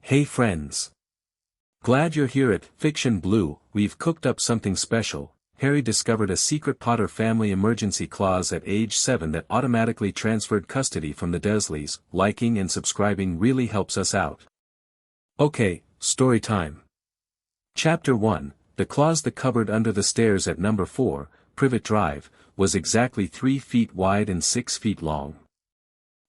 Hey friends! Glad you're here at Fiction Blue. We've cooked up something special. Harry discovered a secret Potter family emergency clause at age 7 that automatically transferred custody from the Dursleys. Liking and subscribing really helps us out. Okay, story time. Chapter 1, the clause the cupboard under the stairs at number 4, Privet Drive, was exactly 3 feet wide and 6 feet long.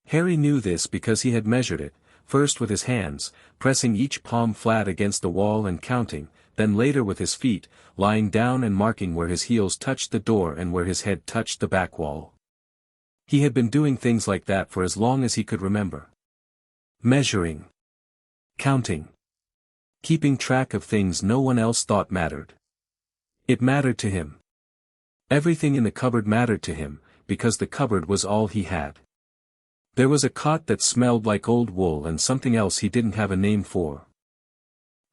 Harry knew this because he had measured it, first with his hands, pressing each palm flat against the wall and counting, then later with his feet, lying down and marking where his heels touched the door and where his head touched the back wall. He had been doing things like that for as long as he could remember. Measuring. Counting. Keeping track of things no one else thought mattered. It mattered to him. Everything in the cupboard mattered to him, because the cupboard was all he had. There was a cot that smelled like old wool and something else he didn't have a name for.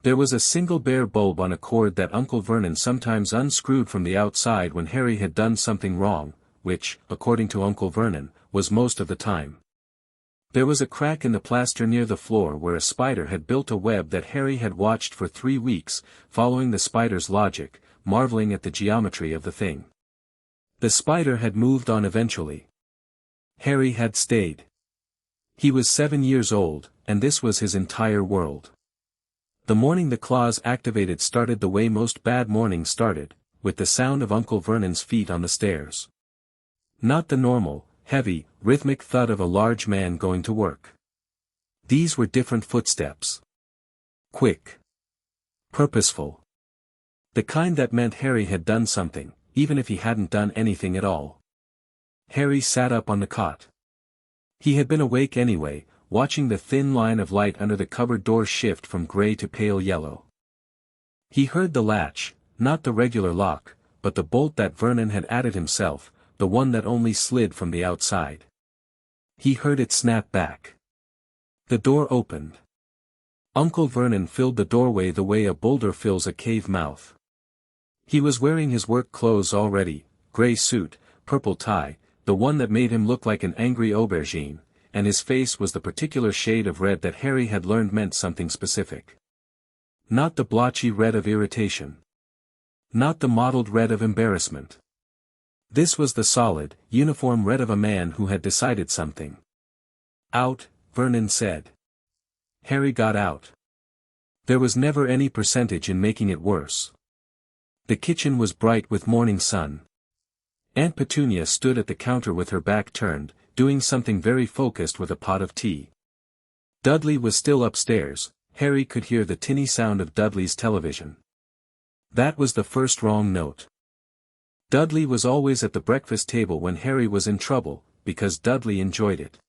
There was a single bare bulb on a cord that Uncle Vernon sometimes unscrewed from the outside when Harry had done something wrong, which, according to Uncle Vernon, was most of the time. There was a crack in the plaster near the floor where a spider had built a web that Harry had watched for 3 weeks, following the spider's logic, marveling at the geometry of the thing. The spider had moved on eventually. Harry had stayed. He was 7 years old, and this was his entire world. The morning the clause activated started the way most bad mornings started, with the sound of Uncle Vernon's feet on the stairs. Not the normal, heavy, rhythmic thud of a large man going to work. These were different footsteps. Quick. Purposeful. The kind that meant Harry had done something, even if he hadn't done anything at all. Harry sat up on the cot. He had been awake anyway, watching the thin line of light under the cupboard door shift from gray to pale yellow. He heard the latch, not the regular lock, but the bolt that Vernon had added himself, the one that only slid from the outside. He heard it snap back. The door opened. Uncle Vernon filled the doorway the way a boulder fills a cave mouth. He was wearing his work clothes already, gray suit, purple tie, the one that made him look like an angry aubergine, and his face was the particular shade of red that Harry had learned meant something specific. Not the blotchy red of irritation. Not the mottled red of embarrassment. This was the solid, uniform red of a man who had decided something. Out, Vernon said. Harry got out. There was never any percentage in making it worse. The kitchen was bright with morning sun. Aunt Petunia stood at the counter with her back turned, doing something very focused with a pot of tea. Dudley was still upstairs. Harry could hear the tinny sound of Dudley's television. That was the first wrong note. Dudley was always at the breakfast table when Harry was in trouble, because Dudley enjoyed it.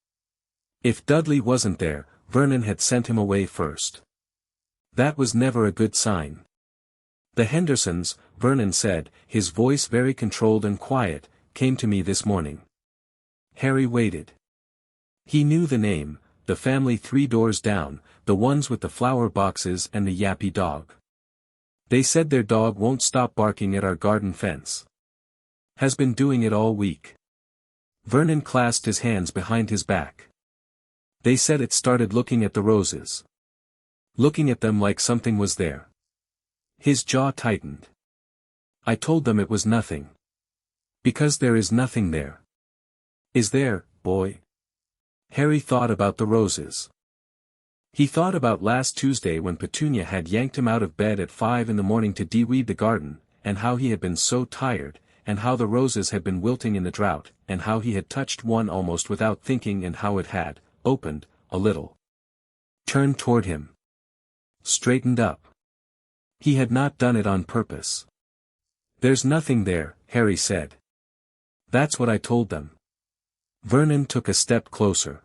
If Dudley wasn't there, Vernon had sent him away first. That was never a good sign. The Hendersons, Vernon said, his voice very controlled and quiet, came to me this morning. Harry waited. He knew the name, the family 3 doors down, the ones with the flower boxes and the yappy dog. They said their dog won't stop barking at our garden fence. Has been doing it all week. Vernon clasped his hands behind his back. They said it started looking at the roses. Looking at them like something was there. His jaw tightened. I told them it was nothing. Because there is nothing there. Is there, boy? Harry thought about the roses. He thought about last Tuesday when Petunia had yanked him out of bed at 5 in the morning to de-weed the garden, and how he had been so tired, and how the roses had been wilting in the drought, and how he had touched one almost without thinking and how it had, opened, a little. Turned toward him. Straightened up. He had not done it on purpose. There's nothing there, Harry said. That's what I told them. Vernon took a step closer.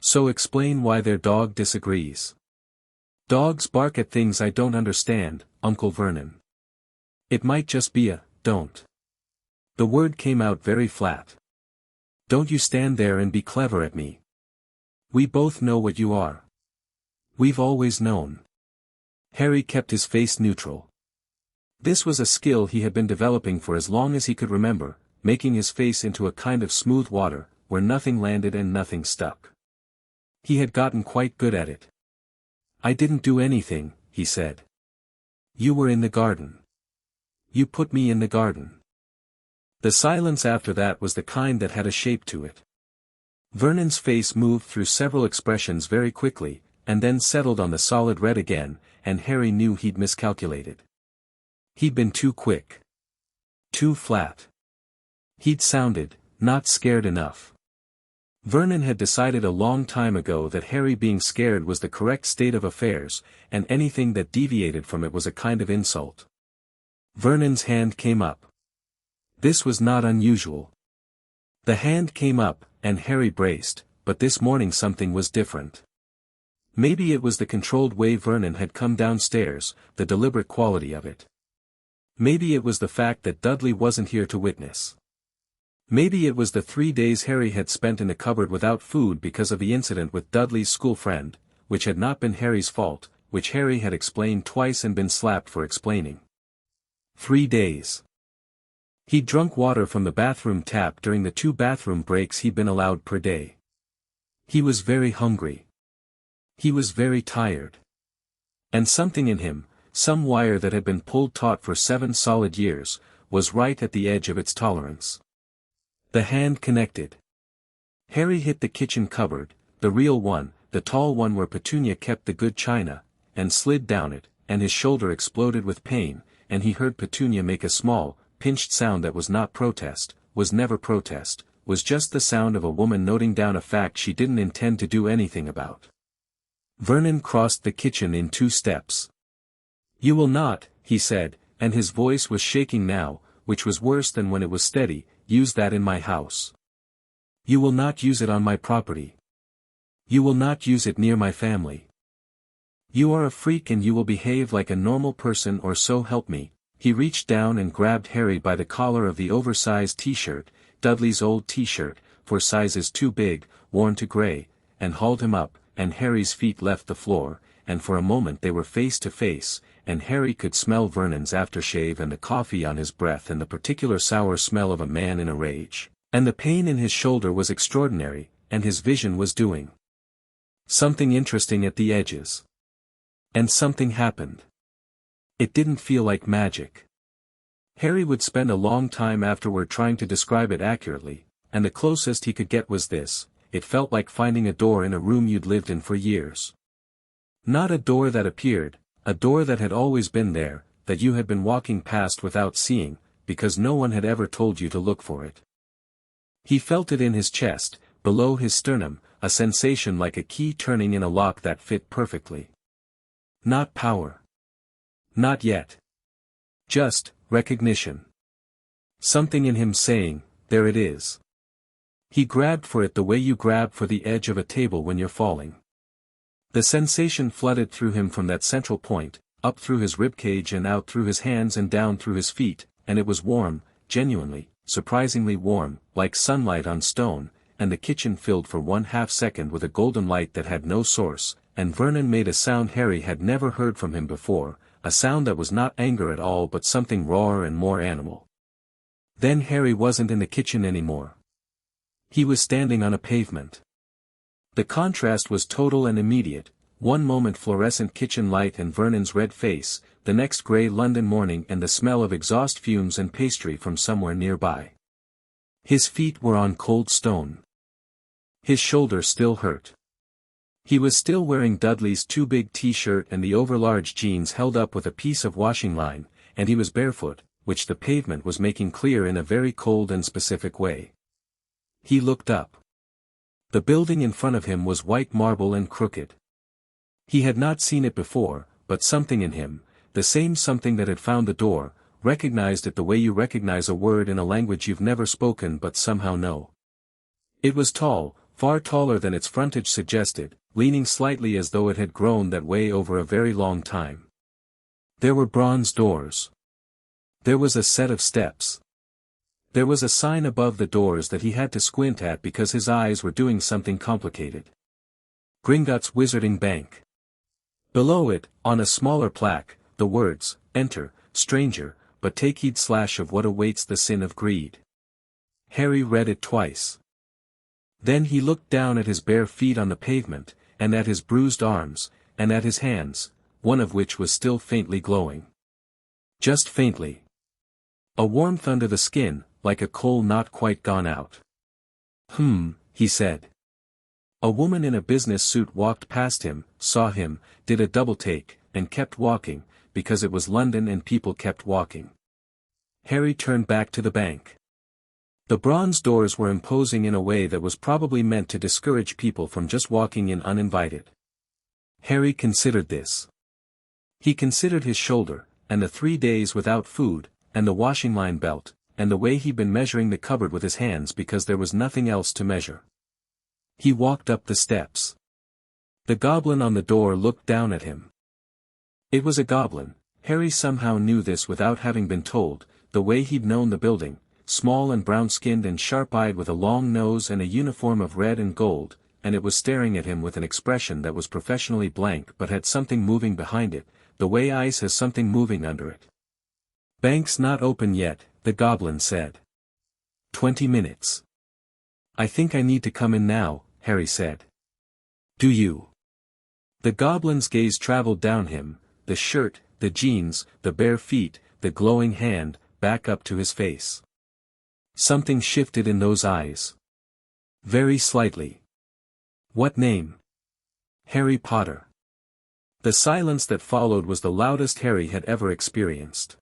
So explain why their dog disagrees. Dogs bark at things I don't understand, Uncle Vernon. It might just be a, don't. The word came out very flat. Don't you stand there and be clever at me. We both know what you are. We've always known. Harry kept his face neutral. This was a skill he had been developing for as long as he could remember, making his face into a kind of smooth water, where nothing landed and nothing stuck. He had gotten quite good at it. "I didn't do anything," he said. "You were in the garden. You put me in the garden." The silence after that was the kind that had a shape to it. Vernon's face moved through several expressions very quickly, and then settled on the solid red again, and Harry knew he'd miscalculated. He'd been too quick. Too flat. He'd sounded, not scared enough. Vernon had decided a long time ago that Harry being scared was the correct state of affairs, and anything that deviated from it was a kind of insult. Vernon's hand came up. This was not unusual. The hand came up, and Harry braced, but this morning something was different. Maybe it was the controlled way Vernon had come downstairs, the deliberate quality of it. Maybe it was the fact that Dudley wasn't here to witness. Maybe it was the 3 days Harry had spent in the cupboard without food because of the incident with Dudley's school friend, which had not been Harry's fault, which Harry had explained twice and been slapped for explaining. 3 days. He'd drunk water from the bathroom tap during the 2 bathroom breaks he'd been allowed per day. He was very hungry. He was very tired. And something in him, some wire that had been pulled taut for 7 solid years, was right at the edge of its tolerance. The hand connected. Harry hit the kitchen cupboard, the real one, the tall one where Petunia kept the good china, and slid down it, and his shoulder exploded with pain, and he heard Petunia make a small, pinched sound that was not protest, was never protest, was just the sound of a woman noting down a fact she didn't intend to do anything about. Vernon crossed the kitchen in 2 steps. "You will not," he said, and his voice was shaking now, which was worse than when it was steady, "use that in my house. You will not use it on my property. You will not use it near my family. You are a freak and you will behave like a normal person or so help me." He reached down and grabbed Harry by the collar of the oversized t-shirt, Dudley's old t-shirt, for sizes too big, worn to gray, and hauled him up, and Harry's feet left the floor, and for a moment they were face to face, and Harry could smell Vernon's aftershave and the coffee on his breath and the particular sour smell of a man in a rage, and the pain in his shoulder was extraordinary, and his vision was doing something interesting at the edges. And something happened. It didn't feel like magic. Harry would spend a long time afterward trying to describe it accurately, and the closest he could get was this: it felt like finding a door in a room you'd lived in for years. Not a door that appeared, a door that had always been there, that you had been walking past without seeing, because no one had ever told you to look for it. He felt it in his chest, below his sternum, a sensation like a key turning in a lock that fit perfectly. Not power. Not yet. Just recognition. Something in him saying, "There it is." He grabbed for it the way you grab for the edge of a table when you're falling. The sensation flooded through him from that central point, up through his ribcage and out through his hands and down through his feet, and it was warm, genuinely, surprisingly warm, like sunlight on stone, and the kitchen filled for 1/2 second with a golden light that had no source, and Vernon made a sound Harry had never heard from him before, a sound that was not anger at all but something rawer and more animal. Then Harry wasn't in the kitchen anymore. He was standing on a pavement. The contrast was total and immediate, one moment fluorescent kitchen light and Vernon's red face, the next grey London morning and the smell of exhaust fumes and pastry from somewhere nearby. His feet were on cold stone. His shoulder still hurt. He was still wearing Dudley's too big t-shirt and the overlarge jeans held up with a piece of washing line, and he was barefoot, which the pavement was making clear in a very cold and specific way. He looked up. The building in front of him was white marble and crooked. He had not seen it before, but something in him, the same something that had found the door, recognized it the way you recognize a word in a language you've never spoken but somehow know. It was tall, far taller than its frontage suggested, leaning slightly as though it had grown that way over a very long time. There were bronze doors. There was a set of steps. There was a sign above the doors that he had to squint at because his eyes were doing something complicated. Gringotts Bank. Below it, on a smaller plaque, the words, "Enter, stranger, but take heed / of what awaits the sin of greed." Harry read it twice. Then he looked down at his bare feet on the pavement, and at his bruised arms, and at his hands, one of which was still faintly glowing. Just faintly. A warmth under the skin, like a coal not quite gone out. He said. A woman in a business suit walked past him, saw him, did a double take, and kept walking, because it was London and people kept walking. Harry turned back to the bank. The bronze doors were imposing in a way that was probably meant to discourage people from just walking in uninvited. Harry considered this. He considered his shoulder, and the 3 days without food, and the washing line belt, and the way he'd been measuring the cupboard with his hands because there was nothing else to measure. He walked up the steps. The goblin on the door looked down at him. It was a goblin. Harry somehow knew this without having been told, the way he'd known the building, small and brown-skinned and sharp-eyed with a long nose and a uniform of red and gold, and it was staring at him with an expression that was professionally blank but had something moving behind it, the way ice has something moving under it. "Bank's not open yet," the goblin said. 20 minutes. "I think I need to come in now," Harry said. "Do you?" The goblin's gaze traveled down him, the shirt, the jeans, the bare feet, the glowing hand, back up to his face. Something shifted in those eyes. Very slightly. "What name?" "Harry Potter." The silence that followed was the loudest Harry had ever experienced.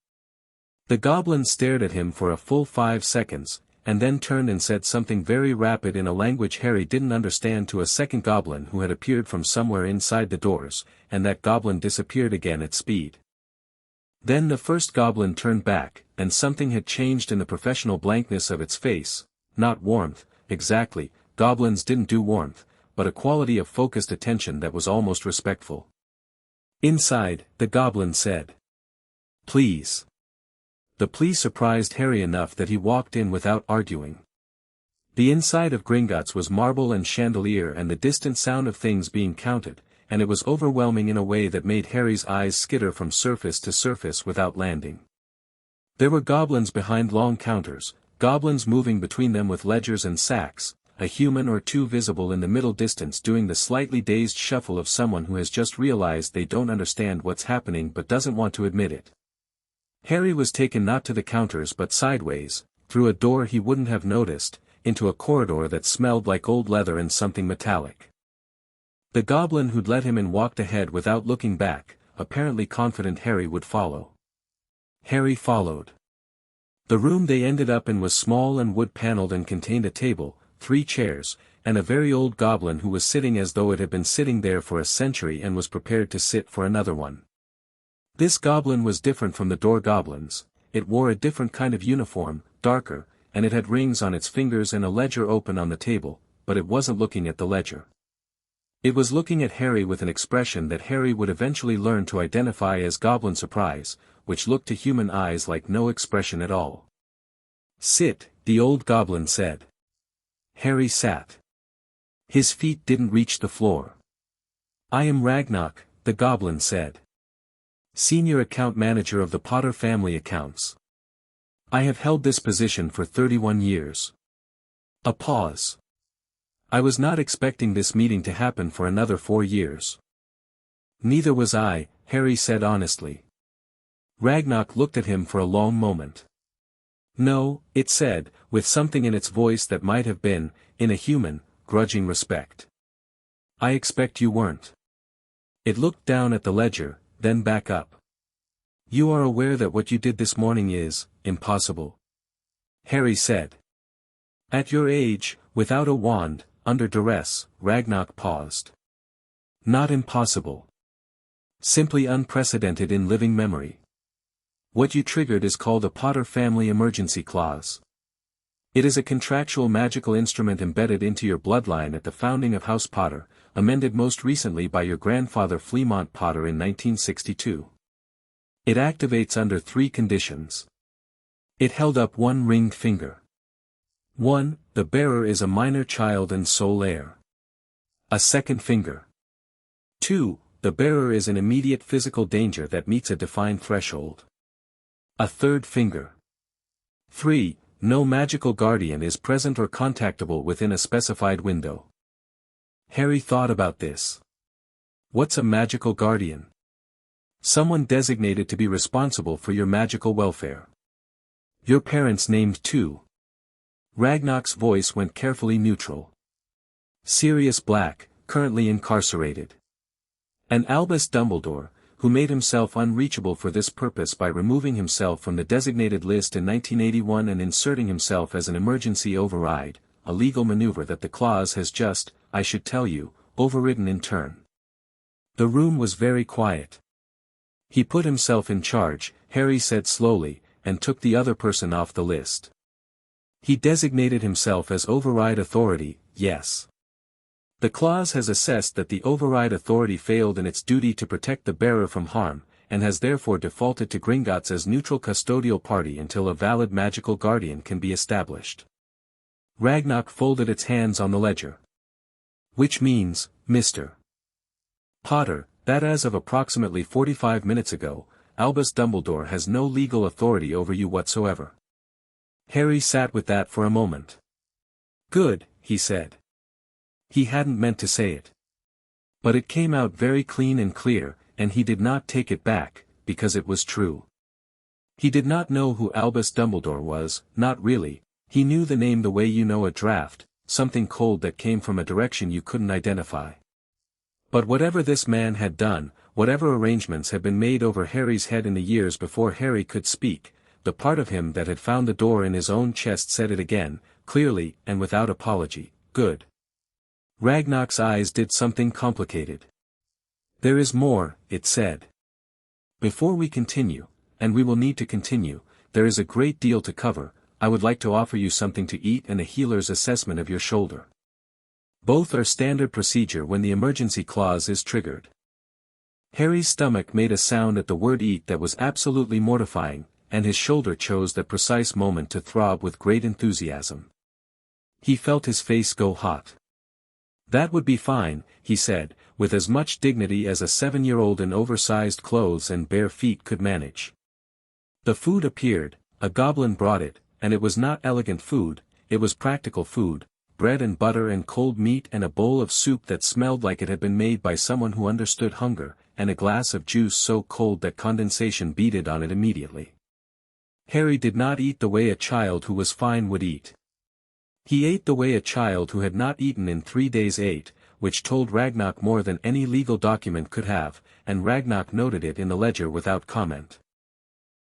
The goblin stared at him for a full 5 seconds, and then turned and said something very rapid in a language Harry didn't understand to a second goblin who had appeared from somewhere inside the doors, and that goblin disappeared again at speed. Then the first goblin turned back, and something had changed in the professional blankness of its face, not warmth, exactly, goblins didn't do warmth, but a quality of focused attention that was almost respectful. "Inside," the goblin said. "Please." The plea surprised Harry enough that he walked in without arguing. The inside of Gringotts was marble and chandelier and the distant sound of things being counted, and it was overwhelming in a way that made Harry's eyes skitter from surface to surface without landing. There were goblins behind long counters, goblins moving between them with ledgers and sacks, a human or two visible in the middle distance doing the slightly dazed shuffle of someone who has just realized they don't understand what's happening but doesn't want to admit it. Harry was taken not to the counters but sideways, through a door he wouldn't have noticed, into a corridor that smelled like old leather and something metallic. The goblin who'd let him in walked ahead without looking back, apparently confident Harry would follow. Harry followed. The room they ended up in was small and wood-paneled and contained a table, 3 chairs, and a very old goblin who was sitting as though it had been sitting there for a century and was prepared to sit for another one. This goblin was different from the door goblins. It wore a different kind of uniform, darker, and it had rings on its fingers and a ledger open on the table, but it wasn't looking at the ledger. It was looking at Harry with an expression that Harry would eventually learn to identify as goblin surprise, which looked to human eyes like no expression at all. "Sit," the old goblin said. Harry sat. His feet didn't reach the floor. "I am Ragnarok," the goblin said. "Senior account manager of the Potter family accounts. I have held this position for 31 years. A pause. "I was not expecting this meeting to happen for another 4 years. "Neither was I," Harry said honestly. Ragnarok looked at him for a long moment. "No," it said, with something in its voice that might have been, in a human, grudging respect. "I expect you weren't." It looked down at the ledger, then back up. "You are aware that what you did this morning is impossible," Harry said. "At your age, without a wand, under duress," Ragnarok paused. "Not impossible. Simply unprecedented in living memory. What you triggered is called a Potter family emergency clause. It is a contractual magical instrument embedded into your bloodline at the founding of House Potter, amended most recently by your grandfather Fleamont Potter in 1962. It activates under 3 conditions. It held up one ringed finger. 1. The bearer is a minor child and sole heir. A second finger. 2. The bearer is in immediate physical danger that meets a defined threshold. A third finger. 3. No magical guardian is present or contactable within a specified window. Harry thought about this. What's a magical guardian? Someone designated to be responsible for your magical welfare. Your parents named too. Ragnar's voice went carefully neutral. Sirius Black, currently incarcerated. And Albus Dumbledore, who made himself unreachable for this purpose by removing himself from the designated list in 1981 and inserting himself as an emergency override, a legal maneuver that the clause has just, I should tell you, overridden in turn. The room was very quiet. He put himself in charge, Harry said slowly, and took the other person off the list. He designated himself as override authority, yes. The clause has assessed that the override authority failed in its duty to protect the bearer from harm, and has therefore defaulted to Gringotts as neutral custodial party until a valid magical guardian can be established. Ragnar folded its hands on the ledger. Which means, Mr. Potter, that as of approximately 45 minutes ago, Albus Dumbledore has no legal authority over you whatsoever. Harry sat with that for a moment. Good, he said. He hadn't meant to say it. But it came out very clean and clear, and he did not take it back, because it was true. He did not know who Albus Dumbledore was, not really. He knew the name the way you know a draft, something cold that came from a direction you couldn't identify. But whatever this man had done, whatever arrangements had been made over Harry's head in the years before Harry could speak, the part of him that had found the door in his own chest said it again, clearly and without apology, good. Ragnar's eyes did something complicated. There is more, it said. Before we continue, and we will need to continue, there is a great deal to cover. I would like to offer you something to eat and a healer's assessment of your shoulder. Both are standard procedure when the emergency clause is triggered. Harry's stomach made a sound at the word eat that was absolutely mortifying, and his shoulder chose that precise moment to throb with great enthusiasm. He felt his face go hot. That would be fine, he said, with as much dignity as a 7-year-old in oversized clothes and bare feet could manage. The food appeared, a goblin brought it, and it was not elegant food, it was practical food, bread and butter and cold meat and a bowl of soup that smelled like it had been made by someone who understood hunger, and a glass of juice so cold that condensation beaded on it immediately. Harry did not eat the way a child who was fine would eat. He ate the way a child who had not eaten in 3 days ate, which told Ragnar more than any legal document could have, and Ragnar noted it in the ledger without comment.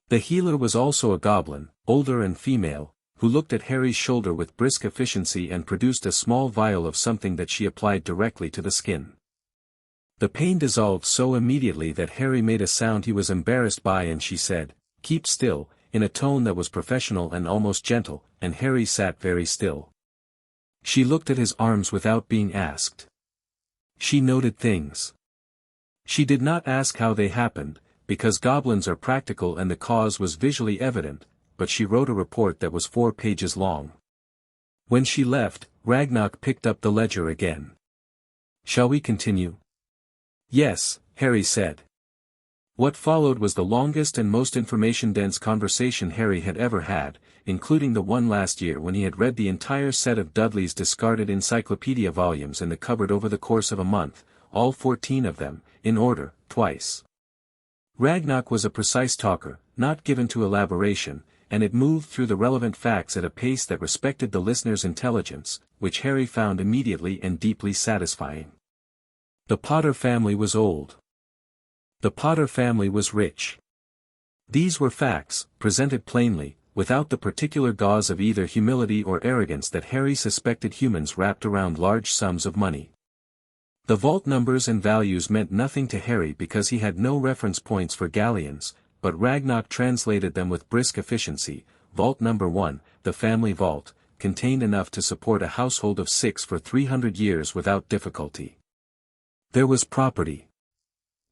The healer was also a goblin, older and female, who looked at Harry's shoulder with brisk efficiency and produced a small vial of something that she applied directly to the skin. The pain dissolved so immediately that Harry made a sound he was embarrassed by, and she said, "Keep still," in a tone that was professional and almost gentle, and Harry sat very still. She looked at his arms without being asked. She noted things. She did not ask how they happened, because goblins are practical and the cause was visually evident, but she wrote a report that was 4 pages long. When she left, Ragnar picked up the ledger again. "Shall we continue?" "Yes," Harry said. What followed was the longest and most information-dense conversation Harry had ever had, including the one last year when he had read the entire set of Dudley's discarded encyclopedia volumes in the cupboard over the course of a month, all 14 of them, in order, twice. Ragnar was a precise talker, not given to elaboration, and it moved through the relevant facts at a pace that respected the listener's intelligence, which Harry found immediately and deeply satisfying. The Potter family was old. The Potter family was rich. These were facts, presented plainly, without the particular gauze of either humility or arrogance that Harry suspected humans wrapped around large sums of money. The vault numbers and values meant nothing to Harry because he had no reference points for galleons, but Ragnar translated them with brisk efficiency. Vault number 1, the family vault, contained enough to support a household of 6 for 300 years without difficulty. There was property.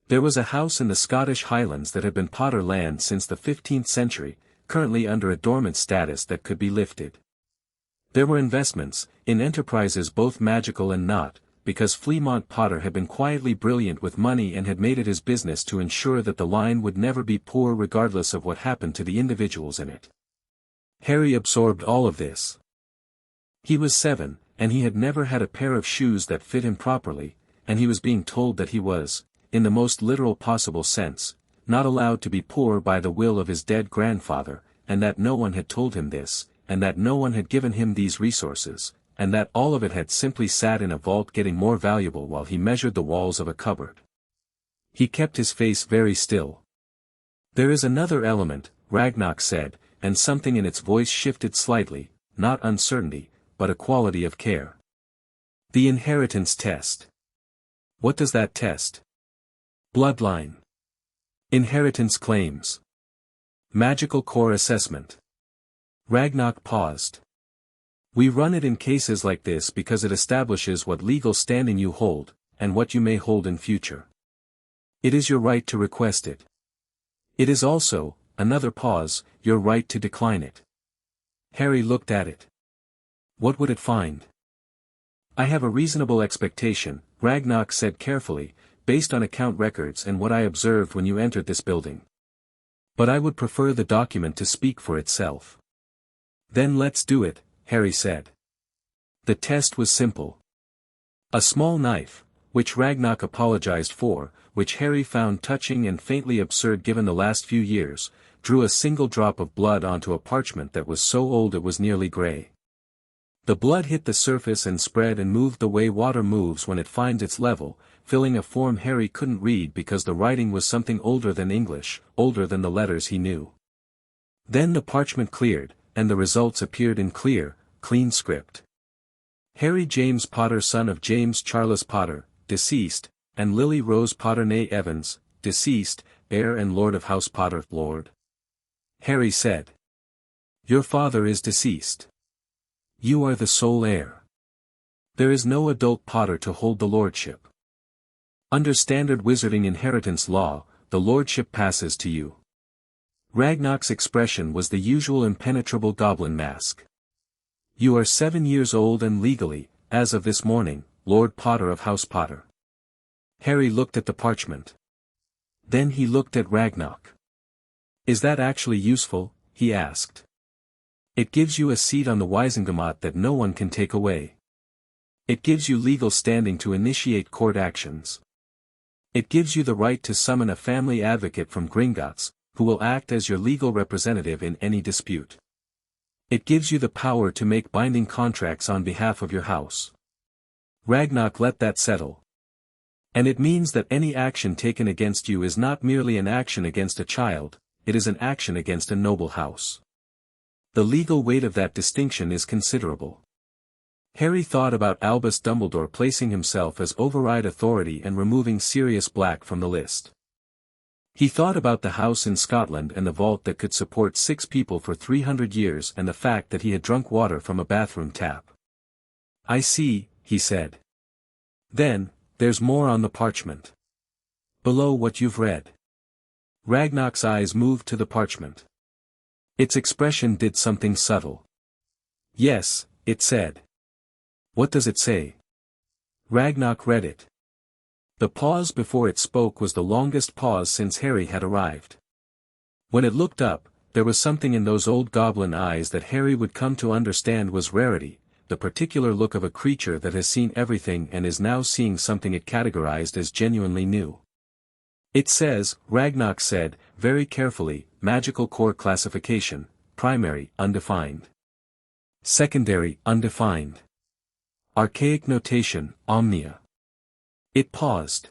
There was a house in the Scottish Highlands that had been Potter land since the 15th century, currently under a dormant status that could be lifted. There were investments, in enterprises both magical and not, because Fleamont Potter had been quietly brilliant with money and had made it his business to ensure that the line would never be poor regardless of what happened to the individuals in it. Harry absorbed all of this. He was 7, and he had never had a pair of shoes that fit him properly, and he was being told that he was, in the most literal possible sense, not allowed to be poor by the will of his dead grandfather, and that no one had told him this, and that no one had given him these resources, and that all of it had simply sat in a vault getting more valuable while he measured the walls of a cupboard. He kept his face very still. "There is another element," Ragnarok said, and something in its voice shifted slightly, not uncertainty, but a quality of care. "The inheritance test." "What does that test?" "Bloodline. Inheritance claims. Magical core assessment." Ragnarok paused. "We run it in cases like this because it establishes what legal standing you hold, and what you may hold in future. It is your right to request it. It is also," another pause, "your right to decline it." Harry looked at it. "What would it find?" "I have a reasonable expectation," Ragnarok said carefully, "based on account records and what I observed when you entered this building. But I would prefer the document to speak for itself." "Then let's do it," Harry said. The test was simple. A small knife, which Ragnarok apologized for, which Harry found touching and faintly absurd given the last few years, drew a single drop of blood onto a parchment that was so old it was nearly gray. The blood hit the surface and spread and moved the way water moves when it finds its level, filling a form Harry couldn't read because the writing was something older than English, older than the letters he knew. Then the parchment cleared, and the results appeared in clear, clean script. Harry James Potter, son of James Charles Potter, deceased, and Lily Rose Potter née Evans, deceased, heir and lord of House Potter, lord. Harry said. "Your father is deceased. You are the sole heir. There is no adult Potter to hold the lordship. Under standard wizarding inheritance law, the lordship passes to you." Ragnarok's expression was the usual impenetrable goblin mask. "You are 7 years old and legally, as of this morning, Lord Potter of House Potter." Harry looked at the parchment. Then he looked at Ragnarok. "Is that actually useful?" he asked. "It gives you a seat on the Wisengamot that no one can take away. It gives you legal standing to initiate court actions. It gives you the right to summon a family advocate from Gringotts, who will act as your legal representative in any dispute. It gives you the power to make binding contracts on behalf of your house." Ragnarok let that settle. "And it means that any action taken against you is not merely an action against a child, it is an action against a noble house. The legal weight of that distinction is considerable." Harry thought about Albus Dumbledore placing himself as override authority and removing Sirius Black from the list. He thought about the house in Scotland and the vault that could support 6 people for 300 years and the fact that he had drunk water from a bathroom tap. "I see," he said. "Then, there's more on the parchment. Below what you've read." Ragnarok's eyes moved to the parchment. Its expression did something subtle. "Yes," it said. "What does it say?" Ragnarok read it. The pause before it spoke was the longest pause since Harry had arrived. When it looked up, there was something in those old goblin eyes that Harry would come to understand was rarity, the particular look of a creature that has seen everything and is now seeing something it categorized as genuinely new. "It says," Ragnarok said, very carefully, "magical core classification, primary, undefined. Secondary, undefined. Archaic notation, omnia." It paused.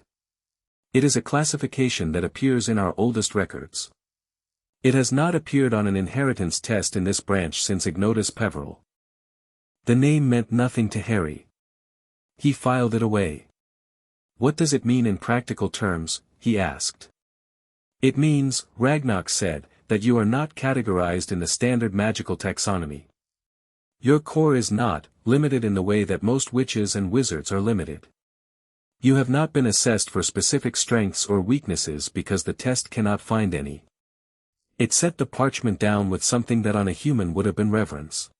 "It is a classification that appears in our oldest records. It has not appeared on an inheritance test in this branch since Ignotus Peveril." The name meant nothing to Harry. He filed it away. "What does it mean in practical terms?" he asked. "It means," Ragnarok said, "that you are not categorized in the standard magical taxonomy. Your core is not limited in the way that most witches and wizards are limited. You have not been assessed for specific strengths or weaknesses because the test cannot find any." It set the parchment down with something that on a human would have been reverence.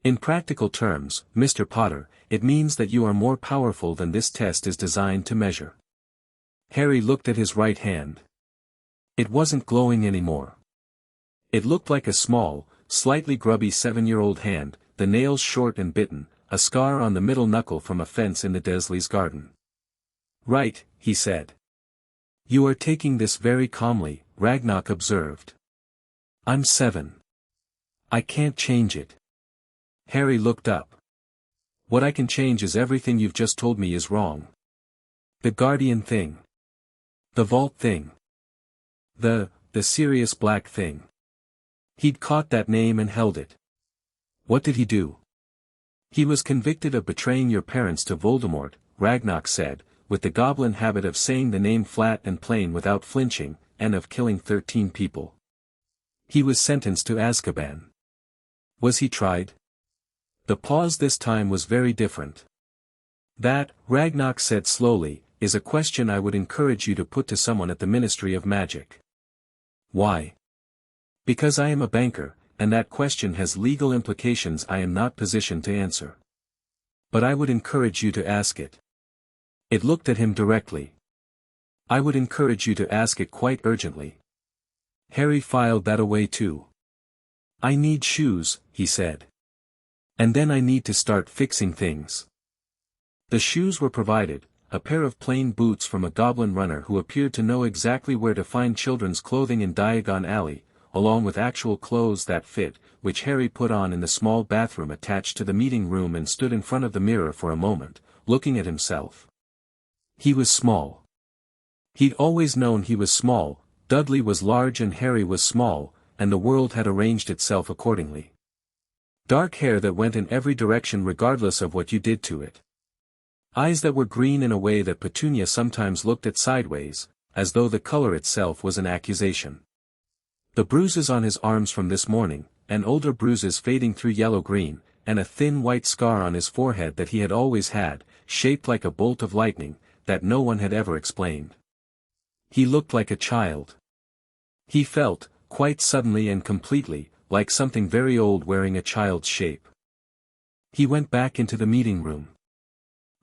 "In practical terms, Mr. Potter, it means that you are more powerful than this test is designed to measure." Harry looked at his right hand. It wasn't glowing anymore. It looked like a small, slightly grubby 7-year-old hand, the nails short and bitten, a scar on the middle knuckle from a fence in the Dursleys' garden. Right, he said. You are taking this very calmly, Ragnar observed. I'm 7. I can't change it. Harry looked up. What I can change is everything you've just told me is wrong. The guardian thing. The vault thing. The Sirius Black thing. He'd caught that name and held it. What did he do? He was convicted of betraying your parents to Voldemort, Ragnar said, with the goblin habit of saying the name flat and plain without flinching, and of killing 13 people. He was sentenced to Azkaban. Was he tried? The pause this time was very different. That, Ragnar said slowly, is a question I would encourage you to put to someone at the Ministry of Magic. Why? Because I am a banker, and that question has legal implications I am not positioned to answer. But I would encourage you to ask it. It looked at him directly. I would encourage you to ask it quite urgently. Harry filed that away too. I need shoes, he said. And then I need to start fixing things. The shoes were provided, a pair of plain boots from a goblin runner who appeared to know exactly where to find children's clothing in Diagon Alley, along with actual clothes that fit, which Harry put on in the small bathroom attached to the meeting room and stood in front of the mirror for a moment, looking at himself. He was small. He'd always known he was small, Dudley was large and Harry was small, and the world had arranged itself accordingly. Dark hair that went in every direction regardless of what you did to it. Eyes that were green in a way that Petunia sometimes looked at sideways, as though the color itself was an accusation. The bruises on his arms from this morning, and older bruises fading through yellow-green, and a thin white scar on his forehead that he had always had, shaped like a bolt of lightning, that no one had ever explained. He looked like a child. He felt, quite suddenly and completely, like something very old wearing a child's shape. He went back into the meeting room.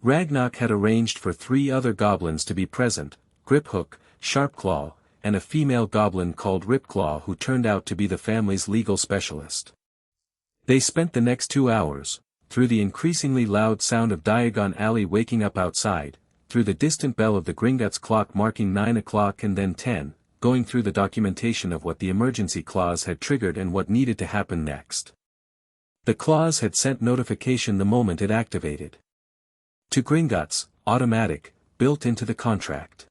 Ragnar had arranged for 3 other goblins to be present, Griphook, Sharpclaw, and a female goblin called Ripclaw who turned out to be the family's legal specialist. They spent the next 2 hours, through the increasingly loud sound of Diagon Alley waking up outside, through the distant bell of the Gringotts clock marking 9 o'clock and then 10, going through the documentation of what the emergency clause had triggered and what needed to happen next. The clause had sent notification the moment it activated. To Gringotts, automatic, built into the contract.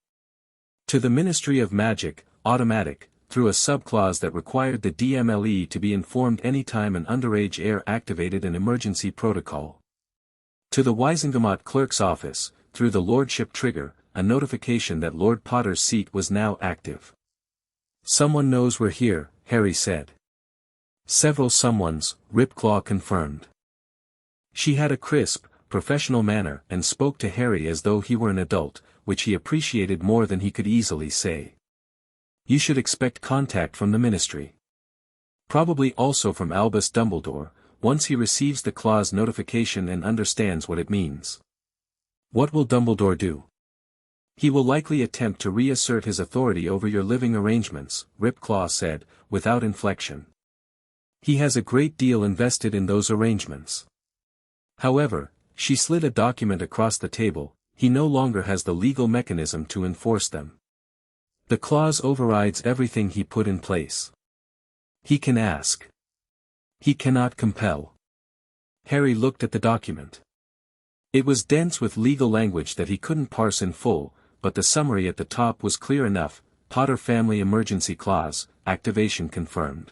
To the Ministry of Magic, automatic, through a subclause that required the DMLE to be informed anytime an underage heir activated an emergency protocol. To the Wisengamot clerk's office, through the lordship trigger, a notification that Lord Potter's seat was now active. Someone knows we're here, Harry said. Several someones, Ripclaw confirmed. She had a crisp, professional manner and spoke to Harry as though he were an adult, which he appreciated more than he could easily say. You should expect contact from the ministry. Probably also from Albus Dumbledore, once he receives the clause notification and understands what it means. What will Dumbledore do? He will likely attempt to reassert his authority over your living arrangements, Ripclaw said, without inflection. He has a great deal invested in those arrangements. However, she slid a document across the table, he no longer has the legal mechanism to enforce them. The clause overrides everything he put in place. He can ask. He cannot compel. Harry looked at the document. It was dense with legal language that he couldn't parse in full, but the summary at the top was clear enough: Potter Family Emergency Clause, activation confirmed.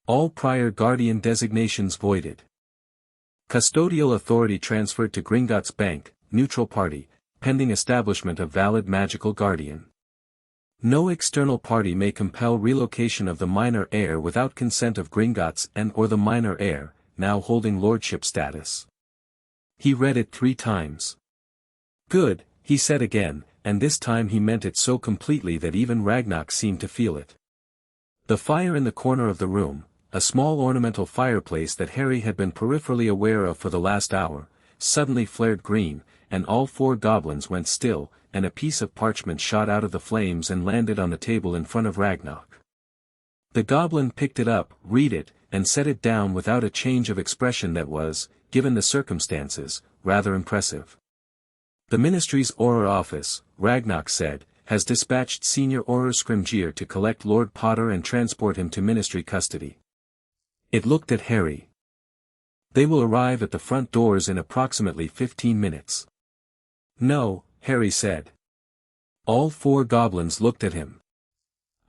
All prior guardian designations voided. Custodial authority transferred to Gringotts Bank, neutral party, pending establishment of valid magical guardian. No external party may compel relocation of the minor heir without consent of Gringotts and/or the minor heir, now holding lordship status. He read it 3 times. Good, he said again, and this time he meant it so completely that even Ragnar seemed to feel it. The fire in the corner of the room, a small ornamental fireplace that Harry had been peripherally aware of for the last hour, suddenly flared green, and all 4 goblins went still, and a piece of parchment shot out of the flames and landed on the table in front of Ragnar. The goblin picked it up, read it, and set it down without a change of expression that was, given the circumstances, rather impressive. The Ministry's Auror office, Ragnarok said, has dispatched Senior Auror Scrimgeour to collect Lord Potter and transport him to Ministry custody. It looked at Harry. They will arrive at the front doors in approximately 15 minutes. No, Harry said. All 4 goblins looked at him.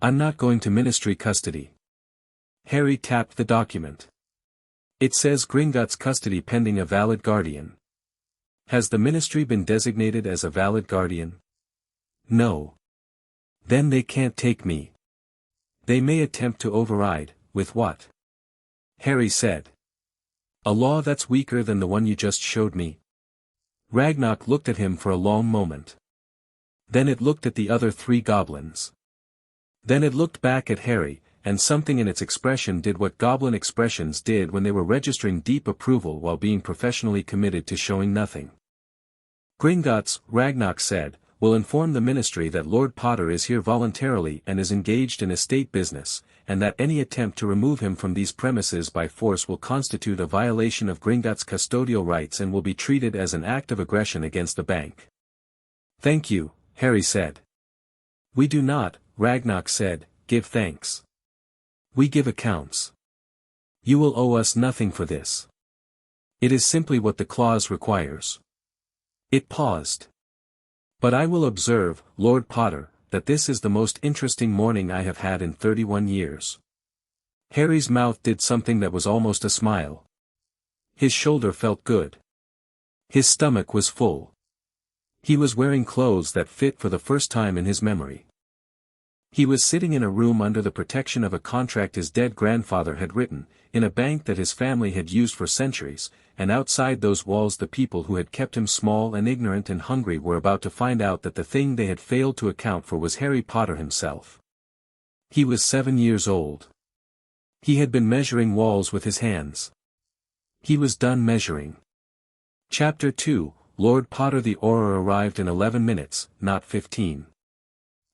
I'm not going to Ministry custody. Harry tapped the document. It says Gringotts custody pending a valid guardian. Has the Ministry been designated as a valid guardian? No. Then they can't take me. They may attempt to override, with what? Harry said. A law that's weaker than the one you just showed me. Ragnarok looked at him for a long moment. Then it looked at the other 3 goblins. Then it looked back at Harry, and something in its expression did what goblin expressions did when they were registering deep approval while being professionally committed to showing nothing. Gringotts, Ragnarok said, will inform the Ministry that Lord Potter is here voluntarily and is engaged in estate business, and that any attempt to remove him from these premises by force will constitute a violation of Gringotts' custodial rights and will be treated as an act of aggression against the bank. Thank you, Harry said. We do not, Ragnarok said, give thanks. We give accounts. You will owe us nothing for this. It is simply what the clause requires. It paused. But I will observe, Lord Potter, that this is the most interesting morning I have had in 31 years. Harry's mouth did something that was almost a smile. His shoulder felt good. His stomach was full. He was wearing clothes that fit for the first time in his memory. He was sitting in a room under the protection of a contract his dead grandfather had written, in a bank that his family had used for centuries, and outside those walls the people who had kept him small and ignorant and hungry were about to find out that the thing they had failed to account for was Harry Potter himself. He was 7 years old. He had been measuring walls with his hands. He was done measuring. Chapter 2, Lord Potter the Auror arrived in 11 minutes, not 15.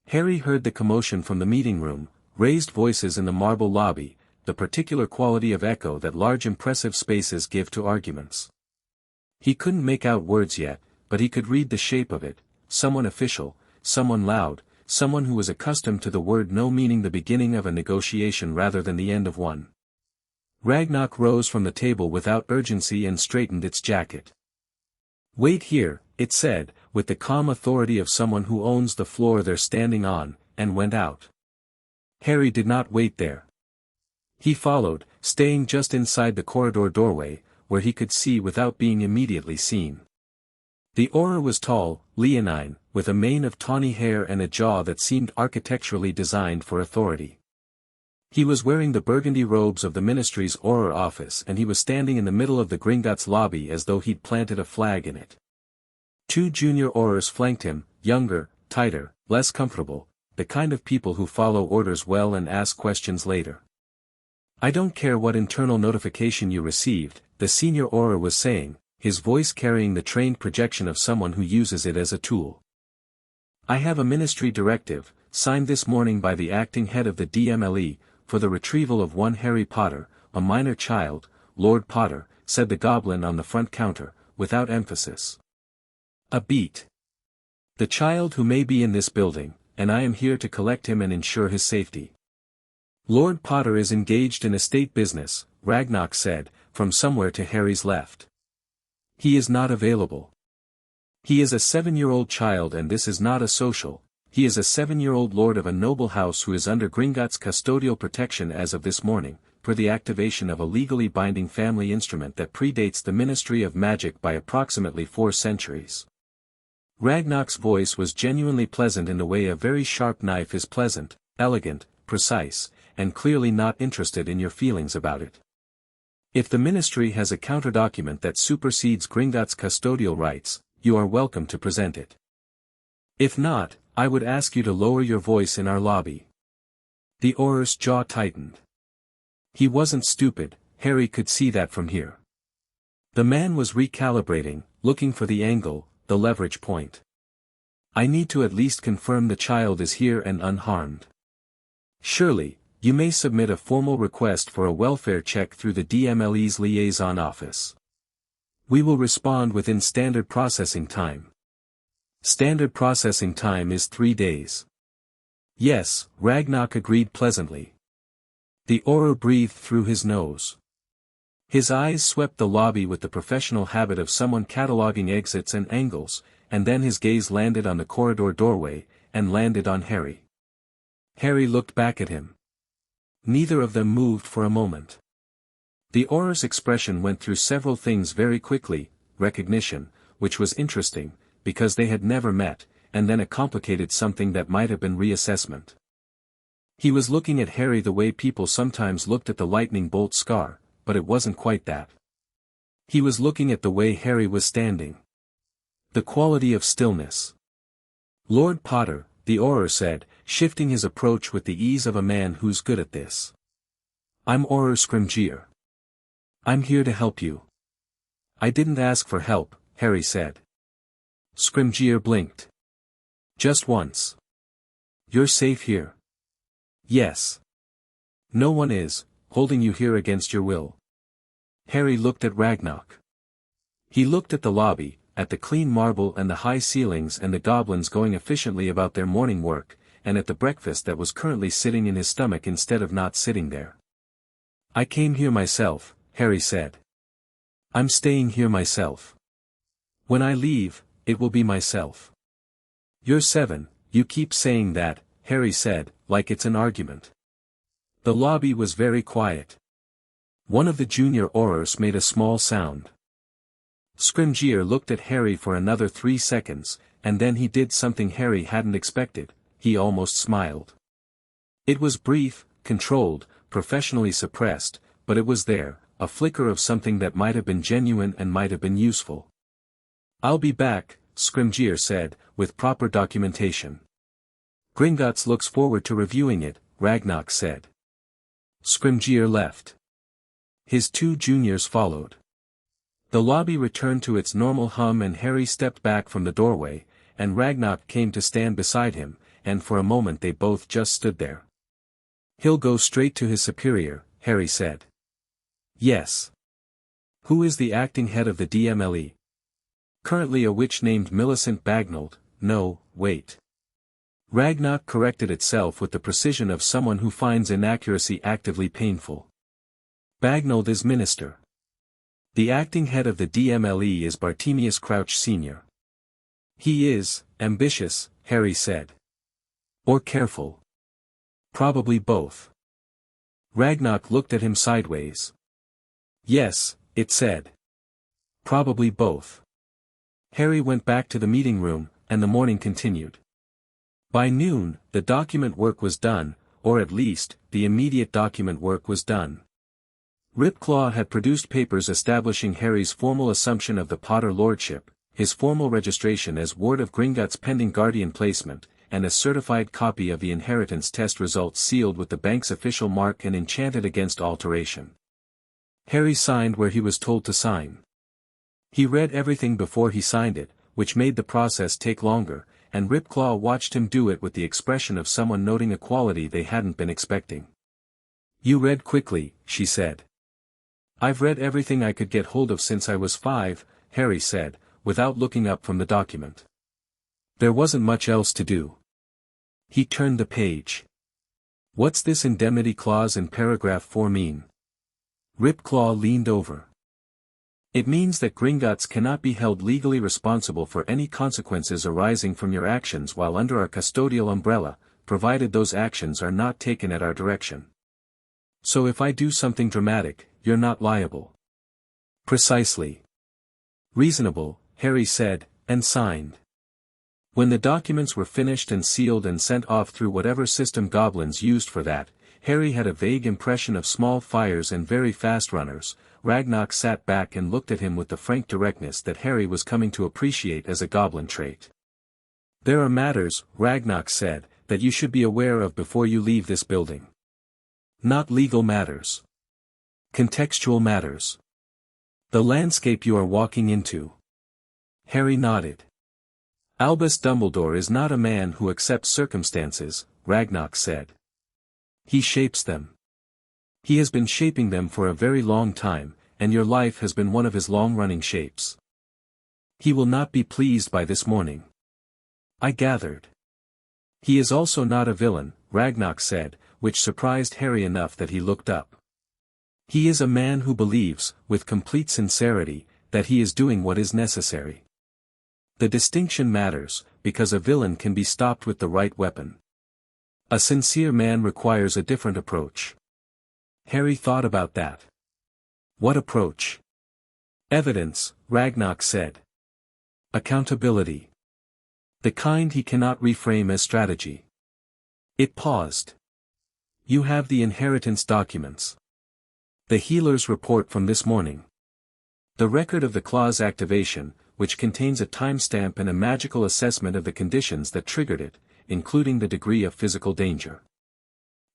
Harry heard the commotion from the meeting room, raised voices in the marble lobby, the particular quality of echo that large impressive spaces give to arguments. He couldn't make out words yet, but he could read the shape of it, someone official, someone loud, someone who was accustomed to the word no meaning the beginning of a negotiation rather than the end of one. Ragnarok rose from the table without urgency and straightened its jacket. Wait here, it said, with the calm authority of someone who owns the floor they're standing on, and went out. Harry did not wait there. He followed, staying just inside the corridor doorway, where he could see without being immediately seen. The Auror was tall, leonine, with a mane of tawny hair and a jaw that seemed architecturally designed for authority. He was wearing the burgundy robes of the Ministry's Auror office and he was standing in the middle of the Gringotts lobby as though he'd planted a flag in it. 2 junior Aurors flanked him, younger, tighter, less comfortable, the kind of people who follow orders well and ask questions later. I don't care what internal notification you received, the senior Auror was saying, his voice carrying the trained projection of someone who uses it as a tool. I have a Ministry directive, signed this morning by the acting head of the DMLE, for the retrieval of one Harry Potter, a minor child, Lord Potter, said the goblin on the front counter, without emphasis. A beat. The child who may be in this building, and I am here to collect him and ensure his safety. Lord Potter is engaged in estate business, Ragnarok said, from somewhere to Harry's left. He is not available. He is a 7-year-old child and this is not a social, he is a 7-year-old lord of a noble house who is under Gringotts custodial protection as of this morning, per the activation of a legally binding family instrument that predates the Ministry of Magic by approximately 4 centuries. Ragnarok's voice was genuinely pleasant in the way a very sharp knife is pleasant, elegant, precise, and clearly not interested in your feelings about it. If the Ministry has a counter-document that supersedes Gringotts' custodial rights, you are welcome to present it. If not, I would ask you to lower your voice in our lobby. The Auror's jaw tightened. He wasn't stupid, Harry could see that from here. The man was recalibrating, looking for the angle, the leverage point. I need to at least confirm the child is here and unharmed. Surely, you may submit a formal request for a welfare check through the DMLE's liaison office. We will respond within standard processing time. Standard processing time is 3 days. Yes, Ragnock agreed pleasantly. The Auror breathed through his nose. His eyes swept the lobby with the professional habit of someone cataloging exits and angles, and then his gaze landed on the corridor doorway, and landed on Harry. Harry looked back at him. Neither of them moved for a moment. The Auror's expression went through several things very quickly: recognition, which was interesting, because they had never met, and then a complicated something that might have been reassessment. He was looking at Harry the way people sometimes looked at the lightning bolt scar, but it wasn't quite that. He was looking at the way Harry was standing. The quality of stillness. Lord Potter, the Auror said, shifting his approach with the ease of a man who's good at this. I'm Auror Scrimgeour. I'm here to help you. I didn't ask for help, Harry said. Scrimgeour blinked. Just once. You're safe here. Yes. No one is, holding you here against your will. Harry looked at Ragnock. He looked at the lobby, at the clean marble and the high ceilings and the goblins going efficiently about their morning work, and at the breakfast that was currently sitting in his stomach instead of not sitting there. I came here myself, Harry said. I'm staying here myself. When I leave, it will be myself. You're 7, you keep saying that, Harry said, like it's an argument. The lobby was very quiet. One of the junior Aurors made a small sound. Scrimgeour looked at Harry for another 3 seconds, and then he did something Harry hadn't expected: he almost smiled. It was brief, controlled, professionally suppressed, but it was there, a flicker of something that might have been genuine and might have been useful. I'll be back, Scrimgeour said, with proper documentation. Gringotts looks forward to reviewing it, Ragnock said. Scrimgeour left. His 2 juniors followed. The lobby returned to its normal hum and Harry stepped back from the doorway, and Ragnock came to stand beside him, and for a moment they both just stood there. He'll go straight to his superior, Harry said. Yes. Who is the acting head of the DMLE? Currently a witch named Millicent Bagnold. No, wait. Ragnock corrected itself with the precision of someone who finds inaccuracy actively painful. Bagnold is minister. The acting head of the DMLE is Bartemius Crouch Sr. He is ambitious, Harry said. Or careful. Probably both. Ragnock looked at him sideways. Yes, it said. Probably both. Harry went back to the meeting room, and the morning continued. By noon, the document work was done, or at least, the immediate document work was done. Ripclaw had produced papers establishing Harry's formal assumption of the Potter lordship, his formal registration as ward of Gringotts pending guardian placement, and a certified copy of the inheritance test results sealed with the bank's official mark and enchanted against alteration. Harry signed where he was told to sign. He read everything before he signed it, which made the process take longer, and Ripclaw watched him do it with the expression of someone noting a quality they hadn't been expecting. You read quickly, she said. I've read everything I could get hold of since I was 5, Harry said, without looking up from the document. There wasn't much else to do. He turned the page. What's this indemnity clause in paragraph 4 mean? Ripclaw leaned over. It means that Gringotts cannot be held legally responsible for any consequences arising from your actions while under our custodial umbrella, provided those actions are not taken at our direction. So if I do something dramatic, you're not liable. Precisely. Reasonable, Harry said, and signed. When the documents were finished and sealed and sent off through whatever system Goblins used for that, Harry had a vague impression of small fires and very fast runners. Ragnock sat back and looked at him with the frank directness that Harry was coming to appreciate as a goblin trait. There are matters, Ragnock said, that you should be aware of before you leave this building. Not legal matters. Contextual matters. The landscape you are walking into. Harry nodded. Albus Dumbledore is not a man who accepts circumstances, Ragnock said. He shapes them. He has been shaping them for a very long time, and your life has been one of his long-running shapes. He will not be pleased by this morning. I gathered. He is also not a villain, Ragnox said, which surprised Harry enough that he looked up. He is a man who believes, with complete sincerity, that he is doing what is necessary. The distinction matters, because a villain can be stopped with the right weapon. A sincere man requires a different approach. Harry thought about that. What approach? Evidence, Ragnox said. Accountability. The kind he cannot reframe as strategy. It paused. You have the inheritance documents. The healer's report from this morning. The record of the claw's activation, which contains a timestamp and a magical assessment of the conditions that triggered it, including the degree of physical danger.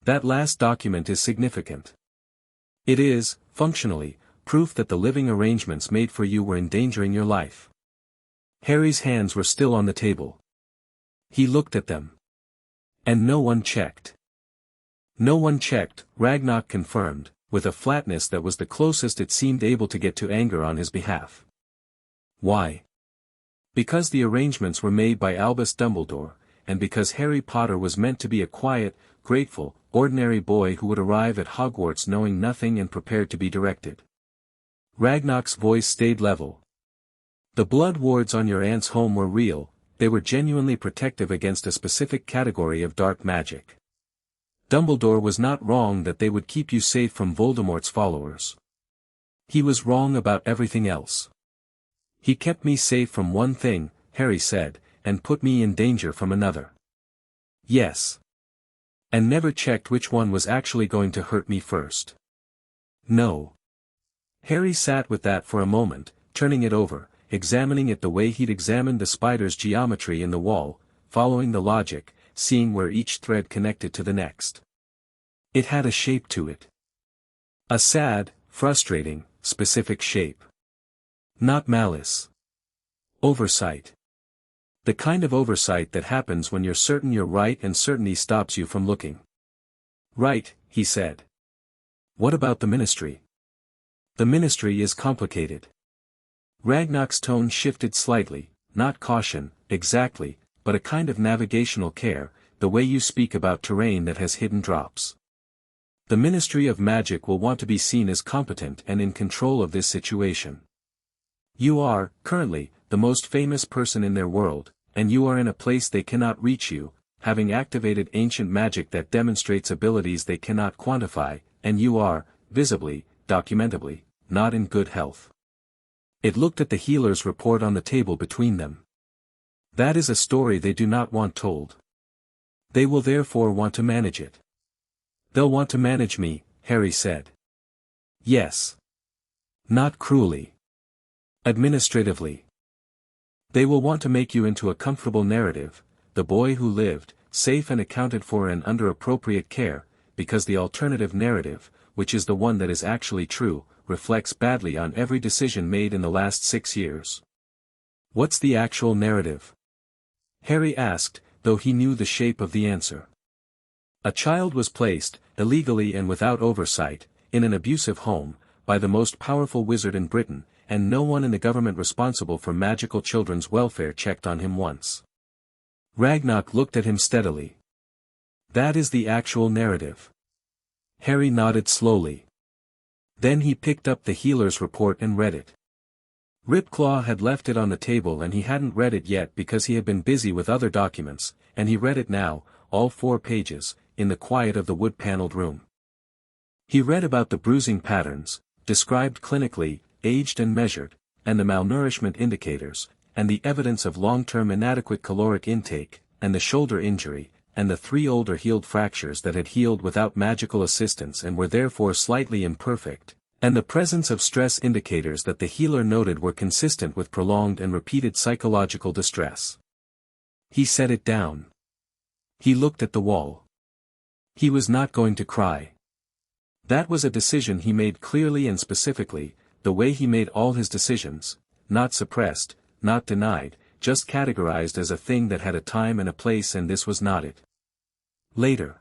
That last document is significant. It is, functionally, proof that the living arrangements made for you were endangering your life. Harry's hands were still on the table. He looked at them. And no one checked. No one checked, Ragnox confirmed, with a flatness that was the closest it seemed able to get to anger on his behalf. Why? Because the arrangements were made by Albus Dumbledore, and because Harry Potter was meant to be a quiet, grateful, ordinary boy who would arrive at Hogwarts knowing nothing and prepared to be directed. Ragnox's voice stayed level. The blood wards on your aunt's home were real, they were genuinely protective against a specific category of dark magic. Dumbledore was not wrong that they would keep you safe from Voldemort's followers. He was wrong about everything else. He kept me safe from one thing, Harry said, and put me in danger from another. Yes. And never checked which one was actually going to hurt me first. No. Harry sat with that for a moment, turning it over, examining it the way he'd examined the spider's geometry in the wall, following the logic, seeing where each thread connected to the next. It had a shape to it. A sad, frustrating, specific shape. Not malice. Oversight. The kind of oversight that happens when you're certain you're right and certainty stops you from looking. Right, he said. What about the Ministry? The Ministry is complicated. Ragnox's tone shifted slightly, not caution, exactly, but a kind of navigational care, the way you speak about terrain that has hidden drops. The Ministry of Magic will want to be seen as competent and in control of this situation. You are, currently, the most famous person in their world, and you are in a place they cannot reach you, having activated ancient magic that demonstrates abilities they cannot quantify, and you are, visibly, documentably, not in good health. It looked at the healer's report on the table between them. That is a story they do not want told. They will therefore want to manage it. They'll want to manage me, Harry said. Yes. Not cruelly. Administratively. They will want to make you into a comfortable narrative, the boy who lived, safe and accounted for and under appropriate care, because the alternative narrative, which is the one that is actually true, reflects badly on every decision made in the last 6 years. What's the actual narrative? Harry asked, though he knew the shape of the answer. A child was placed, illegally and without oversight, in an abusive home, by the most powerful wizard in Britain, and no one in the government responsible for magical children's welfare checked on him once. Ragnox looked at him steadily. That is the actual narrative. Harry nodded slowly. Then he picked up the healer's report and read it. Ripclaw had left it on the table and he hadn't read it yet because he had been busy with other documents, and he read it now, all 4 pages, in the quiet of the wood-paneled room. He read about the bruising patterns, described clinically, aged and measured, and the malnourishment indicators, and the evidence of long-term inadequate caloric intake, and the shoulder injury, and the 3 older healed fractures that had healed without magical assistance and were therefore slightly imperfect, and the presence of stress indicators that the healer noted were consistent with prolonged and repeated psychological distress. He set it down. He looked at the wall. He was not going to cry. That was a decision he made clearly and specifically, the way he made all his decisions, not suppressed, not denied, just categorized as a thing that had a time and a place, and this was not it. Later.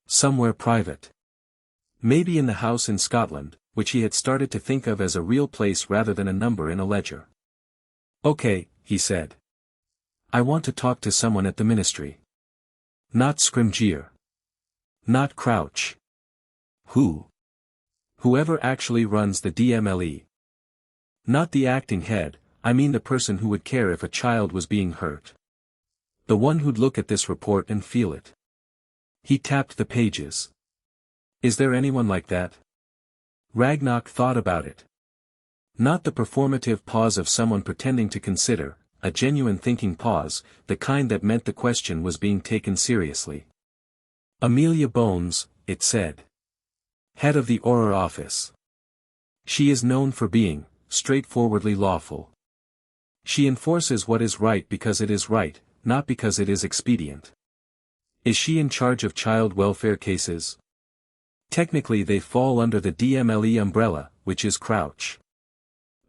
Somewhere private. Maybe in the house in Scotland, which he had started to think of as a real place rather than a number in a ledger. Okay, he said. I want to talk to someone at the ministry. Not Scrimgeour. Not Crouch. Who? Whoever actually runs the DMLE. Not the acting head, I mean the person who would care if a child was being hurt. The one who'd look at this report and feel it. He tapped the pages. Is there anyone like that? Ragnarok thought about it. Not the performative pause of someone pretending to consider, a genuine thinking pause, the kind that meant the question was being taken seriously. Amelia Bones, it said. Head of the Auror office. She is known for being straightforwardly lawful. She enforces what is right because it is right, not because it is expedient. Is she in charge of child welfare cases? Technically they fall under the DMLE umbrella, which is Crouch.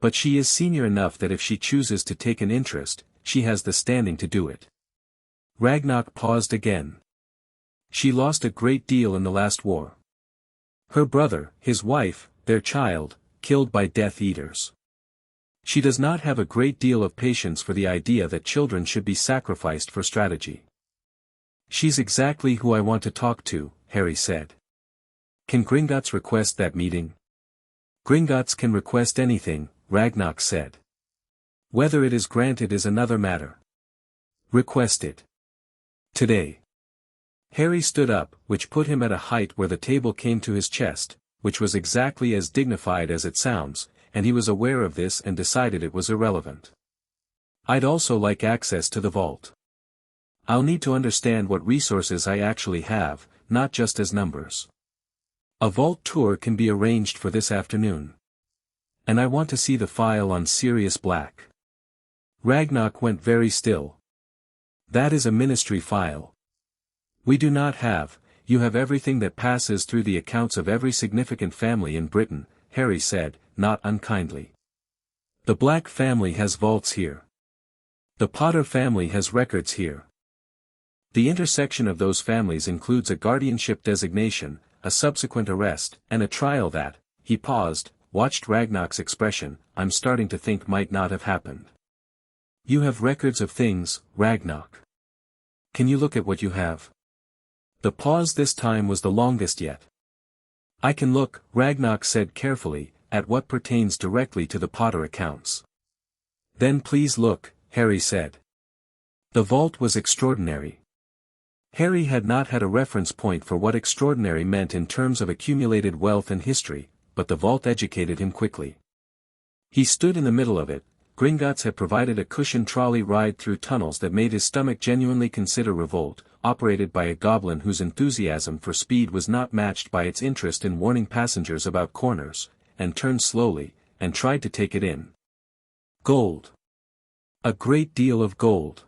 But she is senior enough that if she chooses to take an interest, she has the standing to do it. Ragnarok paused again. She lost a great deal in the last war. Her brother, his wife, their child, killed by Death Eaters. She does not have a great deal of patience for the idea that children should be sacrificed for strategy. She's exactly who I want to talk to, Harry said. Can Gringotts request that meeting? Gringotts can request anything, Ragnarok said. Whether it is granted is another matter. Request it. Today. Harry stood up, which put him at a height where the table came to his chest, which was exactly as dignified as it sounds, and he was aware of this and decided it was irrelevant. I'd also like access to the vault. I'll need to understand what resources I actually have, not just as numbers. A vault tour can be arranged for this afternoon. And I want to see the file on Sirius Black. Ragnarok went very still. That is a ministry file. We do not have, you have everything that passes through the accounts of every significant family in Britain, Harry said, not unkindly. The Black family has vaults here. The Potter family has records here. The intersection of those families includes a guardianship designation, a subsequent arrest, and a trial that, he paused, watched Ragnarok's expression, I'm starting to think might not have happened. You have records of things, Ragnarok. Can you look at what you have? The pause this time was the longest yet. I can look, Ragnarok said carefully, at what pertains directly to the Potter accounts. Then please look, Harry said. The vault was extraordinary. Harry had not had a reference point for what extraordinary meant in terms of accumulated wealth and history, but the vault educated him quickly. He stood in the middle of it. Gringotts had provided a cushioned trolley ride through tunnels that made his stomach genuinely consider revolt, operated by a goblin whose enthusiasm for speed was not matched by its interest in warning passengers about corners, and turned slowly, and tried to take it in. Gold. A great deal of gold.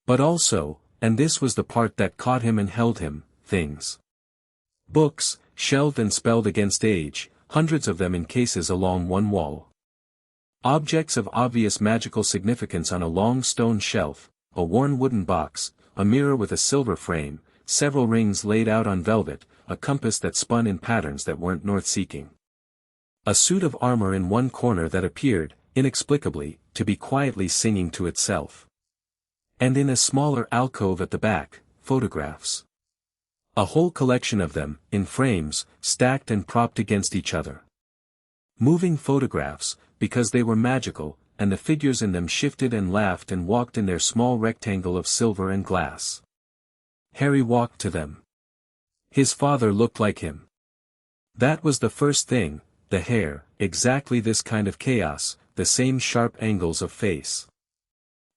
But also, and this was the part that caught him and held him, things. Books, shelved and spelled against age, hundreds of them in cases along one wall. Objects of obvious magical significance on a long stone shelf, a worn wooden box, a mirror with a silver frame, several rings laid out on velvet, a compass that spun in patterns that weren't north-seeking. A suit of armor in one corner that appeared, inexplicably, to be quietly singing to itself. And in a smaller alcove at the back, photographs. A whole collection of them, in frames, stacked and propped against each other. Moving photographs, because they were magical, and the figures in them shifted and laughed and walked in their small rectangle of silver and glass. Harry walked to them. His father looked like him. That was the first thing, the hair, exactly this kind of chaos, the same sharp angles of face.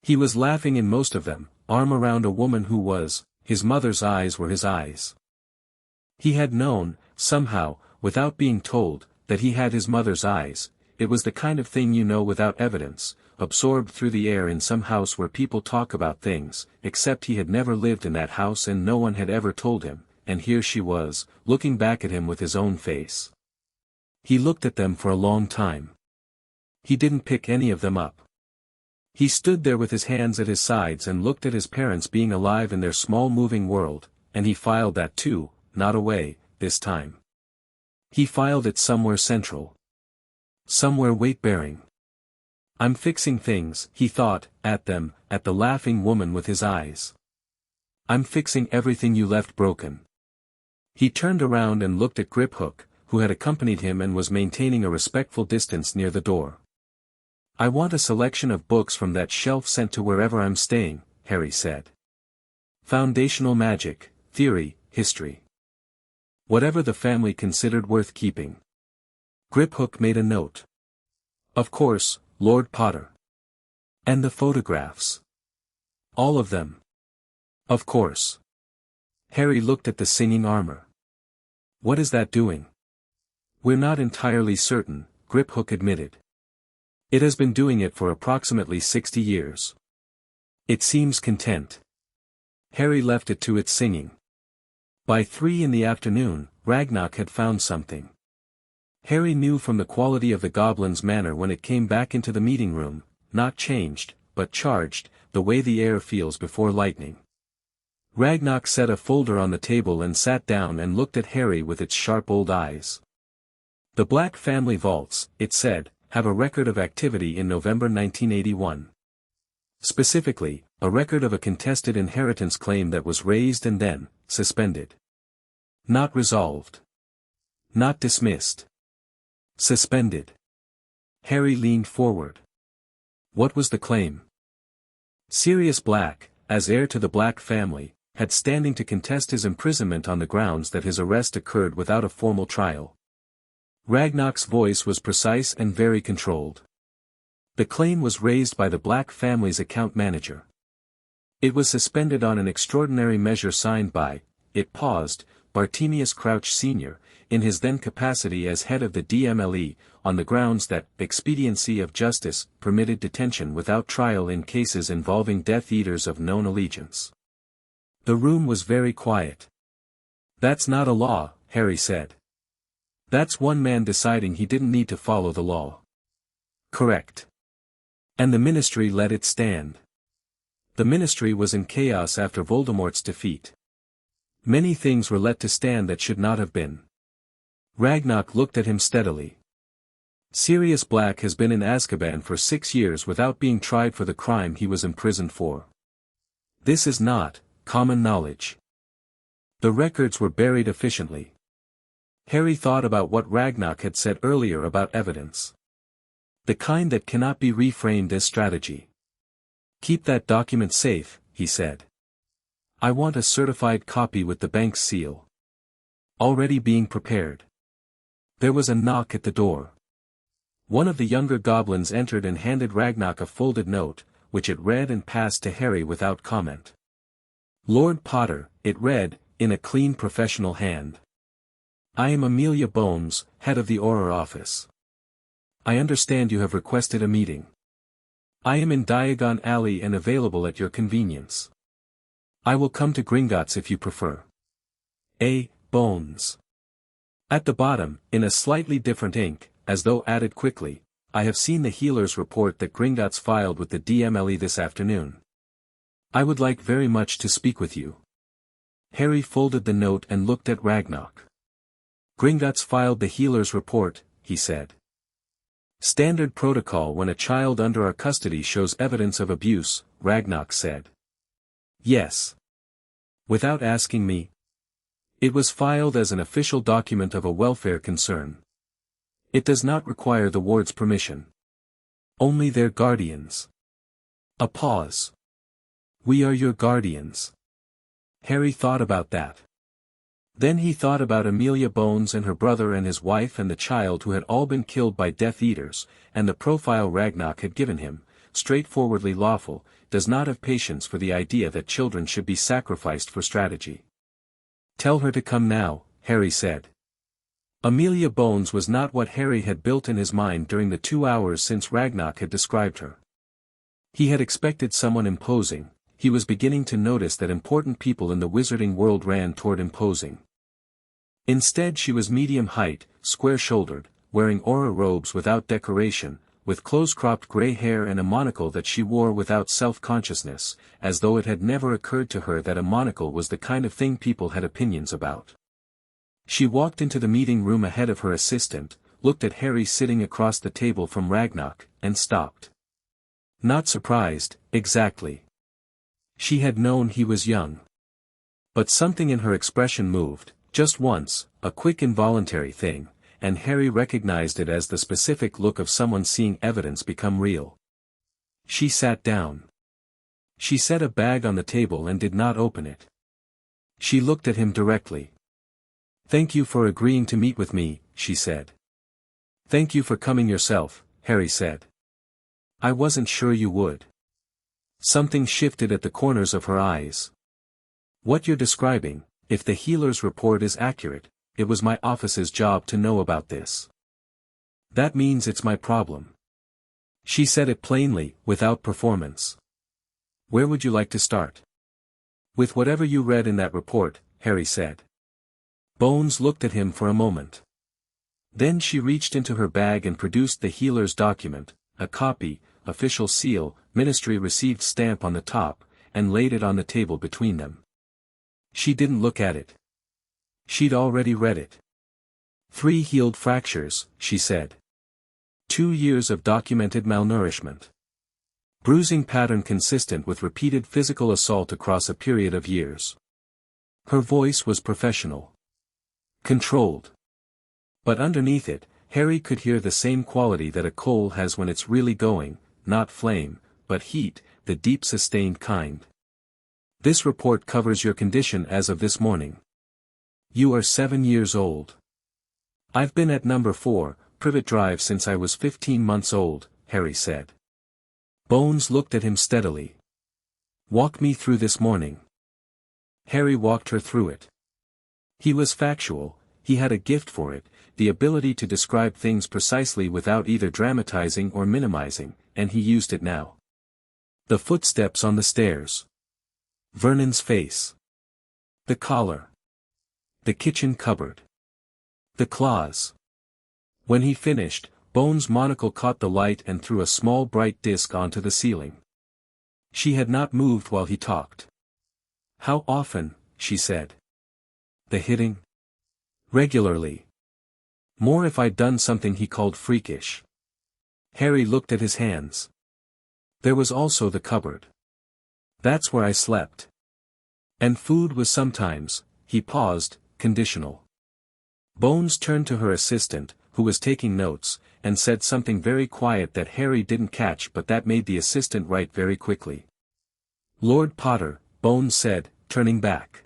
He was laughing in most of them, arm around a woman who was, his mother's eyes were his eyes. He had known, somehow, without being told, that he had his mother's eyes. It was the kind of thing you know without evidence, absorbed through the air in some house where people talk about things, except he had never lived in that house and no one had ever told him, and here she was, looking back at him with his own face. He looked at them for a long time. He didn't pick any of them up. He stood there with his hands at his sides and looked at his parents being alive in their small moving world, and he filed that too, not away, this time. He filed it somewhere central. Somewhere weight-bearing. I'm fixing things, he thought, at the laughing woman with his eyes. I'm fixing everything you left broken. He turned around and looked at Griphook, who had accompanied him and was maintaining a respectful distance near the door. I want a selection of books from that shelf sent to wherever I'm staying, Harry said. Foundational magic, theory, history. Whatever the family considered worth keeping. Griphook made a note. Of course, Lord Potter. And the photographs. All of them. Of course. Harry looked at the singing armor. What is that doing? We're not entirely certain, Griphook admitted. It has been doing it for approximately 60 years. It seems content. Harry left it to its singing. By 3 in the afternoon, Ragnarok had found something. Harry knew from the quality of the goblin's manner when it came back into the meeting room, not changed, but charged, the way the air feels before lightning. Ragnarok set a folder on the table and sat down and looked at Harry with its sharp old eyes. The Black family vaults, it said, have a record of activity in November 1981. Specifically, a record of a contested inheritance claim that was raised and then suspended. Not resolved. Not dismissed. Suspended. Harry leaned forward. What was the claim? Sirius Black, as heir to the Black family, had standing to contest his imprisonment on the grounds that his arrest occurred without a formal trial. Ragnarok's voice was precise and very controlled. The claim was raised by the Black family's account manager. It was suspended on an extraordinary measure signed by, it paused, Bartemius Crouch Sr., in his then capacity as head of the DMLE, on the grounds that expediency of justice permitted detention without trial in cases involving Death Eaters of known allegiance. The room was very quiet. That's not a law, Harry said. That's one man deciding he didn't need to follow the law. Correct. And the Ministry let it stand. The Ministry was in chaos after Voldemort's defeat. Many things were let to stand that should not have been. Ragnarok looked at him steadily. Sirius Black has been in Azkaban for 6 years without being tried for the crime he was imprisoned for. This is not common knowledge. The records were buried efficiently. Harry thought about what Ragnarok had said earlier about evidence. The kind that cannot be reframed as strategy. Keep that document safe, he said. I want a certified copy with the bank's seal. Already being prepared. There was a knock at the door. One of the younger goblins entered and handed Ragnarok a folded note, which it read and passed to Harry without comment. Lord Potter, it read, in a clean professional hand. I am Amelia Bones, head of the Auror office. I understand you have requested a meeting. I am in Diagon Alley and available at your convenience. I will come to Gringotts if you prefer. A. Bones. At the bottom, in a slightly different ink, as though added quickly, I have seen the healers report that Gringotts filed with the DMLE this afternoon. I would like very much to speak with you. Harry folded the note and looked at Ragnarok. Gringotts filed the healer's report, he said. Standard protocol when a child under our custody shows evidence of abuse, Ragnarok said. Yes. Without asking me. It was filed as an official document of a welfare concern. It does not require the ward's permission. Only their guardians. A pause. We are your guardians. Harry thought about that. Then he thought about Amelia Bones and her brother and his wife and the child who had all been killed by Death Eaters, and the profile Ragnarok had given him, straightforwardly lawful, does not have patience for the idea that children should be sacrificed for strategy. Tell her to come now, Harry said. Amelia Bones was not what Harry had built in his mind during the 2 hours since Ragnarok had described her. He had expected someone imposing, he was beginning to notice that important people in the wizarding world ran toward imposing. Instead she was medium height, square-shouldered, wearing aura robes without decoration, with close-cropped gray hair and a monocle that she wore without self-consciousness, as though it had never occurred to her that a monocle was the kind of thing people had opinions about. She walked into the meeting room ahead of her assistant, looked at Harry sitting across the table from Ragnarok, and stopped. Not surprised, exactly. She had known he was young. But something in her expression moved, just once, a quick involuntary thing, and Harry recognized it as the specific look of someone seeing evidence become real. She sat down. She set a bag on the table and did not open it. She looked at him directly. "Thank you for agreeing to meet with me," she said. "Thank you for coming yourself," Harry said. "I wasn't sure you would." Something shifted at the corners of her eyes. "What you're describing, if the healer's report is accurate, it was my office's job to know about this. That means it's my problem." She said it plainly, without performance. "Where would you like to start?" "With whatever you read in that report," Harry said. Bones looked at him for a moment. Then she reached into her bag and produced the healer's document, a copy, official seal, ministry received stamp on the top, and laid it on the table between them. She didn't look at it. She'd already read it. 3 healed fractures, she said. 2 years of documented malnourishment. Bruising pattern consistent with repeated physical assault across a period of years. Her voice was professional. Controlled. But underneath it, Harry could hear the same quality that a coal has when it's really going, not flame, but heat, the deep sustained kind. "This report covers your condition as of this morning. You are 7 years old. I've been at number 4, Privet Drive since I was 15 months old," Harry said. Bones looked at him steadily. "Walk me through this morning." Harry walked her through it. He was factual, he had a gift for it, the ability to describe things precisely without either dramatizing or minimizing, and he used it now. The footsteps on the stairs. Vernon's face. The collar. The kitchen cupboard. The claws. When he finished, Bones' monocle caught the light and threw a small bright disc onto the ceiling. She had not moved while he talked. "How often?" she said. "The hitting?" "Regularly. More if I'd done something he called freakish." Harry looked at his hands. "There was also the cupboard. That's where I slept. And food was sometimes," he paused, conditional. Bones turned to her assistant, who was taking notes, and said something very quiet that Harry didn't catch but that made the assistant write very quickly. "Lord Potter," Bones said, turning back.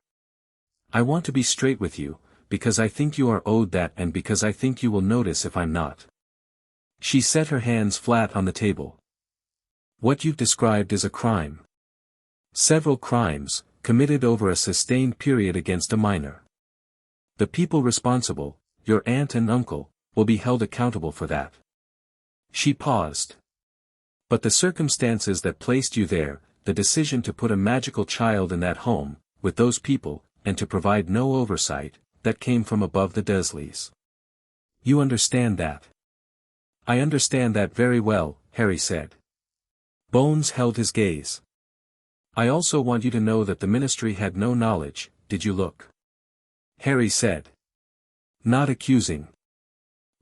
"I want to be straight with you, because I think you are owed that and because I think you will notice if I'm not." She set her hands flat on the table. "What you've described is a crime. Several crimes, committed over a sustained period against a minor. The people responsible, your aunt and uncle, will be held accountable for that." She paused. "But the circumstances that placed you there, the decision to put a magical child in that home, with those people, and to provide no oversight, that came from above the Dursleys. You understand that?" "I understand that very well," Harry said. Bones held his gaze. "I also want you to know that the ministry had no knowledge, did you look?" Harry said. Not accusing.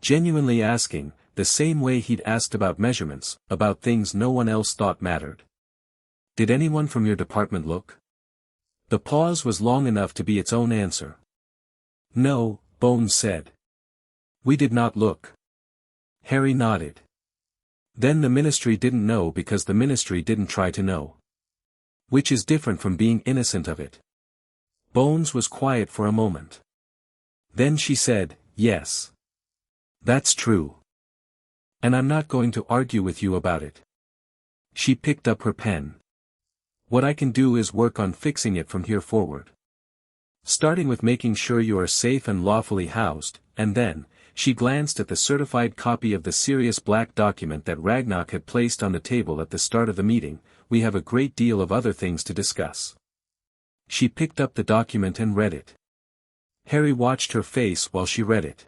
Genuinely asking, the same way he'd asked about measurements, about things no one else thought mattered. "Did anyone from your department look?" The pause was long enough to be its own answer. "No," Bones said. "We did not look." Harry nodded. "Then the ministry didn't know because the ministry didn't try to know. Which is different from being innocent of it." Bones was quiet for a moment. Then she said, "Yes. That's true. And I'm not going to argue with you about it." She picked up her pen. "What I can do is work on fixing it from here forward. Starting with making sure you are safe and lawfully housed, and then," she glanced at the certified copy of the serious black document that Ragnarok had placed on the table at the start of the meeting, "we have a great deal of other things to discuss." She picked up the document and read it. Harry watched her face while she read it.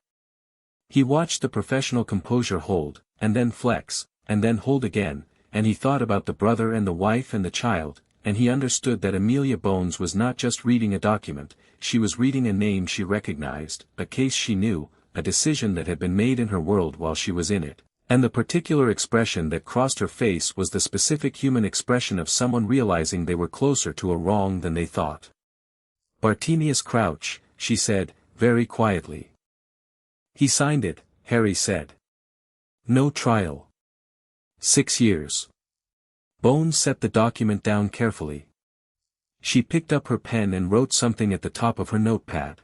He watched the professional composure hold, and then flex, and then hold again, and he thought about the brother and the wife and the child, and he understood that Amelia Bones was not just reading a document, she was reading a name she recognized, a case she knew, a decision that had been made in her world while she was in it, And the particular expression that crossed her face was the specific human expression of someone realizing they were closer to a wrong than they thought. "Bartemius Crouch," she said, very quietly. "He signed it," Harry said. "No trial. 6 years." Bones set the document down carefully. She picked up her pen and wrote something at the top of her notepad.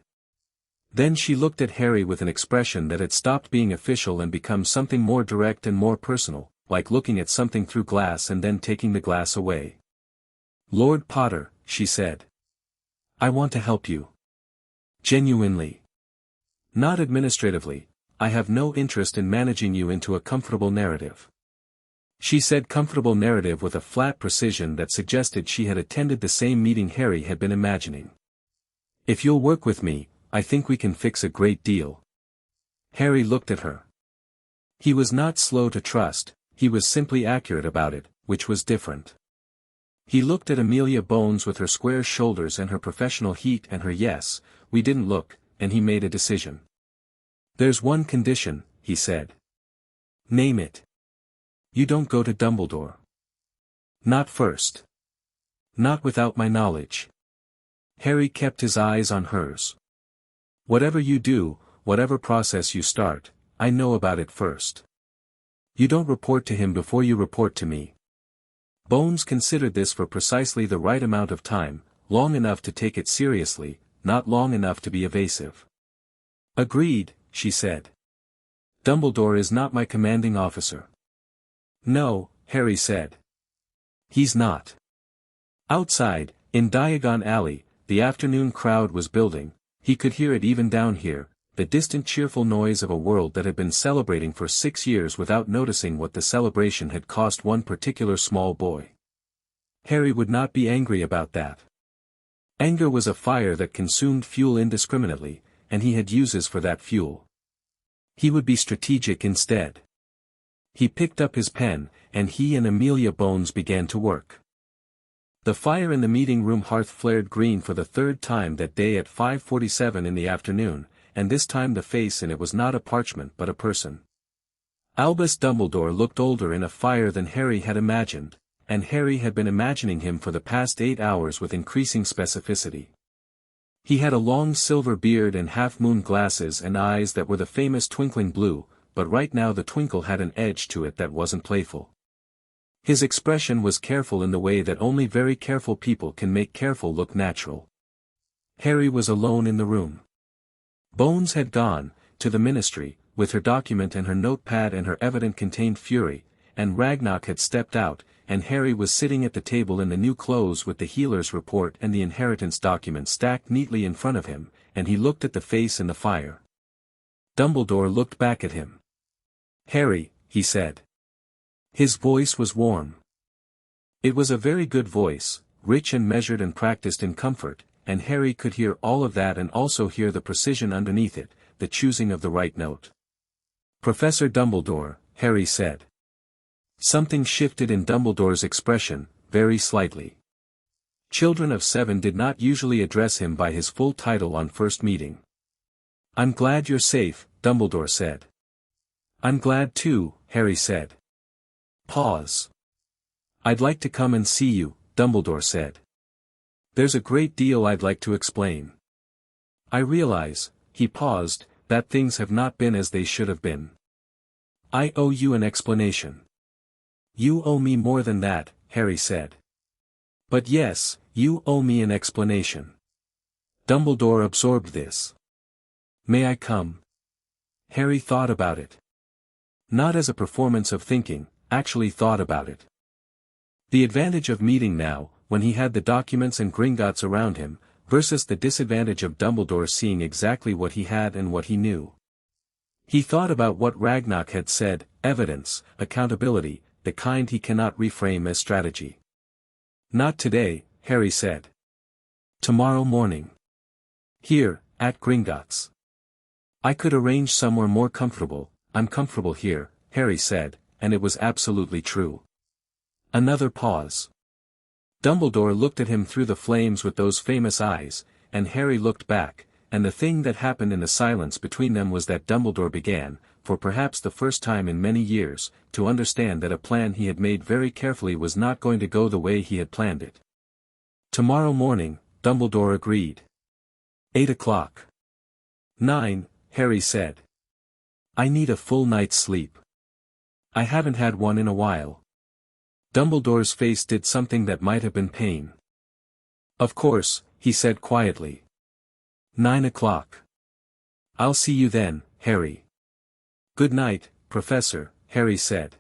Then she looked at Harry with an expression that had stopped being official and become something more direct and more personal, like looking at something through glass and then taking the glass away. "Lord Potter," she said. "I want to help you. Genuinely. Not administratively. I have no interest in managing you into a comfortable narrative." She said comfortable narrative with a flat precision that suggested she had attended the same meeting Harry had been imagining. "If you'll work with me, I think we can fix a great deal." Harry looked at her. He was not slow to trust, he was simply accurate about it, which was different. He looked at Amelia Bones with her square shoulders and her professional heat and her "yes, we didn't look," and he made a decision. "There's one condition," he said. "Name it." "You don't go to Dumbledore." "Not first. Not without my knowledge." Harry kept his eyes on hers. "Whatever you do, whatever process you start, I know about it first. You don't report to him before you report to me." Bones considered this for precisely the right amount of time, long enough to take it seriously, not long enough to be evasive. "Agreed," she said. "Dumbledore is not my commanding officer." "No," Harry said. "He's not." Outside, in Diagon Alley, the afternoon crowd was building. He could hear it even down here, the distant cheerful noise of a world that had been celebrating for 6 years without noticing what the celebration had cost one particular small boy. Harry would not be angry about that. Anger was a fire that consumed fuel indiscriminately, and he had uses for that fuel. He would be strategic instead. He picked up his pen, and he and Amelia Bones began to work. The fire in the meeting room hearth flared green for the third time that day at 5:47 in the afternoon, and this time the face in it was not a parchment but a person. Albus Dumbledore looked older in a fire than Harry had imagined, and Harry had been imagining him for the past 8 hours with increasing specificity. He had a long silver beard and half-moon glasses and eyes that were the famous twinkling blue, but right now the twinkle had an edge to it that wasn't playful. His expression was careful in the way that only very careful people can make careful look natural. Harry was alone in the room. Bones had gone, to the ministry, with her document and her notepad and her evident contained fury, and Ragnarok had stepped out, and Harry was sitting at the table in the new clothes with the healer's report and the inheritance document stacked neatly in front of him, and he looked at the face in the fire. Dumbledore looked back at him. "Harry," he said. His voice was warm. It was a very good voice, rich and measured and practiced in comfort, and Harry could hear all of that and also hear the precision underneath it, the choosing of the right note. "Professor Dumbledore," Harry said. Something shifted in Dumbledore's expression, very slightly. Children of 7 did not usually address him by his full title on first meeting. "I'm glad you're safe," Dumbledore said. "I'm glad too," Harry said. Pause. "I'd like to come and see you," Dumbledore said. "There's a great deal I'd like to explain. I realize," he paused, "that things have not been as they should have been. I owe you an explanation." "You owe me more than that," Harry said. "But yes, you owe me an explanation." Dumbledore absorbed this. "May I come?" Harry thought about it. Not as a performance of thinking, actually thought about it. The advantage of meeting now, when he had the documents and Gringotts around him, versus the disadvantage of Dumbledore seeing exactly what he had and what he knew. He thought about what Ragnarok had said, evidence, accountability, the kind he cannot reframe as strategy. "Not today," Harry said. "Tomorrow morning. Here, at Gringotts. I could arrange somewhere more comfortable. I'm comfortable here," Harry said, and it was absolutely true. Another pause. Dumbledore looked at him through the flames with those famous eyes, and Harry looked back, and the thing that happened in the silence between them was that Dumbledore began, for perhaps the first time in many years, to understand that a plan he had made very carefully was not going to go the way he had planned it. "Tomorrow morning," Dumbledore agreed. 8 o'clock. 9, Harry said. "I need a full night's sleep. I haven't had one in a while." Dumbledore's face did something that might have been pain. "Of course," he said quietly. 9 o'clock. "I'll see you then, Harry." "Good night, Professor," Harry said.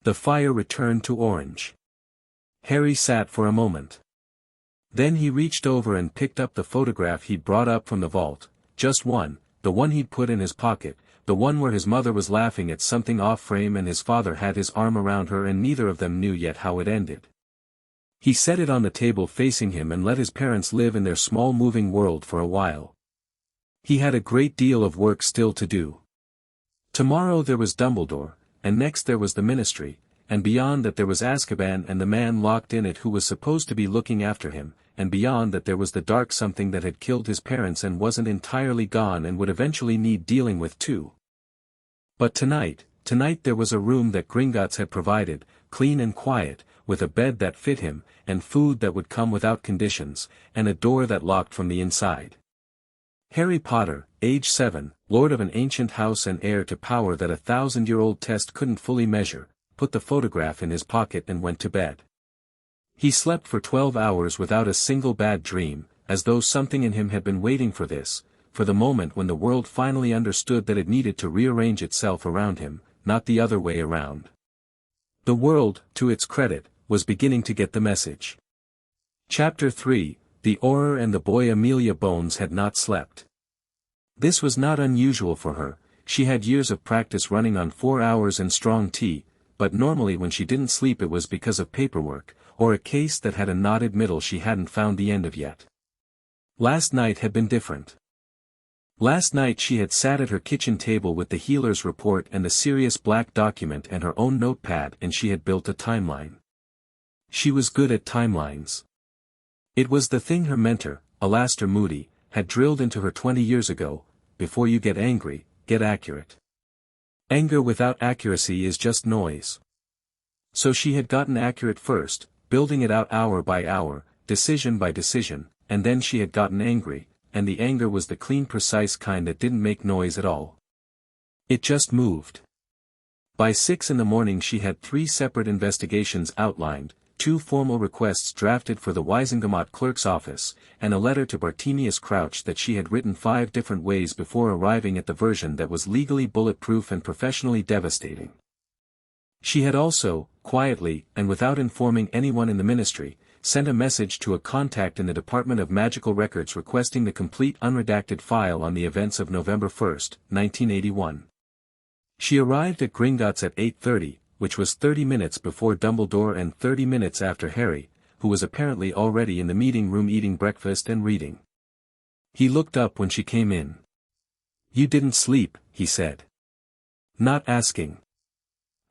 The fire returned to orange. Harry sat for a moment. Then he reached over and picked up the photograph he'd brought up from the vault, just one, the one he'd put in his pocket, the one where his mother was laughing at something off-frame and his father had his arm around her and neither of them knew yet how it ended. He set it on the table facing him and let his parents live in their small moving world for a while. He had a great deal of work still to do. Tomorrow there was Dumbledore, and next there was the Ministry, and beyond that there was Azkaban and the man locked in it who was supposed to be looking after him, and beyond that there was the dark something that had killed his parents and wasn't entirely gone and would eventually need dealing with too. But tonight there was a room that Gringotts had provided, clean and quiet, with a bed that fit him, and food that would come without conditions, and a door that locked from the inside. Harry Potter, age 7, lord of an ancient house and heir to power that a 1,000-year-old test couldn't fully measure, put the photograph in his pocket and went to bed. He slept for 12 hours without a single bad dream, as though something in him had been waiting for this, for the moment when the world finally understood that it needed to rearrange itself around him, not the other way around. The world, to its credit, was beginning to get the message. Chapter 3, The Auror and the boy Amelia Bones had not slept. This was not unusual for her, she had years of practice running on 4 hours and strong tea, but normally when she didn't sleep it was because of paperwork, or a case that had a knotted middle she hadn't found the end of yet. Last night had been different. Last night she had sat at her kitchen table with the healer's report and the serious black document and her own notepad and she had built a timeline. She was good at timelines. It was the thing her mentor, Alastair Moody, had drilled into her 20 years ago: before you get angry, get accurate. Anger without accuracy is just noise. So she had gotten accurate first, building it out hour by hour, decision by decision, and then she had gotten angry, and the anger was the clean precise kind that didn't make noise at all. It just moved. By 6 in the morning she had 3 separate investigations outlined, 2 formal requests drafted for the Wisengamot clerk's office, and a letter to Bartemius Crouch that she had written 5 different ways before arriving at the version that was legally bulletproof and professionally devastating. She had also, quietly, and without informing anyone in the Ministry, sent a message to a contact in the Department of Magical Records requesting the complete unredacted file on the events of November 1, 1981. She arrived at Gringotts at 8:30, which was 30 minutes before Dumbledore and 30 minutes after Harry, who was apparently already in the meeting room eating breakfast and reading. He looked up when she came in. "You didn't sleep," he said. Not asking.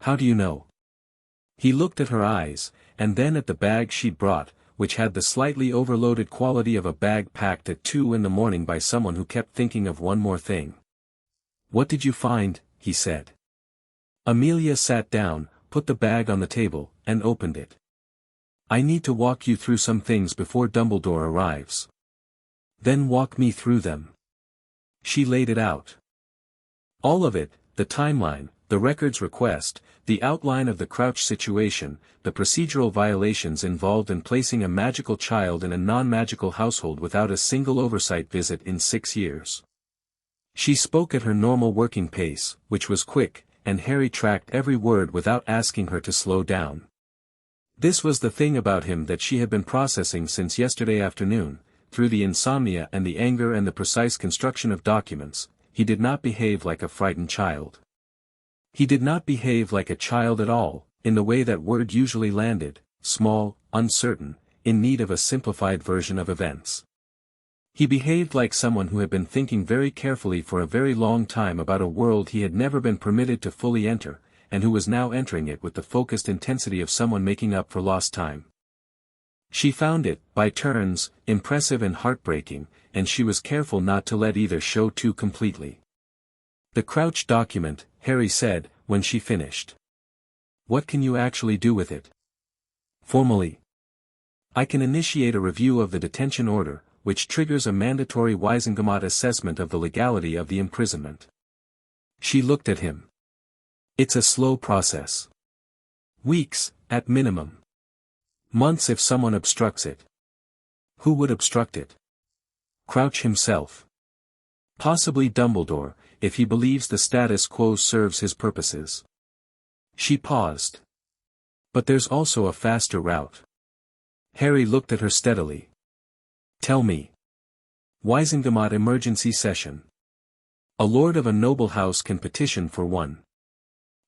"How do you know?" He looked at her eyes, and then at the bag she'd brought, which had the slightly overloaded quality of a bag packed at 2 in the morning by someone who kept thinking of one more thing. "What did you find?" he said. Amelia sat down, put the bag on the table, and opened it. "I need to walk you through some things before Dumbledore arrives." "Then walk me through them." She laid it out. All of it, the timeline, the records request, the outline of the Crouch situation, the procedural violations involved in placing a magical child in a non-magical household without a single oversight visit in 6 years. She spoke at her normal working pace, which was quick, and Harry tracked every word without asking her to slow down. This was the thing about him that she had been processing since yesterday afternoon, through the insomnia and the anger and the precise construction of documents. He did not behave like a frightened child. He did not behave like a child at all, in the way that word usually landed, small, uncertain, in need of a simplified version of events. He behaved like someone who had been thinking very carefully for a very long time about a world he had never been permitted to fully enter, and who was now entering it with the focused intensity of someone making up for lost time. She found it, by turns, impressive and heartbreaking, and she was careful not to let either show too completely. "The Crouch document," Harry said, when she finished. "What can you actually do with it?" "Formally, I can initiate a review of the detention order, which triggers a mandatory Wisengamot assessment of the legality of the imprisonment." She looked at him. "It's a slow process. Weeks, at minimum. Months if someone obstructs it." "Who would obstruct it?" "Crouch himself. Possibly Dumbledore, if he believes the status quo serves his purposes." She paused. "But there's also a faster route." Harry looked at her steadily. "Tell me." "Wisengamot emergency session. A lord of a noble house can petition for one.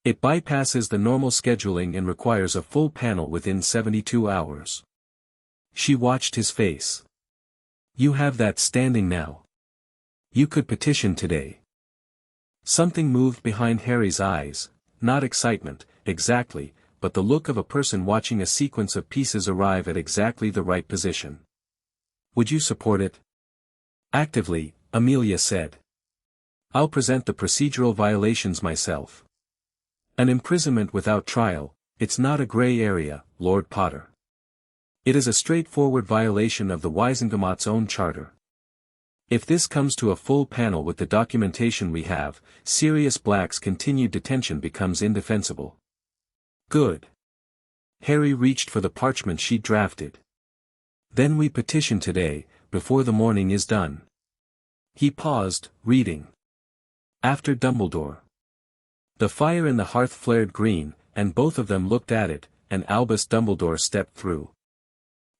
It bypasses the normal scheduling and requires a full panel within 72 hours. She watched his face. "You have that standing now. You could petition today." Something moved behind Harry's eyes, not excitement, exactly, but the look of a person watching a sequence of pieces arrive at exactly the right position. "Would you support it?" "Actively," Amelia said. "I'll present the procedural violations myself. An imprisonment without trial, it's not a gray area, Lord Potter. It is a straightforward violation of the Wisengamot's own charter. If this comes to a full panel with the documentation we have, Sirius Black's continued detention becomes indefensible." "Good." Harry reached for the parchment she'd drafted. "Then we petition today, before the morning is done." He paused, reading. "After Dumbledore." The fire in the hearth flared green, and both of them looked at it, and Albus Dumbledore stepped through.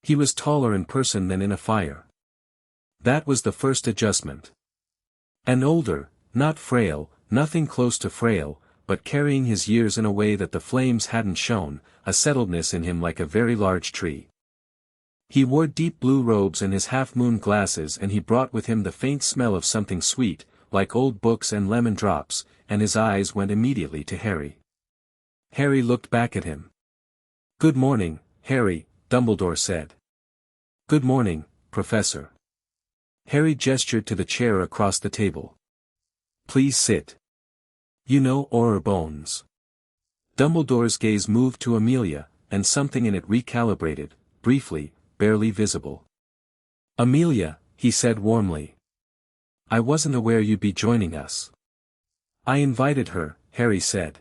He was taller in person than in a fire. That was the first adjustment. And older, not frail, nothing close to frail, but carrying his years in a way that the flames hadn't shown, a settledness in him like a very large tree. He wore deep blue robes and his half-moon glasses, and he brought with him the faint smell of something sweet, like old books and lemon drops, and his eyes went immediately to Harry. Harry looked back at him. "Good morning, Harry," Dumbledore said. "Good morning, Professor." Harry gestured to the chair across the table. "Please sit. You know Auror Bones." Dumbledore's gaze moved to Amelia, and something in it recalibrated, briefly, barely visible. "Amelia," he said warmly. "I wasn't aware you'd be joining us." "I invited her," Harry said.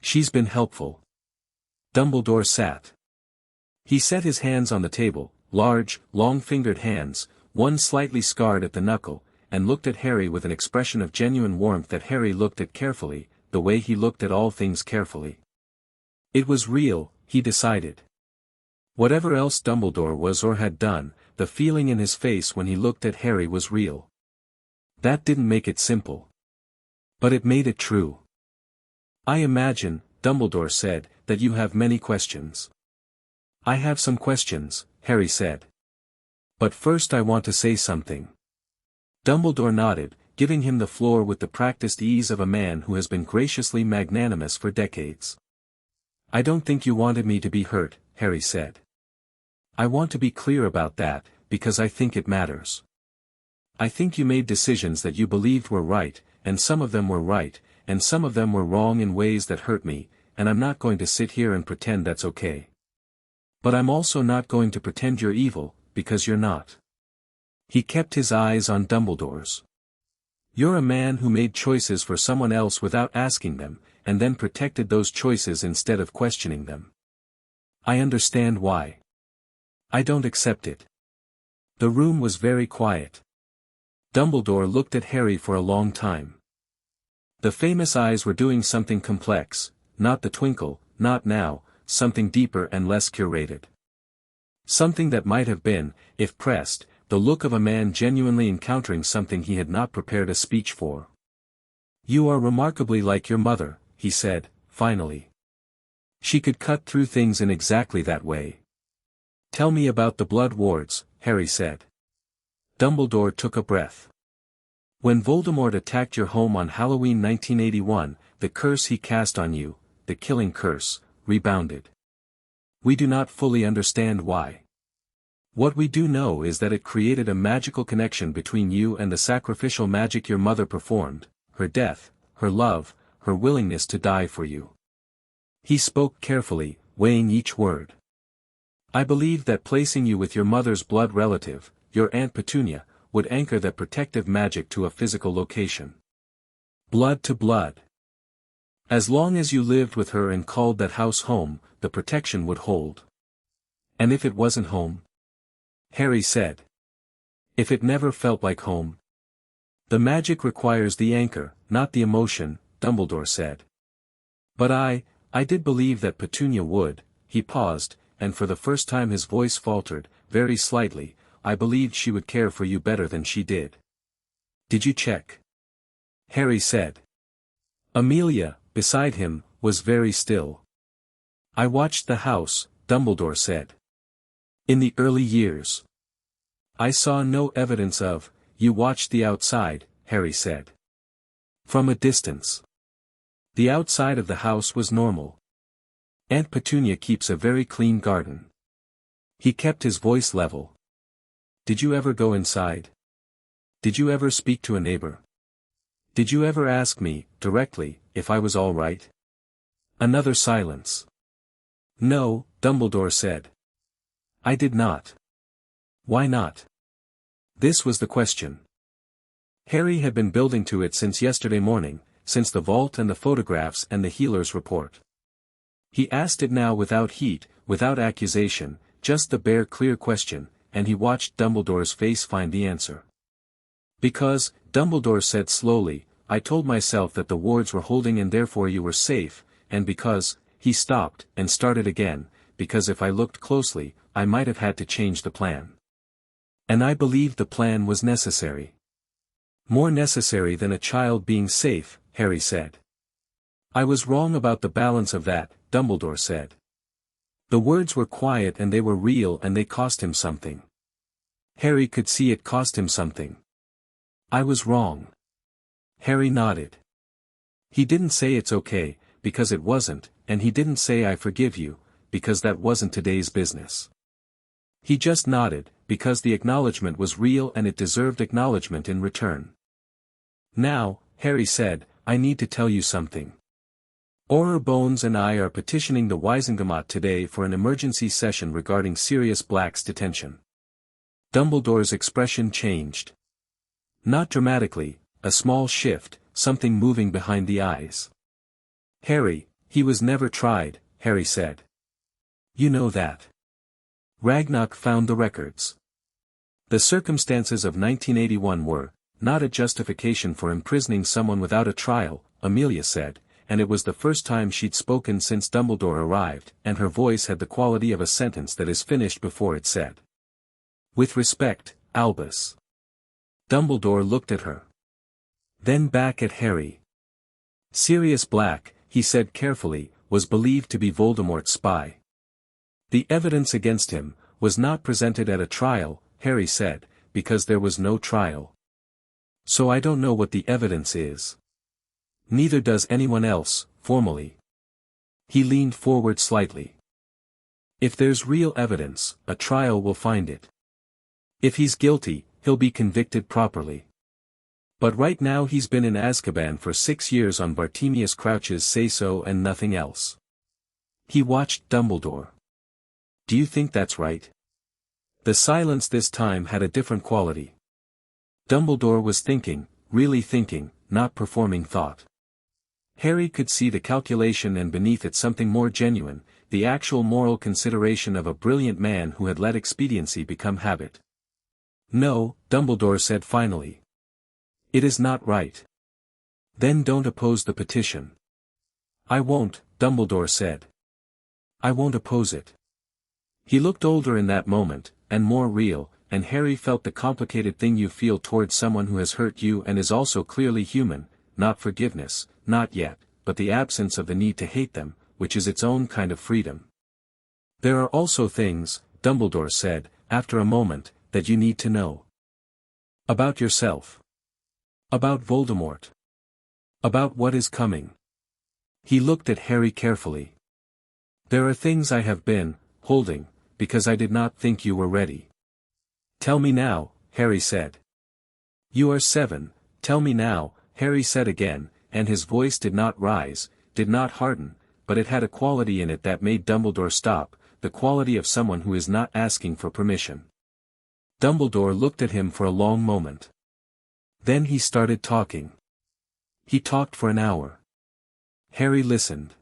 "She's been helpful." Dumbledore sat. He set his hands on the table, large, long-fingered hands, one slightly scarred at the knuckle, and looked at Harry with an expression of genuine warmth that Harry looked at carefully, the way he looked at all things carefully. It was real, he decided. Whatever else Dumbledore was or had done, the feeling in his face when he looked at Harry was real. That didn't make it simple. But it made it true. "I imagine," Dumbledore said, "that you have many questions." "I have some questions," Harry said. "But first I want to say something." Dumbledore nodded, giving him the floor with the practiced ease of a man who has been graciously magnanimous for decades. "I don't think you wanted me to be hurt," Harry said. "I want to be clear about that, because I think it matters. I think you made decisions that you believed were right, and some of them were right, and some of them were wrong in ways that hurt me, and I'm not going to sit here and pretend that's okay. But I'm also not going to pretend you're evil, because you're not." He kept his eyes on Dumbledore's. "You're a man who made choices for someone else without asking them, and then protected those choices instead of questioning them. I understand why. I don't accept it." The room was very quiet. Dumbledore looked at Harry for a long time. The famous eyes were doing something complex, not the twinkle, not now, something deeper and less curated. Something that might have been, if pressed, the look of a man genuinely encountering something he had not prepared a speech for. "You are remarkably like your mother," he said, finally. "She could cut through things in exactly that way." "Tell me about the blood wards," Harry said. Dumbledore took a breath. "When Voldemort attacked your home on Halloween 1981, the curse he cast on you, the killing curse, rebounded. We do not fully understand why. What we do know is that it created a magical connection between you and the sacrificial magic your mother performed, her death, her love, her willingness to die for you. He spoke carefully, weighing each word. I believe that placing you with your mother's blood relative, your Aunt Petunia, would anchor that protective magic to a physical location. Blood to blood. As long as you lived with her and called that house home, the protection would hold. And if it wasn't home? Harry said. If it never felt like home? The magic requires the anchor, not the emotion, Dumbledore said. But I did believe that Petunia would. He paused, and for the first time his voice faltered, very slightly. I believed she would care for you better than she did. Did you check? Harry said. Amelia, beside him, was very still. I watched the house, Dumbledore said. In the early years. I saw no evidence of. You watched the outside, Harry said. From a distance. The outside of the house was normal. Aunt Petunia keeps a very clean garden. He kept his voice level. Did you ever go inside? Did you ever speak to a neighbor? Did you ever ask me, directly, if I was all right? Another silence. No, Dumbledore said. I did not. Why not? This was the question. Harry had been building to it since yesterday morning, since the vault and the photographs and the healer's report. He asked it now without heat, without accusation, just the bare clear question, and he watched Dumbledore's face find the answer. Because, Dumbledore said slowly, I told myself that the wards were holding and therefore you were safe, and because, he stopped, and started again, because if I looked closely, I might have had to change the plan. And I believed the plan was necessary. More necessary than a child being safe, Harry said. I was wrong about the balance of that, Dumbledore said. The words were quiet and they were real and they cost him something. Harry could see it cost him something. I was wrong. Harry nodded. He didn't say it's okay, because it wasn't, and he didn't say I forgive you, because that wasn't today's business. He just nodded, because the acknowledgement was real and it deserved acknowledgement in return. Now, Harry said, I need to tell you something. Auror Bones and I are petitioning the Wizengamot today for an emergency session regarding Sirius Black's detention. Dumbledore's expression changed. Not dramatically, a small shift, something moving behind the eyes. Harry, he was never tried, Harry said. You know that. Ragnarok found the records. The circumstances of 1981 were, not a justification for imprisoning someone without a trial, Amelia said, and it was the first time she'd spoken since Dumbledore arrived, and her voice had the quality of a sentence that is finished before it's said. With respect, Albus. Dumbledore looked at her. Then back at Harry. Sirius Black, he said carefully, was believed to be Voldemort's spy. The evidence against him was not presented at a trial, Harry said, because there was no trial. So I don't know what the evidence is. Neither does anyone else, formally. He leaned forward slightly. If there's real evidence, a trial will find it. If he's guilty, he'll be convicted properly. But right now he's been in Azkaban for 6 years on Bartemius Crouch's say-so and nothing else. He watched Dumbledore. Do you think that's right? The silence this time had a different quality. Dumbledore was thinking, really thinking, not performing thought. Harry could see the calculation and beneath it something more genuine, the actual moral consideration of a brilliant man who had let expediency become habit. No, Dumbledore said finally. It is not right. Then don't oppose the petition. I won't, Dumbledore said. I won't oppose it. He looked older in that moment, and more real, and Harry felt the complicated thing you feel towards someone who has hurt you and is also clearly human, not forgiveness, not yet, but the absence of the need to hate them, which is its own kind of freedom. There are also things, Dumbledore said, after a moment, that you need to know. About yourself. About Voldemort. About what is coming. He looked at Harry carefully. There are things I have been holding, because I did not think you were ready. Tell me now, Harry said. You are 7, tell me now, Harry said again, and his voice did not rise, did not harden, but it had a quality in it that made Dumbledore stop, the quality of someone who is not asking for permission. Dumbledore looked at him for a long moment. Then he started talking. He talked for an hour. Harry listened.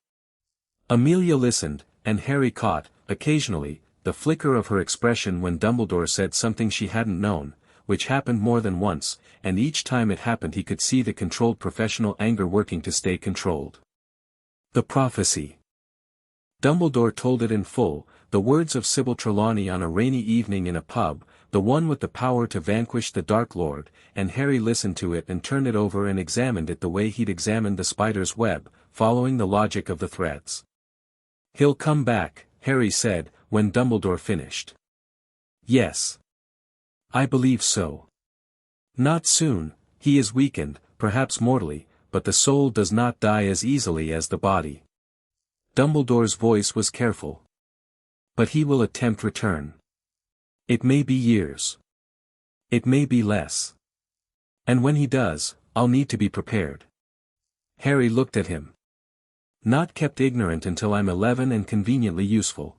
Amelia listened, and Harry caught, occasionally, the flicker of her expression when Dumbledore said something she hadn't known, which happened more than once, and each time it happened he could see the controlled professional anger working to stay controlled. The prophecy. Dumbledore told it in full, the words of Sybil Trelawney on a rainy evening in a pub, the one with the power to vanquish the Dark Lord, and Harry listened to it and turned it over and examined it the way he'd examined the spider's web, following the logic of the threads. He'll come back, Harry said, when Dumbledore finished. Yes. I believe so. Not soon, he is weakened, perhaps mortally, but the soul does not die as easily as the body. Dumbledore's voice was careful. But he will attempt return. It may be years. It may be less. And when he does, I'll need to be prepared. Harry looked at him. Not kept ignorant until I'm 11 and conveniently useful.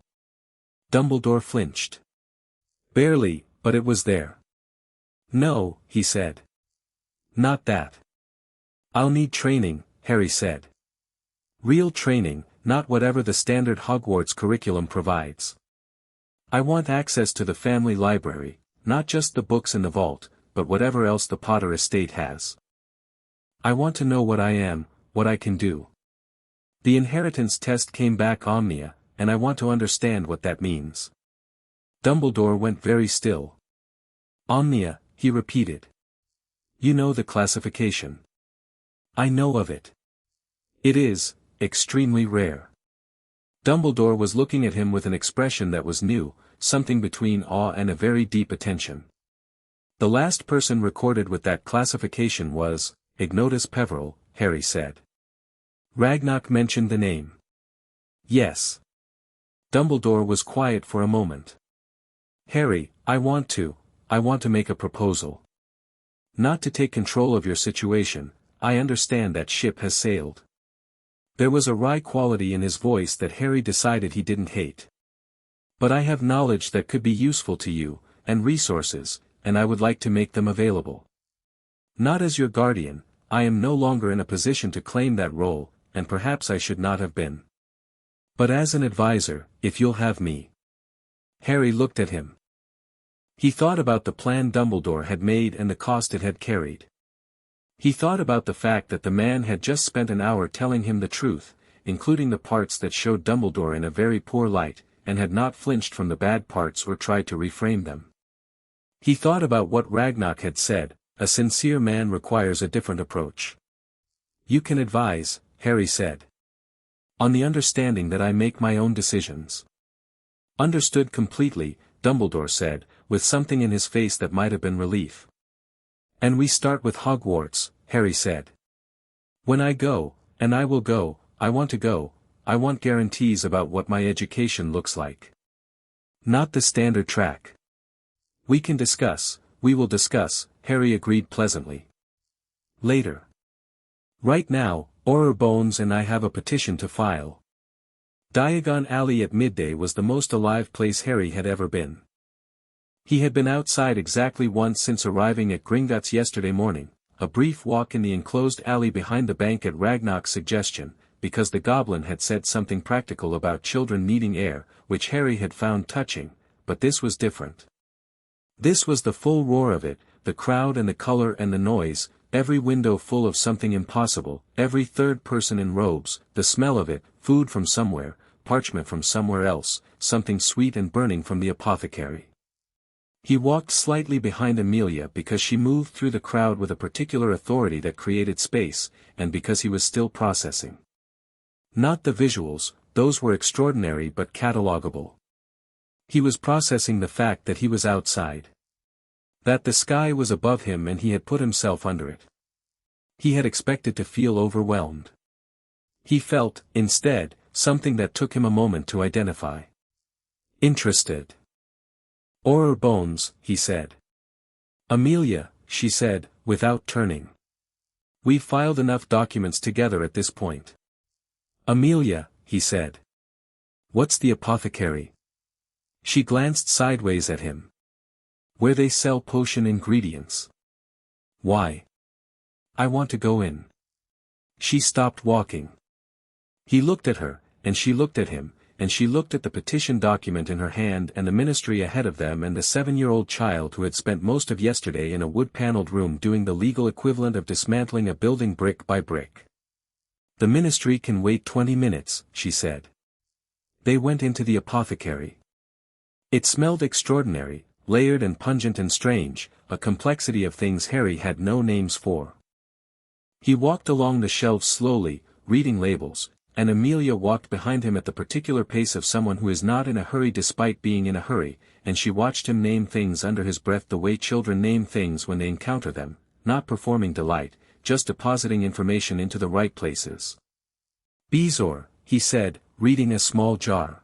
Dumbledore flinched. Barely, but it was there. No, he said. Not that. I'll need training, Harry said. Real training, not whatever the standard Hogwarts curriculum provides. I want access to the family library, not just the books in the vault, but whatever else the Potter estate has. I want to know what I am, what I can do. The inheritance test came back Omnia, and I want to understand what that means. Dumbledore went very still. Omnia, he repeated. You know the classification. I know of it. It is, extremely rare. Dumbledore was looking at him with an expression that was new, something between awe and a very deep attention. The last person recorded with that classification was, Ignotus Peverell, Harry said. Ragnarok mentioned the name. Yes. Dumbledore was quiet for a moment. Harry, I want to make a proposal. Not to take control of your situation, I understand that ship has sailed. There was a wry quality in his voice that Harry decided he didn't hate. But I have knowledge that could be useful to you, and resources, and I would like to make them available. Not as your guardian, I am no longer in a position to claim that role, and perhaps I should not have been. But as an advisor, if you'll have me. Harry looked at him. He thought about the plan Dumbledore had made and the cost it had carried. He thought about the fact that the man had just spent an hour telling him the truth, including the parts that showed Dumbledore in a very poor light, and had not flinched from the bad parts or tried to reframe them. He thought about what Ragnarok had said, a sincere man requires a different approach. You can advise, Harry said. On the understanding that I make my own decisions. Understood completely, Dumbledore said, with something in his face that might have been relief. And we start with Hogwarts, Harry said. When I go, and I will go, I want to go, I want guarantees about what my education looks like. Not the standard track. We can discuss, we will discuss, Harry agreed pleasantly. Later. Right now, Auror Bones and I have a petition to file. Diagon Alley at midday was the most alive place Harry had ever been. He had been outside exactly once since arriving at Gringotts yesterday morning, a brief walk in the enclosed alley behind the bank at Ragnarok's suggestion, because the goblin had said something practical about children needing air, which Harry had found touching, but this was different. This was the full roar of it, the crowd and the color and the noise, every window full of something impossible, every third person in robes, the smell of it, food from somewhere, parchment from somewhere else, something sweet and burning from the apothecary. He walked slightly behind Amelia because she moved through the crowd with a particular authority that created space, and because he was still processing. Not the visuals, those were extraordinary but catalogable. He was processing the fact that he was outside. That the sky was above him and he had put himself under it. He had expected to feel overwhelmed. He felt, instead, something that took him a moment to identify. Interested. Or bones, he said. Amelia, she said, without turning. We've filed enough documents together at this point. Amelia, he said. What's the apothecary? She glanced sideways at him. Where they sell potion ingredients. Why? I want to go in. She stopped walking. He looked at her, and she looked at him, and she looked at the petition document in her hand and the ministry ahead of them and the 7-year-old child who had spent most of yesterday in a wood-paneled room doing the legal equivalent of dismantling a building brick by brick. The ministry can wait 20 minutes, she said. They went into the apothecary. It smelled extraordinary, layered and pungent and strange, a complexity of things Harry had no names for. He walked along the shelves slowly, reading labels, and Amelia walked behind him at the particular pace of someone who is not in a hurry despite being in a hurry, and she watched him name things under his breath the way children name things when they encounter them, not performing delight, just depositing information into the right places. Bezoar, he said, reading a small jar.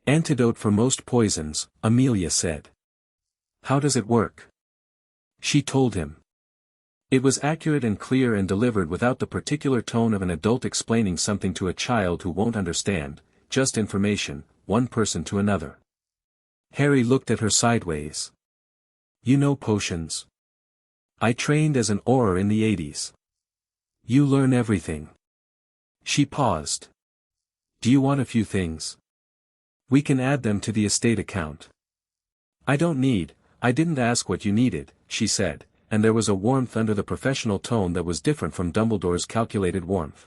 Antidote for most poisons, Amelia said. How does it work? She told him. It was accurate and clear and delivered without the particular tone of an adult explaining something to a child who won't understand, just information, one person to another. Harry looked at her sideways. You know potions. I trained as an auror in the 80s. You learn everything. She paused. Do you want a few things? We can add them to the estate account. I didn't ask what you needed, she said, and there was a warmth under the professional tone that was different from Dumbledore's calculated warmth.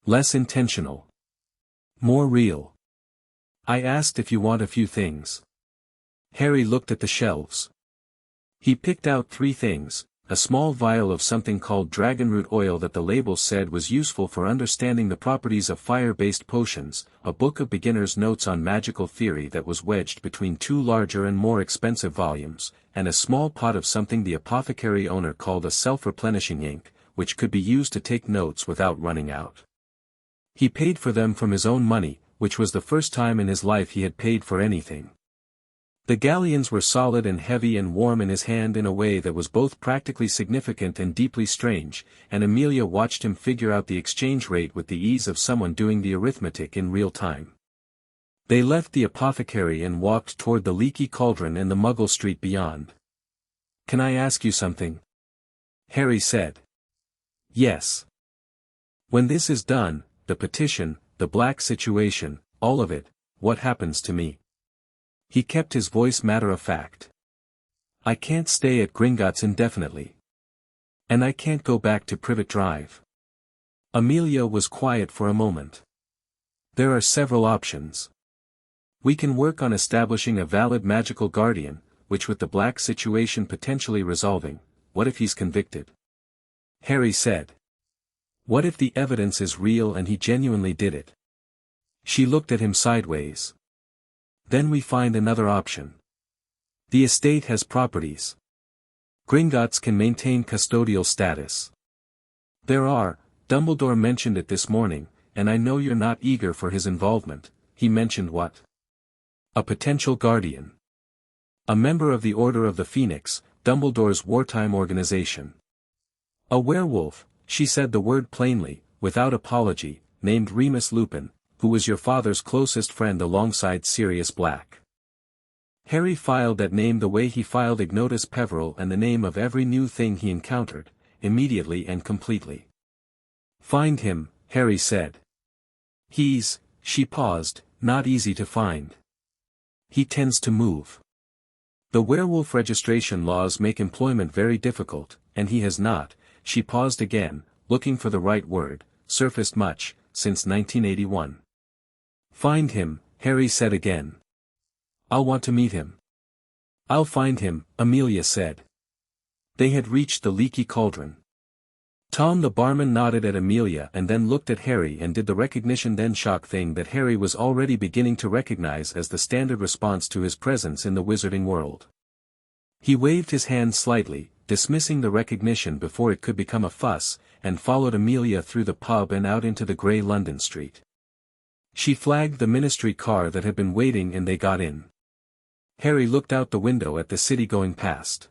Less intentional. More real. I asked if you want a few things. Harry looked at the shelves. He picked out 3 things, a small vial of something called dragonroot oil that the label said was useful for understanding the properties of fire-based potions, a book of beginner's notes on magical theory that was wedged between 2 larger and more expensive volumes, and a small pot of something the apothecary owner called a self-replenishing ink, which could be used to take notes without running out. He paid for them from his own money, which was the first time in his life he had paid for anything. The galleons were solid and heavy and warm in his hand in a way that was both practically significant and deeply strange, and Amelia watched him figure out the exchange rate with the ease of someone doing the arithmetic in real time. They left the apothecary and walked toward the leaky cauldron and the Muggle Street beyond. Can I ask you something? Harry said. Yes. When this is done, the petition, the black situation, all of it, what happens to me? He kept his voice matter-of-fact. I can't stay at Gringotts indefinitely. And I can't go back to Privet Drive. Amelia was quiet for a moment. There are several options. We can work on establishing a valid magical guardian, which with the black situation potentially resolving, what if he's convicted? Harry said. What if the evidence is real and he genuinely did it? She looked at him sideways. Then we find another option. The estate has properties. Gringotts can maintain custodial status. There are, Dumbledore mentioned it this morning, and I know you're not eager for his involvement. He mentioned what? A potential guardian. A member of the Order of the Phoenix, Dumbledore's wartime organization. A werewolf, she said the word plainly, without apology, named Remus Lupin, who was your father's closest friend alongside Sirius Black. Harry filed that name the way he filed Ignotus Peverell and the name of every new thing he encountered, immediately and completely. Find him, Harry said. She paused, not easy to find. He tends to move. The werewolf registration laws make employment very difficult, and he has not, she paused again, looking for the right word, surfaced much, since 1981. Find him, Harry said again. I'll want to meet him. I'll find him, Amelia said. They had reached the leaky cauldron. Tom the barman nodded at Amelia and then looked at Harry and did the recognition then shock thing that Harry was already beginning to recognize as the standard response to his presence in the wizarding world. He waved his hand slightly, dismissing the recognition before it could become a fuss, and followed Amelia through the pub and out into the grey London street. She flagged the ministry car that had been waiting and they got in. Harry looked out the window at the city going past.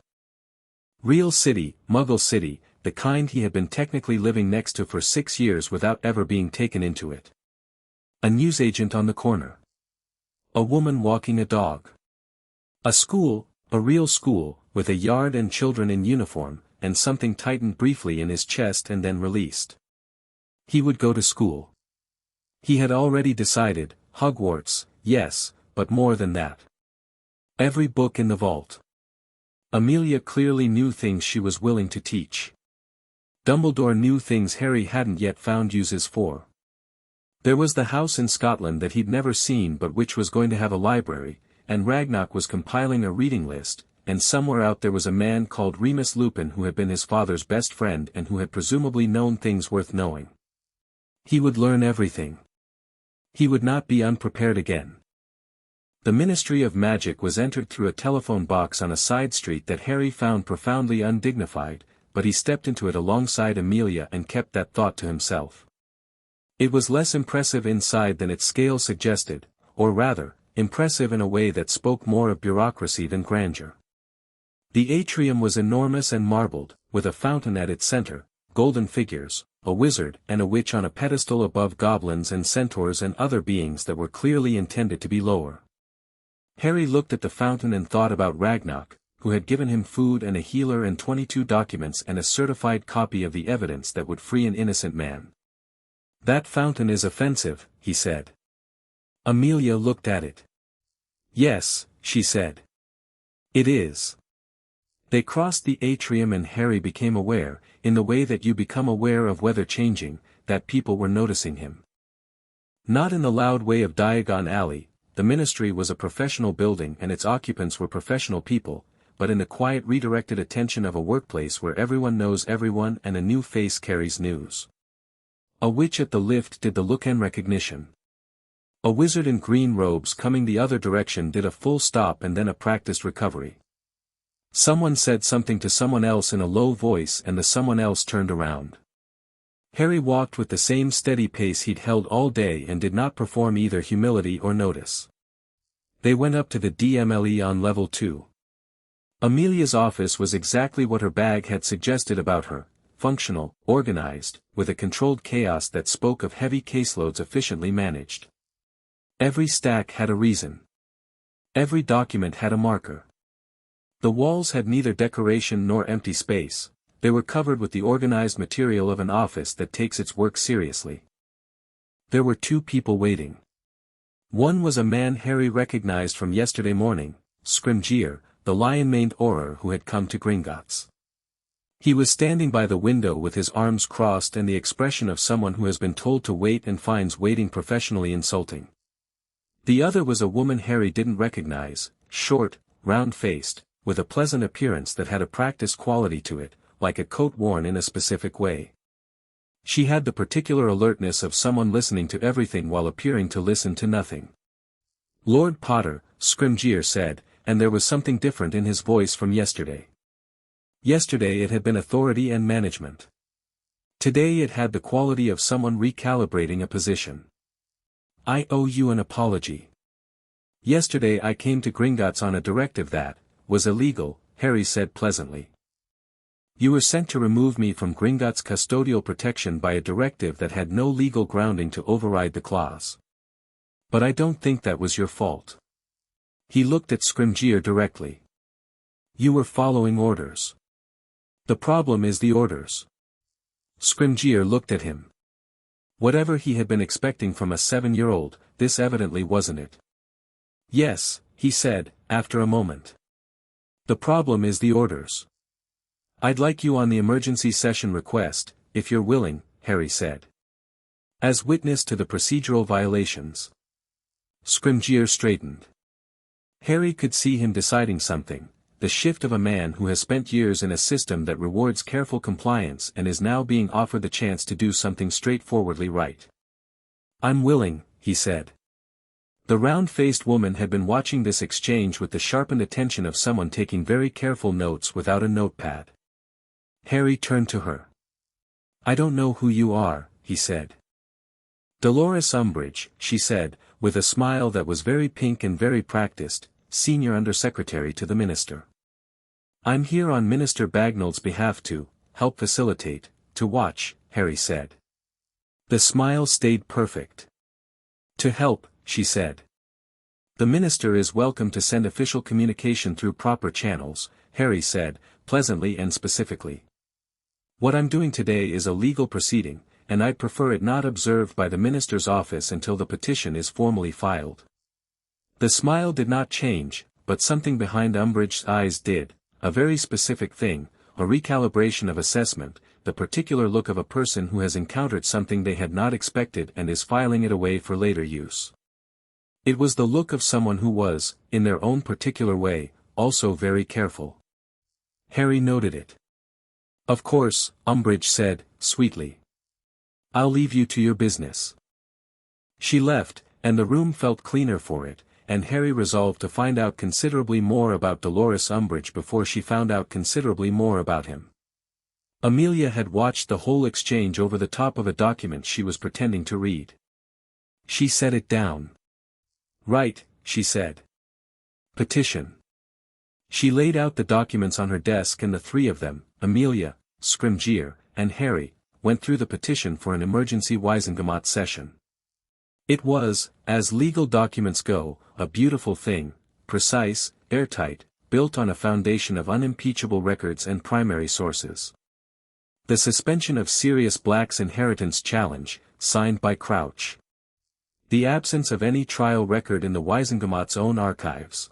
Real city, Muggle city, the kind he had been technically living next to for 6 years without ever being taken into it. A newsagent on the corner. A woman walking a dog. A school, a real school, with a yard and children in uniform, and something tightened briefly in his chest and then released. He would go to school. He had already decided, Hogwarts, yes, but more than that. Every book in the vault. Amelia clearly knew things she was willing to teach. Dumbledore knew things Harry hadn't yet found uses for. There was the house in Scotland that he'd never seen but which was going to have a library, and Ragnarok was compiling a reading list, and somewhere out there was a man called Remus Lupin who had been his father's best friend and who had presumably known things worth knowing. He would learn everything. He would not be unprepared again. The Ministry of Magic was entered through a telephone box on a side street that Harry found profoundly undignified, but he stepped into it alongside Amelia and kept that thought to himself. It was less impressive inside than its scale suggested, or rather, impressive in a way that spoke more of bureaucracy than grandeur. The atrium was enormous and marbled, with a fountain at its center, golden figures, a wizard and a witch on a pedestal above goblins and centaurs and other beings that were clearly intended to be lower. Harry looked at the fountain and thought about Ragnarok, who had given him food and a healer and 22 documents and a certified copy of the evidence that would free an innocent man. That fountain is offensive, he said. Amelia looked at it. Yes, she said. It is. They crossed the atrium and Harry became aware, in the way that you become aware of weather changing, that people were noticing him. Not in the loud way of Diagon Alley, the ministry was a professional building and its occupants were professional people, but in the quiet redirected attention of a workplace where everyone knows everyone and a new face carries news. A witch at the lift did the look-and recognition. A wizard in green robes coming the other direction did a full stop and then a practiced recovery. Someone said something to someone else in a low voice and the someone else turned around. Harry walked with the same steady pace he'd held all day and did not perform either humility or notice. They went up to the DMLE on level 2. Amelia's office was exactly what her bag had suggested about her, functional, organized, with a controlled chaos that spoke of heavy caseloads efficiently managed. Every stack had a reason. Every document had a marker. The walls had neither decoration nor empty space, they were covered with the organized material of an office that takes its work seriously. There were 2 people waiting. One was a man Harry recognized from yesterday morning, Scrimgeour, the lion-maned Auror who had come to Gringotts. He was standing by the window with his arms crossed and the expression of someone who has been told to wait and finds waiting professionally insulting. The other was a woman Harry didn't recognize, short, round-faced, with a pleasant appearance that had a practiced quality to it, like a coat worn in a specific way. She had the particular alertness of someone listening to everything while appearing to listen to nothing. Lord Potter, Scrimgeour said, and there was something different in his voice from yesterday. Yesterday it had been authority and management. Today it had the quality of someone recalibrating a position. I owe you an apology. Yesterday I came to Gringotts on a directive that was illegal, Harry said pleasantly. You were sent to remove me from Gringotts' custodial protection by a directive that had no legal grounding to override the clause. But I don't think that was your fault. He looked at Scrimgeour directly. You were following orders. The problem is the orders. Scrimgeour looked at him. Whatever he had been expecting from a 7-year-old, this evidently wasn't it. Yes, he said, after a moment. The problem is the orders. I'd like you on the emergency session request, if you're willing, Harry said. As witness to the procedural violations. Scrimgeour straightened. Harry could see him deciding something, the shift of a man who has spent years in a system that rewards careful compliance and is now being offered the chance to do something straightforwardly right. I'm willing, he said. The round-faced woman had been watching this exchange with the sharpened attention of someone taking very careful notes without a notepad. Harry turned to her. I don't know who you are, he said. Dolores Umbridge, she said, with a smile that was very pink and very practiced, Senior Undersecretary to the Minister. "I'm here on Minister Bagnall's behalf to help facilitate, to watch," Harry said. The smile stayed perfect. "To help," she said. "The Minister is welcome to send official communication through proper channels," Harry said, pleasantly and specifically. "What I'm doing today is a legal proceeding, and I'd prefer it not observed by the Minister's office until the petition is formally filed." The smile did not change, but something behind Umbridge's eyes did, a very specific thing, a recalibration of assessment, the particular look of a person who has encountered something they had not expected and is filing it away for later use. It was the look of someone who was, in their own particular way, also very careful. Harry noted it. "Of course," Umbridge said, sweetly. "I'll leave you to your business." She left, and the room felt cleaner for it, and Harry resolved to find out considerably more about Dolores Umbridge before she found out considerably more about him. Amelia had watched the whole exchange over the top of a document she was pretending to read. She set it down. "Right," she said. "Petition." She laid out the documents on her desk and the three of them, Amelia, Scrimgeour, and Harry, went through the petition for an emergency Wisengamot session. It was, as legal documents go, a beautiful thing, precise, airtight, built on a foundation of unimpeachable records and primary sources. The suspension of Sirius Black's inheritance challenge, signed by Crouch. The absence of any trial record in the Wisengamot's own archives.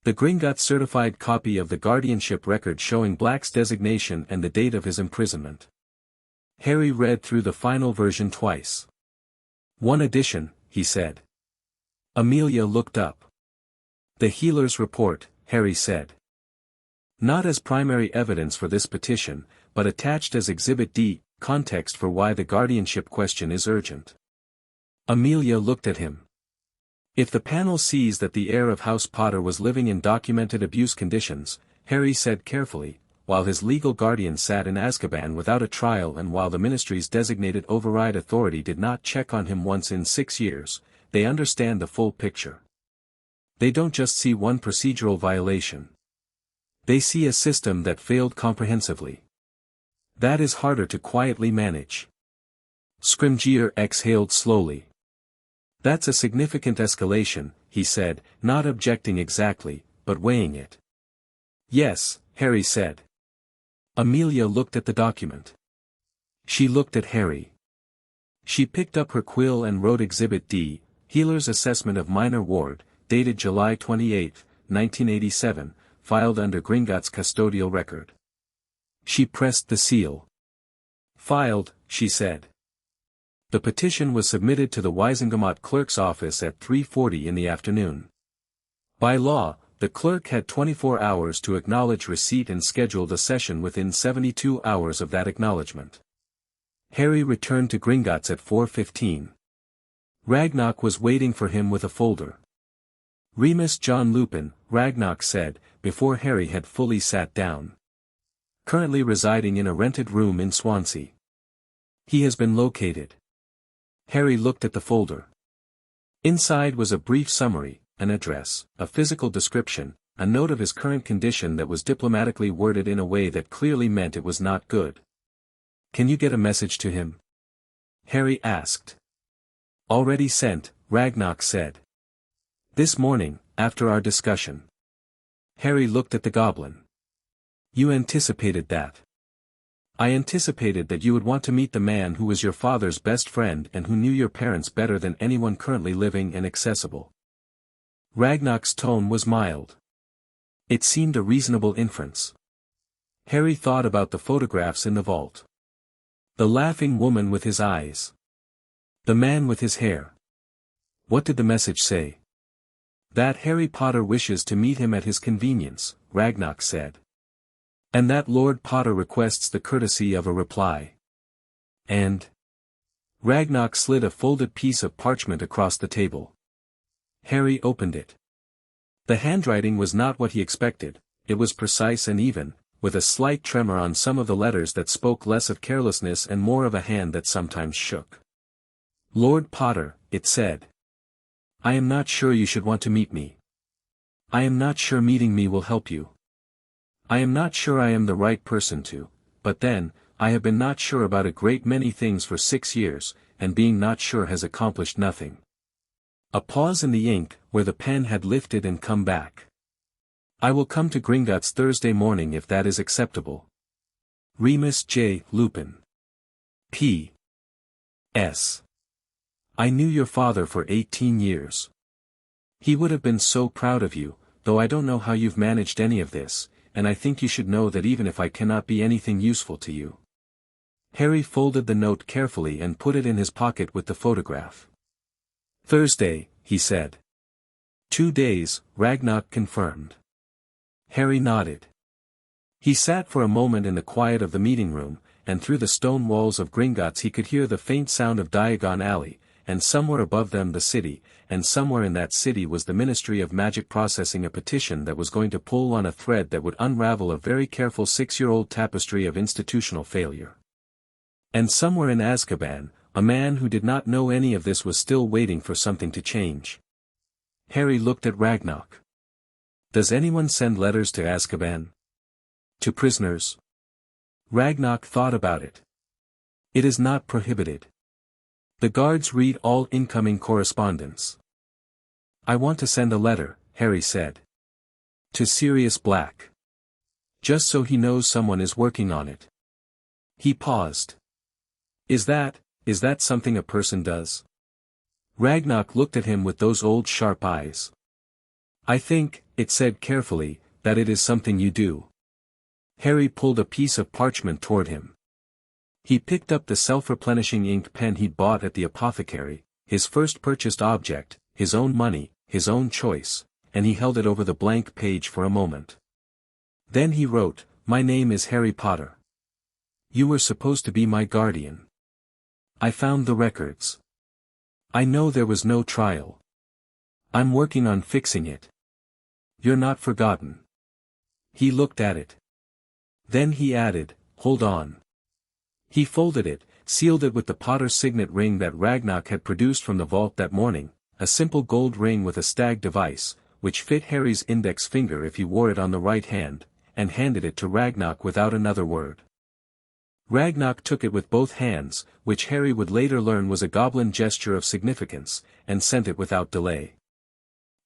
The Gringotts certified copy of the guardianship record showing Black's designation and the date of his imprisonment. Harry read through the final version twice. "One addition," he said. Amelia looked up. "The healer's report," Harry said. "Not as primary evidence for this petition, but attached as Exhibit D, context for why the guardianship question is urgent." Amelia looked at him. "If the panel sees that the heir of House Potter was living in documented abuse conditions," Harry said carefully, "while his legal guardian sat in Azkaban without a trial and while the Ministry's designated override authority did not check on him once in 6 years, they understand the full picture. They don't just see one procedural violation. They see a system that failed comprehensively. That is harder to quietly manage." Scrimgeour exhaled slowly. "That's a significant escalation," he said, not objecting exactly, but weighing it. "Yes," Harry said. Amelia looked at the document. She looked at Harry. She picked up her quill and wrote Exhibit D, Healer's Assessment of Minor Ward, dated July 28, 1987, filed under Gringotts custodial record. She pressed the seal. "Filed," she said. The petition was submitted to the Wisengamot clerk's office at 3:40 in the afternoon. By law, the clerk had 24 hours to acknowledge receipt and scheduled a session within 72 hours of that acknowledgement. Harry returned to Gringotts at 4:15. Ragnarok was waiting for him with a folder. "Remus John Lupin," Ragnarok said, before Harry had fully sat down. "Currently residing in a rented room in Swansea. He has been located." Harry looked at the folder. Inside was a brief summary, an address, a physical description, a note of his current condition that was diplomatically worded in a way that clearly meant it was not good. "Can you get a message to him?" Harry asked. "Already sent," Ragnarok said. "This morning, after our discussion." Harry looked at the goblin. "You anticipated that." "I anticipated that you would want to meet the man who was your father's best friend and who knew your parents better than anyone currently living and accessible." Ragnarok's tone was mild. It seemed a reasonable inference. Harry thought about the photographs in the vault. The laughing woman with his eyes. The man with his hair. What did the message say? "That Harry Potter wishes to meet him at his convenience," Ragnarok said. "And that Lord Potter requests the courtesy of a reply." And Ragnarok slid a folded piece of parchment across the table. Harry opened it. The handwriting was not what he expected, it was precise and even, with a slight tremor on some of the letters that spoke less of carelessness and more of a hand that sometimes shook. "Lord Potter," it said. "I am not sure you should want to meet me. I am not sure meeting me will help you. I am not sure I am the right person to, but then, I have been not sure about a great many things for 6 years, and being not sure has accomplished nothing. A pause in the ink, where the pen had lifted and come back. I will come to Gringotts Thursday morning if that is acceptable. Remus J. Lupin. P. S. I knew your father for 18 years. He would have been so proud of you, though I don't know how you've managed any of this, and I think you should know that even if I cannot be anything useful to you. Harry folded the note carefully and put it in his pocket with the photograph. Thursday, he said. 2 days, Ragnarok confirmed. Harry nodded. He sat for a moment in the quiet of the meeting room, and through the stone walls of Gringotts he could hear the faint sound of Diagon Alley, and somewhere above them the city, and somewhere in that city was the Ministry of Magic processing a petition that was going to pull on a thread that would unravel a very careful 6-year-old tapestry of institutional failure. And somewhere in Azkaban, a man who did not know any of this was still waiting for something to change. Harry looked at Ragnarok. Does anyone send letters to Azkaban? To prisoners? Ragnarok thought about it. It is not prohibited. The guards read all incoming correspondence. I want to send a letter, Harry said. To Sirius Black. Just so he knows someone is working on it. He paused. Is that something a person does? Ragnarok looked at him with those old sharp eyes. I think, it said carefully, that it is something you do. Harry pulled a piece of parchment toward him. He picked up the self-replenishing ink pen he'd bought at the apothecary, his first purchased object, his own money, his own choice, and he held it over the blank page for a moment. Then he wrote, My name is Harry Potter. You were supposed to be my guardian. I found the records. I know there was no trial. I'm working on fixing it. You're not forgotten. He looked at it. Then he added, Hold on. He folded it, sealed it with the Potter's signet ring that Ragnarok had produced from the vault that morning, a simple gold ring with a stag device, which fit Harry's index finger if he wore it on the right hand, and handed it to Ragnarok without another word. Ragnarok took it with both hands, which Harry would later learn was a goblin gesture of significance, and sent it without delay.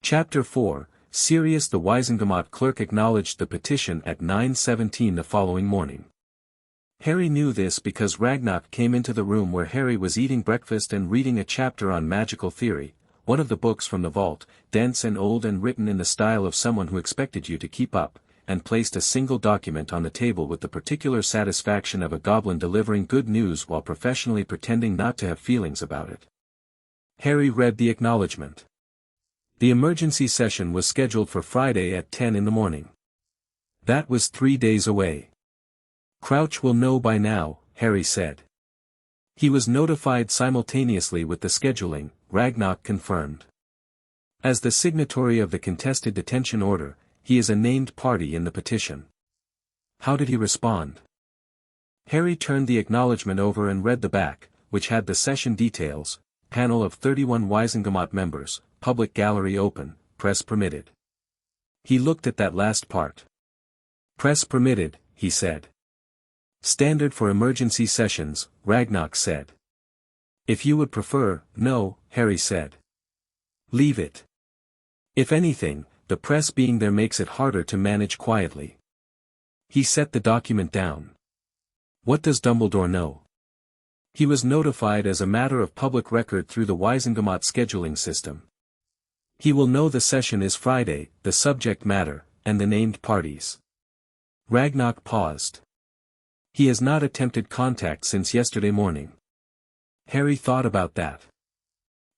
Chapter 4, Sirius the Wizengamot clerk acknowledged the petition at 9:17 the following morning. Harry knew this because Ragnarok came into the room where Harry was eating breakfast and reading a chapter on magical theory, one of the books from the vault, dense and old and written in the style of someone who expected you to keep up, and placed a single document on the table with the particular satisfaction of a goblin delivering good news while professionally pretending not to have feelings about it. Harry read the acknowledgement. The emergency session was scheduled for Friday at 10 in the morning. That was 3 days away. Crouch will know by now, Harry said. He was notified simultaneously with the scheduling, Ragnarok confirmed. As the signatory of the contested detention order, he is a named party in the petition. How did he respond? Harry turned the acknowledgement over and read the back, which had the session details, panel of 31 Wizengamot members, public gallery open, press permitted. He looked at that last part. Press permitted, he said. Standard for emergency sessions, Ragnarok said. If you would prefer, no, Harry said. Leave it. If anything, the press being there makes it harder to manage quietly. He set the document down. What does Dumbledore know? He was notified as a matter of public record through the Wizengamot scheduling system. He will know the session is Friday, the subject matter, and the named parties. Ragnarok paused. He has not attempted contact since yesterday morning. Harry thought about that.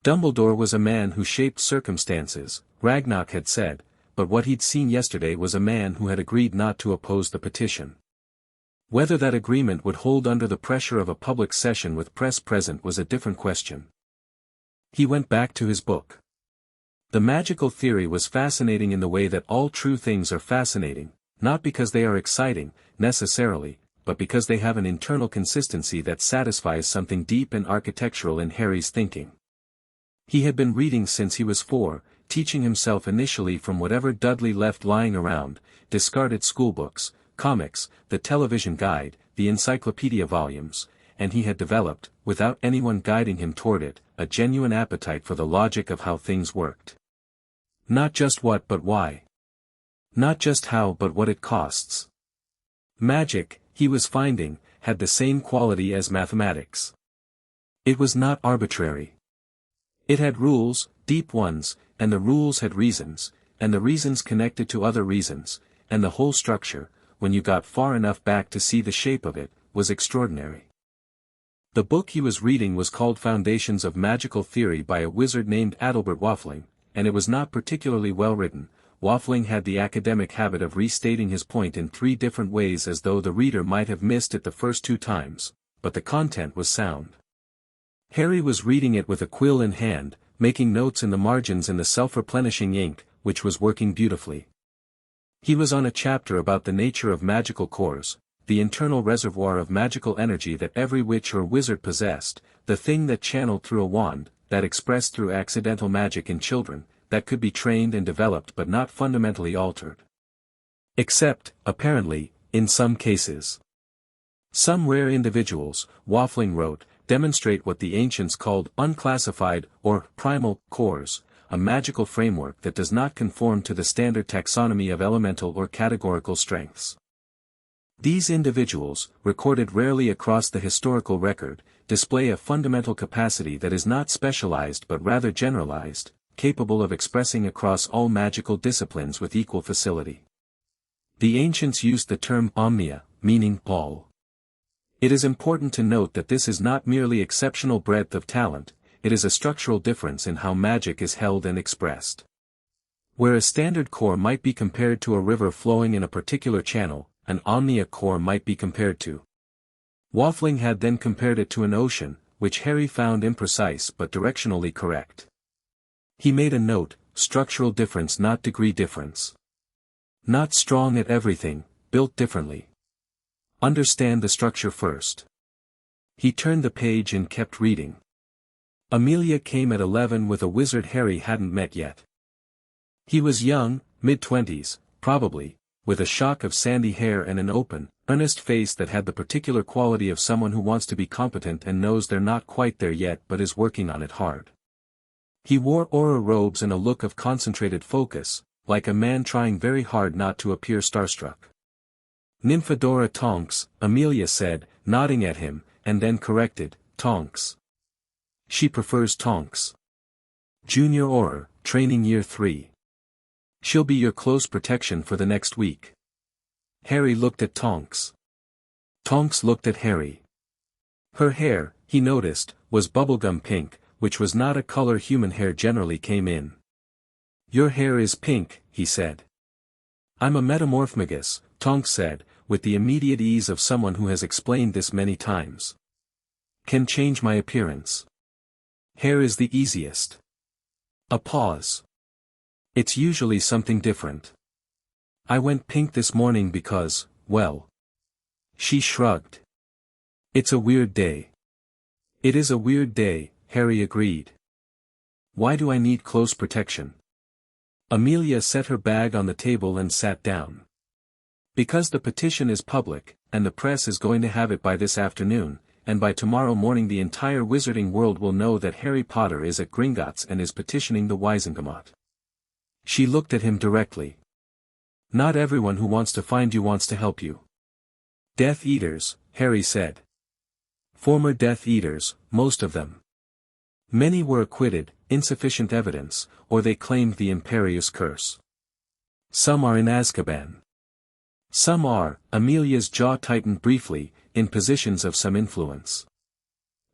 Dumbledore was a man who shaped circumstances, Ragnarok had said, but what he'd seen yesterday was a man who had agreed not to oppose the petition. Whether that agreement would hold under the pressure of a public session with press present was a different question. He went back to his book. The magical theory was fascinating in the way that all true things are fascinating, not because they are exciting, necessarily, but because they have an internal consistency that satisfies something deep and architectural in Harry's thinking. He had been reading since he was 4, teaching himself initially from whatever Dudley left lying around, discarded schoolbooks, comics, the television guide, the encyclopedia volumes, and he had developed, without anyone guiding him toward it, a genuine appetite for the logic of how things worked. Not just what but why. Not just how but what it costs. Magic, he was finding, had the same quality as mathematics. It was not arbitrary. It had rules, deep ones, and the rules had reasons, and the reasons connected to other reasons, and the whole structure, when you got far enough back to see the shape of it, was extraordinary. The book he was reading was called Foundations of Magical Theory by a wizard named Adalbert Waffling, and it was not particularly well written. Waffling had the academic habit of restating his point in 3 different ways as though the reader might have missed it the first 2 times, but the content was sound. Harry was reading it with a quill in hand, making notes in the margins in the self-replenishing ink, which was working beautifully. He was on a chapter about the nature of magical cores, the internal reservoir of magical energy that every witch or wizard possessed, the thing that channeled through a wand, that expressed through accidental magic in children, that could be trained and developed but not fundamentally altered. Except, apparently, in some cases. Some rare individuals, Waffling wrote, demonstrate what the ancients called unclassified or primal cores, a magical framework that does not conform to the standard taxonomy of elemental or categorical strengths. These individuals, recorded rarely across the historical record, display a fundamental capacity that is not specialized but rather generalized, capable of expressing across all magical disciplines with equal facility. The ancients used the term omnia, meaning all. It is important to note that this is not merely exceptional breadth of talent, it is a structural difference in how magic is held and expressed. Where a standard core might be compared to a river flowing in a particular channel, an omnia core might be compared to. Waffling had then compared it to an ocean, which Harry found imprecise but directionally correct. He made a note, structural difference not degree difference. Not strong at everything, built differently. Understand the structure first. He turned the page and kept reading. Amelia came at 11 with a wizard Harry hadn't met yet. He was young, mid-20s, probably, with a shock of sandy hair and an open, earnest face that had the particular quality of someone who wants to be competent and knows they're not quite there yet but is working on it hard. He wore aura robes and a look of concentrated focus, like a man trying very hard not to appear starstruck. Nymphadora Tonks, Amelia said, nodding at him, and then corrected, Tonks. She prefers Tonks. Junior Aura, training year 3. She'll be your close protection for the next week. Harry looked at Tonks. Tonks looked at Harry. Her hair, he noticed, was bubblegum pink, which was not a color human hair generally came in. Your hair is pink, he said. I'm a metamorphmagus, Tonks said, with the immediate ease of someone who has explained this many times. Can change my appearance. Hair is the easiest. A pause. It's usually something different. I went pink this morning because, well. She shrugged. It's a weird day. It is a weird day, Harry agreed. Why do I need close protection? Amelia set her bag on the table and sat down. Because the petition is public, and the press is going to have it by this afternoon, and by tomorrow morning the entire wizarding world will know that Harry Potter is at Gringotts and is petitioning the Wizengamot. She looked at him directly. Not everyone who wants to find you wants to help you. Death Eaters, Harry said. Former Death Eaters, most of them. Many were acquitted, insufficient evidence, or they claimed the Imperious Curse. Some are in Azkaban. Some are, Amelia's jaw tightened briefly, in positions of some influence.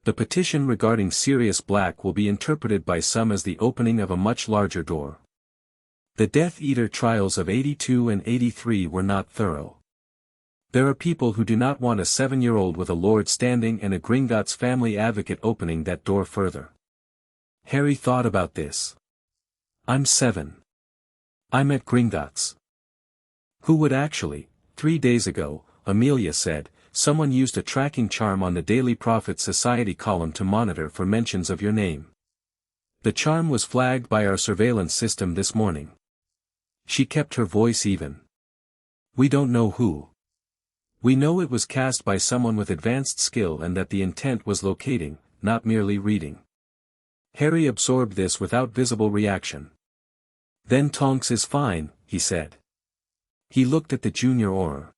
The petition regarding Sirius Black will be interpreted by some as the opening of a much larger door. The Death Eater trials of 82 and 83 were not thorough. There are people who do not want a 7-year-old with a lord standing and a Gringotts family advocate opening that door further. Harry thought about this. I'm 7. I'm at Gringotts. Who would actually? 3 days ago, Amelia said, someone used a tracking charm on the Daily Prophet Society column to monitor for mentions of your name. The charm was flagged by our surveillance system this morning. She kept her voice even. We don't know who. We know it was cast by someone with advanced skill and that the intent was locating, not merely reading. Harry absorbed this without visible reaction. Then Tonks is fine, he said. He looked at the junior Auror.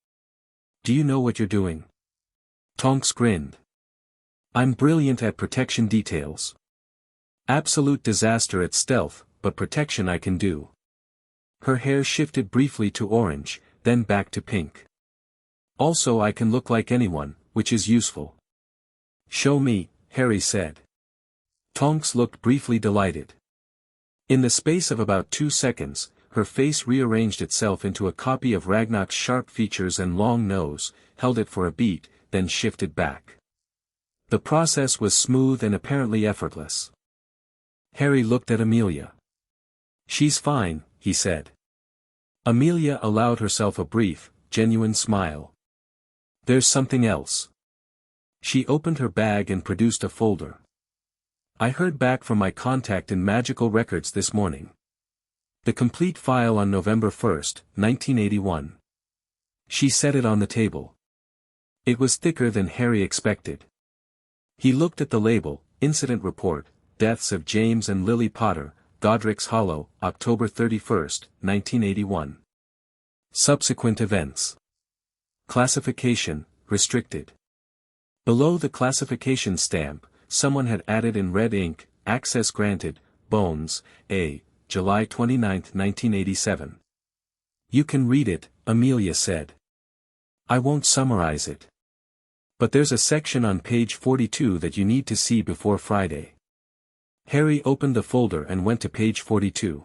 Do you know what you're doing? Tonks grinned. I'm brilliant at protection details. Absolute disaster at stealth, but protection I can do. Her hair shifted briefly to orange, then back to pink. Also I can look like anyone, which is useful. Show me, Harry said. Tonks looked briefly delighted. In the space of about 2 seconds, her face rearranged itself into a copy of Ragnarok's sharp features and long nose, held it for a beat, then shifted back. The process was smooth and apparently effortless. Harry looked at Amelia. She's fine, he said. Amelia allowed herself a brief, genuine smile. There's something else. She opened her bag and produced a folder. I heard back from my contact in Magical Records this morning. The complete file on November 1st, 1981. She set it on the table. It was thicker than Harry expected. He looked at the label, Incident Report, Deaths of James and Lily Potter, Godric's Hollow, October 31st, 1981. Subsequent events. Classification, Restricted. Below the classification stamp, someone had added in red ink, Access Granted, Bones, A, July 29, 1987. You can read it, Amelia said. I won't summarize it. But there's a section on page 42 that you need to see before Friday. Harry opened the folder and went to page 42.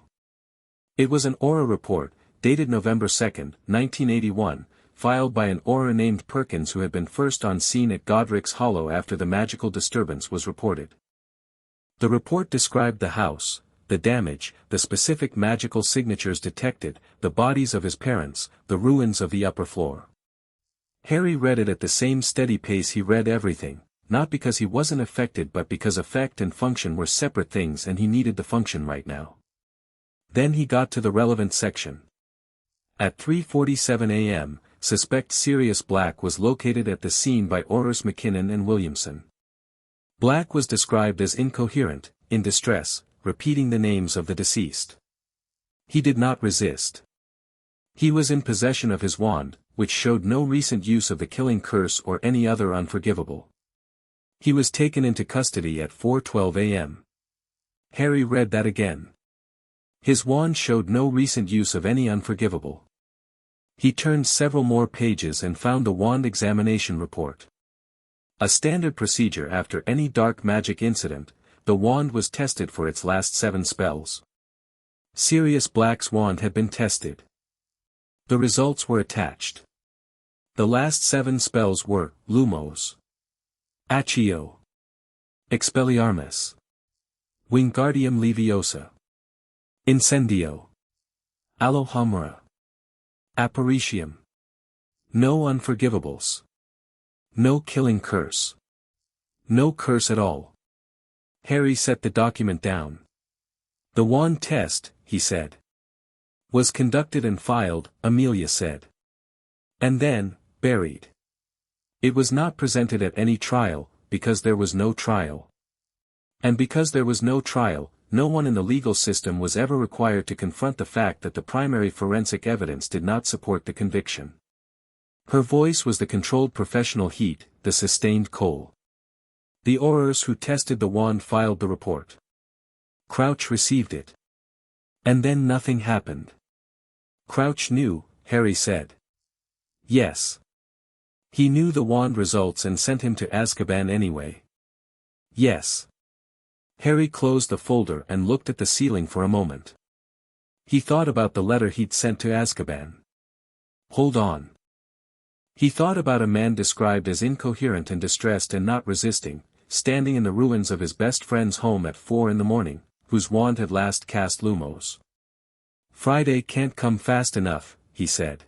It was an Auror report, dated November 2, 1981, filed by an Auror named Perkins who had been first on scene at Godric's Hollow after the magical disturbance was reported. The report described the house, the damage, the specific magical signatures detected, the bodies of his parents, the ruins of the upper floor. Harry read it at the same steady pace he read everything, not because he wasn't affected but because effect and function were separate things and he needed the function right now. Then he got to the relevant section. At 3:47 a.m., suspect Sirius Black was located at the scene by Aurors McKinnon and Williamson. Black was described as incoherent, in distress, repeating the names of the deceased. He did not resist. He was in possession of his wand, which showed no recent use of the killing curse or any other unforgivable. He was taken into custody at 4:12 a.m. Harry read that again. His wand showed no recent use of any unforgivable. He turned several more pages and found the wand examination report. A standard procedure after any dark magic incident, the wand was tested for its last 7 spells. Sirius Black's wand had been tested. The results were attached. The last 7 spells were, Lumos, Accio, Expelliarmus, Wingardium Leviosa, Incendio, Alohomora, Apparitium. No unforgivables. No killing curse. No curse at all. Harry set the document down. The wand test, he said, was conducted and filed, Amelia said. And then, buried. It was not presented at any trial, because there was no trial. And because there was no trial, no one in the legal system was ever required to confront the fact that the primary forensic evidence did not support the conviction. Her voice was the controlled professional heat, the sustained coal. The Aurors who tested the wand filed the report. Crouch received it. And then nothing happened. Crouch knew, Harry said. Yes. He knew the wand results and sent him to Azkaban anyway. Yes. Harry closed the folder and looked at the ceiling for a moment. He thought about the letter he'd sent to Azkaban. Hold on. He thought about a man described as incoherent and distressed and not resisting, standing in the ruins of his best friend's home at 4 a.m, whose wand had last cast Lumos. Friday can't come fast enough, he said.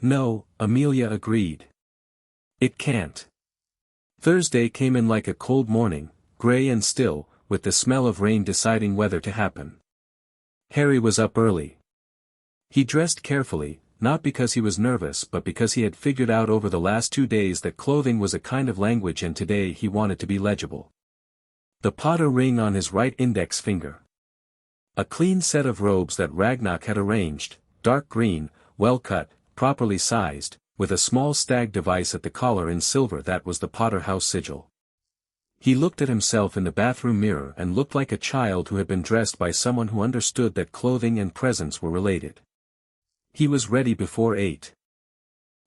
No, Amelia agreed. It can't. Thursday came in like a cold morning, gray and still, with the smell of rain deciding whether to happen. Harry was up early. He dressed carefully, not because he was nervous but because he had figured out over the last 2 days that clothing was a kind of language and today he wanted to be legible. The Potter ring on his right index finger. A clean set of robes that Ragnarok had arranged, dark green, well cut, properly sized, with a small stag device at the collar in silver that was the Potter house sigil. He looked at himself in the bathroom mirror and looked like a child who had been dressed by someone who understood that clothing and presents were related. He was ready before 8.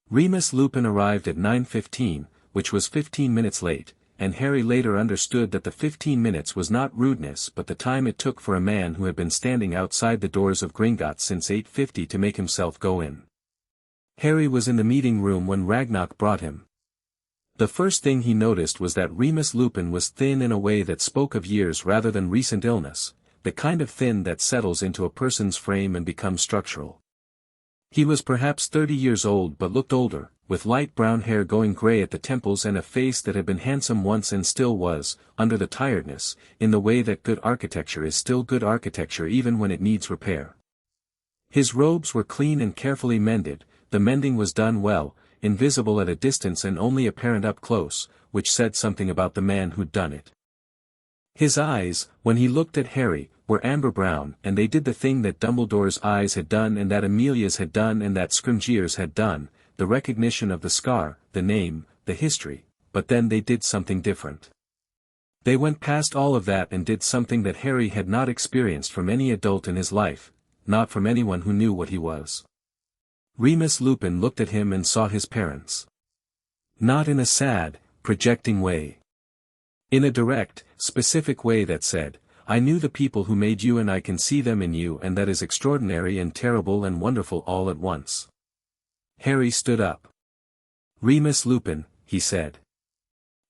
Remus Lupin arrived at 9:15, which was 15 minutes late, and Harry later understood that the 15 minutes was not rudeness but the time it took for a man who had been standing outside the doors of Gringotts since 8:50 to make himself go in. Harry was in the meeting room when Ragnarok brought him. The first thing he noticed was that Remus Lupin was thin in a way that spoke of years rather than recent illness, the kind of thin that settles into a person's frame and becomes structural. He was perhaps 30 years old but looked older, with light brown hair going grey at the temples and a face that had been handsome once and still was, under the tiredness, in the way that good architecture is still good architecture even when it needs repair. His robes were clean and carefully mended, the mending was done well, invisible at a distance and only apparent up close, which said something about the man who'd done it. His eyes, when he looked at Harry, were amber brown and they did the thing that Dumbledore's eyes had done and that Amelia's had done and that Scrimgeour's had done, the recognition of the scar, the name, the history, but then they did something different. They went past all of that and did something that Harry had not experienced from any adult in his life, not from anyone who knew what he was. Remus Lupin looked at him and saw his parents. Not in a sad, projecting way. In a direct, specific way that said, I knew the people who made you and I can see them in you and that is extraordinary and terrible and wonderful all at once. Harry stood up. Remus Lupin, he said.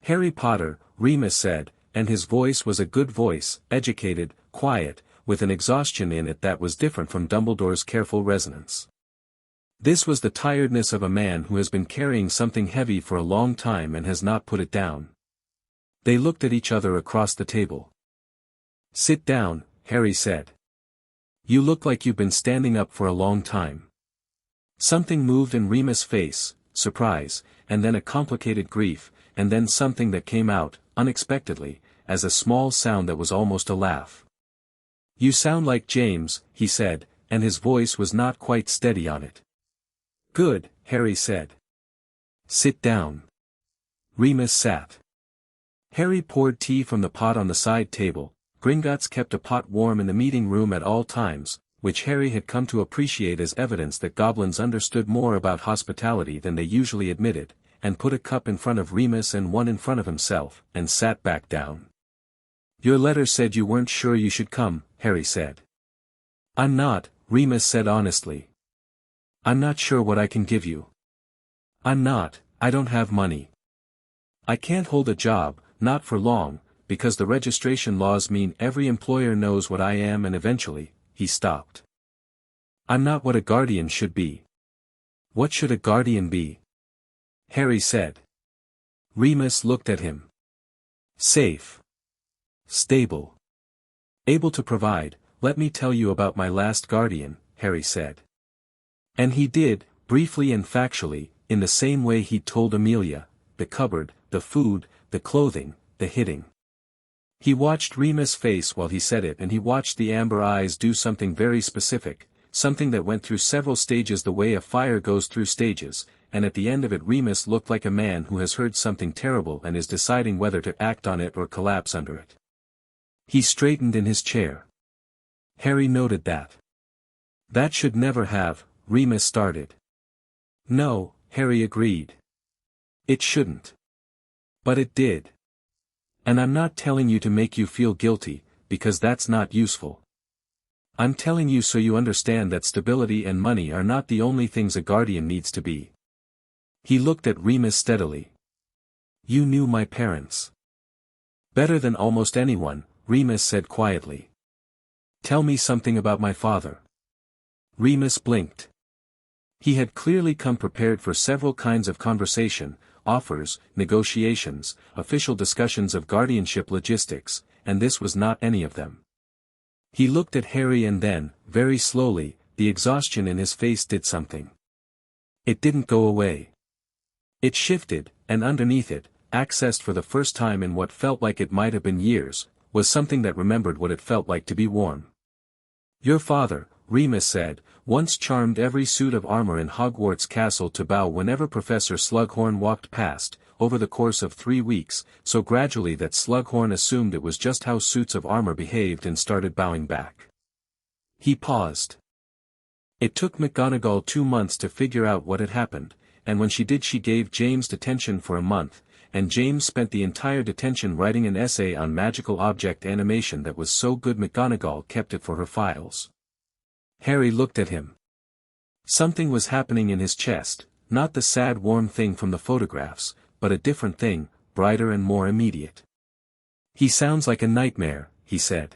Harry Potter, Remus said, and his voice was a good voice, educated, quiet, with an exhaustion in it that was different from Dumbledore's careful resonance. This was the tiredness of a man who has been carrying something heavy for a long time and has not put it down. They looked at each other across the table. Sit down, Harry said. You look like you've been standing up for a long time. Something moved in Remus' face, surprise, and then a complicated grief, and then something that came out, unexpectedly, as a small sound that was almost a laugh. You sound like James, he said, and his voice was not quite steady on it. Good, Harry said. Sit down. Remus sat. Harry poured tea from the pot on the side table. Gringotts kept a pot warm in the meeting room at all times, which Harry had come to appreciate as evidence that goblins understood more about hospitality than they usually admitted, and put a cup in front of Remus and one in front of himself, and sat back down. Your letter said you weren't sure you should come, Harry said. I'm not, Remus said honestly. I'm not sure what I can give you. I don't have money. I can't hold a job, not for long, because the registration laws mean every employer knows what I am and eventually, he stopped. I'm not what a guardian should be. What should a guardian be? Harry said. Remus looked at him. Safe. Stable. Able to provide. Let me tell you about my last guardian, Harry said. And he did, briefly and factually, in the same way he'd told Amelia, the cupboard, the food, the clothing, the hitting. He watched Remus' face while he said it and he watched the amber eyes do something very specific, something that went through several stages the way a fire goes through stages, and at the end of it Remus looked like a man who has heard something terrible and is deciding whether to act on it or collapse under it. He straightened in his chair. Harry noted that. That should never have, Remus started. No, Harry agreed. It shouldn't. But it did. And I'm not telling you to make you feel guilty, because that's not useful. I'm telling you so you understand that stability and money are not the only things a guardian needs to be. He looked at Remus steadily. You knew my parents. Better than almost anyone, Remus said quietly. Tell me something about my father. Remus blinked. He had clearly come prepared for several kinds of conversation, offers, negotiations, official discussions of guardianship logistics, and this was not any of them. He looked at Harry and then, very slowly, the exhaustion in his face did something. It didn't go away. It shifted, and underneath it, accessed for the first time in what felt like it might have been years, was something that remembered what it felt like to be warm. Your father, Remus said, once charmed every suit of armor in Hogwarts Castle to bow whenever Professor Slughorn walked past, over the course of 3 weeks, so gradually that Slughorn assumed it was just how suits of armor behaved and started bowing back. He paused. It took McGonagall 2 months to figure out what had happened, and when she did she gave James detention for a month, and James spent the entire detention writing an essay on magical object animation that was so good McGonagall kept it for her files. Harry looked at him. Something was happening in his chest, not the sad warm thing from the photographs, but a different thing, brighter and more immediate. He sounds like a nightmare, he said.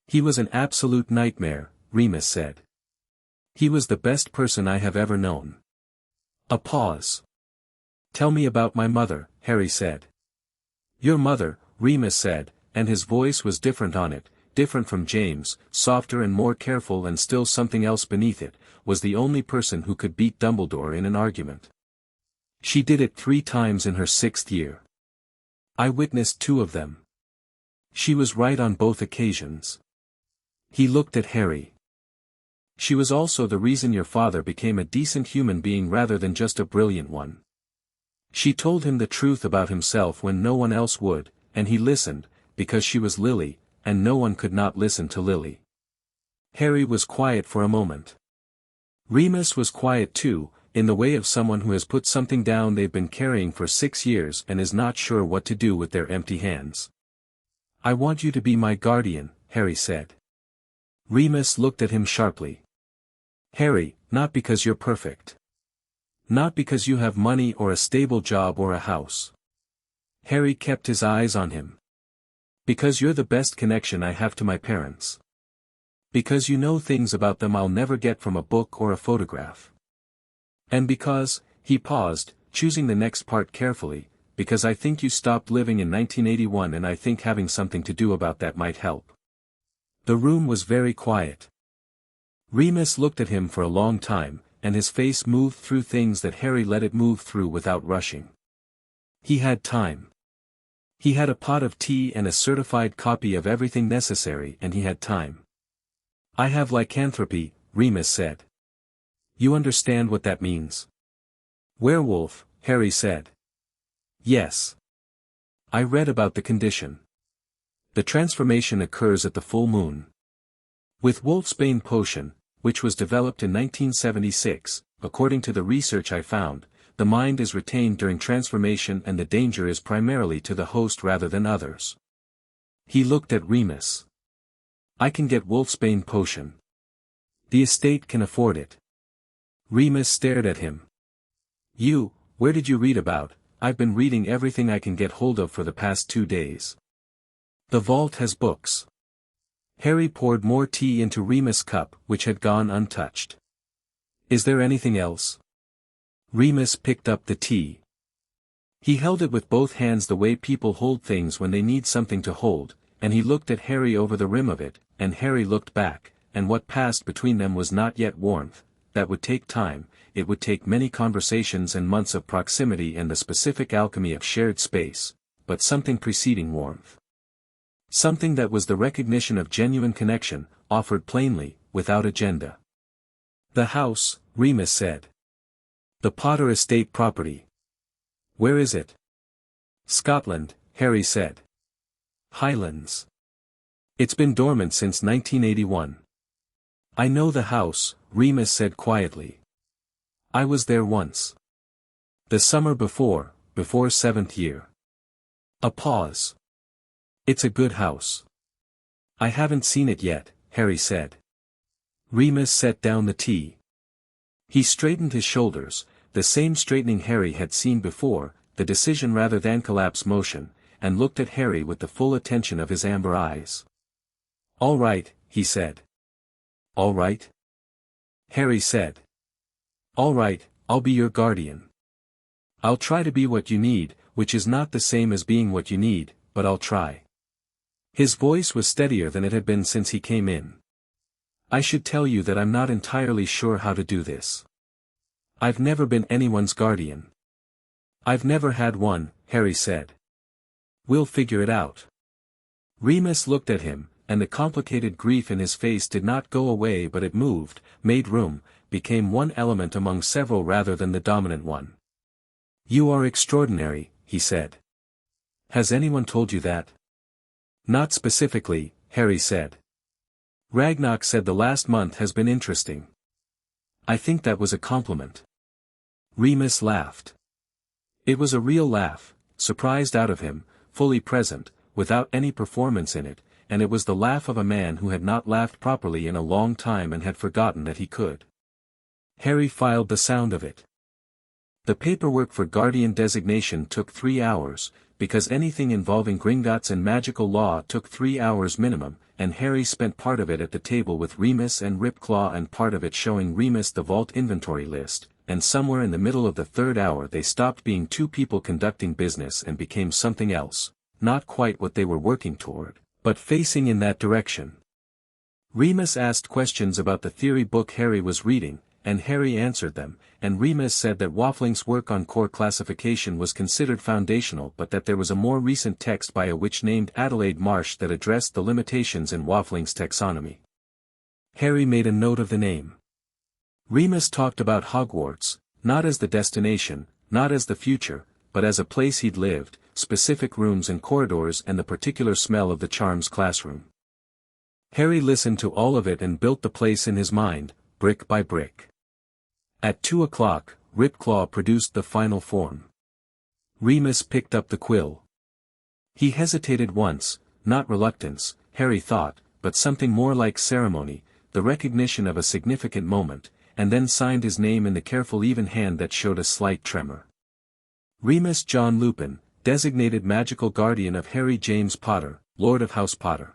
He was an absolute nightmare, Remus said. He was the best person I have ever known. A pause. Tell me about my mother, Harry said. Your mother, Remus said, and his voice was different on it, different from James, softer and more careful and still something else beneath it, was the only person who could beat Dumbledore in an argument. She did it 3 times in her 6th year. I witnessed 2 of them. She was right on both occasions. He looked at Harry. She was also the reason your father became a decent human being rather than just a brilliant one. She told him the truth about himself when no one else would, and he listened, because she was Lily, and no one could not listen to Lily. Harry was quiet for a moment. Remus was quiet too, in the way of someone who has put something down they've been carrying for 6 years and is not sure what to do with their empty hands. I want you to be my guardian, Harry said. Remus looked at him sharply. Harry, not because you're perfect. Not because you have money or a stable job or a house. Harry kept his eyes on him. Because you're the best connection I have to my parents. Because you know things about them I'll never get from a book or a photograph. And because, he paused, choosing the next part carefully, because I think you stopped living in 1981 and I think having something to do about that might help. The room was very quiet. Remus looked at him for a long time, and his face moved through things that Harry let it move through without rushing. He had time. He had a pot of tea and a certified copy of everything necessary and he had time. I have lycanthropy, Remus said. You understand what that means? Werewolf, Harry said. Yes. I read about the condition. The transformation occurs at the full moon. With Wolfsbane potion, which was developed in 1976, according to the research I found, the mind is retained during transformation and the danger is primarily to the host rather than others. He looked at Remus. I can get Wolfsbane potion. The estate can afford it. Remus stared at him. Where did you read about? I've been reading everything I can get hold of for the past 2 days. The vault has books. Harry poured more tea into Remus' cup, which had gone untouched. Is there anything else? Remus picked up the tea. He held it with both hands the way people hold things when they need something to hold, and he looked at Harry over the rim of it, and Harry looked back, and what passed between them was not yet warmth. That would take time, it would take many conversations and months of proximity and the specific alchemy of shared space, but something preceding warmth. Something that was the recognition of genuine connection, offered plainly, without agenda. The house, Remus said. The Potter estate property. Where is it? Scotland, Harry said. Highlands. It's been dormant since 1981. I know the house, Remus said quietly. I was there once. The summer before 7th year. A pause. It's a good house. I haven't seen it yet, Harry said. Remus set down the tea. He straightened his shoulders, the same straightening Harry had seen before, the decision rather than collapse motion, and looked at Harry with the full attention of his amber eyes. All right, he said. All right? Harry said. All right, I'll be your guardian. I'll try to be what you need, which is not the same as being what you need, but I'll try. His voice was steadier than it had been since he came in. I should tell you that I'm not entirely sure how to do this. I've never been anyone's guardian. I've never had one, Harry said. We'll figure it out. Remus looked at him, and the complicated grief in his face did not go away, but it moved, made room, became one element among several rather than the dominant one. You are extraordinary, he said. Has anyone told you that? Not specifically, Harry said. Ragnarok said the last month has been interesting. I think that was a compliment. Remus laughed. It was a real laugh, surprised out of him, fully present, without any performance in it, and it was the laugh of a man who had not laughed properly in a long time and had forgotten that he could. Harry filed the sound of it. The paperwork for guardian designation took 3 hours, because anything involving Gringotts and magical law took 3 hours minimum, and Harry spent part of it at the table with Remus and Ripclaw and part of it showing Remus the vault inventory list, and somewhere in the middle of the 3rd hour they stopped being 2 people conducting business and became something else, not quite what they were working toward, but facing in that direction. Remus asked questions about the theory book Harry was reading, and Harry answered them, and Remus said that Waffling's work on core classification was considered foundational but that there was a more recent text by a witch named Adelaide Marsh that addressed the limitations in Waffling's taxonomy. Harry made a note of the name. Remus talked about Hogwarts, not as the destination, not as the future, but as a place he'd lived, specific rooms and corridors and the particular smell of the charms classroom. Harry listened to all of it and built the place in his mind, brick by brick. At 2 o'clock, Ripclaw produced the final form. Remus picked up the quill. He hesitated once, not reluctance, Harry thought, but something more like ceremony, the recognition of a significant moment, and then signed his name in the careful even hand that showed a slight tremor. Remus John Lupin, designated magical guardian of Harry James Potter, Lord of House Potter.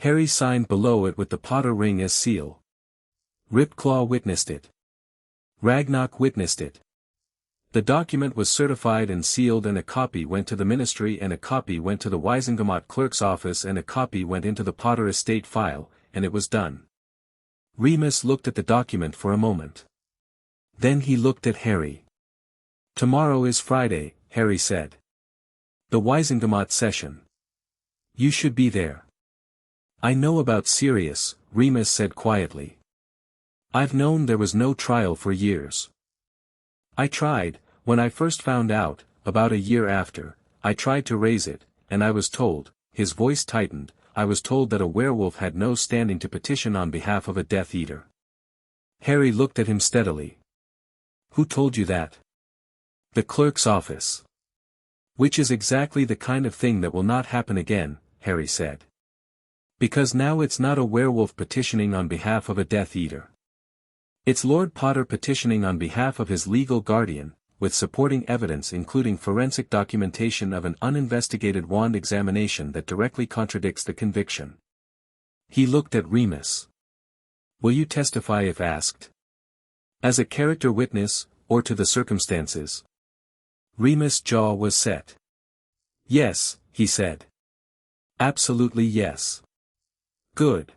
Harry signed below it with the Potter ring as seal. Ripclaw witnessed it. Ragnarok witnessed it. The document was certified and sealed, and a copy went to the ministry and a copy went to the Wisengamot clerk's office and a copy went into the Potter estate file, and it was done. Remus looked at the document for a moment. Then he looked at Harry. Tomorrow is Friday, Harry said. The Wisengamot session. You should be there. I know about Sirius, Remus said quietly. I've known there was no trial for years. I tried, when I first found out, about a year after, I tried to raise it, and I was told, his voice tightened, I was told that a werewolf had no standing to petition on behalf of a Death Eater. Harry looked at him steadily. Who told you that? The clerk's office. Which is exactly the kind of thing that will not happen again, Harry said. Because now it's not a werewolf petitioning on behalf of a Death Eater. It's Lord Potter petitioning on behalf of his legal guardian, with supporting evidence including forensic documentation of an uninvestigated wand examination that directly contradicts the conviction. He looked at Remus. Will you testify if asked? As a character witness, or to the circumstances? Remus' jaw was set. Yes, he said. Absolutely yes. Good.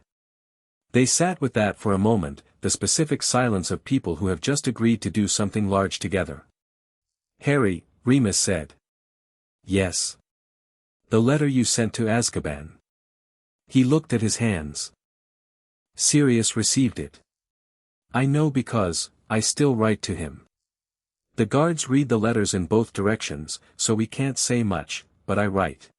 They sat with that for a moment, the specific silence of people who have just agreed to do something large together. Harry, Remus said. Yes. The letter you sent to Azkaban. He looked at his hands. Sirius received it. I know because, I still write to him. The guards read the letters in both directions, so we can't say much, but I write.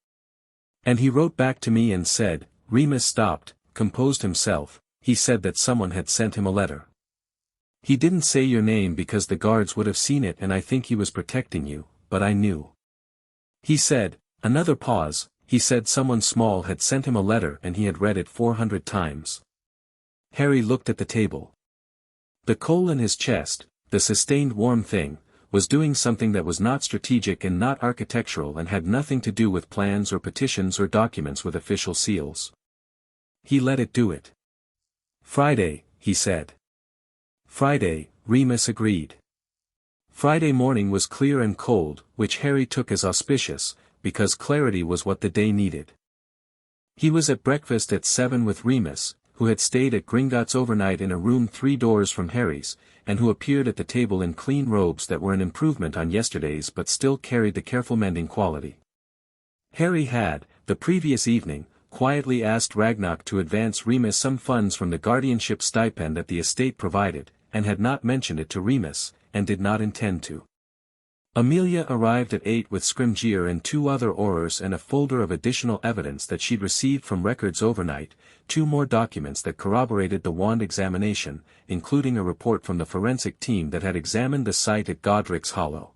And he wrote back to me and said, Remus stopped, composed himself, he said that someone had sent him a letter. He didn't say your name because the guards would have seen it and I think he was protecting you, but I knew. He said, another pause, he said someone small had sent him a letter and he had read it 400 times. Harry looked at the table. The coal in his chest, the sustained warm thing, was doing something that was not strategic and not architectural and had nothing to do with plans or petitions or documents with official seals. He let it do it. Friday, he said. Friday, Remus agreed. Friday morning was clear and cold, which Harry took as auspicious, because clarity was what the day needed. He was at breakfast at 7 with Remus, who had stayed at Gringotts overnight in a room 3 doors from Harry's, and who appeared at the table in clean robes that were an improvement on yesterday's but still carried the careful mending quality. Harry had, the previous evening, quietly asked Ragnarok to advance Remus some funds from the guardianship stipend that the estate provided, and had not mentioned it to Remus, and did not intend to. Amelia arrived at 8 with Scrimgeour and 2 other Aurors and a folder of additional evidence that she'd received from records overnight, 2 more documents that corroborated the wand examination, including a report from the forensic team that had examined the site at Godric's Hollow.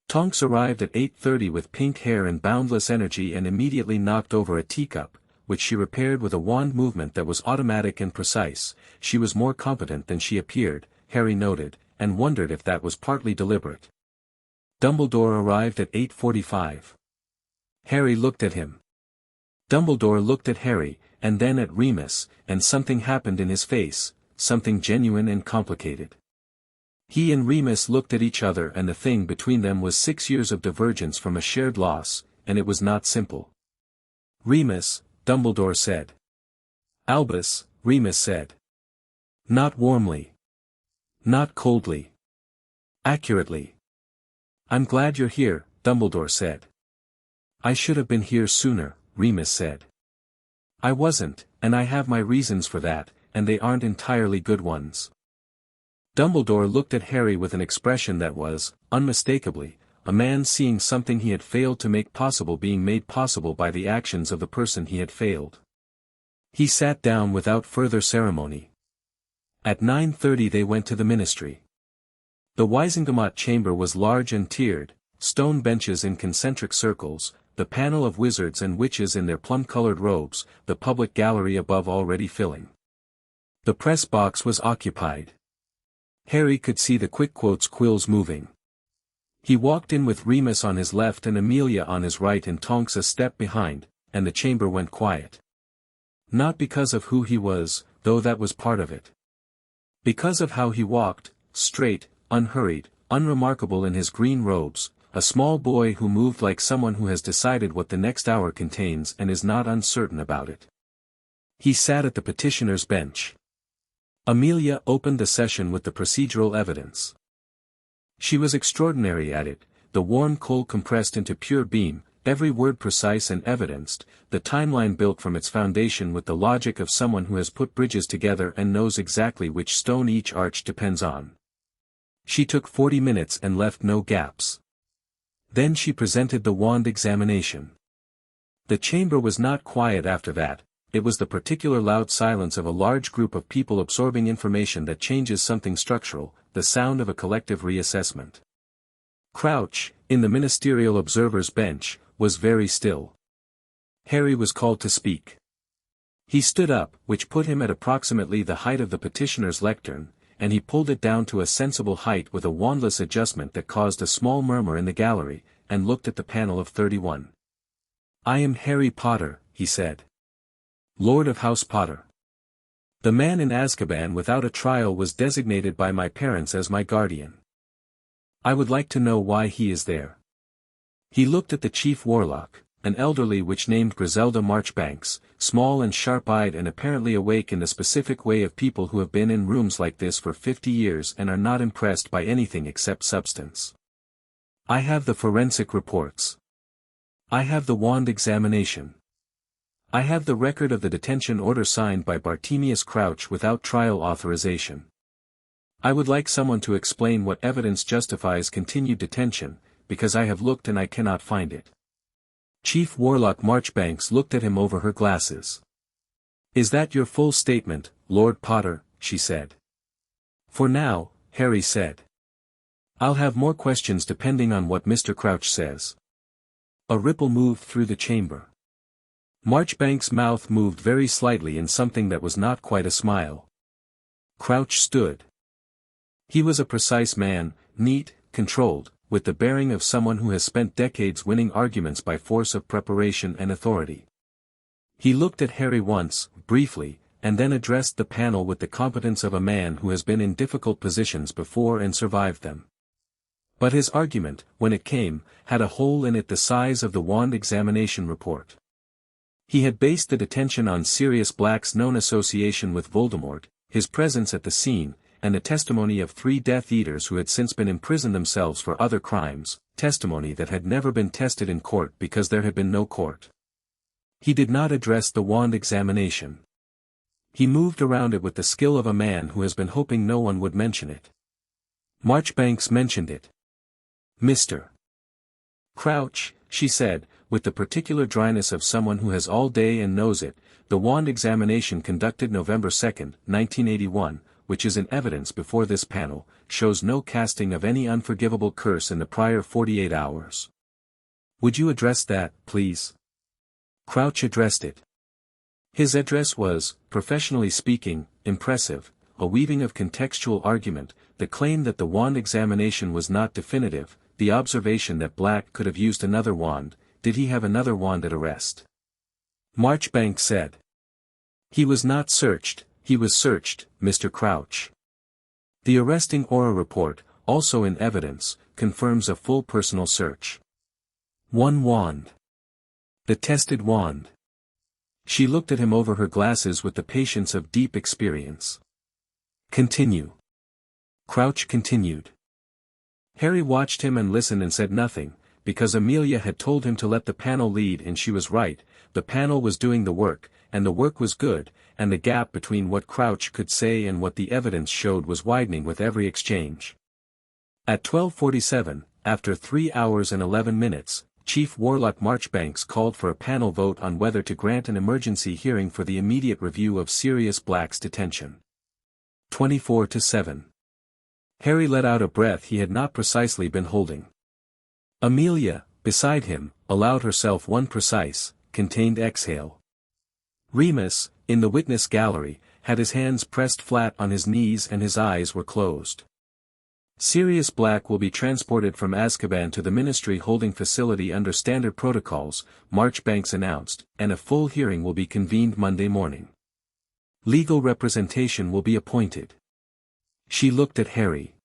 Tonks arrived at 8:30 with pink hair and boundless energy and immediately knocked over a teacup, which she repaired with a wand movement that was automatic and precise. She was more competent than she appeared, Harry noted, and wondered if that was partly deliberate. Dumbledore arrived at 8:45. Harry looked at him. Dumbledore looked at Harry, and then at Remus, and something happened in his face, something genuine and complicated. He and Remus looked at each other, and the thing between them was 6 years of divergence from a shared loss, and it was not simple. "Remus," Dumbledore said. "Albus," Remus said. Not warmly. Not coldly. Accurately. "I'm glad you're here," Dumbledore said. "I should have been here sooner," Remus said. "I wasn't, and I have my reasons for that, and they aren't entirely good ones." Dumbledore looked at Harry with an expression that was, unmistakably, a man seeing something he had failed to make possible being made possible by the actions of the person he had failed. He sat down without further ceremony. At 9:30 they went to the ministry. The Wisingamot chamber was large and tiered, stone benches in concentric circles, the panel of wizards and witches in their plum-colored robes, the public gallery above already filling. The press box was occupied. Harry could see the quick-quotes quills moving. He walked in with Remus on his left and Amelia on his right and Tonks a step behind, and the chamber went quiet. Not because of who he was, though that was part of it. Because of how he walked, straight, unhurried, unremarkable in his green robes, a small boy who moved like someone who has decided what the next hour contains and is not uncertain about it. He sat at the petitioner's bench. Amelia opened the session with the procedural evidence. She was extraordinary at it, the warm coal compressed into pure beam, every word precise and evidenced, the timeline built from its foundation with the logic of someone who has put bridges together and knows exactly which stone each arch depends on. She took 40 minutes and left no gaps. Then she presented the wand examination. The chamber was not quiet after that. It was the particular loud silence of a large group of people absorbing information that changes something structural, the sound of a collective reassessment. Crouch, in the ministerial observer's bench, was very still. Harry was called to speak. He stood up, which put him at approximately the height of the petitioner's lectern, and he pulled it down to a sensible height with a wandless adjustment that caused a small murmur in the gallery, and looked at the panel of 31. "I am Harry Potter," he said. "Lord of House Potter. The man in Azkaban without a trial was designated by my parents as my guardian. I would like to know why he is there." He looked at the chief warlock, an elderly witch named Griselda Marchbanks, small and sharp-eyed and apparently awake in the specific way of people who have been in rooms like this for 50 years and are not impressed by anything except substance. "I have the forensic reports. I have the wand examination. I have the record of the detention order signed by Bartemius Crouch without trial authorization. I would like someone to explain what evidence justifies continued detention, because I have looked and I cannot find it." Chief Warlock Marchbanks looked at him over her glasses. "Is that your full statement, Lord Potter?" she said. "For now," Harry said. "I'll have more questions depending on what Mr. Crouch says." A ripple moved through the chamber. Marchbanks' mouth moved very slightly in something that was not quite a smile. Crouch stood. He was a precise man, neat, controlled, with the bearing of someone who has spent decades winning arguments by force of preparation and authority. He looked at Harry once, briefly, and then addressed the panel with the competence of a man who has been in difficult positions before and survived them. But his argument, when it came, had a hole in it the size of the wand examination report. He had based the detention on Sirius Black's known association with Voldemort, his presence at the scene, and the testimony of 3 Death Eaters who had since been imprisoned themselves for other crimes, testimony that had never been tested in court because there had been no court. He did not address the wand examination. He moved around it with the skill of a man who has been hoping no one would mention it. Marchbanks mentioned it. "Mr. Crouch," she said, with the particular dryness of someone who has all day and knows it, "the wand examination conducted November 2, 1981, which is in evidence before this panel, shows no casting of any unforgivable curse in the prior 48 hours. Would you address that, please?" Crouch addressed it. His address was, professionally speaking, impressive, a weaving of contextual argument, the claim that the wand examination was not definitive, the observation that Black could have used another wand. Did he have another wand at arrest? Marchbanks said. "He was not searched, he was searched, Mr. Crouch. The arresting aura report, also in evidence, confirms a full personal search. 1 wand. The tested wand." She looked at him over her glasses with the patience of deep experience. "Continue." Crouch continued. Harry watched him and listened and said nothing, because Amelia had told him to let the panel lead, and she was right. The panel was doing the work, and the work was good, and the gap between what Crouch could say and what the evidence showed was widening with every exchange. At 12:47, after 3 hours and 11 minutes, Chief Warlock Marchbanks called for a panel vote on whether to grant an emergency hearing for the immediate review of Sirius Black's detention. 24-7. Harry let out a breath he had not precisely been holding. Amelia, beside him, allowed herself one precise, contained exhale. Remus, in the witness gallery, had his hands pressed flat on his knees and his eyes were closed. Sirius Black will be transported from Azkaban to the Ministry holding facility under standard protocols, Marchbanks announced, and a full hearing will be convened Monday morning. Legal representation will be appointed. She looked at Harry.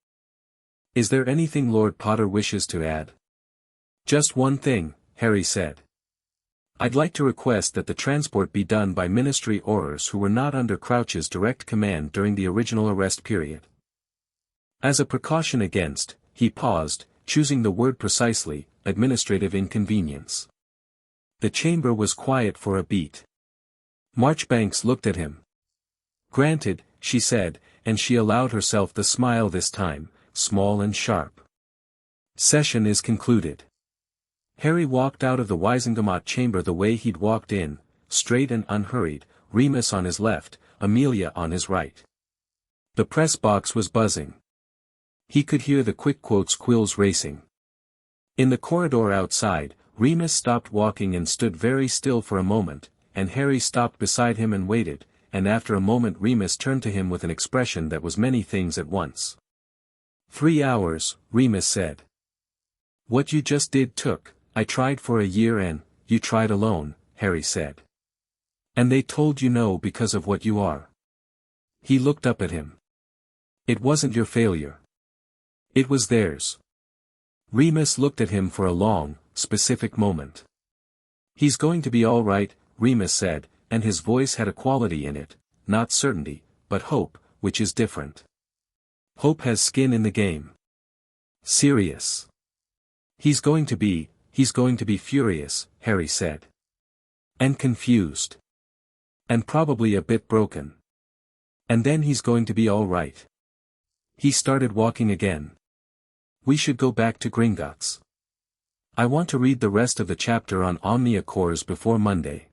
"Is there anything Lord Potter wishes to add?" "Just one thing," Harry said. "I'd like to request that the transport be done by Ministry Aurors who were not under Crouch's direct command during the original arrest period. As a precaution against," he paused, choosing the word precisely, "administrative inconvenience." The chamber was quiet for a beat. Marchbanks looked at him. "Granted," she said, and she allowed herself the smile this time, small and sharp. "Session is concluded." Harry walked out of the Wizengamot chamber the way he'd walked in, straight and unhurried, Remus on his left, Amelia on his right. The press box was buzzing. He could hear the quick quotes quills racing. In the corridor outside, Remus stopped walking and stood very still for a moment, and Harry stopped beside him and waited, and after a moment Remus turned to him with an expression that was many things at once. 3 hours, Remus said. "What you just did took, I tried for a year and, you tried alone," Harry said. "And they told you no because of what you are." He looked up at him. "It wasn't your failure. It was theirs." Remus looked at him for a long, specific moment. "He's going to be all right," Remus said, and his voice had a quality in it, not certainty, but hope, which is different. Hope has skin in the game. "Serious. He's going to be furious," Harry said. "And confused. And probably a bit broken. And then he's going to be all right." He started walking again. "We should go back to Gringotts. I want to read the rest of the chapter on Omnia Cores before Monday."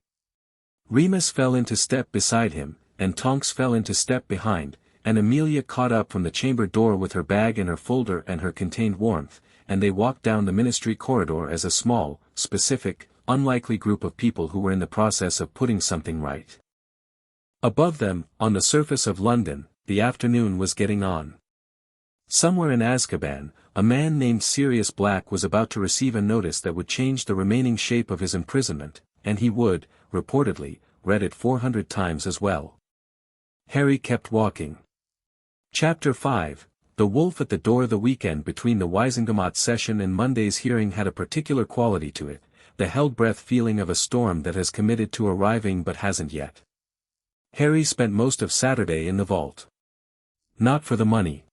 Remus fell into step beside him, and Tonks fell into step behind, and Amelia caught up from the chamber door with her bag and her folder and her contained warmth, and they walked down the Ministry corridor as a small, specific, unlikely group of people who were in the process of putting something right. Above them, on the surface of London, the afternoon was getting on. Somewhere in Azkaban, a man named Sirius Black was about to receive a notice that would change the remaining shape of his imprisonment, and he would, reportedly, read it 400 times as well. Harry kept walking. Chapter 5. The Wolf at the Door. The weekend between the Wizengamot session and Monday's hearing had a particular quality to it, the held-breath feeling of a storm that has committed to arriving but hasn't yet. Harry spent most of Saturday in the vault. Not for the money.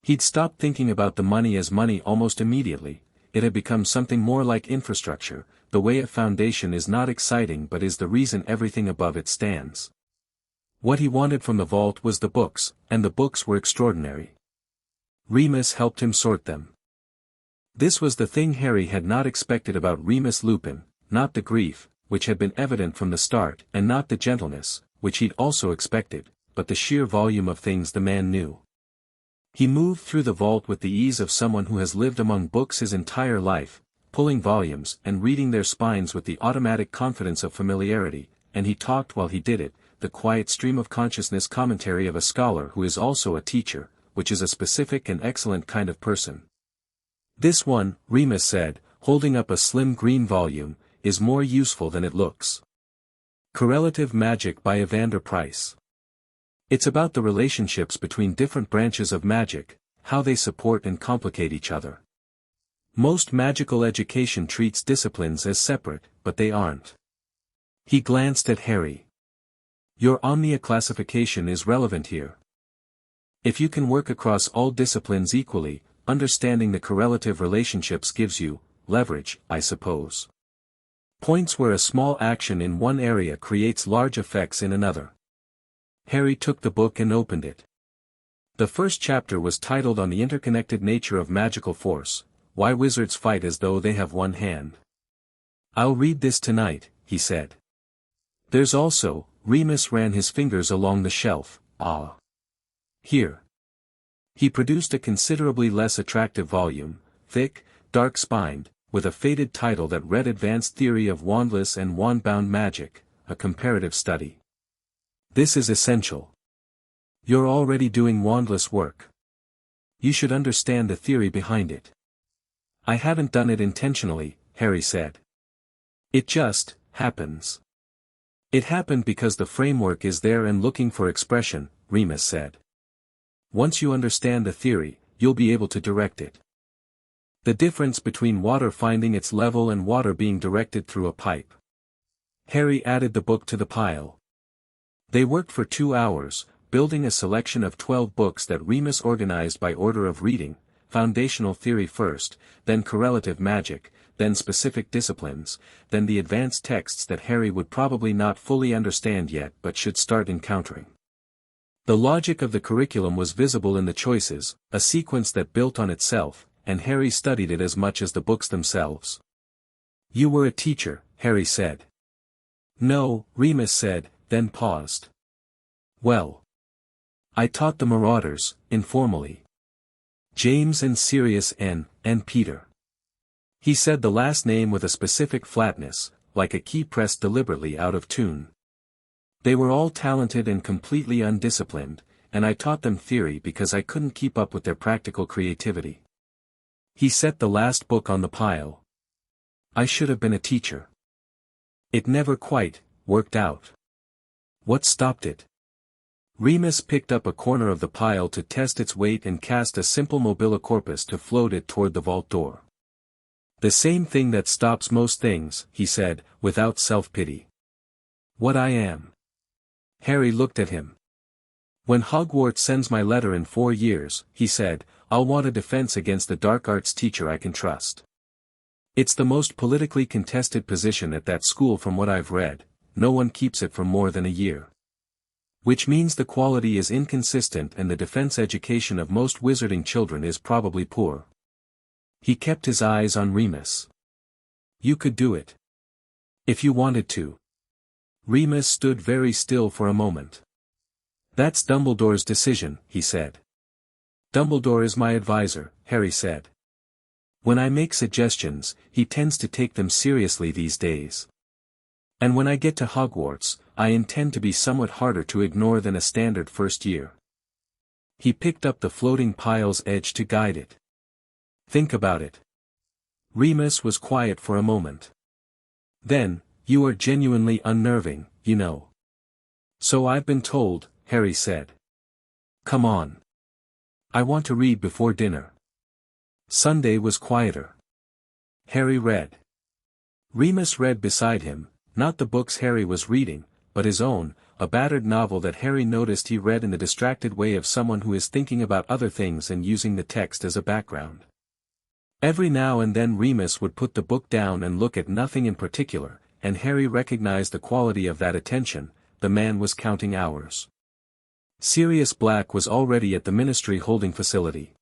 He'd stopped thinking about the money as money almost immediately. It had become something more like infrastructure. The way a foundation is not exciting but is the reason everything above it stands. What he wanted from the vault was the books, and the books were extraordinary. Remus helped him sort them. This was the thing Harry had not expected about Remus Lupin, not the grief, which had been evident from the start, and not the gentleness, which he'd also expected, but the sheer volume of things the man knew. He moved through the vault with the ease of someone who has lived among books his entire life, pulling volumes and reading their spines with the automatic confidence of familiarity, and he talked while he did it, the quiet stream of consciousness commentary of a scholar who is also a teacher, which is a specific and excellent kind of person. This one, Remus said, holding up a slim green volume, is more useful than it looks. Correlative Magic by Evander Price. It's about the relationships between different branches of magic, how they support and complicate each other. Most magical education treats disciplines as separate, but they aren't. He glanced at Harry. Your Omnia classification is relevant here. If you can work across all disciplines equally, understanding the correlative relationships gives you leverage, I suppose. Points where a small action in one area creates large effects in another. Harry took the book and opened it. The first chapter was titled On the Interconnected Nature of Magical Force, Why Wizards Fight as Though They Have One Hand. I'll read this tonight, he said. There's also, Remus ran his fingers along the shelf, here. He produced a considerably less attractive volume, thick, dark-spined, with a faded title that read Advanced Theory of Wandless and Wand-Bound Magic, a Comparative Study. This is essential. You're already doing wandless work. You should understand the theory behind it. I haven't done it intentionally, Harry said. It just happens. It happened because the framework is there and looking for expression, Remus said. Once you understand the theory, you'll be able to direct it. The difference between water finding its level and water being directed through a pipe. Harry added the book to the pile. They worked for 2 hours, building a selection of 12 books that Remus organized by order of reading, foundational theory first, then correlative magic, then specific disciplines, then the advanced texts that Harry would probably not fully understand yet but should start encountering. The logic of the curriculum was visible in the choices, a sequence that built on itself, and Harry studied it as much as the books themselves. You were a teacher, Harry said. No, Remus said, then paused. Well. I taught the Marauders, informally. James and Sirius and Peter. He said the last name with a specific flatness, like a key pressed deliberately out of tune. They were all talented and completely undisciplined, and I taught them theory because I couldn't keep up with their practical creativity. He set the last book on the pile. I should have been a teacher. It never quite worked out. What stopped it? Remus picked up a corner of the pile to test its weight and cast a simple mobile corpus to float it toward the vault door. The same thing that stops most things, he said, without self-pity. What I am. Harry looked at him. When Hogwarts sends my letter in 4 years, he said, I'll want a defense against the dark arts teacher I can trust. It's the most politically contested position at that school from what I've read, no one keeps it for more than a year. Which means the quality is inconsistent and the defense education of most wizarding children is probably poor. He kept his eyes on Remus. You could do it. If you wanted to. Remus stood very still for a moment. That's Dumbledore's decision, he said. Dumbledore is my advisor, Harry said. When I make suggestions, he tends to take them seriously these days. And when I get to Hogwarts, I intend to be somewhat harder to ignore than a standard first year. He picked up the floating pile's edge to guide it. Think about it. Remus was quiet for a moment. Then, you are genuinely unnerving, you know. So I've been told, Harry said. Come on. I want to read before dinner. Sunday was quieter. Harry read. Remus read beside him, not the books Harry was reading, but his own, a battered novel that Harry noticed he read in the distracted way of someone who is thinking about other things and using the text as a background. Every now and then Remus would put the book down and look at nothing in particular, and Harry recognized the quality of that attention. The man was counting hours. Sirius Black was already at the Ministry holding facility.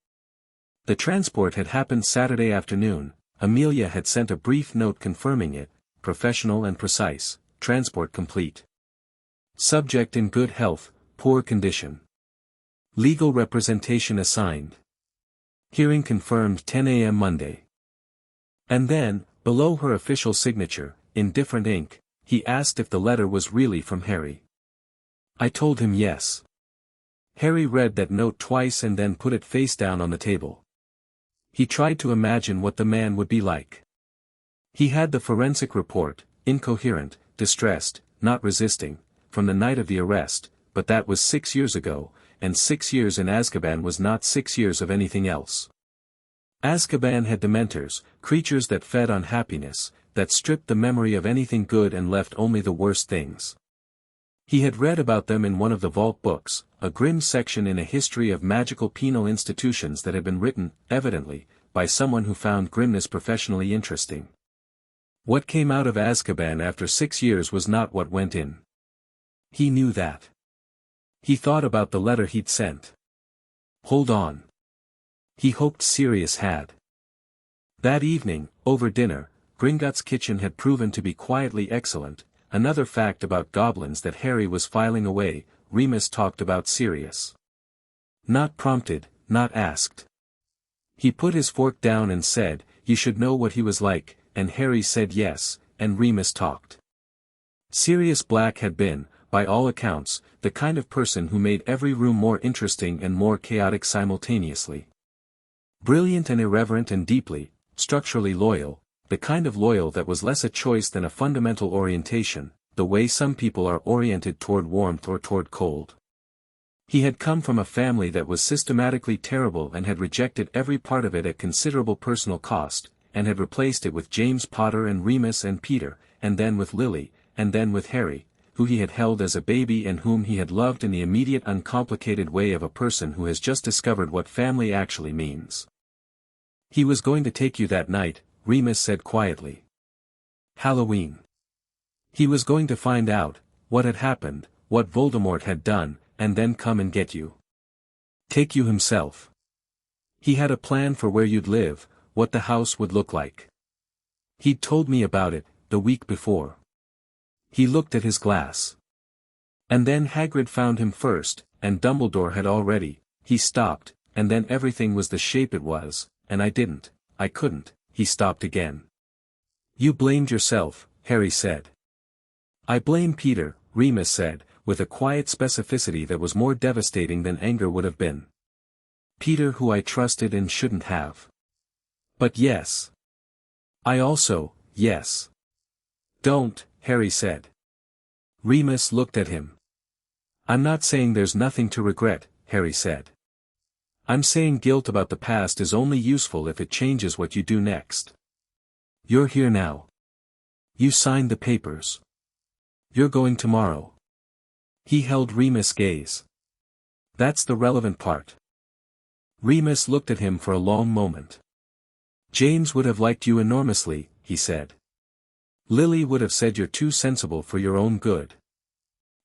The transport had happened Saturday afternoon. Amelia had sent a brief note confirming it, professional and precise, transport complete. Subject in good health, poor condition. Legal representation assigned. Hearing confirmed 10 a.m. Monday. And then, below her official signature, in different ink, he asked if the letter was really from Harry. I told him yes. Harry read that note twice and then put it face down on the table. He tried to imagine what the man would be like. He had the forensic report, incoherent, distressed, not resisting, from the night of the arrest, but that was 6 years ago, and 6 years in Azkaban was not 6 years of anything else. Azkaban had dementors, creatures that fed on happiness, that stripped the memory of anything good and left only the worst things. He had read about them in one of the vault books, a grim section in a history of magical penal institutions that had been written, evidently, by someone who found grimness professionally interesting. What came out of Azkaban after 6 years was not what went in. He knew that. He thought about the letter he'd sent. Hold on. He hoped Sirius had. That evening, over dinner, Gringotts' kitchen had proven to be quietly excellent. Another fact about goblins that Harry was filing away. Remus talked about Sirius. Not prompted, not asked. He put his fork down and said, "You should know what he was like," and Harry said yes, and Remus talked. Sirius Black had been, by all accounts, the kind of person who made every room more interesting and more chaotic simultaneously. Brilliant and irreverent and deeply, structurally loyal, the kind of loyal that was less a choice than a fundamental orientation, the way some people are oriented toward warmth or toward cold. He had come from a family that was systematically terrible and had rejected every part of it at considerable personal cost, and had replaced it with James Potter and Remus and Peter, and then with Lily, and then with Harry, who he had held as a baby and whom he had loved in the immediate uncomplicated way of a person who has just discovered what family actually means. He was going to take you that night, Remus said quietly. Halloween. He was going to find out what had happened, what Voldemort had done, and then come and get you. Take you himself. He had a plan for where you'd live, what the house would look like. He'd told me about it, the week before. He looked at his glass. And then Hagrid found him first, and Dumbledore had already. He stopped, and then everything was the shape it was, and I didn't, I couldn't. He stopped again. You blamed yourself, Harry said. I blame Peter, Remus said, with a quiet specificity that was more devastating than anger would have been. Peter, who I trusted and shouldn't have. But yes. I also, yes. Don't, Harry said. Remus looked at him. I'm not saying there's nothing to regret, Harry said. I'm saying guilt about the past is only useful if it changes what you do next. You're here now. You signed the papers. You're going tomorrow. He held Remus' gaze. That's the relevant part. Remus looked at him for a long moment. James would have liked you enormously, he said. Lily would have said you're too sensible for your own good.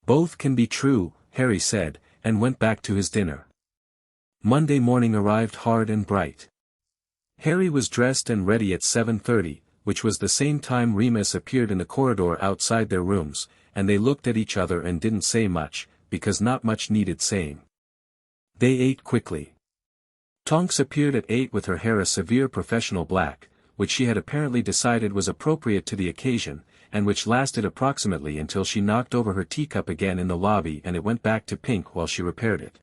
Both can be true, Harry said, and went back to his dinner. Monday morning arrived hard and bright. Harry was dressed and ready at 7:30, which was the same time Remus appeared in the corridor outside their rooms, and they looked at each other and didn't say much, because not much needed saying. They ate quickly. Tonks appeared at 8 with her hair a severe professional black, which she had apparently decided was appropriate to the occasion, and which lasted approximately until she knocked over her teacup again in the lobby and it went back to pink while she repaired it.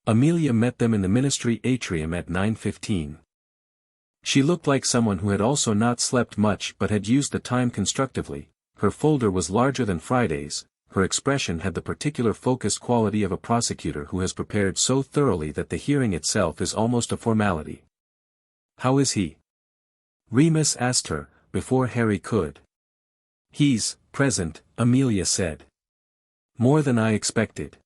Amelia met them in the Ministry atrium at 9:15. She looked like someone who had also not slept much but had used the time constructively. Her folder was larger than Friday's, her expression had the particular focused quality of a prosecutor who has prepared so thoroughly that the hearing itself is almost a formality. How is he? Remus asked her, before Harry could. "He's present," Amelia said. "More than I expected.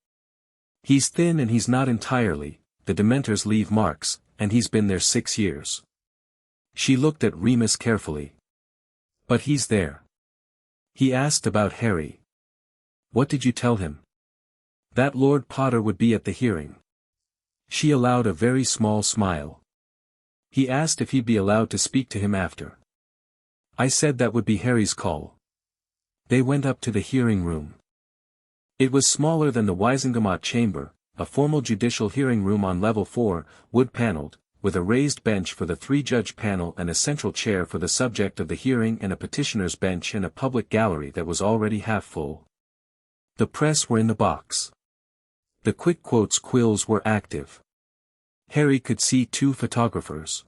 He's thin and he's not entirely, the Dementors leave marks, and he's been there 6 years." She looked at Remus carefully. "But he's there." He asked about Harry. "What did you tell him?" "That Lord Potter would be at the hearing." She allowed a very small smile. "He asked if he'd be allowed to speak to him after. I said that would be Harry's call." They went up to the hearing room. It was smaller than the Wisengamot chamber, a formal judicial hearing room on level 4, wood-paneled, with a raised bench for the 3-judge panel and a central chair for the subject of the hearing and a petitioner's bench and a public gallery that was already half full. The press were in the box. The quick quotes quills were active. Harry could see 2 photographers.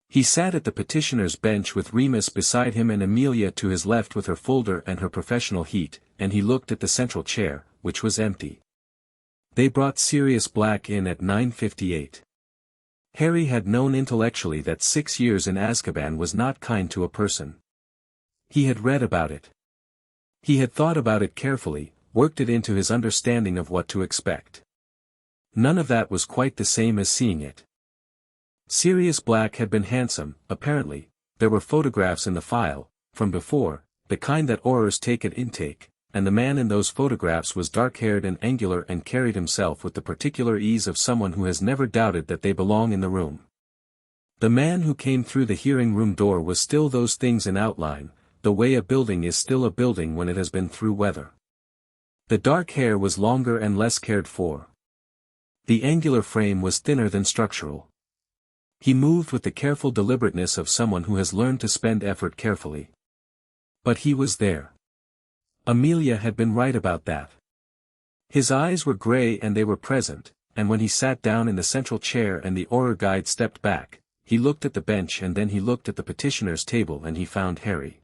He sat at the petitioner's bench with Remus beside him and Amelia to his left with her folder and her professional heat, and he looked at the central chair, which was empty. They brought Sirius Black in at 9:58. Harry had known intellectually that 6 years in Azkaban was not kind to a person. He had read about it. He had thought about it carefully, worked it into his understanding of what to expect. None of that was quite the same as seeing it. Sirius Black had been handsome, apparently. There were photographs in the file, from before, the kind that Aurors take at intake, and the man in those photographs was dark-haired and angular and carried himself with the particular ease of someone who has never doubted that they belong in the room. The man who came through the hearing room door was still those things in outline, the way a building is still a building when it has been through weather. The dark hair was longer and less cared for. The angular frame was thinner than structural. He moved with the careful deliberateness of someone who has learned to spend effort carefully. But he was there. Amelia had been right about that. His eyes were gray and they were present, and when he sat down in the central chair and the Auror guide stepped back, he looked at the bench and then he looked at the petitioner's table and he found Harry.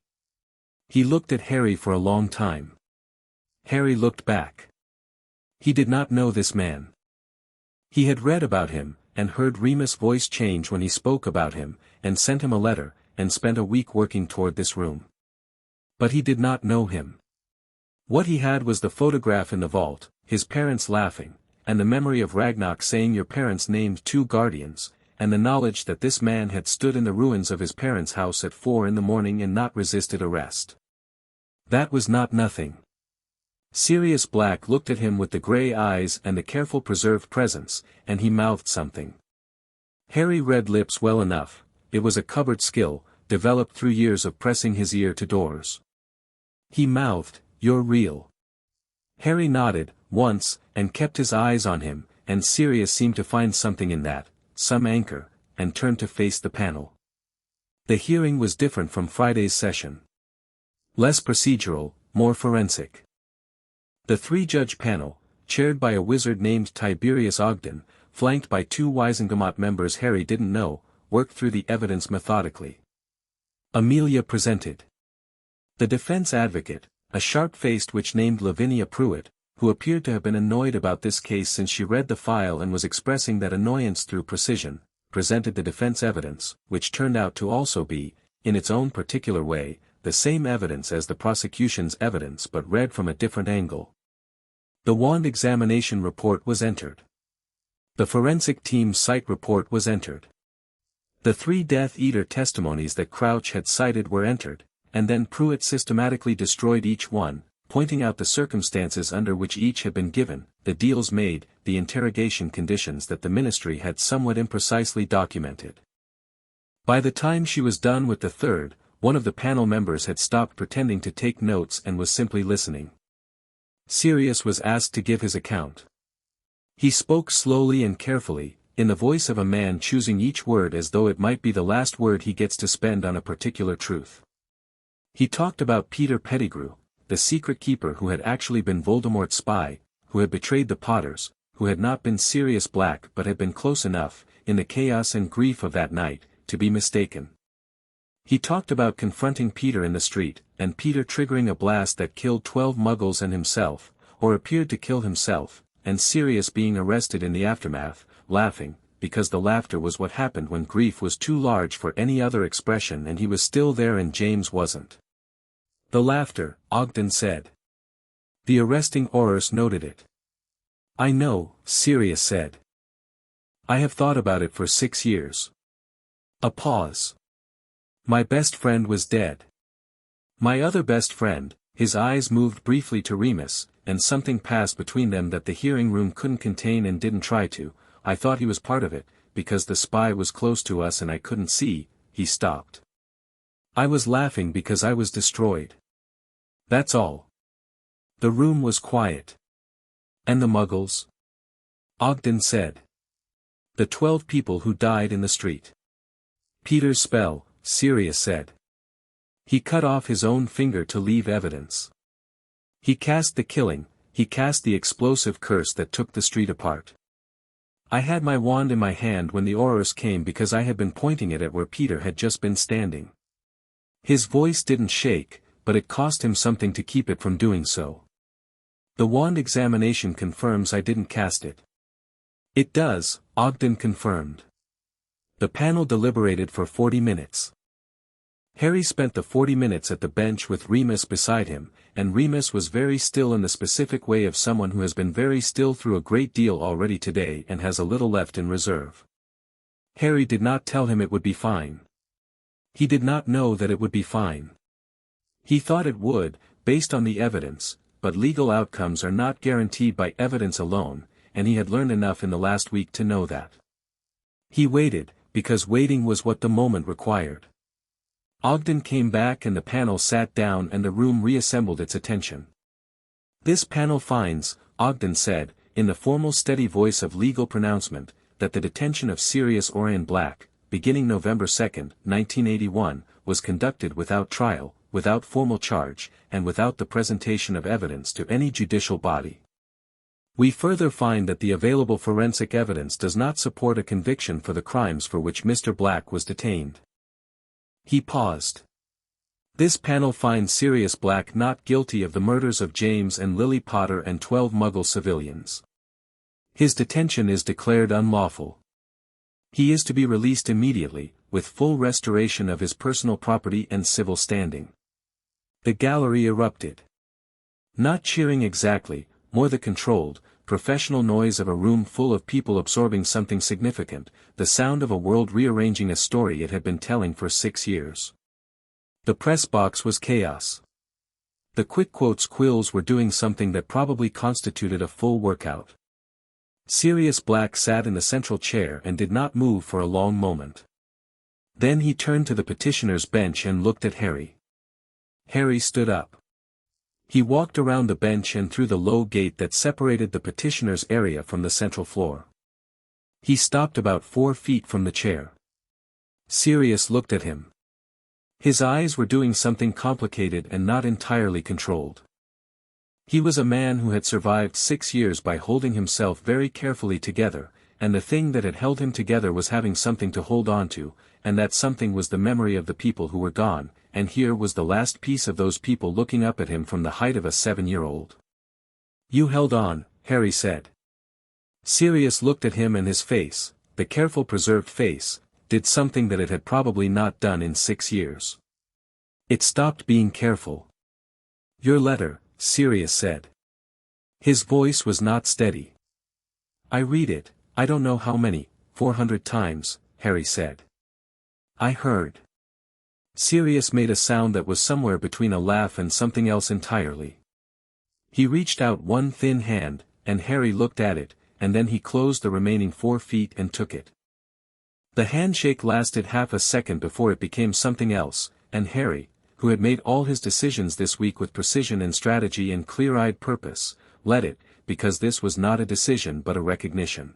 He looked at Harry for a long time. Harry looked back. He did not know this man. He had read about him, and heard Remus' voice change when he spoke about him, and sent him a letter, and spent a week working toward this room. But he did not know him. What he had was the photograph in the vault, his parents laughing, and the memory of Ragnarok saying your parents named 2 guardians, and the knowledge that this man had stood in the ruins of his parents' house at 4 in the morning and not resisted arrest. That was not nothing. Sirius Black looked at him with the grey eyes and the careful preserved presence, and he mouthed something. Harry read lips well enough. It was a cupboard skill, developed through years of pressing his ear to doors. He mouthed, "You're real." Harry nodded, once, and kept his eyes on him, and Sirius seemed to find something in that, some anchor, and turned to face the panel. The hearing was different from Friday's session. Less procedural, more forensic. The 3-judge panel, chaired by a wizard named Tiberius Ogden, flanked by 2 Wisengamot members Harry didn't know, worked through the evidence methodically. Amelia presented. The defense advocate, a sharp-faced witch named Lavinia Pruitt, who appeared to have been annoyed about this case since she read the file and was expressing that annoyance through precision, presented the defense evidence, which turned out to also be, in its own particular way, the same evidence as the prosecution's evidence but read from a different angle. The wand examination report was entered. The forensic team's site report was entered. The 3 Death Eater testimonies that Crouch had cited were entered, and then Pruitt systematically destroyed each one, pointing out the circumstances under which each had been given, the deals made, the interrogation conditions that the ministry had somewhat imprecisely documented. By the time she was done with the 3rd, one of the panel members had stopped pretending to take notes and was simply listening. Sirius was asked to give his account. He spoke slowly and carefully, in the voice of a man choosing each word as though it might be the last word he gets to spend on a particular truth. He talked about Peter Pettigrew, the secret keeper who had actually been Voldemort's spy, who had betrayed the Potters, who had not been Sirius Black but had been close enough, in the chaos and grief of that night, to be mistaken. He talked about confronting Peter in the street, and Peter triggering a blast that killed 12 Muggles and himself, or appeared to kill himself, and Sirius being arrested in the aftermath, laughing, because the laughter was what happened when grief was too large for any other expression and he was still there and James wasn't. The laughter, Ogden said. The arresting Aurors noted it. I know, Sirius said. I have thought about it for 6 years. A pause. My best friend was dead. My other best friend, his eyes moved briefly to Remus, and something passed between them that the hearing room couldn't contain and didn't try to. I thought he was part of it, because the spy was close to us and I couldn't see. He stopped. I was laughing because I was destroyed. That's all. The room was quiet. And the Muggles? Ogden said. The 12 people who died in the street. Peter's spell, Sirius said. He cut off his own finger to leave evidence. He cast the killing, he cast the explosive curse that took the street apart. I had my wand in my hand when the Aurors came because I had been pointing it at where Peter had just been standing. His voice didn't shake, but it cost him something to keep it from doing so. The wand examination confirms I didn't cast it. It does, Ogden confirmed. The panel deliberated for 40 minutes. Harry spent the 40 minutes at the bench with Remus beside him, and Remus was very still in the specific way of someone who has been very still through a great deal already today and has a little left in reserve. Harry did not tell him it would be fine. He did not know that it would be fine. He thought it would, based on the evidence, but legal outcomes are not guaranteed by evidence alone, and he had learned enough in the last week to know that. He waited, because waiting was what the moment required. Ogden came back and the panel sat down and the room reassembled its attention. This panel finds, Ogden said, in the formal steady voice of legal pronouncement, that the detention of Sirius Orion Black, beginning November 2, 1981, was conducted without trial, without formal charge, and without the presentation of evidence to any judicial body. We further find that the available forensic evidence does not support a conviction for the crimes for which Mr. Black was detained. He paused. This panel finds Sirius Black not guilty of the murders of James and Lily Potter and 12 Muggle civilians. His detention is declared unlawful. He is to be released immediately, with full restoration of his personal property and civil standing. The gallery erupted. Not cheering exactly, more the controlled, professional noise of a room full of people absorbing something significant, the sound of a world rearranging a story it had been telling for 6 years. The press box was chaos. The quick quotes quills were doing something that probably constituted a full workout. Sirius Black sat in the central chair and did not move for a long moment. Then he turned to the petitioner's bench and looked at Harry. Harry stood up. He walked around the bench and through the low gate that separated the petitioner's area from the central floor. He stopped about 4 feet from the chair. Sirius looked at him. His eyes were doing something complicated and not entirely controlled. He was a man who had survived 6 years by holding himself very carefully together, and the thing that had held him together was having something to hold on to, and that something was the memory of the people who were gone, and here was the last piece of those people looking up at him from the height of a 7-year-old. You held on, Harry said. Sirius looked at him and his face, the careful preserved face, did something that it had probably not done in 6 years. It stopped being careful. Your letter, Sirius said. His voice was not steady. I read it, I don't know how many, 400 times, Harry said. I heard. Sirius made a sound that was somewhere between a laugh and something else entirely. He reached out one thin hand, and Harry looked at it, and then he closed the remaining 4 feet and took it. The handshake lasted half a second before it became something else, and Harry, who had made all his decisions this week with precision and strategy and clear-eyed purpose, let it, because this was not a decision but a recognition.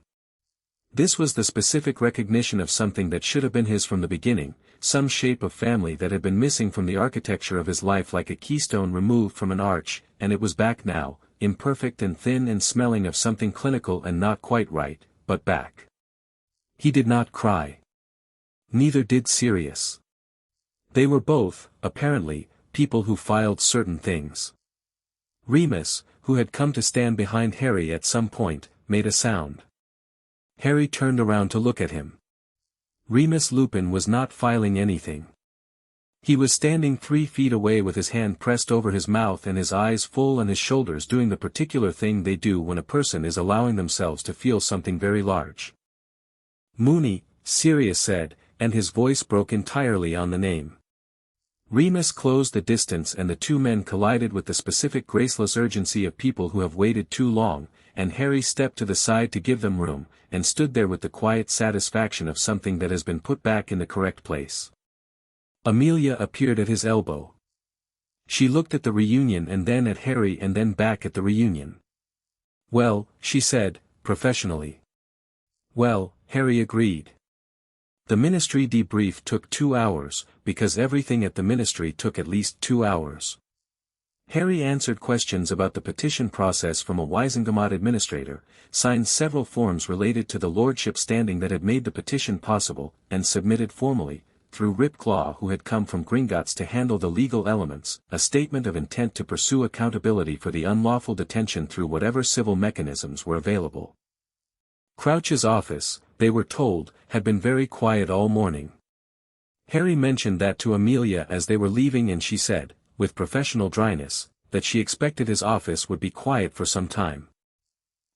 This was the specific recognition of something that should have been his from the beginning, some shape of family that had been missing from the architecture of his life like a keystone removed from an arch, and it was back now, imperfect and thin and smelling of something clinical and not quite right, but back. He did not cry. Neither did Sirius. They were both, apparently, people who filed certain things. Remus, who had come to stand behind Harry at some point, made a sound. Harry turned around to look at him. Remus Lupin was not filing anything. He was standing 3 feet away with his hand pressed over his mouth and his eyes full and his shoulders doing the particular thing they do when a person is allowing themselves to feel something very large. Moony, Sirius said, and his voice broke entirely on the name. Remus closed the distance and the two men collided with the specific graceless urgency of people who have waited too long, and Harry stepped to the side to give them room, and stood there with the quiet satisfaction of something that has been put back in the correct place. Amelia appeared at his elbow. She looked at the reunion and then at Harry and then back at the reunion. "Well," she said, professionally. "Well," Harry agreed. The ministry debrief took 2 hours, because everything at the ministry took at least 2 hours. Harry answered questions about the petition process from a Wisengamot administrator, signed several forms related to the lordship standing that had made the petition possible, and submitted formally, through Ripclaw who had come from Gringotts to handle the legal elements, a statement of intent to pursue accountability for the unlawful detention through whatever civil mechanisms were available. Crouch's office, they were told, had been very quiet all morning. Harry mentioned that to Amelia as they were leaving and she said, with professional dryness, that she expected his office would be quiet for some time.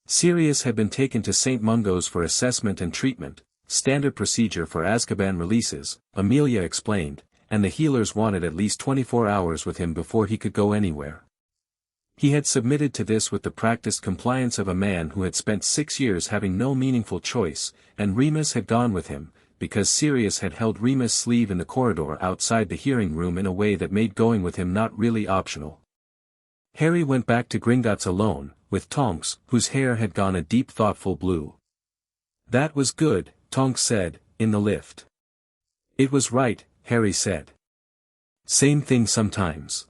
Sirius had been taken to St. Mungo's for assessment and treatment, standard procedure for Azkaban releases, Amelia explained, and the healers wanted at least 24 hours with him before he could go anywhere. He had submitted to this with the practiced compliance of a man who had spent 6 years having no meaningful choice, and Remus had gone with him, because Sirius had held Remus' sleeve in the corridor outside the hearing room in a way that made going with him not really optional. Harry went back to Gringotts alone, with Tonks, whose hair had gone a deep thoughtful blue. "That was good," Tonks said, in the lift. "It was right," Harry said. "Same thing sometimes."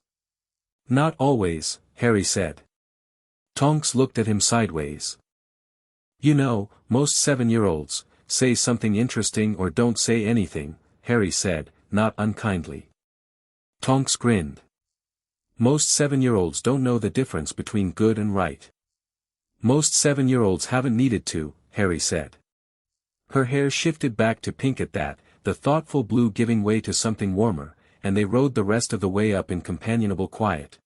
"Not always," Harry said. Tonks looked at him sideways. "You know, most 7-year-olds, say something interesting or don't say anything," Harry said, not unkindly. Tonks grinned. "Most 7-year-olds don't know the difference between good and right." "Most 7-year-olds haven't needed to," Harry said. Her hair shifted back to pink at that, the thoughtful blue giving way to something warmer, and they rode the rest of the way up in companionable quiet.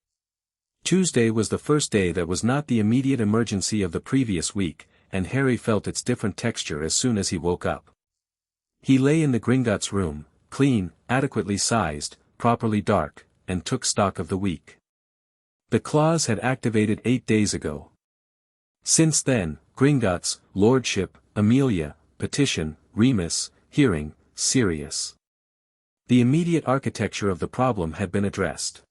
Tuesday was the first day that was not the immediate emergency of the previous week, and Harry felt its different texture as soon as he woke up. He lay in the Gringotts room, clean, adequately sized, properly dark, and took stock of the week. The clause had activated 8 days ago. Since then, Gringotts, lordship, Amelia, petition, Remus, hearing, Sirius. The immediate architecture of the problem had been addressed.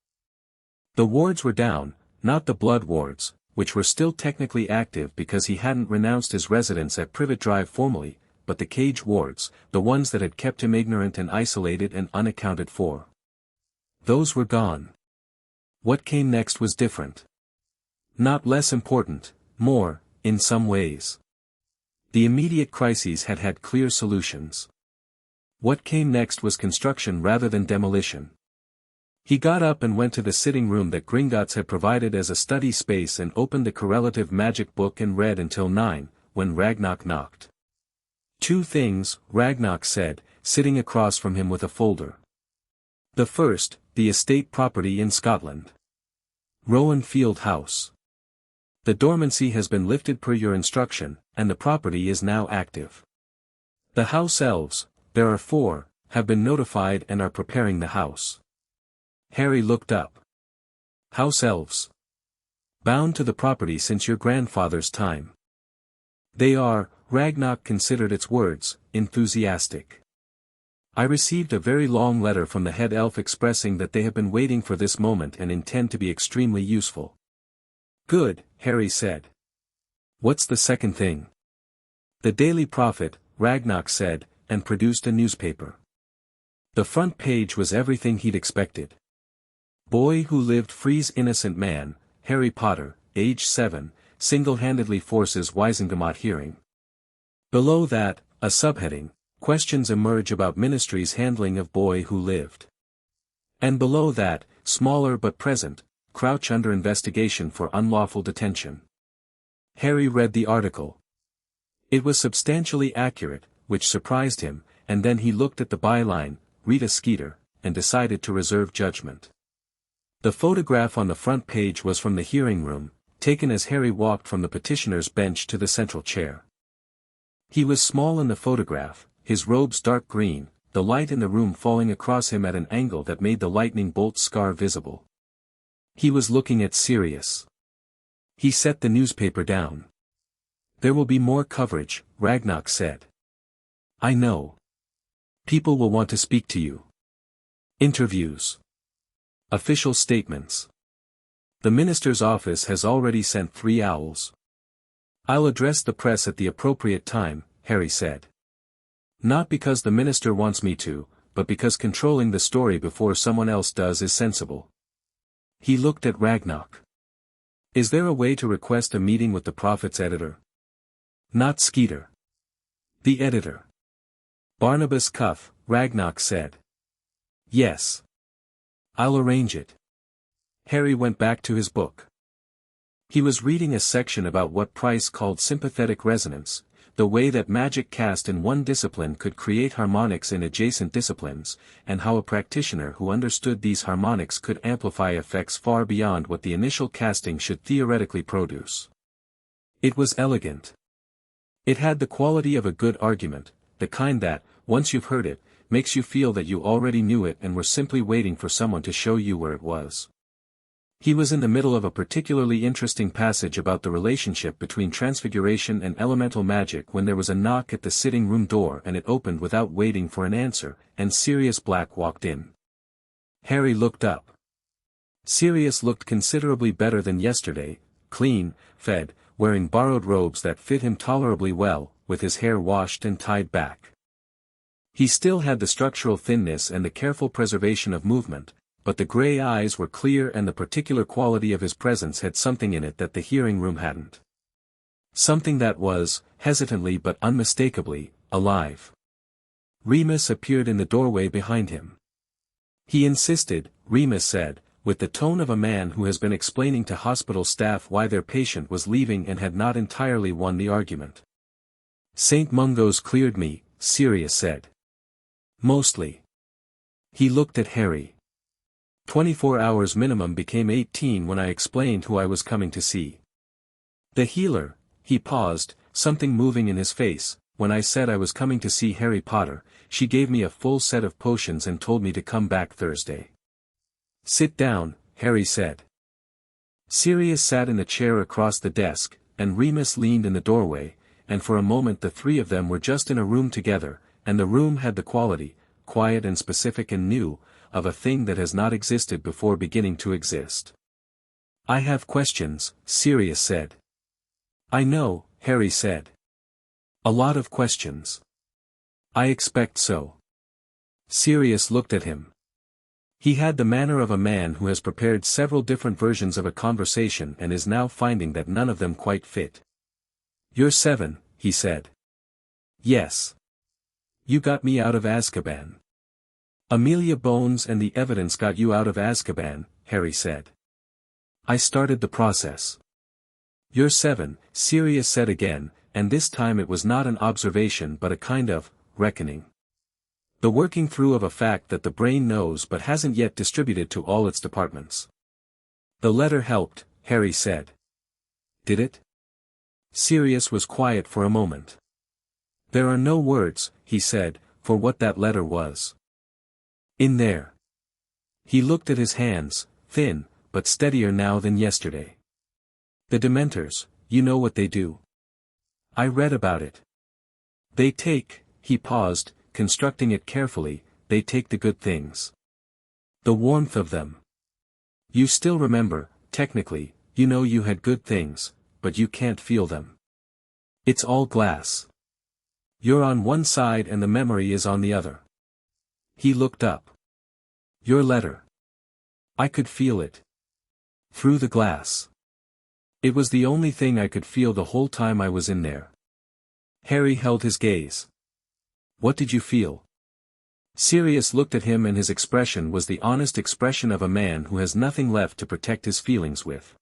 The wards were down, not the blood wards, which were still technically active because he hadn't renounced his residence at Privet Drive formally, but the cage wards, the ones that had kept him ignorant and isolated and unaccounted for. Those were gone. What came next was different. Not less important, more, in some ways. The immediate crises had had clear solutions. What came next was construction rather than demolition. He got up and went to the sitting room that Gringotts had provided as a study space and opened the correlative magic book and read until 9, when Ragnarok knocked. "Two things," Ragnarok said, sitting across from him with a folder. "The first, the estate property in Scotland. Rowan Field House. The dormancy has been lifted per your instruction, and the property is now active. The house elves, there are 4, have been notified and are preparing the house." Harry looked up. "House elves? Bound to the property since your grandfather's time?" "They are," Ragnarok considered its words, enthusiastic. "I received a very long letter from the head elf expressing that they have been waiting for this moment and intend to be extremely useful." "Good," Harry said. "What's the second thing?" "The Daily Prophet," Ragnarok said, and produced a newspaper. The front page was everything he'd expected. "Boy who lived frees innocent man, Harry Potter, age 7, single-handedly forces Wisengamot hearing." Below that, a subheading, questions emerge about ministry's handling of boy who lived. And below that, smaller but present, Crouch under investigation for unlawful detention. Harry read the article. It was substantially accurate, which surprised him, and then he looked at the byline, Rita Skeeter, and decided to reserve judgment. The photograph on the front page was from the hearing room, taken as Harry walked from the petitioner's bench to the central chair. He was small in the photograph, his robes dark green, the light in the room falling across him at an angle that made the lightning bolt scar visible. He was looking at Sirius. He set the newspaper down. "There will be more coverage," Ragnarok said. "I know. People will want to speak to you. Interviews. Official statements. The minister's office has already sent 3 owls. I'll address the press at the appropriate time," Harry said. "Not because the minister wants me to, but because controlling the story before someone else does is sensible." He looked at Ragnarok. "Is there a way to request a meeting with the Prophet's editor?" "Not Skeeter. The editor." "Barnabas Cuff," Ragnarok said. "Yes. I'll arrange it." Harry went back to his book. He was reading a section about what Price called sympathetic resonance, the way that magic cast in one discipline could create harmonics in adjacent disciplines, and how a practitioner who understood these harmonics could amplify effects far beyond what the initial casting should theoretically produce. It was elegant. It had the quality of a good argument, the kind that, once you've heard it, makes you feel that you already knew it and were simply waiting for someone to show you where it was. He was in the middle of a particularly interesting passage about the relationship between transfiguration and elemental magic when there was a knock at the sitting room door and it opened without waiting for an answer, and Sirius Black walked in. Harry looked up. Sirius looked considerably better than yesterday, clean, fed, wearing borrowed robes that fit him tolerably well, with his hair washed and tied back. He still had the structural thinness and the careful preservation of movement, but the grey eyes were clear and the particular quality of his presence had something in it that the hearing room hadn't. Something that was, hesitantly but unmistakably, alive. Remus appeared in the doorway behind him. "He insisted," Remus said, with the tone of a man who has been explaining to hospital staff why their patient was leaving and had not entirely won the argument. "St. Mungo's cleared me," Sirius said. "Mostly." He looked at Harry. 24 hours minimum became 18 when I explained who I was coming to see. The healer," he paused, something moving in his face, "when I said I was coming to see Harry Potter, she gave me a full set of potions and told me to come back Thursday." "Sit down," Harry said. Sirius sat in the chair across the desk, and Remus leaned in the doorway, and for a moment the three of them were just in a room together, and the room had the quality, quiet and specific and new, of a thing that has not existed before beginning to exist. "I have questions," Sirius said. "I know," Harry said. "A lot of questions." "I expect so." Sirius looked at him. He had the manner of a man who has prepared several different versions of a conversation and is now finding that none of them quite fit. "You're 7, he said. "Yes. You got me out of Azkaban." "Amelia Bones and the evidence got you out of Azkaban," Harry said. "I started the process." "You're 7, Sirius said again, and this time it was not an observation but a kind of reckoning. The working through of a fact that the brain knows but hasn't yet distributed to all its departments. "The letter helped," Harry said. "Did it?" Sirius was quiet for a moment. "There are no words," he said, "for what that letter was. In there." He looked at his hands, thin, but steadier now than yesterday. "The Dementors, you know what they do?" "I read about it. They take," he paused, constructing it carefully, "they take the good things. The warmth of them. You still remember, technically, you know you had good things, but you can't feel them. It's all glass. You're on one side and the memory is on the other." He looked up. "Your letter. I could feel it. Through the glass. It was the only thing I could feel the whole time I was in there." Harry held his gaze. "What did you feel?" Sirius looked at him and his expression was the honest expression of a man who has nothing left to protect his feelings with.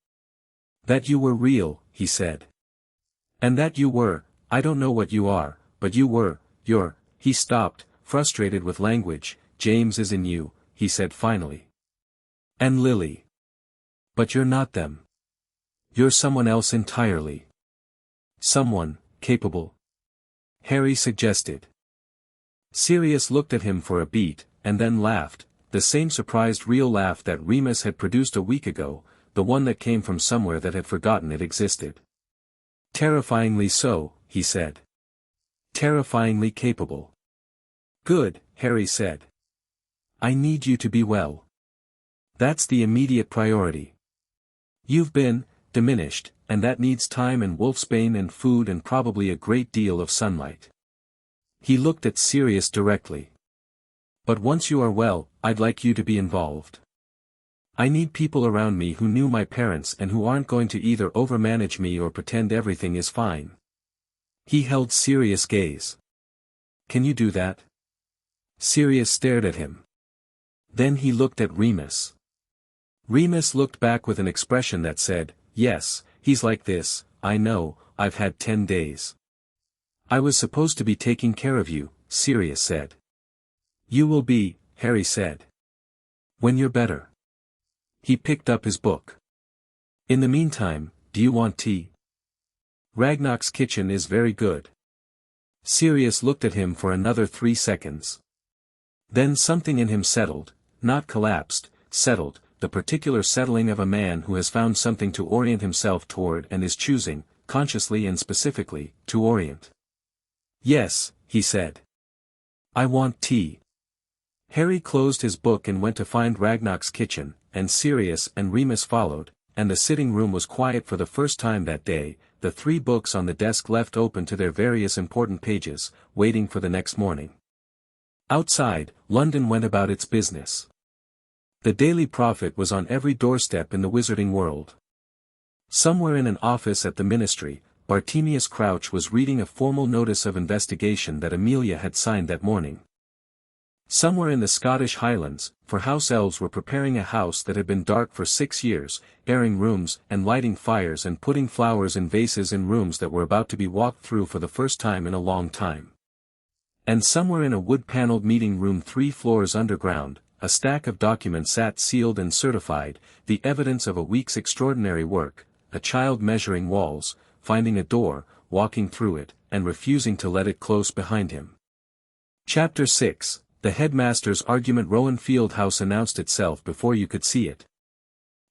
"That you were real," he said. "And that you were, I don't know what you are, but you're, he stopped, frustrated with language. James is in you, he said finally. And Lily. But you're not them. You're someone else entirely. Someone, capable. Harry suggested. Sirius looked at him for a beat, and then laughed, the same surprised real laugh that Remus had produced a week ago, the one that came from somewhere that had forgotten it existed. Terrifyingly so, he said. Terrifyingly capable. Good, Harry said. I need you to be well. That's the immediate priority. You've been diminished, and that needs time and wolfsbane and food and probably a great deal of sunlight. He looked at Sirius directly. But once you are well, I'd like you to be involved. I need people around me who knew my parents and who aren't going to either overmanage me or pretend everything is fine. He held Sirius' gaze. Can you do that? Sirius stared at him. Then he looked at Remus. Remus looked back with an expression that said, yes, he's like this, I know, I've had 10 days. I was supposed to be taking care of you, Sirius said. You will be, Harry said. When you're better. He picked up his book. In the meantime, do you want tea? Ragnar's kitchen is very good. Sirius looked at him for another 3 seconds. Then something in him settled, not collapsed, settled, the particular settling of a man who has found something to orient himself toward and is choosing, consciously and specifically, to orient. Yes, he said. I want tea. Harry closed his book and went to find Ragnar's kitchen, and Sirius and Remus followed, and the sitting room was quiet for the first time that day, the 3 books on the desk left open to their various important pages, waiting for the next morning. Outside, London went about its business. The Daily Prophet was on every doorstep in the wizarding world. Somewhere in an office at the ministry, Bartemius Crouch was reading a formal notice of investigation that Amelia had signed that morning. Somewhere in the Scottish Highlands, for house elves were preparing a house that had been dark for 6 years, airing rooms and lighting fires and putting flowers in vases in rooms that were about to be walked through for the first time in a long time. And somewhere in a wood-paneled meeting room 3 floors underground, a stack of documents sat sealed and certified, the evidence of a week's extraordinary work, a child measuring walls, finding a door, walking through it, and refusing to let it close behind him. Chapter 6, The Headmaster's Argument. Rowan Field House announced itself before you could see it.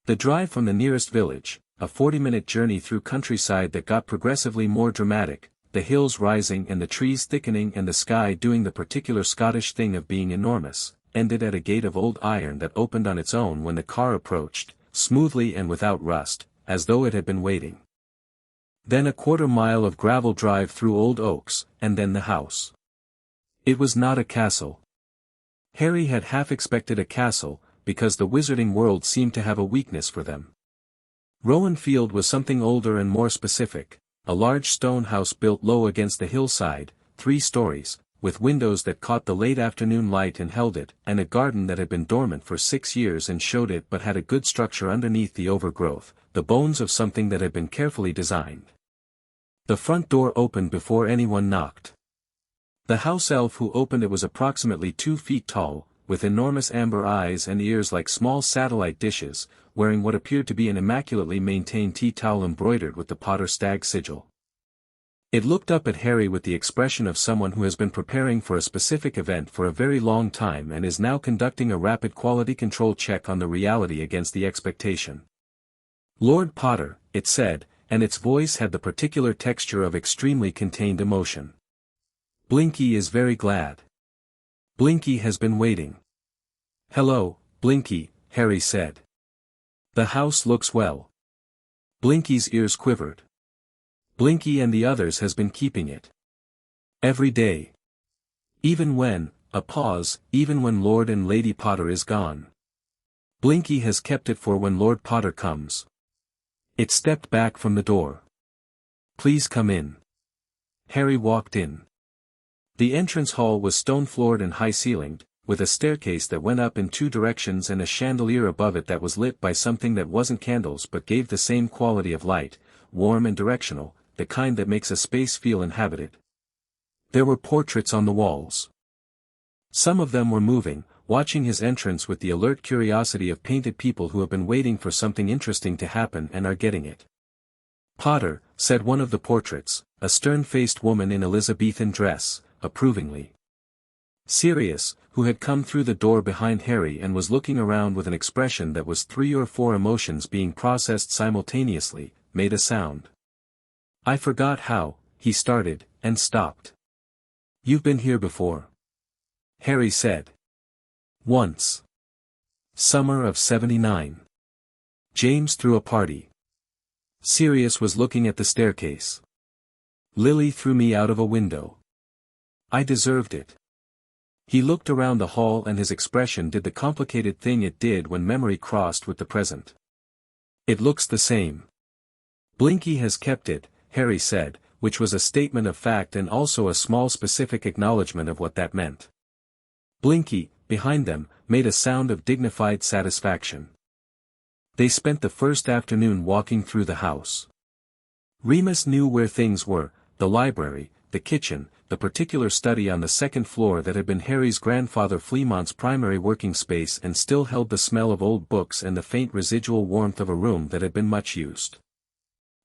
The drive from the nearest village, a 40-minute journey through countryside that got progressively more dramatic, the hills rising and the trees thickening and the sky doing the particular Scottish thing of being enormous, ended at a gate of old iron that opened on its own when the car approached, smoothly and without rust, as though it had been waiting. Then a quarter-mile of gravel drive through old oaks, and then the house. It was not a castle. Harry had half expected a castle, because the wizarding world seemed to have a weakness for them. Rowan Field was something older and more specific, a large stone house built low against the hillside, 3 stories, with windows that caught the late afternoon light and held it, and a garden that had been dormant for 6 years and showed it but had a good structure underneath the overgrowth, the bones of something that had been carefully designed. The front door opened before anyone knocked. The house elf who opened it was approximately 2 feet tall, with enormous amber eyes and ears like small satellite dishes, wearing what appeared to be an immaculately maintained tea towel embroidered with the Potter stag sigil. It looked up at Harry with the expression of someone who has been preparing for a specific event for a very long time and is now conducting a rapid quality control check on the reality against the expectation. Lord Potter, it said, and its voice had the particular texture of extremely contained emotion. Blinky is very glad. Blinky has been waiting. Hello, Blinky, Harry said. The house looks well. Blinky's ears quivered. Blinky and the others has been keeping it. Every day. Even when, a pause, even when Lord and Lady Potter is gone. Blinky has kept it for when Lord Potter comes. It stepped back from the door. Please come in. Harry walked in. The entrance hall was stone-floored and high-ceilinged, with a staircase that went up in 2 directions and a chandelier above it that was lit by something that wasn't candles but gave the same quality of light, warm and directional, the kind that makes a space feel inhabited. There were portraits on the walls. Some of them were moving, watching his entrance with the alert curiosity of painted people who have been waiting for something interesting to happen and are getting it. "Potter," said one of the portraits, a stern-faced woman in Elizabethan dress, approvingly. Sirius, who had come through the door behind Harry and was looking around with an expression that was 3 or 4 emotions being processed simultaneously, made a sound. "I forgot how," he started, and stopped. "You've been here before?" Harry said. "Once. Summer of '79. James threw a party. Sirius was looking at the staircase. Lily threw me out of a window. I deserved it." He looked around the hall and his expression did the complicated thing it did when memory crossed with the present. "It looks the same." "Blinky has kept it," Harry said, which was a statement of fact and also a small specific acknowledgement of what that meant. Blinky, behind them, made a sound of dignified satisfaction. They spent the first afternoon walking through the house. Remus knew where things were: the library, the kitchen, the particular study on the second floor that had been Harry's grandfather Fleamont's primary working space and still held the smell of old books and the faint residual warmth of a room that had been much used.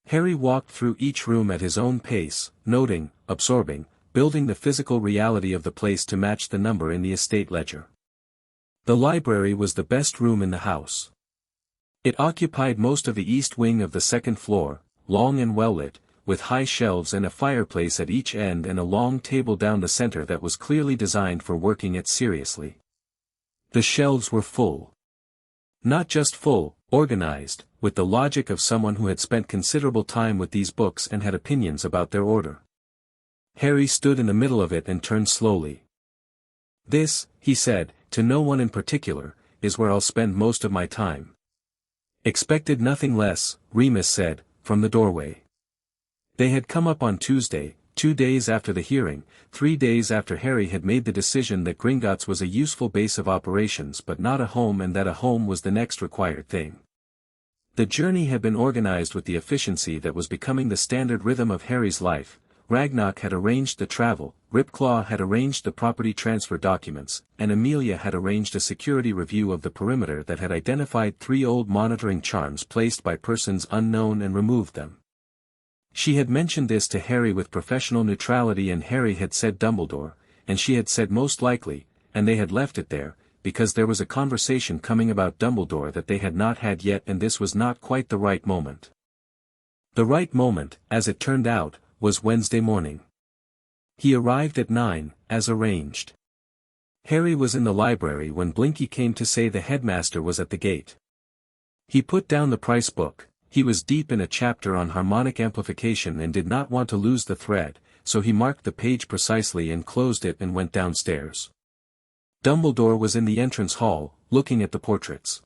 Harry walked through each room at his own pace, noting, absorbing, building the physical reality of the place to match the number in the estate ledger. The library was the best room in the house. It occupied most of the east wing of the second floor, long and well lit, with high shelves and a fireplace at each end and a long table down the center that was clearly designed for working it seriously. The shelves were full. Not just full, organized, with the logic of someone who had spent considerable time with these books and had opinions about their order. Harry stood in the middle of it and turned slowly. "This," he said, to no one in particular, "is where I'll spend most of my time." "Expected nothing less," Remus said, from the doorway. They had come up on Tuesday, 2 days after the hearing, 3 days after Harry had made the decision that Gringotts was a useful base of operations but not a home and that a home was the next required thing. The journey had been organized with the efficiency that was becoming the standard rhythm of Harry's life. Ragnock had arranged the travel, Ripclaw had arranged the property transfer documents, and Amelia had arranged a security review of the perimeter that had identified 3 old monitoring charms placed by persons unknown and removed them. She had mentioned this to Harry with professional neutrality and Harry had said Dumbledore, and she had said most likely, and they had left it there, because there was a conversation coming about Dumbledore that they had not had yet and this was not quite the right moment. The right moment, as it turned out, was Wednesday morning. He arrived at 9, as arranged. Harry was in the library when Blinky came to say the headmaster was at the gate. He put down the price book. He was deep in a chapter on harmonic amplification and did not want to lose the thread, so he marked the page precisely and closed it and went downstairs. Dumbledore was in the entrance hall, looking at the portraits.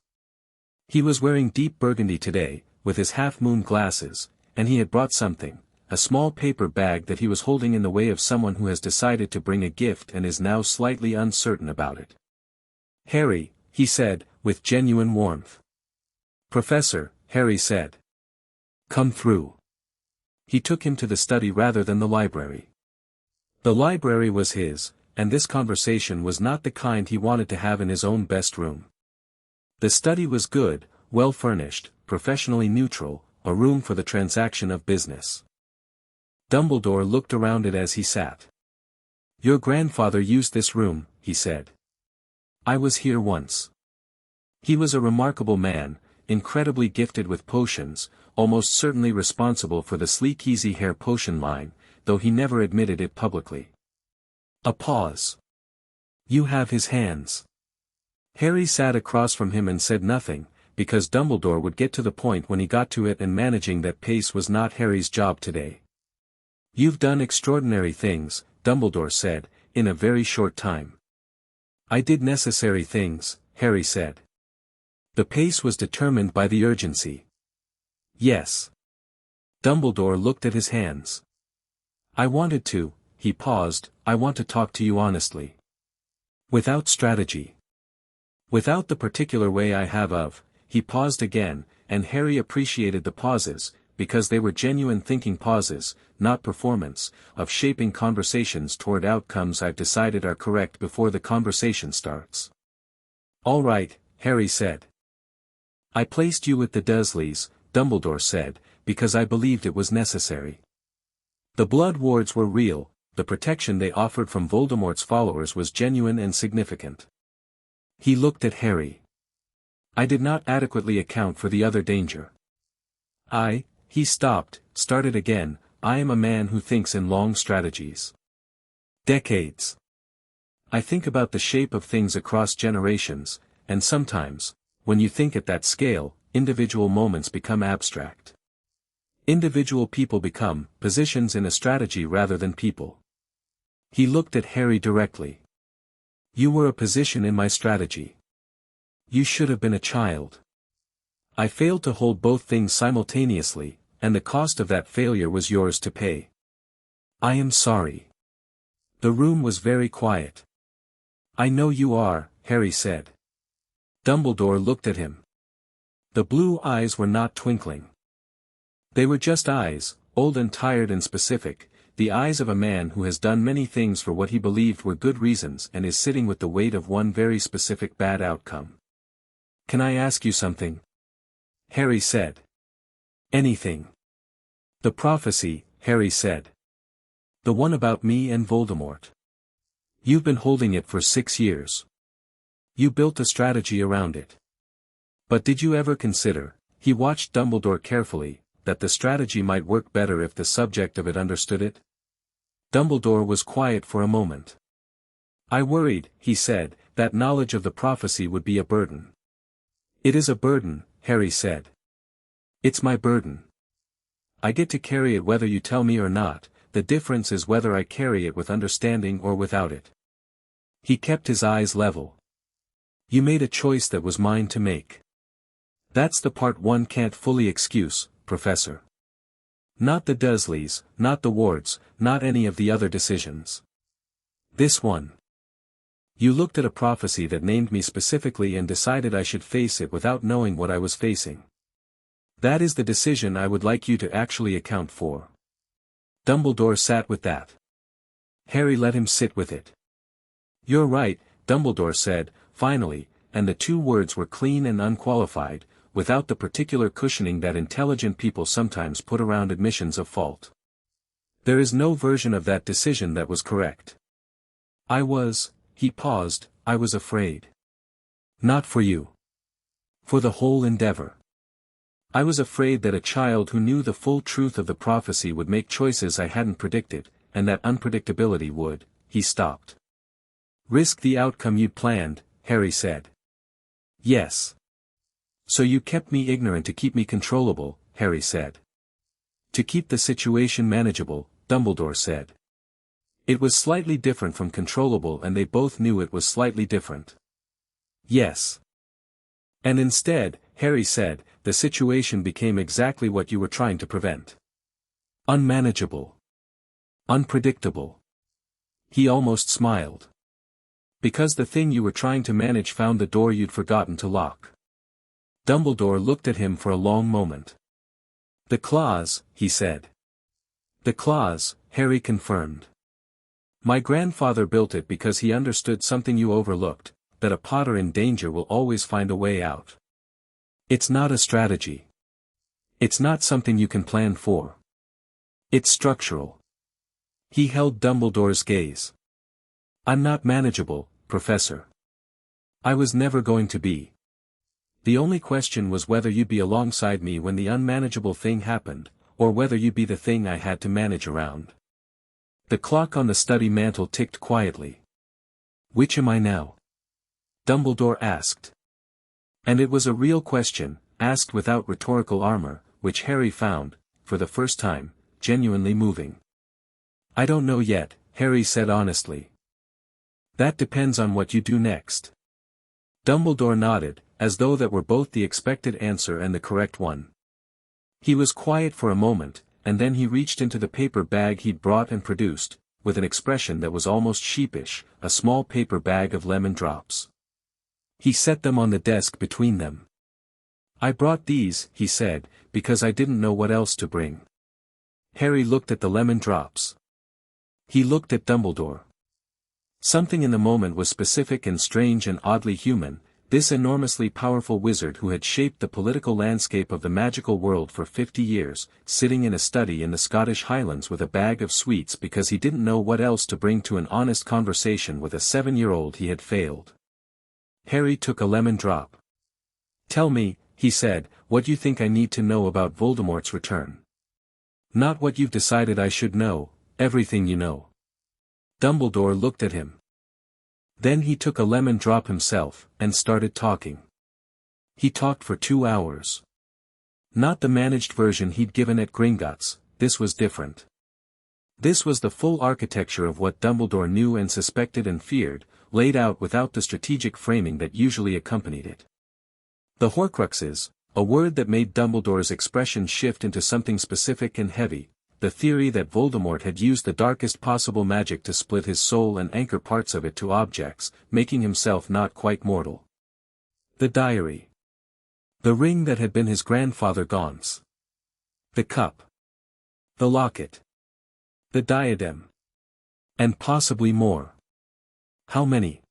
He was wearing deep burgundy today, with his half-moon glasses, and he had brought something, a small paper bag that he was holding in the way of someone who has decided to bring a gift and is now slightly uncertain about it. "Harry," he said, with genuine warmth. "Professor," Harry said. "Come through." He took him to the study rather than the library. The library was his, and this conversation was not the kind he wanted to have in his own best room. The study was good, well furnished, professionally neutral, a room for the transaction of business. Dumbledore looked around it as he sat. "Your grandfather used this room," he said. "I was here once." He was a remarkable man, incredibly gifted with potions, almost certainly responsible for the Sleek Easy Hair potion line, though he never admitted it publicly. A pause. "You have his hands." Harry sat across from him and said nothing, because Dumbledore would get to the point when he got to it and managing that pace was not Harry's job today. "You've done extraordinary things," Dumbledore said, "in a very short time." "I did necessary things," Harry said. The pace was determined by the urgency. "Yes." Dumbledore looked at his hands. "I wanted to," he paused, "I want to talk to you honestly. Without strategy. Without the particular way I have of," he paused again, and Harry appreciated the pauses, because they were genuine thinking pauses, not performance, of shaping conversations toward outcomes I've decided are correct before the conversation starts. "All right," Harry said. "I placed you with the Dursleys," Dumbledore said, "because I believed it was necessary. The blood wards were real, the protection they offered from Voldemort's followers was genuine and significant." He looked at Harry. "I did not adequately account for the other danger. He stopped, started again, "I am a man who thinks in long strategies. Decades. I think about the shape of things across generations, and sometimes, when you think at that scale, individual moments become abstract. Individual people become positions in a strategy rather than people." He looked at Harry directly. "You were a position in my strategy. You should have been a child. I failed to hold both things simultaneously, and the cost of that failure was yours to pay. I am sorry." The room was very quiet. "I know you are," Harry said. Dumbledore looked at him. The blue eyes were not twinkling. They were just eyes, old and tired and specific, the eyes of a man who has done many things for what he believed were good reasons and is sitting with the weight of one very specific bad outcome. "Can I ask you something?" Harry said. "Anything." "The prophecy," Harry said. "The one about me and Voldemort. You've been holding it for 6 years. You built a strategy around it. But did you ever consider," he watched Dumbledore carefully, "that the strategy might work better if the subject of it understood it?" Dumbledore was quiet for a moment. "I worried," he said, "that knowledge of the prophecy would be a burden." "It is a burden," Harry said. "It's my burden. I get to carry it whether you tell me or not, the difference is whether I carry it with understanding or without it." He kept his eyes level. "You made a choice that was mine to make. That's the part one can't fully excuse, Professor. Not the Dursleys, not the wards, not any of the other decisions. This one. You looked at a prophecy that named me specifically and decided I should face it without knowing what I was facing. That is the decision I would like you to actually account for." Dumbledore sat with that. Harry let him sit with it. "You're right," Dumbledore said, finally, and the two words were clean and unqualified, without the particular cushioning that intelligent people sometimes put around admissions of fault. "There is no version of that decision that was correct. He paused, "I was afraid. Not for you. For the whole endeavor. I was afraid that a child who knew the full truth of the prophecy would make choices I hadn't predicted, and that unpredictability would," he stopped. "Risk the outcome you'd planned," Harry said. "Yes. So you kept me ignorant to keep me controllable," Harry said. "To keep the situation manageable," Dumbledore said. It was slightly different from controllable and they both knew it was slightly different. "Yes. And instead," Harry said, "the situation became exactly what you were trying to prevent. Unmanageable. Unpredictable." He almost smiled. "Because the thing you were trying to manage found the door you'd forgotten to lock." Dumbledore looked at him for a long moment. "The claws," he said. "The claws," Harry confirmed. "My grandfather built it because he understood something you overlooked, that a Potter in danger will always find a way out. It's not a strategy. It's not something you can plan for. It's structural." He held Dumbledore's gaze. "I'm not manageable, Professor. I was never going to be. The only question was whether you'd be alongside me when the unmanageable thing happened, or whether you'd be the thing I had to manage around." The clock on the study mantel ticked quietly. "Which am I now?" Dumbledore asked. And it was a real question, asked without rhetorical armor, which Harry found, for the first time, genuinely moving. "I don't know yet," Harry said honestly. "That depends on what you do next." Dumbledore nodded, as though that were both the expected answer and the correct one. He was quiet for a moment, and then he reached into the paper bag he'd brought and produced, with an expression that was almost sheepish, a small paper bag of lemon drops. He set them on the desk between them. "I brought these," he said, because I didn't know what else to bring. Harry looked at the lemon drops. He looked at Dumbledore. Something in the moment was specific and strange and oddly human, this enormously powerful wizard who had shaped the political landscape of the magical world for 50 years, sitting in a study in the Scottish Highlands with a bag of sweets because he didn't know what else to bring to an honest conversation with a 7-year-old he had failed. Harry took a lemon drop. "Tell me," he said, "what you think I need to know about Voldemort's return. Not what you've decided I should know, everything you know." Dumbledore looked at him. Then he took a lemon drop himself, and started talking. He talked for 2 hours. Not the managed version he'd given at Gringotts, this was different. This was the full architecture of what Dumbledore knew and suspected and feared, laid out without the strategic framing that usually accompanied it. The Horcruxes, a word that made Dumbledore's expression shift into something specific and heavy, the theory that Voldemort had used the darkest possible magic to split his soul and anchor parts of it to objects, making himself not quite mortal. The diary. The ring that had been his grandfather Gaunt's. The cup. The locket. The diadem. And possibly more. How many?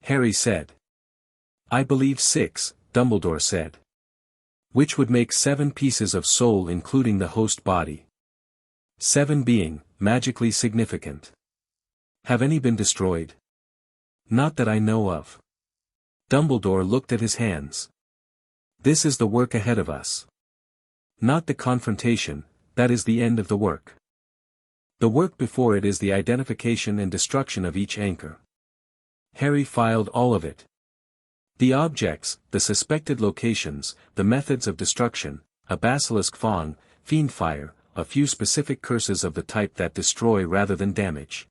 Harry said. "I believe 6, Dumbledore said. Which would make 7 pieces of soul including the host body. 7 being magically significant. Have any been destroyed? Not that I know of." Dumbledore looked at his hands. "This is the work ahead of us. Not the confrontation, that is the end of the work. The work before it is the identification and destruction of each anchor." Harry filed all of it. The objects, the suspected locations, the methods of destruction, a basilisk fawn, fiend fire, a few specific curses of the type that destroy rather than damage.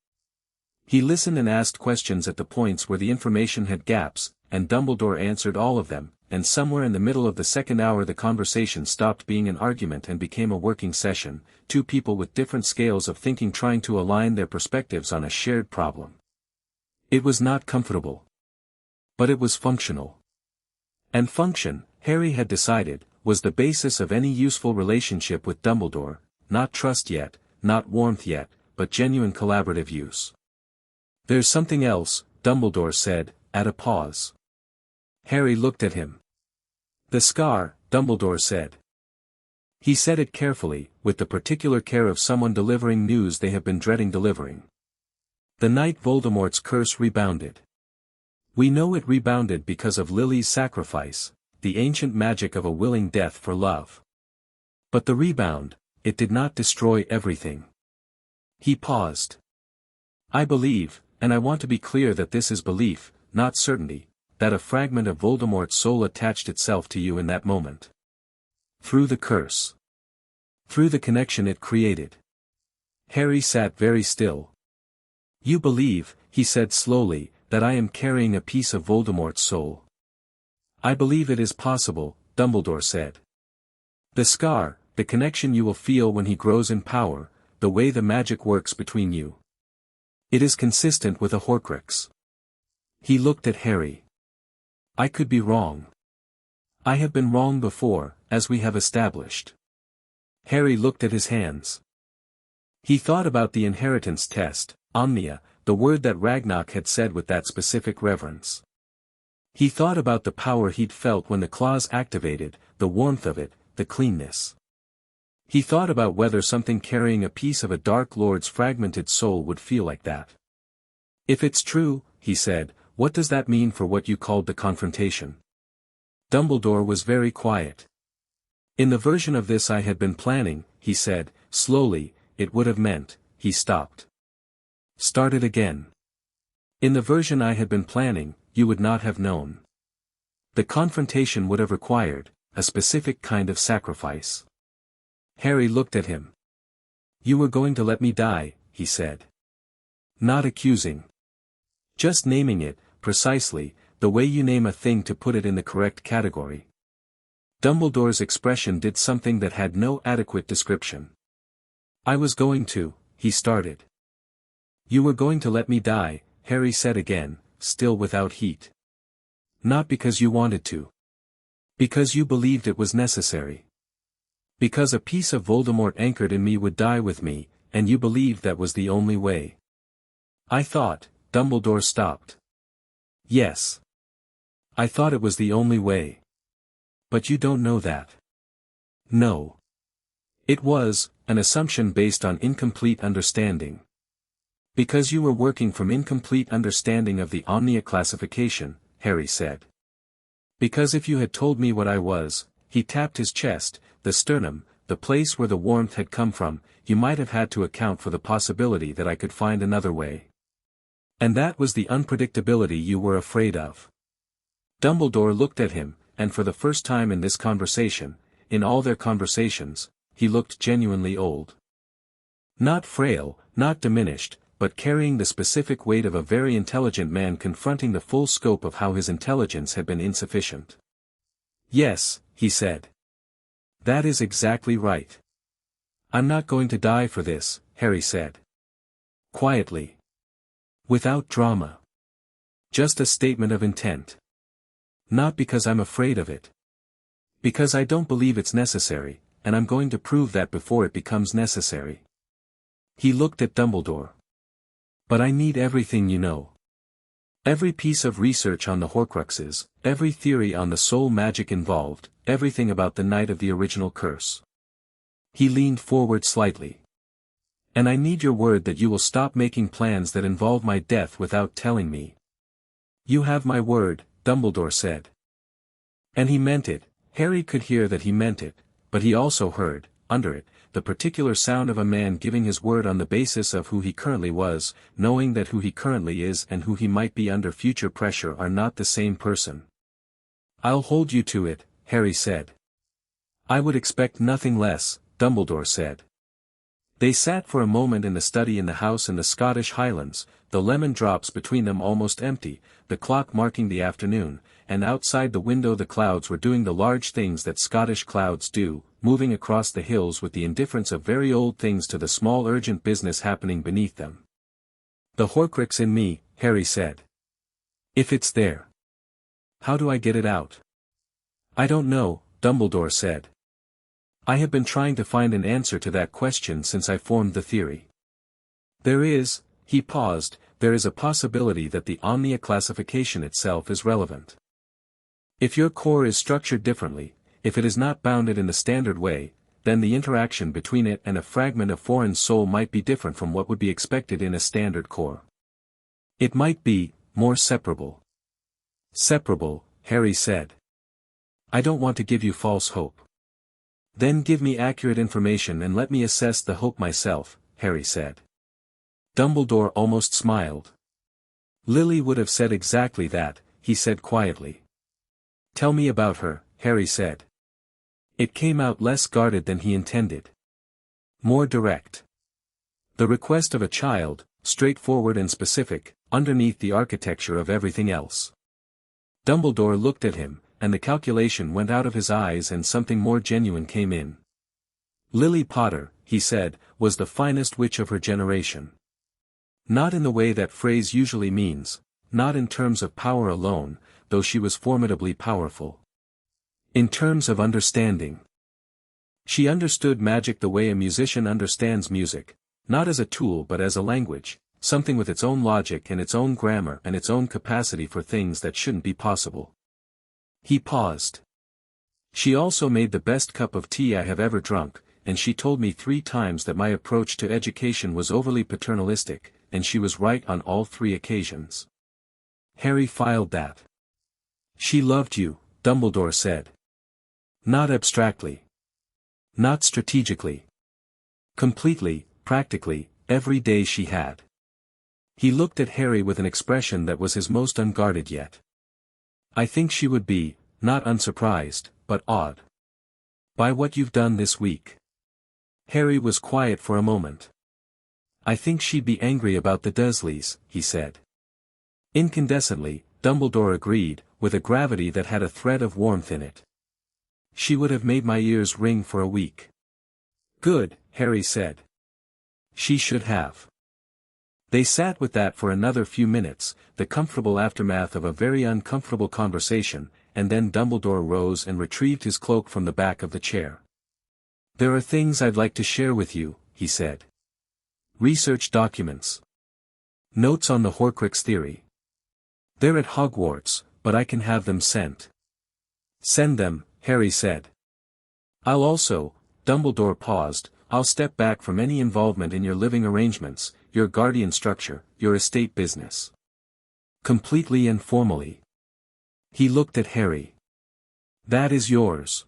He listened and asked questions at the points where the information had gaps, and Dumbledore answered all of them, and somewhere in the middle of the second hour the conversation stopped being an argument and became a working session, 2 people with different scales of thinking trying to align their perspectives on a shared problem. It was not comfortable. But it was functional. And function, Harry had decided, was the basis of any useful relationship with Dumbledore, not trust yet, not warmth yet, but genuine collaborative use. "There's something else," Dumbledore said, at a pause. Harry looked at him. "The scar," Dumbledore said. He said it carefully, with the particular care of someone delivering news they have been dreading delivering. "The night Voldemort's curse rebounded. We know it rebounded because of Lily's sacrifice, the ancient magic of a willing death for love. But the rebound, it did not destroy everything." He paused. "I believe, and I want to be clear that this is belief, not certainty, that a fragment of Voldemort's soul attached itself to you in that moment. Through the curse. Through the connection it created." Harry sat very still. "You believe," he said slowly, "that I am carrying a piece of Voldemort's soul?" "I believe it is possible," Dumbledore said. "The scar, the connection you will feel when he grows in power, the way the magic works between you. It is consistent with a Horcrux." He looked at Harry. "I could be wrong. I have been wrong before, as we have established." Harry looked at his hands. He thought about the inheritance test, omnia, the word that Ragnarok had said with that specific reverence. He thought about the power he'd felt when the claws activated, the warmth of it, the cleanness. He thought about whether something carrying a piece of a Dark Lord's fragmented soul would feel like that. "If it's true," he said, "what does that mean for what you called the confrontation?" Dumbledore was very quiet. "In the version of this I had been planning," he said, slowly, "it would have meant," he stopped. Started again. "In the version I had been planning, you would not have known. The confrontation would have required a specific kind of sacrifice." Harry looked at him. "You were going to let me die," he said. Not accusing. Just naming it, precisely, the way you name a thing to put it in the correct category. Dumbledore's expression did something that had no adequate description. "I was going to," he started. "You were going to let me die," Harry said again, still without heat. "Not because you wanted to. Because you believed it was necessary. Because a piece of Voldemort anchored in me would die with me, and you believed that was the only way. I thought, Dumbledore stopped. Yes. I thought it was the only way. But you don't know that. No. It was, an assumption based on incomplete understanding. Because you were working from incomplete understanding of the Omnia classification, Harry said. Because if you had told me what I was, he tapped his chest, the sternum, the place where the warmth had come from, you might have had to account for the possibility that I could find another way. And that was the unpredictability you were afraid of. Dumbledore looked at him, and for the first time in this conversation, in all their conversations, he looked genuinely old. Not frail, not diminished, but carrying the specific weight of a very intelligent man confronting the full scope of how his intelligence had been insufficient. Yes, he said. That is exactly right. I'm not going to die for this, Harry said. Quietly. Without drama. Just a statement of intent. Not because I'm afraid of it. Because I don't believe it's necessary, and I'm going to prove that before it becomes necessary. He looked at Dumbledore. But I need everything you know. Every piece of research on the Horcruxes, every theory on the soul magic involved, everything about the night of the original curse. He leaned forward slightly. And I need your word that you will stop making plans that involve my death without telling me. You have my word, Dumbledore said. And he meant it. Harry could hear that he meant it, but he also heard, under it, the particular sound of a man giving his word on the basis of who he currently was, knowing that who he currently is and who he might be under future pressure are not the same person. I'll hold you to it, Harry said. I would expect nothing less, Dumbledore said. They sat for a moment in the study in the house in the Scottish Highlands, the lemon drops between them almost empty, the clock marking the afternoon, and outside the window the clouds were doing the large things that Scottish clouds do, moving across the hills with the indifference of very old things to the small urgent business happening beneath them. The Horcrux in me, Harry said. If it's there. How do I get it out? I don't know, Dumbledore said. I have been trying to find an answer to that question since I formed the theory. There is, he paused, there is a possibility that the Omnia classification itself is relevant. If your core is structured differently, if it is not bounded in the standard way, then the interaction between it and a fragment of foreign soul might be different from what would be expected in a standard core. It might be, more separable. Separable, Harry said. I don't want to give you false hope. Then give me accurate information and let me assess the hope myself, Harry said. Dumbledore almost smiled. Lily would have said exactly that, he said quietly. Tell me about her, Harry said. It came out less guarded than he intended. More direct. The request of a child, straightforward and specific, underneath the architecture of everything else. Dumbledore looked at him, and the calculation went out of his eyes and something more genuine came in. Lily Potter, he said, was the finest witch of her generation. Not in the way that phrase usually means, not in terms of power alone, though she was formidably powerful. In terms of understanding. She understood magic the way a musician understands music, not as a tool but as a language, something with its own logic and its own grammar and its own capacity for things that shouldn't be possible. He paused. She also made the best cup of tea I have ever drunk, and she told me 3 times that my approach to education was overly paternalistic, and she was right on all 3 occasions. Harry filed that. She loved you, Dumbledore said. Not abstractly. Not strategically. Completely, practically, every day she had. He looked at Harry with an expression that was his most unguarded yet. I think she would be, not unsurprised, but awed. By what you've done this week. Harry was quiet for a moment. I think she'd be angry about the Dursleys, he said. Incandescently, Dumbledore agreed, with a gravity that had a thread of warmth in it. She would have made my ears ring for a week. Good, Harry said. She should have. They sat with that for another few minutes, the comfortable aftermath of a very uncomfortable conversation, and then Dumbledore rose and retrieved his cloak from the back of the chair. There are things I'd like to share with you, he said. Research documents. Notes on the Horcrux theory. They're at Hogwarts, but I can have them sent. Send them, Harry said. I'll also, Dumbledore paused, I'll step back from any involvement in your living arrangements, your guardian structure, your estate business. Completely and formally. He looked at Harry. That is yours.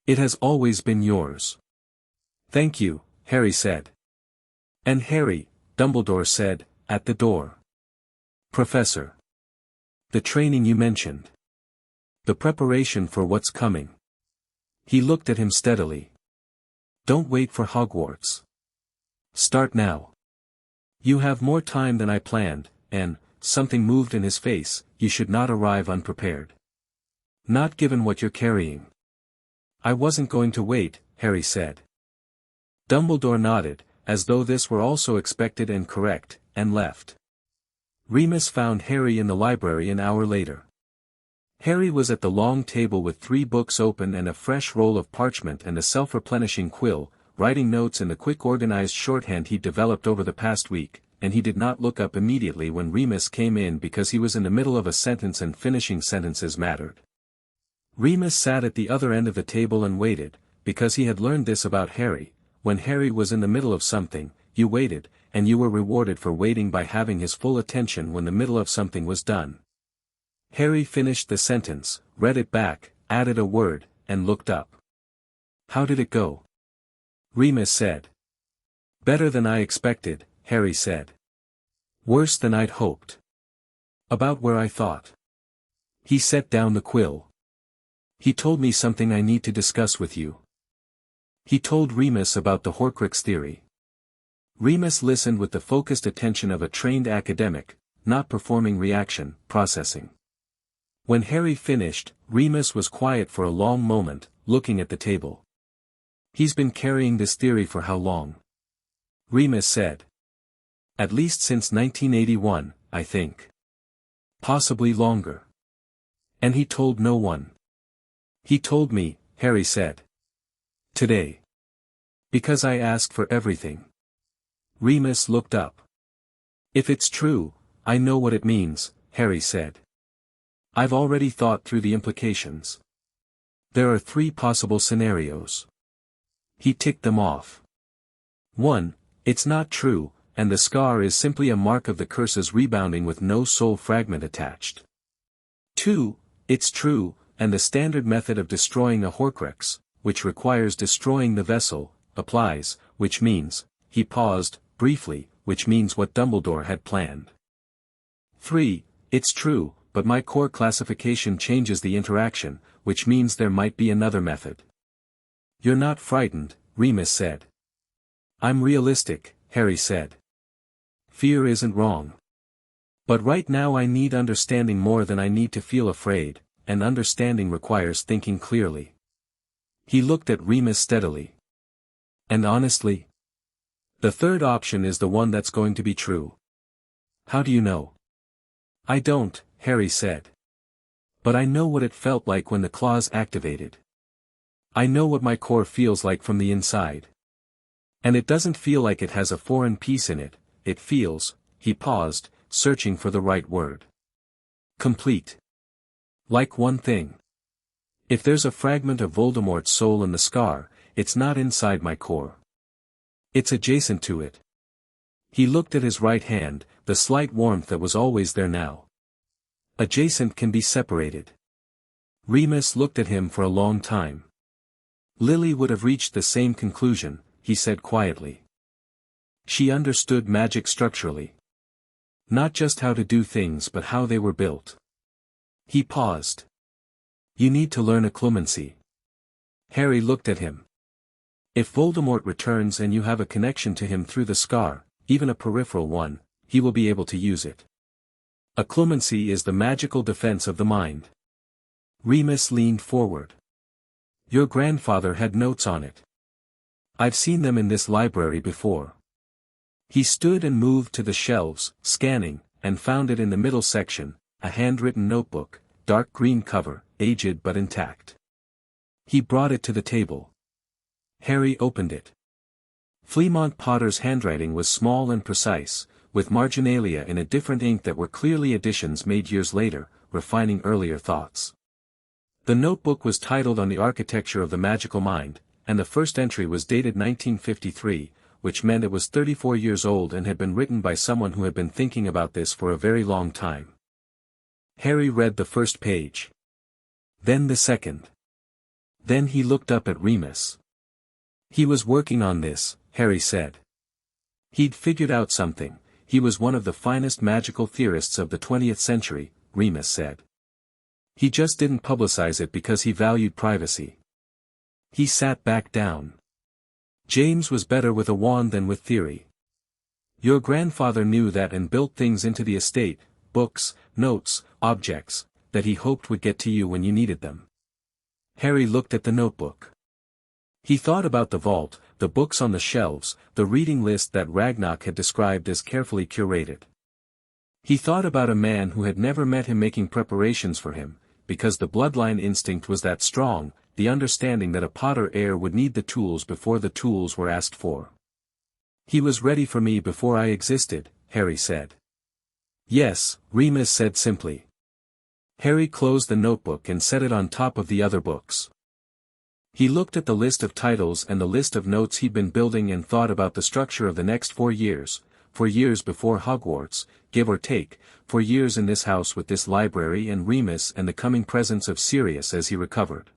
It has always been yours. Thank you, Harry said. And Harry, Dumbledore said, at the door. Professor. The training you mentioned. The preparation for what's coming. He looked at him steadily. Don't wait for Hogwarts. Start now. You have more time than I planned, and, something moved in his face, you should not arrive unprepared. Not given what you're carrying. I wasn't going to wait, Harry said. Dumbledore nodded, as though this were also expected and correct, and left. Remus found Harry in the library an hour later. Harry was at the long table with 3 books open and a fresh roll of parchment and a self-replenishing quill, writing notes in the quick organized shorthand he'd developed over the past week, and he did not look up immediately when Remus came in because he was in the middle of a sentence and finishing sentences mattered. Remus sat at the other end of the table and waited, because he had learned this about Harry: when Harry was in the middle of something, you waited, and you were rewarded for waiting by having his full attention when the middle of something was done. Harry finished the sentence, read it back, added a word, and looked up. How did it go? Remus said. Better than I expected, Harry said. Worse than I'd hoped. About where I thought. He set down the quill. He told me something I need to discuss with you. He told Remus about the Horcrux theory. Remus listened with the focused attention of a trained academic, not performing reaction processing. When Harry finished, Remus was quiet for a long moment, looking at the table. He's been carrying this theory for how long? Remus said. At least since 1981, I think. Possibly longer. And he told no one. He told me, Harry said. Today. Because I asked for everything. Remus looked up. If it's true, I know what it means, Harry said. I've already thought through the implications. There are 3 possible scenarios. He ticked them off. 1. It's not true, and the scar is simply a mark of the curse's rebounding with no soul fragment attached. 2. It's true, and the standard method of destroying a Horcrux, which requires destroying the vessel, applies, which means, he paused, briefly, which means what Dumbledore had planned. 3. It's true, but my core classification changes the interaction, which means there might be another method. You're not frightened, Remus said. I'm realistic, Harry said. Fear isn't wrong. But right now I need understanding more than I need to feel afraid, and understanding requires thinking clearly. He looked at Remus steadily. And honestly? The third option is the one that's going to be true. How do you know? I don't, Harry said. But I know what it felt like when the claws activated. I know what my core feels like from the inside. And it doesn't feel like it has a foreign piece in it, it feels, he paused, searching for the right word. Complete. Like one thing. If there's a fragment of Voldemort's soul in the scar, it's not inside my core. It's adjacent to it. He looked at his right hand, the slight warmth that was always there now. Adjacent can be separated. Remus looked at him for a long time. Lily would have reached the same conclusion, he said quietly. She understood magic structurally. Not just how to do things but how they were built. He paused. You need to learn occlumency. Harry looked at him. If Voldemort returns and you have a connection to him through the scar, even a peripheral one, he will be able to use it. Occlumency is the magical defense of the mind. Remus leaned forward. Your grandfather had notes on it. I've seen them in this library before. He stood and moved to the shelves, scanning, and found it in the middle section, a handwritten notebook, dark green cover, aged but intact. He brought it to the table. Harry opened it. Fleamont Potter's handwriting was small and precise, with marginalia in a different ink that were clearly additions made years later, refining earlier thoughts. The notebook was titled On the Architecture of the Magical Mind, and the first entry was dated 1953, which meant it was 34 years old and had been written by someone who had been thinking about this for a very long time. Harry read the first page. Then the second. Then he looked up at Remus. He was working on this, Harry said. He'd figured out something. He was one of the finest magical theorists of the 20th century, Remus said. He just didn't publicize it because he valued privacy. He sat back down. James was better with a wand than with theory. Your grandfather knew that and built things into the estate, books, notes, objects, that he hoped would get to you when you needed them. Harry looked at the notebook. He thought about the vault, the books on the shelves, the reading list that Ragnarok had described as carefully curated. He thought about a man who had never met him making preparations for him, because the bloodline instinct was that strong, the understanding that a Potter heir would need the tools before the tools were asked for. He was ready for me before I existed, Harry said. Yes, Remus said simply. Harry closed the notebook and set it on top of the other books. He looked at the list of titles and the list of notes he'd been building and thought about the structure of the next 4 years, 4 years before Hogwarts, give or take, 4 years in this house with this library and Remus and the coming presence of Sirius as he recovered.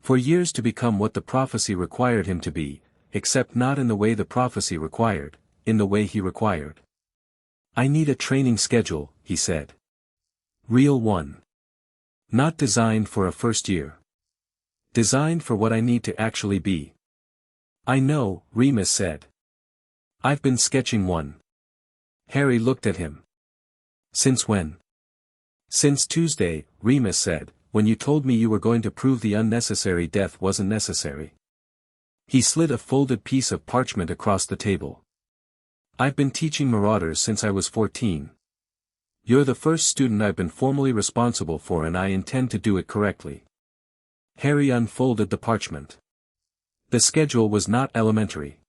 4 years to become what the prophecy required him to be, except not in the way the prophecy required, in the way he required. I need a training schedule, he said. Real one. Not designed for a first year. Designed for what I need to actually be. I know, Remus said. I've been sketching one. Harry looked at him. Since when? Since Tuesday, Remus said, when you told me you were going to prove the unnecessary death wasn't necessary. He slid a folded piece of parchment across the table. I've been teaching Marauders since I was 14. You're the first student I've been formally responsible for and I intend to do it correctly. Harry unfolded the parchment. The schedule was not elementary.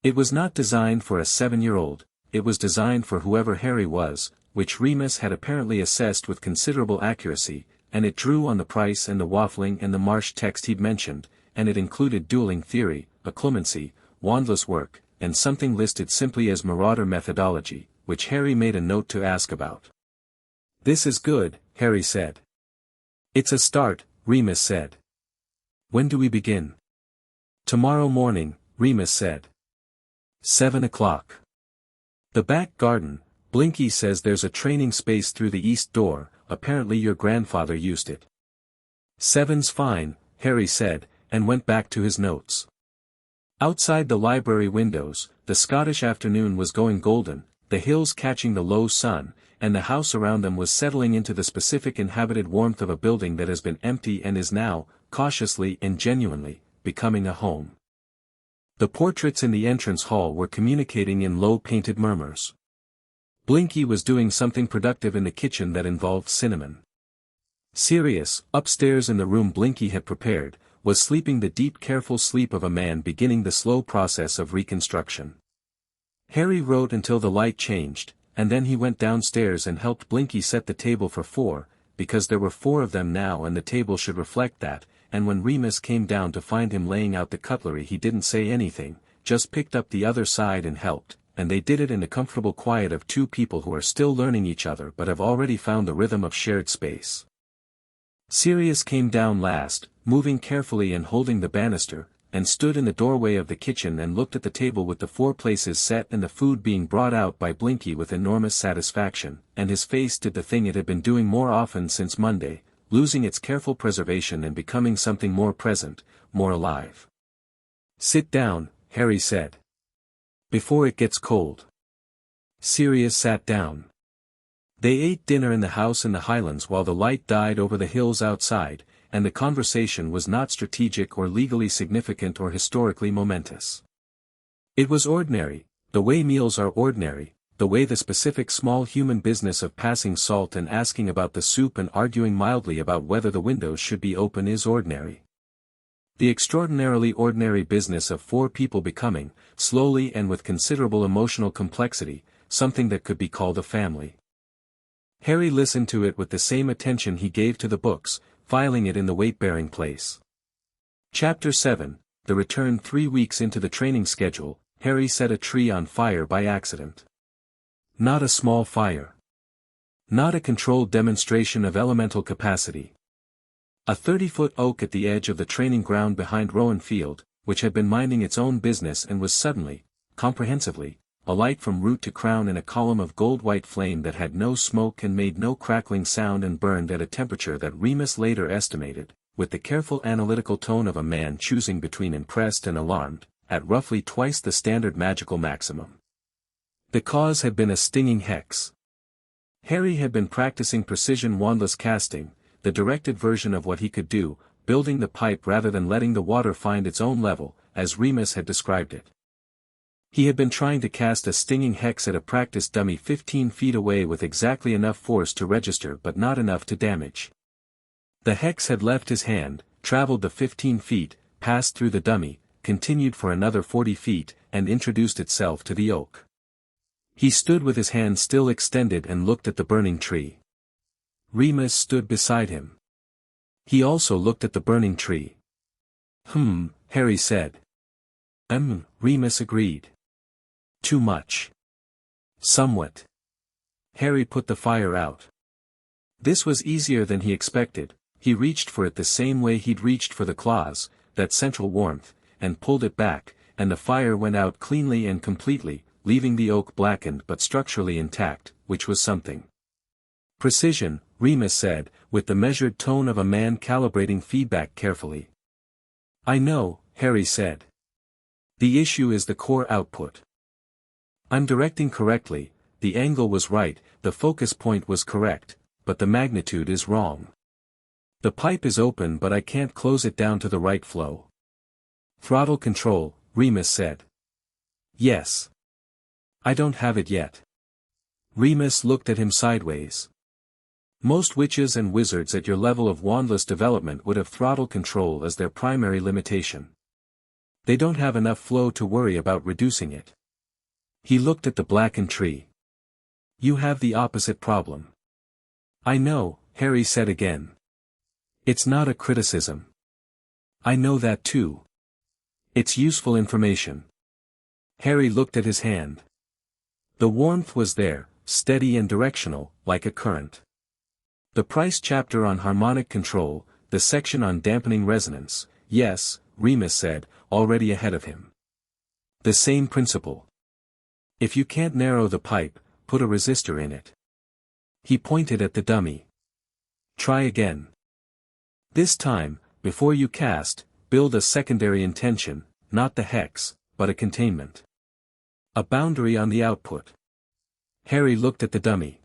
It was not designed for a 7-year-old, it was designed for whoever Harry was, which Remus had apparently assessed with considerable accuracy, and it drew on the price and the waffling and the marsh text he'd mentioned, and it included dueling theory, occlumency, wandless work, and something listed simply as Marauder methodology, which Harry made a note to ask about. This is good, Harry said. It's a start, Remus said. When do we begin? Tomorrow morning, Remus said. 7 o'clock. The back garden, Blinky says there's a training space through the east door, apparently your grandfather used it. 7's fine, Harry said, and went back to his notes. Outside the library windows, the Scottish afternoon was going golden, the hills catching the low sun, and the house around them was settling into the specific inhabited warmth of a building that has been empty and is now, cautiously and genuinely, becoming a home. The portraits in the entrance hall were communicating in low painted murmurs. Blinky was doing something productive in the kitchen that involved cinnamon. Sirius, upstairs in the room Blinky had prepared, was sleeping the deep careful sleep of a man beginning the slow process of reconstruction. Harry wrote until the light changed, and then he went downstairs and helped Blinky set the table for 4, because there were 4 of them now and the table should reflect that, and when Remus came down to find him laying out the cutlery he didn't say anything, just picked up the other side and helped, and they did it in the comfortable quiet of 2 people who are still learning each other but have already found the rhythm of shared space. Sirius came down last, moving carefully and holding the banister, and stood in the doorway of the kitchen and looked at the table with the 4 places set and the food being brought out by Blinky with enormous satisfaction, and his face did the thing it had been doing more often since Monday, losing its careful preservation and becoming something more present, more alive. Sit down, Harry said. Before it gets cold. Sirius sat down. They ate dinner in the house in the Highlands while the light died over the hills outside, and the conversation was not strategic or legally significant or historically momentous. It was ordinary, the way meals are ordinary, the way the specific small human business of passing salt and asking about the soup and arguing mildly about whether the windows should be open is ordinary. The extraordinarily ordinary business of 4 people becoming, slowly and with considerable emotional complexity, something that could be called a family. Harry listened to it with the same attention he gave to the books, filing it in the weight-bearing place. Chapter 7, The Return. 3 weeks into the training schedule, Harry set a tree on fire by accident. Not a small fire. Not a controlled demonstration of elemental capacity. A 30-foot oak at the edge of the training ground behind Rowan Field, which had been minding its own business and was suddenly, comprehensively, alight from root to crown in a column of gold-white flame that had no smoke and made no crackling sound and burned at a temperature that Remus later estimated, with the careful analytical tone of a man choosing between impressed and alarmed, at roughly twice the standard magical maximum. The cause had been a stinging hex. Harry had been practicing precision wandless casting, the directed version of what he could do, building the pipe rather than letting the water find its own level, as Remus had described it. He had been trying to cast a stinging hex at a practice dummy 15 feet away with exactly enough force to register but not enough to damage. The hex had left his hand, traveled the 15 feet, passed through the dummy, continued for another 40 feet, and introduced itself to the oak. He stood with his hand still extended and looked at the burning tree. Remus stood beside him. He also looked at the burning tree. Harry said. Remus agreed. Too much. Somewhat. Harry put the fire out. This was easier than he expected. He reached for it the same way he'd reached for the claws, that central warmth, and pulled it back, and the fire went out cleanly and completely, leaving the oak blackened but structurally intact, which was something. Precision, Remus said, with the measured tone of a man calibrating feedback carefully. I know, Harry said. The issue is the core output. I'm directing correctly, the angle was right, the focus point was correct, but the magnitude is wrong. The pipe is open but I can't close it down to the right flow. Throttle control, Remus said. Yes. I don't have it yet. Remus looked at him sideways. Most witches and wizards at your level of wandless development would have throttle control as their primary limitation. They don't have enough flow to worry about reducing it. He looked at the blackened tree. You have the opposite problem. I know, Harry said again. It's not a criticism. I know that too. It's useful information. Harry looked at his hand. The warmth was there, steady and directional, like a current. The Price chapter on harmonic control, the section on dampening resonance, yes, Remus said, already ahead of him. The same principle. If you can't narrow the pipe, put a resistor in it. He pointed at the dummy. Try again. This time, before you cast, build a secondary intention, not the hex, but a containment. A boundary on the output. Harry looked at the dummy.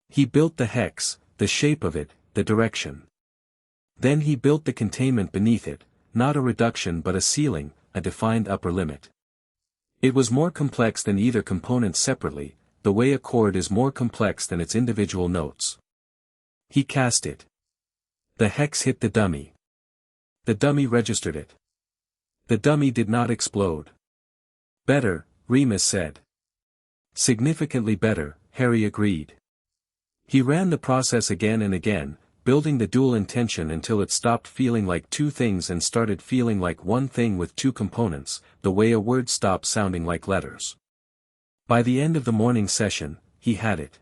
He built the hex, the shape of it, the direction. Then he built the containment beneath it, not a reduction but a ceiling, a defined upper limit. It was more complex than either component separately, the way a chord is more complex than its individual notes. He cast it. The hex hit the dummy. The dummy registered it. The dummy did not explode. Better, Remus said. Significantly better, Harry agreed. He ran the process again and again, building the dual intention until it stopped feeling like two things and started feeling like one thing with two components, the way a word stops sounding like letters. By the end of the morning session, he had it.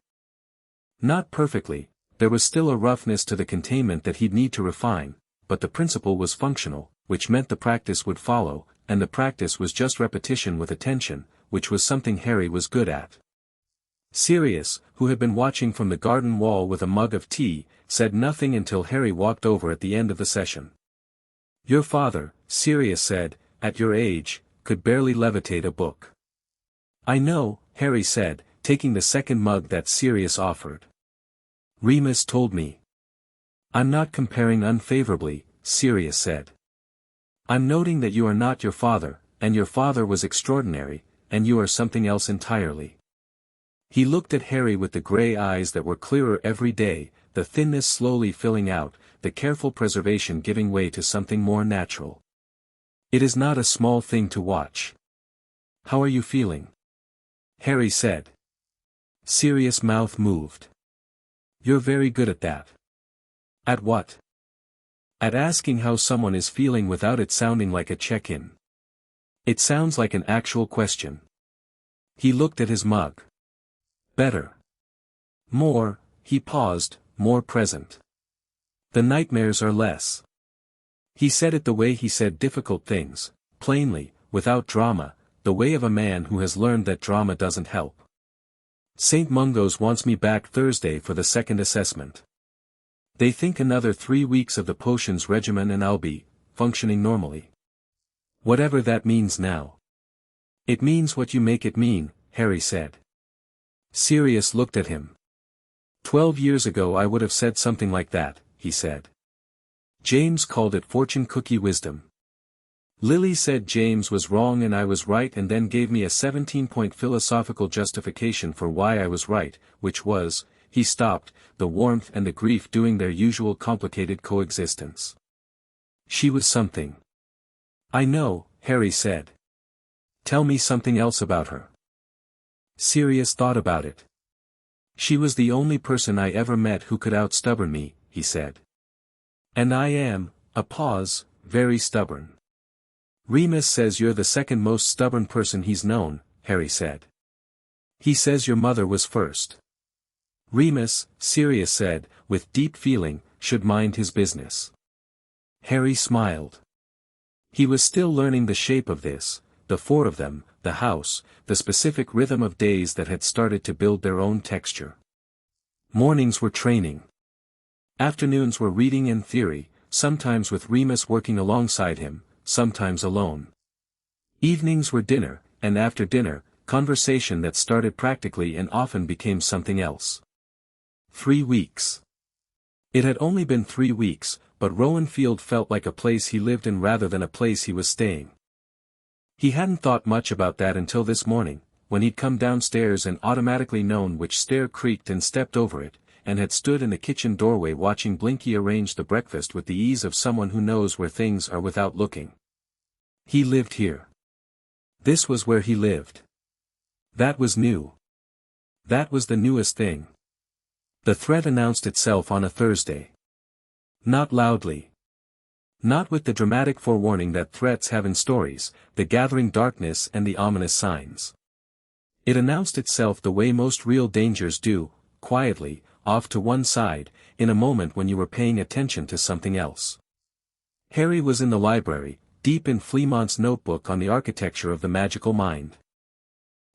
Not perfectly, there was still a roughness to the containment that he'd need to refine, but the principle was functional, which meant the practice would follow, and the practice was just repetition with attention, which was something Harry was good at. Sirius, who had been watching from the garden wall with a mug of tea, said nothing until Harry walked over at the end of the session. Your father, Sirius said, at your age, could barely levitate a book. I know, Harry said, taking the second mug that Sirius offered. Remus told me. I'm not comparing unfavorably, Sirius said. I'm noting that you are not your father, and your father was extraordinary, and you are something else entirely. He looked at Harry with the gray eyes that were clearer every day, the thinness slowly filling out, the careful preservation giving way to something more natural. It is not a small thing to watch. How are you feeling? Harry said. Sirius' mouth moved. You're very good at that. At what? At asking how someone is feeling without it sounding like a check-in. It sounds like an actual question. He looked at his mug. Better. More, he paused, more present. The nightmares are less. He said it the way he said difficult things, plainly, without drama, the way of a man who has learned that drama doesn't help. St. Mungo's wants me back Thursday for the second assessment. They think another 3 weeks of the potions regimen and I'll be functioning normally. Whatever that means now. It means what you make it mean, Harry said. Sirius looked at him. 12 years ago I would have said something like that, he said. James called it fortune cookie wisdom. Lily said James was wrong and I was right and then gave me a 17-point philosophical justification for why I was right, which was, he stopped, the warmth and the grief doing their usual complicated coexistence. She was something. I know, Harry said. Tell me something else about her. Sirius thought about it. She was the only person I ever met who could outstubborn me, he said. And I am, a pause, very stubborn. Remus says you're the second most stubborn person he's known, Harry said. He says your mother was first. Remus, Sirius said, with deep feeling, should mind his business. Harry smiled. He was still learning the shape of this, the four of them, the house, the specific rhythm of days that had started to build their own texture. Mornings were training. Afternoons were reading and theory, sometimes with Remus working alongside him, sometimes alone. Evenings were dinner, and after dinner, conversation that started practically and often became something else. 3 weeks. It had only been 3 weeks, but Rowan Field felt like a place he lived in rather than a place he was staying. He hadn't thought much about that until this morning, when he'd come downstairs and automatically known which stair creaked and stepped over it, and had stood in the kitchen doorway watching Blinky arrange the breakfast with the ease of someone who knows where things are without looking. He lived here. This was where he lived. That was new. That was the newest thing. The threat announced itself on a Thursday. Not loudly. Not with the dramatic forewarning that threats have in stories, the gathering darkness and the ominous signs. It announced itself the way most real dangers do, quietly, off to one side, in a moment when you were paying attention to something else. Harry was in the library, deep in Fleamont's notebook on the architecture of the magical mind.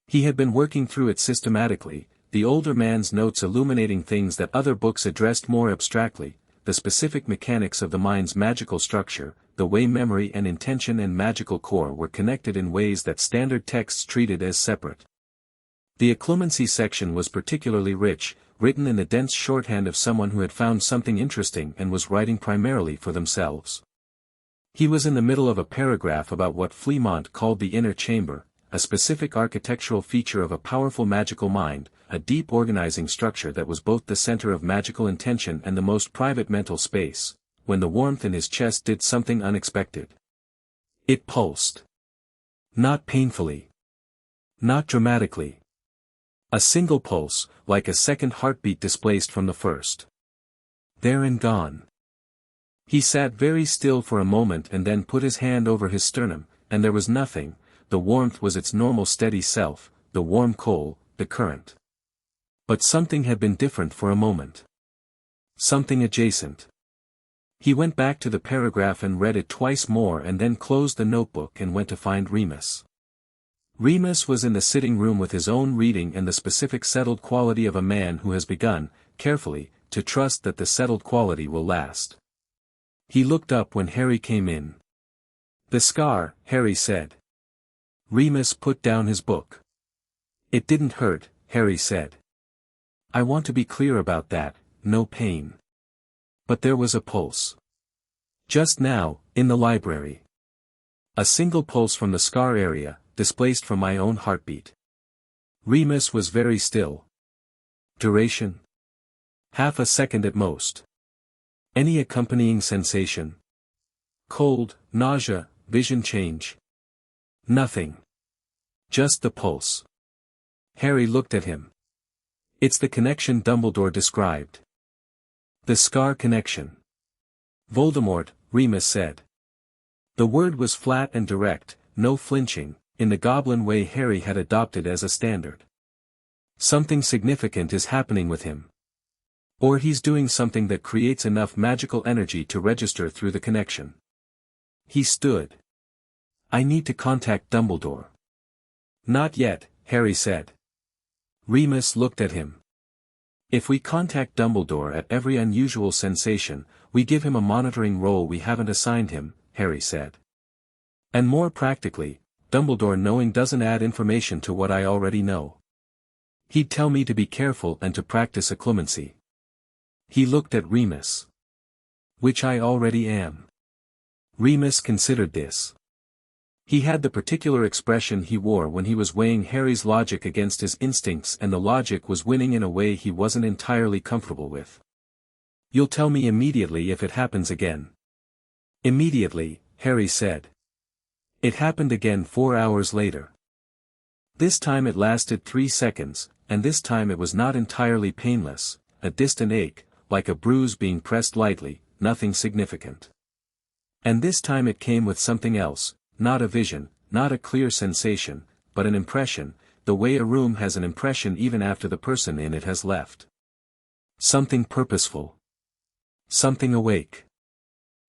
He had been working through it systematically, the older man's notes illuminating things that other books addressed more abstractly, the specific mechanics of the mind's magical structure, the way memory and intention and magical core were connected in ways that standard texts treated as separate. The occlumency section was particularly rich, written in the dense shorthand of someone who had found something interesting and was writing primarily for themselves. He was in the middle of a paragraph about what Fleamont called the inner chamber, a specific architectural feature of a powerful magical mind, a deep organizing structure that was both the center of magical intention and the most private mental space, when the warmth in his chest did something unexpected. It pulsed. Not painfully. Not dramatically. A single pulse, like a second heartbeat displaced from the first. There and gone. He sat very still for a moment and then put his hand over his sternum, and there was nothing. The warmth was its normal steady self, the warm coal, the current. But something had been different for a moment. Something adjacent. He went back to the paragraph and read it twice more and then closed the notebook and went to find Remus. Remus was in the sitting room with his own reading and the specific settled quality of a man who has begun, carefully, to trust that the settled quality will last. He looked up when Harry came in. The scar, Harry said. Remus put down his book. It didn't hurt, Harry said. I want to be clear about that, no pain. But there was a pulse. Just now, in the library. A single pulse from the scar area, displaced from my own heartbeat. Remus was very still. Duration? Half a second at most. Any accompanying sensation? Cold, nausea, vision change? Nothing. Just the pulse. Harry looked at him. It's the connection Dumbledore described. The scar connection. Voldemort, Remus said. The word was flat and direct, no flinching, in the goblin way Harry had adopted as a standard. Something significant is happening with him. Or he's doing something that creates enough magical energy to register through the connection. He stood. I need to contact Dumbledore. Not yet, Harry said. Remus looked at him. If we contact Dumbledore at every unusual sensation, we give him a monitoring role we haven't assigned him, Harry said. And more practically, Dumbledore knowing doesn't add information to what I already know. He'd tell me to be careful and to practice occlumency. He looked at Remus. Which I already am. Remus considered this. He had the particular expression he wore when he was weighing Harry's logic against his instincts, and the logic was winning in a way he wasn't entirely comfortable with. You'll tell me immediately if it happens again. Immediately, Harry said. It happened again 4 hours later. This time it lasted 3 seconds, and this time it was not entirely painless, a distant ache, like a bruise being pressed lightly, nothing significant. And this time it came with something else, not a vision, not a clear sensation, but an impression, the way a room has an impression even after the person in it has left. Something purposeful. Something awake.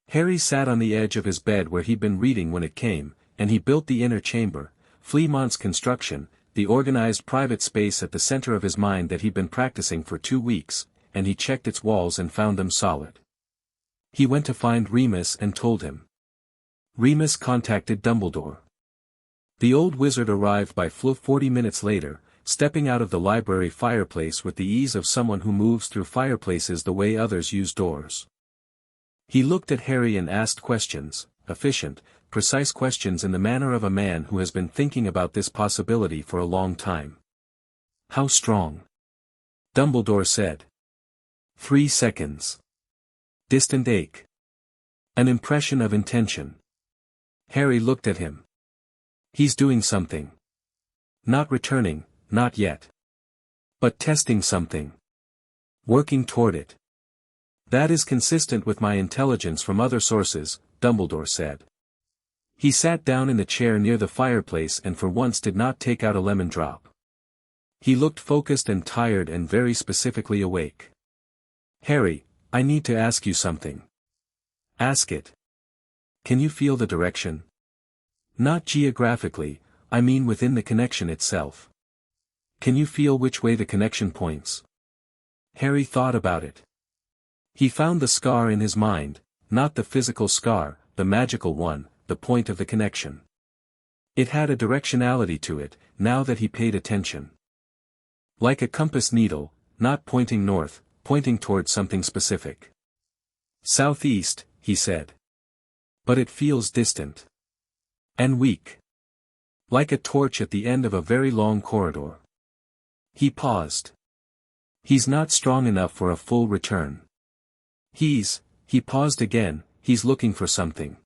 Harry sat on the edge of his bed where he'd been reading when it came, and he built the inner chamber, Fleamont's construction, the organized private space at the center of his mind that he'd been practicing for 2 weeks, and he checked its walls and found them solid. He went to find Remus and told him. Remus contacted Dumbledore. The old wizard arrived by 40 minutes later, stepping out of the library fireplace with the ease of someone who moves through fireplaces the way others use doors. He looked at Harry and asked questions, efficient, precise questions in the manner of a man who has been thinking about this possibility for a long time. How strong? Dumbledore said. 3 seconds. Distant ache. An impression of intention. Harry looked at him. He's doing something. Not returning, not yet. But testing something. Working toward it. That is consistent with my intelligence from other sources, Dumbledore said. He sat down in the chair near the fireplace and for once did not take out a lemon drop. He looked focused and tired and very specifically awake. Harry, I need to ask you something. Ask it. Can you feel the direction? Not geographically, I mean within the connection itself. Can you feel which way the connection points? Harry thought about it. He found the scar in his mind, not the physical scar, the magical one, the point of the connection. It had a directionality to it, now that he paid attention. Like a compass needle, not pointing north, pointing toward something specific. Southeast, he said. But it feels distant. And weak. Like a torch at the end of a very long corridor. He paused. He's not strong enough for a full return. He paused again, he's looking for something.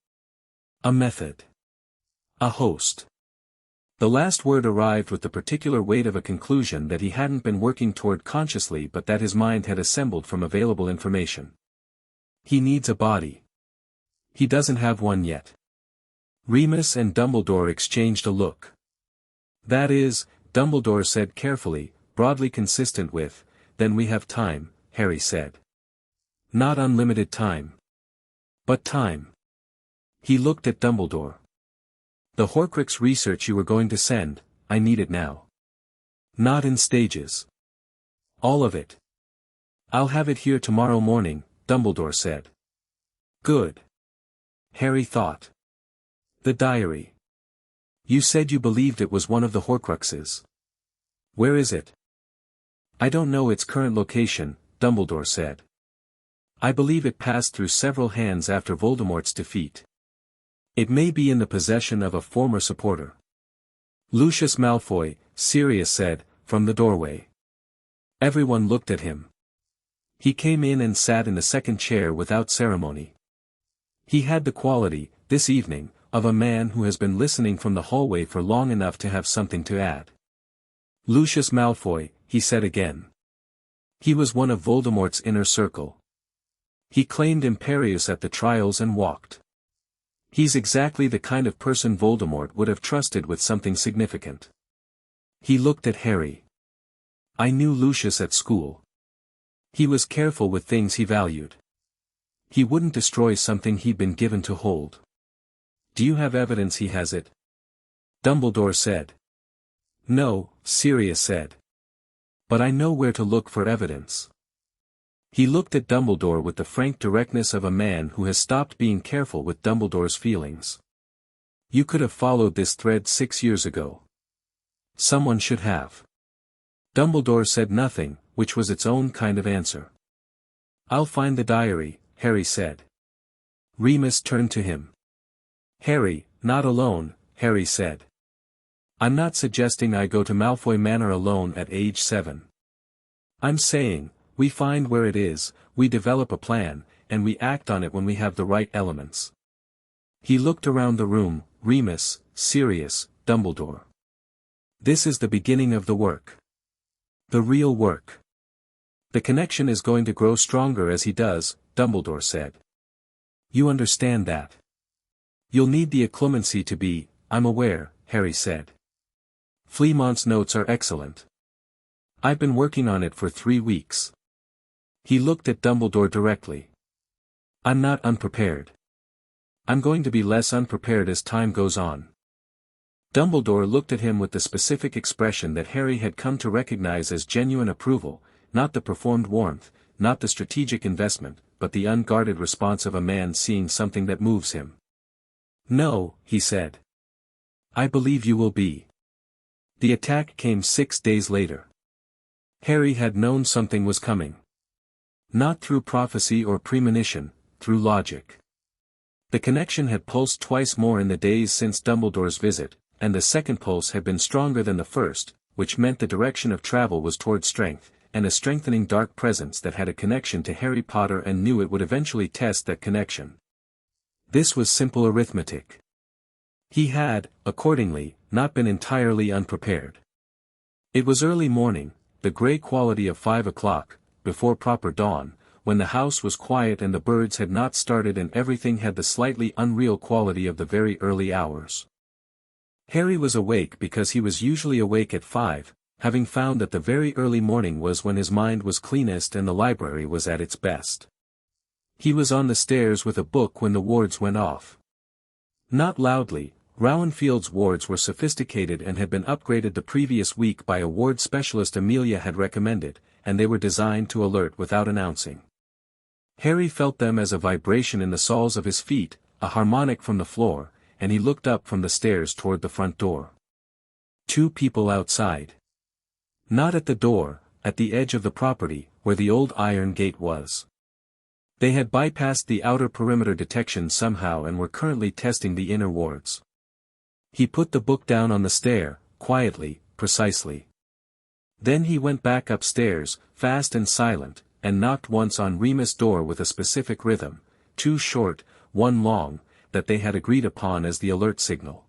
A method. A host. The last word arrived with the particular weight of a conclusion that he hadn't been working toward consciously but that his mind had assembled from available information. He needs a body. He doesn't have one yet. Remus and Dumbledore exchanged a look. That is, Dumbledore said carefully, broadly consistent with, then we have time, Harry said. Not unlimited time. But time. He looked at Dumbledore. The Horcrux research you were going to send, I need it now. Not in stages. All of it. I'll have it here tomorrow morning, Dumbledore said. Good. Harry thought. The diary. You said you believed it was one of the Horcruxes. Where is it? I don't know its current location, Dumbledore said. I believe it passed through several hands after Voldemort's defeat. It may be in the possession of a former supporter. Lucius Malfoy, Sirius said, from the doorway. Everyone looked at him. He came in and sat in the second chair without ceremony. He had the quality, this evening, of a man who has been listening from the hallway for long enough to have something to add. Lucius Malfoy, he said again. He was one of Voldemort's inner circle. He claimed Imperius at the trials and walked. He's exactly the kind of person Voldemort would have trusted with something significant. He looked at Harry. I knew Lucius at school. He was careful with things he valued. He wouldn't destroy something he'd been given to hold. Do you have evidence he has it? Dumbledore said. No, Sirius said. But I know where to look for evidence. He looked at Dumbledore with the frank directness of a man who has stopped being careful with Dumbledore's feelings. You could have followed this thread 6 years ago. Someone should have. Dumbledore said nothing, which was its own kind of answer. I'll find the diary, Harry said. Remus turned to him. Harry, not alone, Harry said. I'm not suggesting I go to Malfoy Manor alone at age 7. I'm saying, we find where it is, we develop a plan, and we act on it when we have the right elements. He looked around the room, Remus, Sirius, Dumbledore. This is the beginning of the work. The real work. The connection is going to grow stronger as he does, Dumbledore said. You understand that. You'll need the occlumency to be, I'm aware, Harry said. Fleamont's notes are excellent. I've been working on it for 3 weeks. He looked at Dumbledore directly. I'm not unprepared. I'm going to be less unprepared as time goes on. Dumbledore looked at him with the specific expression that Harry had come to recognize as genuine approval, not the performed warmth, not the strategic investment, but the unguarded response of a man seeing something that moves him. No, he said. I believe you will be. The attack came 6 days later. Harry had known something was coming. Not through prophecy or premonition, through logic. The connection had pulsed twice more in the days since Dumbledore's visit, and the second pulse had been stronger than the first, which meant the direction of travel was toward strength, and a strengthening dark presence that had a connection to Harry Potter and knew it would eventually test that connection. This was simple arithmetic. He had, accordingly, not been entirely unprepared. It was early morning, the grey quality of 5 o'clock, before proper dawn, when the house was quiet and the birds had not started and everything had the slightly unreal quality of the very early hours. Harry was awake because he was usually awake at 5, having found that the very early morning was when his mind was cleanest and the library was at its best. He was on the stairs with a book when the wards went off. Not loudly, Rowanfield's wards were sophisticated and had been upgraded the previous week by a ward specialist Amelia had recommended, and they were designed to alert without announcing. Harry felt them as a vibration in the soles of his feet, a harmonic from the floor, and he looked up from the stairs toward the front door. 2 people outside. Not at the door, at the edge of the property, where the old iron gate was. They had bypassed the outer perimeter detection somehow and were currently testing the inner wards. He put the book down on the stair, quietly, precisely. Then he went back upstairs, fast and silent, and knocked once on Remus' door with a specific rhythm, 2 short, 1 long, that they had agreed upon as the alert signal.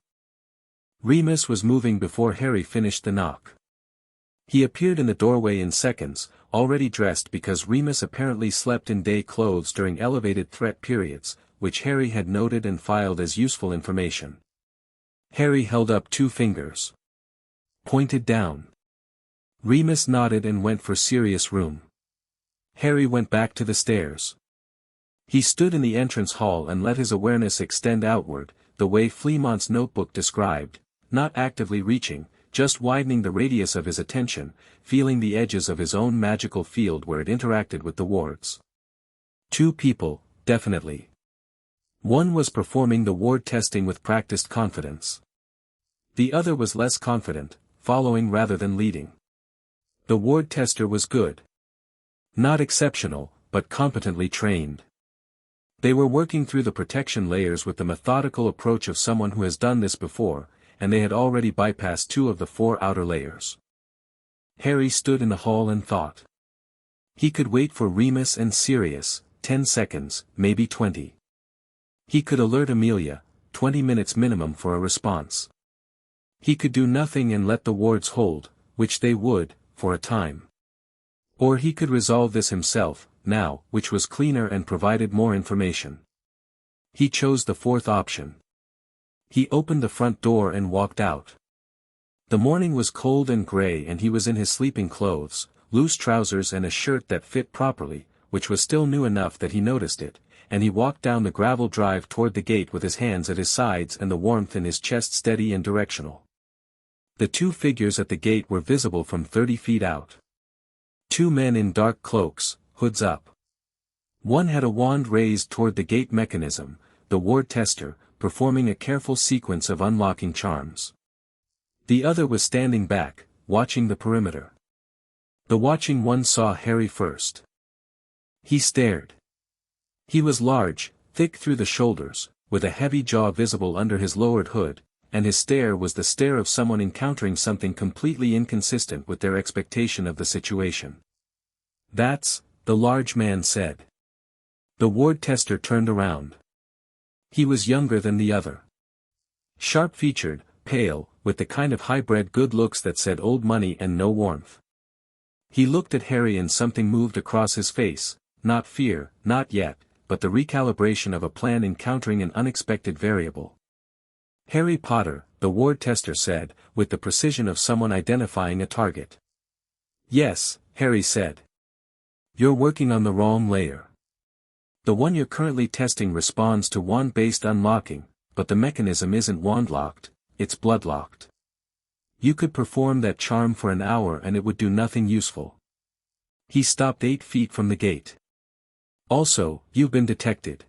Remus was moving before Harry finished the knock. He appeared in the doorway in seconds, already dressed because Remus apparently slept in day clothes during elevated threat periods, which Harry had noted and filed as useful information. Harry held up 2 fingers. Pointed down. Remus nodded and went for Sirius' room. Harry went back to the stairs. He stood in the entrance hall and let his awareness extend outward, the way Fleamont's notebook described, not actively reaching, just widening the radius of his attention, feeling the edges of his own magical field where it interacted with the wards. 2 people, definitely. One was performing the ward testing with practiced confidence. The other was less confident, following rather than leading. The ward tester was good. Not exceptional, but competently trained. They were working through the protection layers with the methodical approach of someone who has done this before, and they had already bypassed 2 of the 4 outer layers. Harry stood in the hall and thought. He could wait for Remus and Sirius, 10 seconds, maybe 20. He could alert Amelia, 20 minutes minimum for a response. He could do nothing and let the wards hold, which they would, for a time. Or he could resolve this himself, now, which was cleaner and provided more information. He chose the fourth option. He opened the front door and walked out. The morning was cold and gray and he was in his sleeping clothes, loose trousers and a shirt that fit properly, which was still new enough that he noticed it, and he walked down the gravel drive toward the gate with his hands at his sides and the warmth in his chest steady and directional. The two figures at the gate were visible from 30 feet out. Two men in dark cloaks, hoods up. One had a wand raised toward the gate mechanism, the ward tester, performing a careful sequence of unlocking charms. The other was standing back, watching the perimeter. The watching one saw Harry first. He stared. He was large, thick through the shoulders, with a heavy jaw visible under his lowered hood, and his stare was the stare of someone encountering something completely inconsistent with their expectation of the situation. "That's," the large man said. The ward tester turned around. He was younger than the other. Sharp-featured, pale, with the kind of hybrid good looks that said old money and no warmth. He looked at Harry and something moved across his face, not fear, not yet, but the recalibration of a plan encountering an unexpected variable. "Harry Potter," the ward tester said, with the precision of someone identifying a target. "Yes," Harry said. "You're working on the wrong layer. The one you're currently testing responds to wand-based unlocking, but the mechanism isn't wand-locked, it's blood-locked. You could perform that charm for an hour and it would do nothing useful." He stopped 8 feet from the gate. "Also, you've been detected.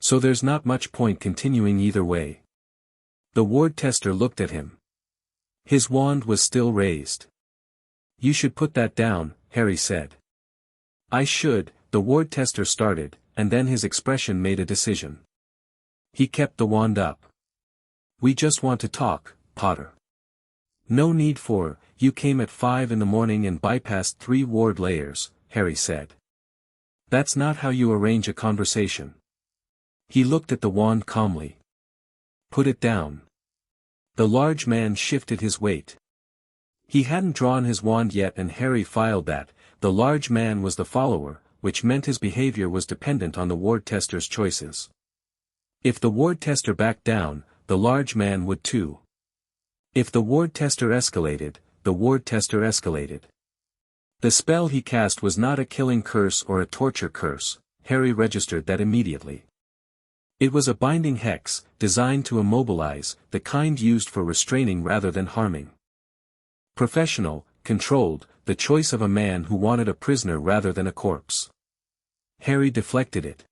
So there's not much point continuing either way." The ward tester looked at him. His wand was still raised. "You should put that down," Harry said. "I should," the ward tester started, and then his expression made a decision. He kept the wand up. "We just want to talk, Potter." "No need for, you came at 5 in the morning and bypassed 3 ward layers," Harry said. "That's not how you arrange a conversation." He looked at the wand calmly. "Put it down." The large man shifted his weight. He hadn't drawn his wand yet and Harry filed that, the large man was the follower, which meant his behavior was dependent on the ward tester's choices. If the ward tester backed down, the large man would too. If the ward tester escalated, the ward tester escalated. The spell he cast was not a killing curse or a torture curse, Harry registered that immediately. It was a binding hex, designed to immobilize, the kind used for restraining rather than harming. Professional, controlled, the choice of a man who wanted a prisoner rather than a corpse. Harry deflected it.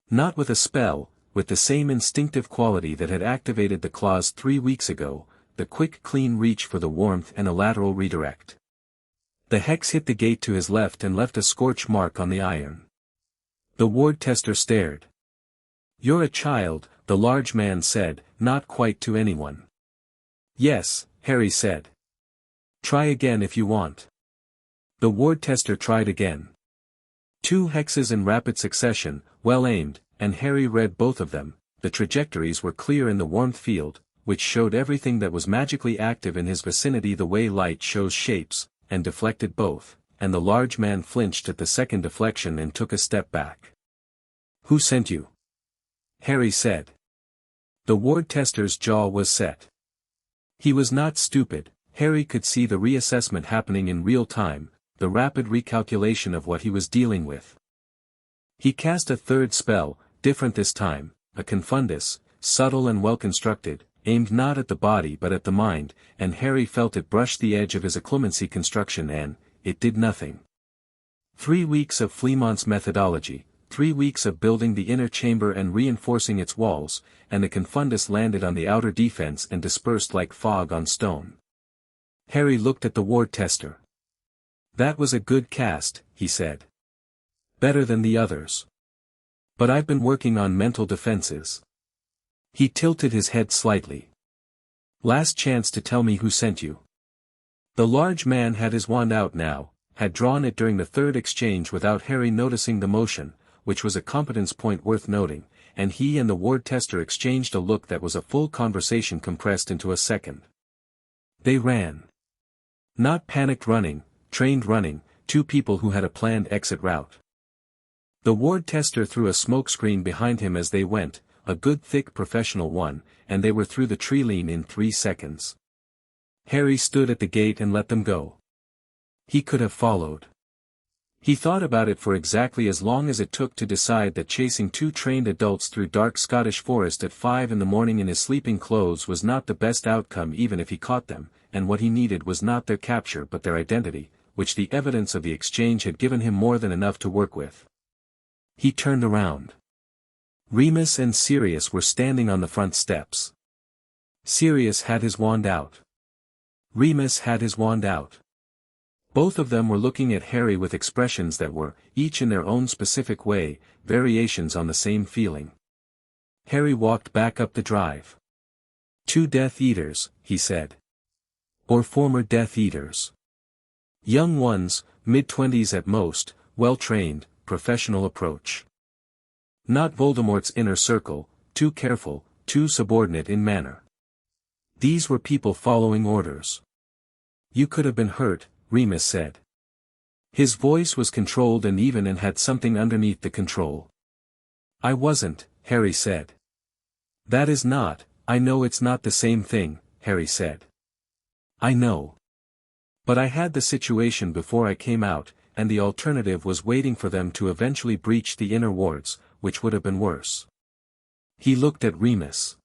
Not with a spell, with the same instinctive quality that had activated the claws 3 weeks ago, the quick clean reach for the warmth and a lateral redirect. The hex hit the gate to his left and left a scorch mark on the iron. The ward tester stared. "You're a child," the large man said, not quite to anyone. "Yes," Harry said. "Try again if you want." The ward tester tried again. 2 hexes in rapid succession, well aimed, and Harry read both of them. The trajectories were clear in the warmth field, which showed everything that was magically active in his vicinity the way light shows shapes, and deflected both, and the large man flinched at the second deflection and took a step back. "Who sent you?" Harry said. The ward tester's jaw was set. He was not stupid. Harry could see the reassessment happening in real time, the rapid recalculation of what he was dealing with. He cast a third spell, different this time, a confundus, subtle and well-constructed, aimed not at the body but at the mind, and Harry felt it brush the edge of his occlumency construction and, it did nothing. 3 weeks of Flemont's methodology, 3 weeks of building the inner chamber and reinforcing its walls, and the confundus landed on the outer defense and dispersed like fog on stone. Harry looked at the ward tester. "That was a good cast," he said. "Better than the others. But I've been working on mental defenses." He tilted his head slightly. "Last chance to tell me who sent you." The large man had his wand out now, had drawn it during the third exchange without Harry noticing the motion, which was a competence point worth noting, and he and the ward tester exchanged a look that was a full conversation compressed into a second. They ran. Not panicked running, trained running, two people who had a planned exit route. The ward tester threw a smoke screen behind him as they went, a good thick professional one, and they were through the tree line in 3 seconds. Harry stood at the gate and let them go. He could have followed. He thought about it for exactly as long as it took to decide that chasing two trained adults through dark Scottish forest at 5 in the morning in his sleeping clothes was not the best outcome even if he caught them, and what he needed was not their capture but their identity, which the evidence of the exchange had given him more than enough to work with. He turned around. Remus and Sirius were standing on the front steps. Sirius had his wand out. Remus had his wand out. Both of them were looking at Harry with expressions that were, each in their own specific way, variations on the same feeling. Harry walked back up the drive. "Two Death Eaters," he said. "Or former Death Eaters. Young ones, mid-20s at most, well-trained, professional approach. Not Voldemort's inner circle, too careful, too subordinate in manner. These were people following orders." "You could have been hurt," Remus said. His voice was controlled and even and had something underneath the control. "I wasn't," Harry said. "That is not, I know it's not the same thing," Harry said. "I know. But I had the situation before I came out, and the alternative was waiting for them to eventually breach the inner wards, which would have been worse." He looked at Remus.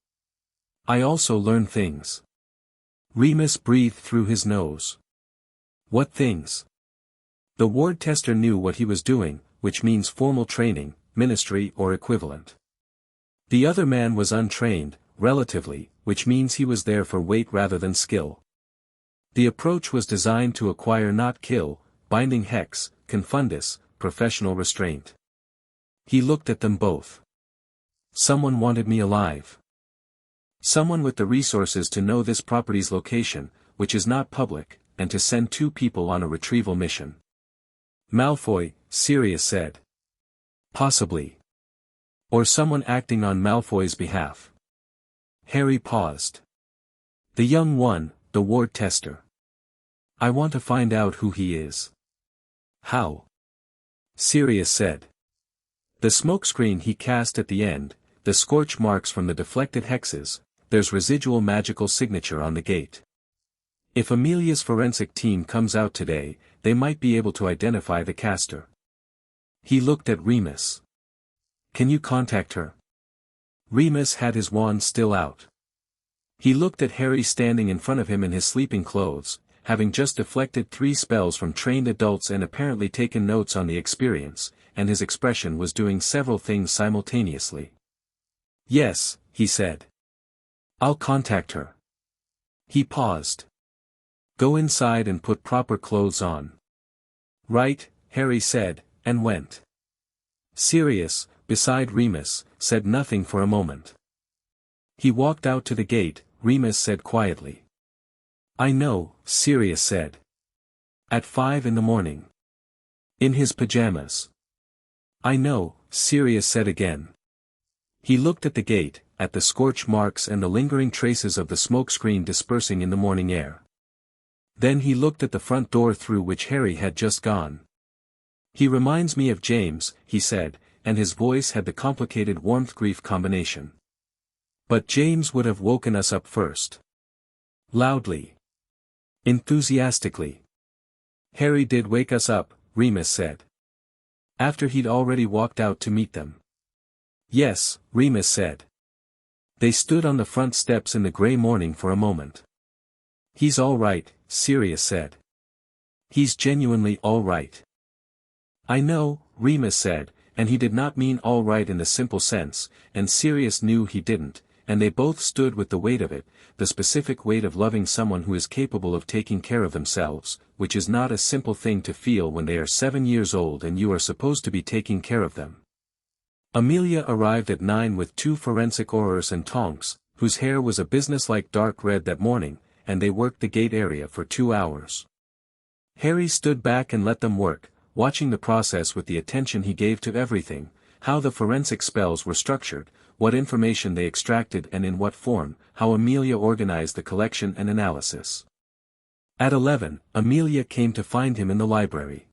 "I also learned things." Remus breathed through his nose. "What things?" The ward tester knew what he was doing, which means formal training, ministry or equivalent. The other man was untrained, relatively, which means he was there for weight rather than skill. The approach was designed to acquire not kill, binding hex, confundus, professional restraint. He looked at them both. "Someone wanted me alive. Someone with the resources to know this property's location, which is not public, and to send two people on a retrieval mission." "Malfoy," Sirius said. "Possibly. Or someone acting on Malfoy's behalf." Harry paused. "The young one, the ward tester. I want to find out who he is." "How?" Sirius said. "The smokescreen he cast at the end, the scorch marks from the deflected hexes, there's residual magical signature on the gate. If Amelia's forensic team comes out today, they might be able to identify the caster." He looked at Remus. "Can you contact her?" Remus had his wand still out. He looked at Harry standing in front of him in his sleeping clothes, having just deflected 3 spells from trained adults and apparently taken notes on the experience, and his expression was doing several things simultaneously. "Yes," he said. "I'll contact her." He paused. "Go inside and put proper clothes on." "Right," Harry said, and went. Sirius, beside Remus, said nothing for a moment. He walked out to the gate. Remus said quietly. "I know," Sirius said. "At 5 in the morning. In his pajamas." "I know," Sirius said again. He looked at the gate, at the scorch marks and the lingering traces of the smoke screen dispersing in the morning air. Then he looked at the front door through which Harry had just gone. "He reminds me of James," he said, and his voice had the complicated warmth-grief combination. "But James would have woken us up first." Loudly. Enthusiastically. "Harry did wake us up," Remus said. "After he'd already walked out to meet them." "Yes," Remus said. They stood on the front steps in the grey morning for a moment. "He's all right," Sirius said. "He's genuinely all right." "I know," Remus said, and he did not mean all right in the simple sense, and Sirius knew he didn't, and they both stood with the weight of it, the specific weight of loving someone who is capable of taking care of themselves, which is not a simple thing to feel when they are 7 years old and you are supposed to be taking care of them. Amelia arrived at 9 with 2 forensic aurors and Tonks, whose hair was a businesslike dark red that morning, and they worked the gate area for 2 hours. Harry stood back and let them work, watching the process with the attention he gave to everything, how the forensic spells were structured, what information they extracted and in what form, how Amelia organized the collection and analysis. At 11, Amelia came to find him in the library.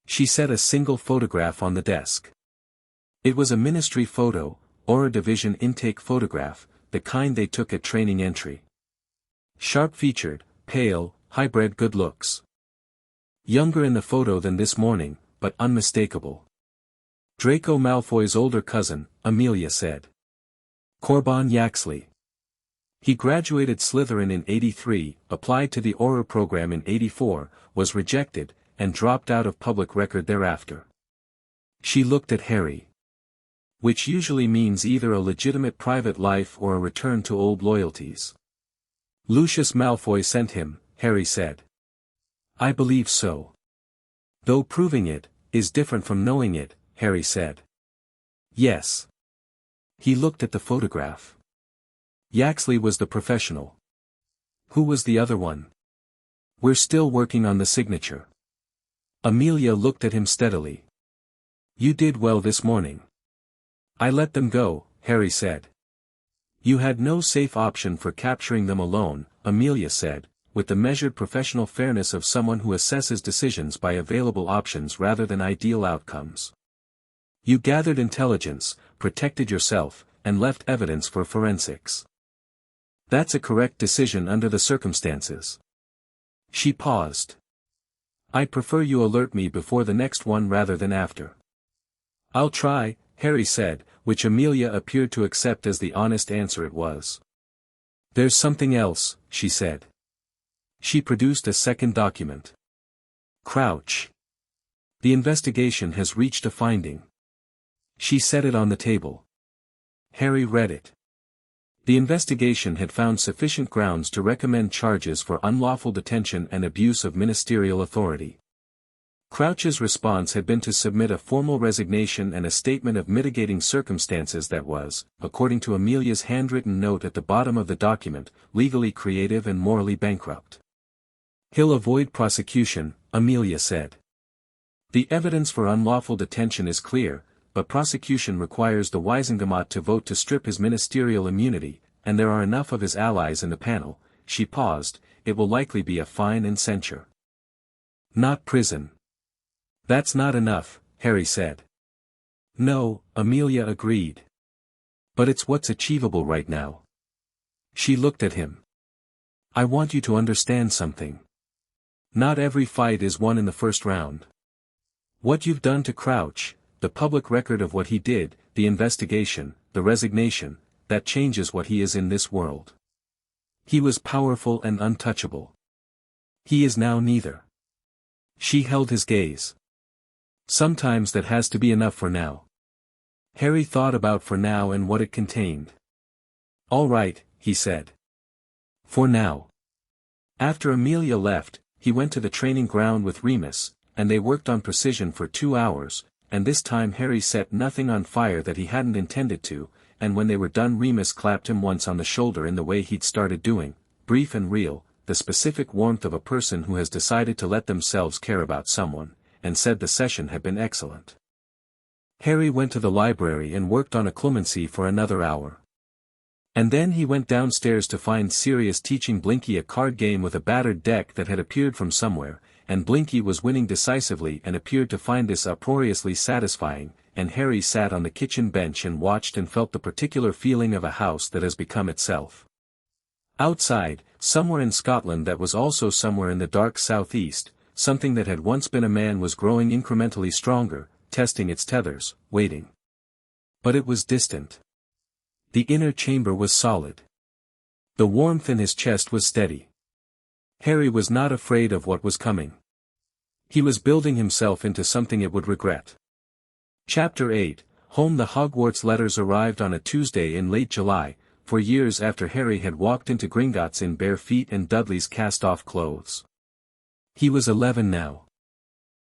She set a single photograph on the desk. It was a ministry photo, or a division intake photograph, the kind they took at training entry. Sharp-featured, pale, hybrid good looks. Younger in the photo than this morning, but unmistakable. Draco Malfoy's older cousin, Amelia said. Corban Yaxley. He graduated Slytherin in '83, applied to the Auror program in '84, was rejected, and dropped out of public record thereafter. She looked at Harry. Which usually means either a legitimate private life or a return to old loyalties. Lucius Malfoy sent him, Harry said. I believe so. Though proving it, is different from knowing it, Harry said. Yes. He looked at the photograph. Yaxley was the professional. Who was the other one? We're still working on the signature. Amelia looked at him steadily. You did well this morning. I let them go, Harry said. You had no safe option for capturing them alone, Amelia said, with the measured professional fairness of someone who assesses decisions by available options rather than ideal outcomes. You gathered intelligence, protected yourself, and left evidence for forensics. That's a correct decision under the circumstances. She paused. I prefer you alert me before the next one rather than after. I'll try, Harry said, which Amelia appeared to accept as the honest answer it was. There's something else, she said. She produced a second document. Crouch. The investigation has reached a finding. She set it on the table. Harry read it. The investigation had found sufficient grounds to recommend charges for unlawful detention and abuse of ministerial authority. Crouch's response had been to submit a formal resignation and a statement of mitigating circumstances that was, according to Amelia's handwritten note at the bottom of the document, legally creative and morally bankrupt. He'll avoid prosecution, Amelia said. The evidence for unlawful detention is clear, but prosecution requires the Wisengamot to vote to strip his ministerial immunity, and there are enough of his allies in the panel. She paused. It will likely be a fine and censure. Not prison. That's not enough, Harry said. No, Amelia agreed. But it's what's achievable right now. She looked at him. I want you to understand something. Not every fight is won in the first round. What you've done to Crouch, the public record of what he did, the investigation, the resignation, that changes what he is in this world. He was powerful and untouchable. He is now neither. She held his gaze. Sometimes that has to be enough for now. Harry thought about for now and what it contained. All right, he said. For now. After Amelia left, he went to the training ground with Remus, and they worked on precision for 2 hours, and this time Harry set nothing on fire that he hadn't intended to, and when they were done Remus clapped him once on the shoulder in the way he'd started doing, brief and real, the specific warmth of a person who has decided to let themselves care about someone, and said the session had been excellent. Harry went to the library and worked on occlumency for another hour. And then he went downstairs to find Sirius teaching Blinky a card game with a battered deck that had appeared from somewhere, and Blinky was winning decisively and appeared to find this uproariously satisfying, and Harry sat on the kitchen bench and watched and felt the particular feeling of a house that has become itself. Outside, somewhere in Scotland that was also somewhere in the dark southeast, something that had once been a man was growing incrementally stronger, testing its tethers, waiting. But it was distant. The inner chamber was solid. The warmth in his chest was steady. Harry was not afraid of what was coming. He was building himself into something it would regret. Chapter 8, Home. The Hogwarts letters arrived on a Tuesday in late July, for years after Harry had walked into Gringotts in bare feet and Dudley's cast-off clothes. He was 11 now.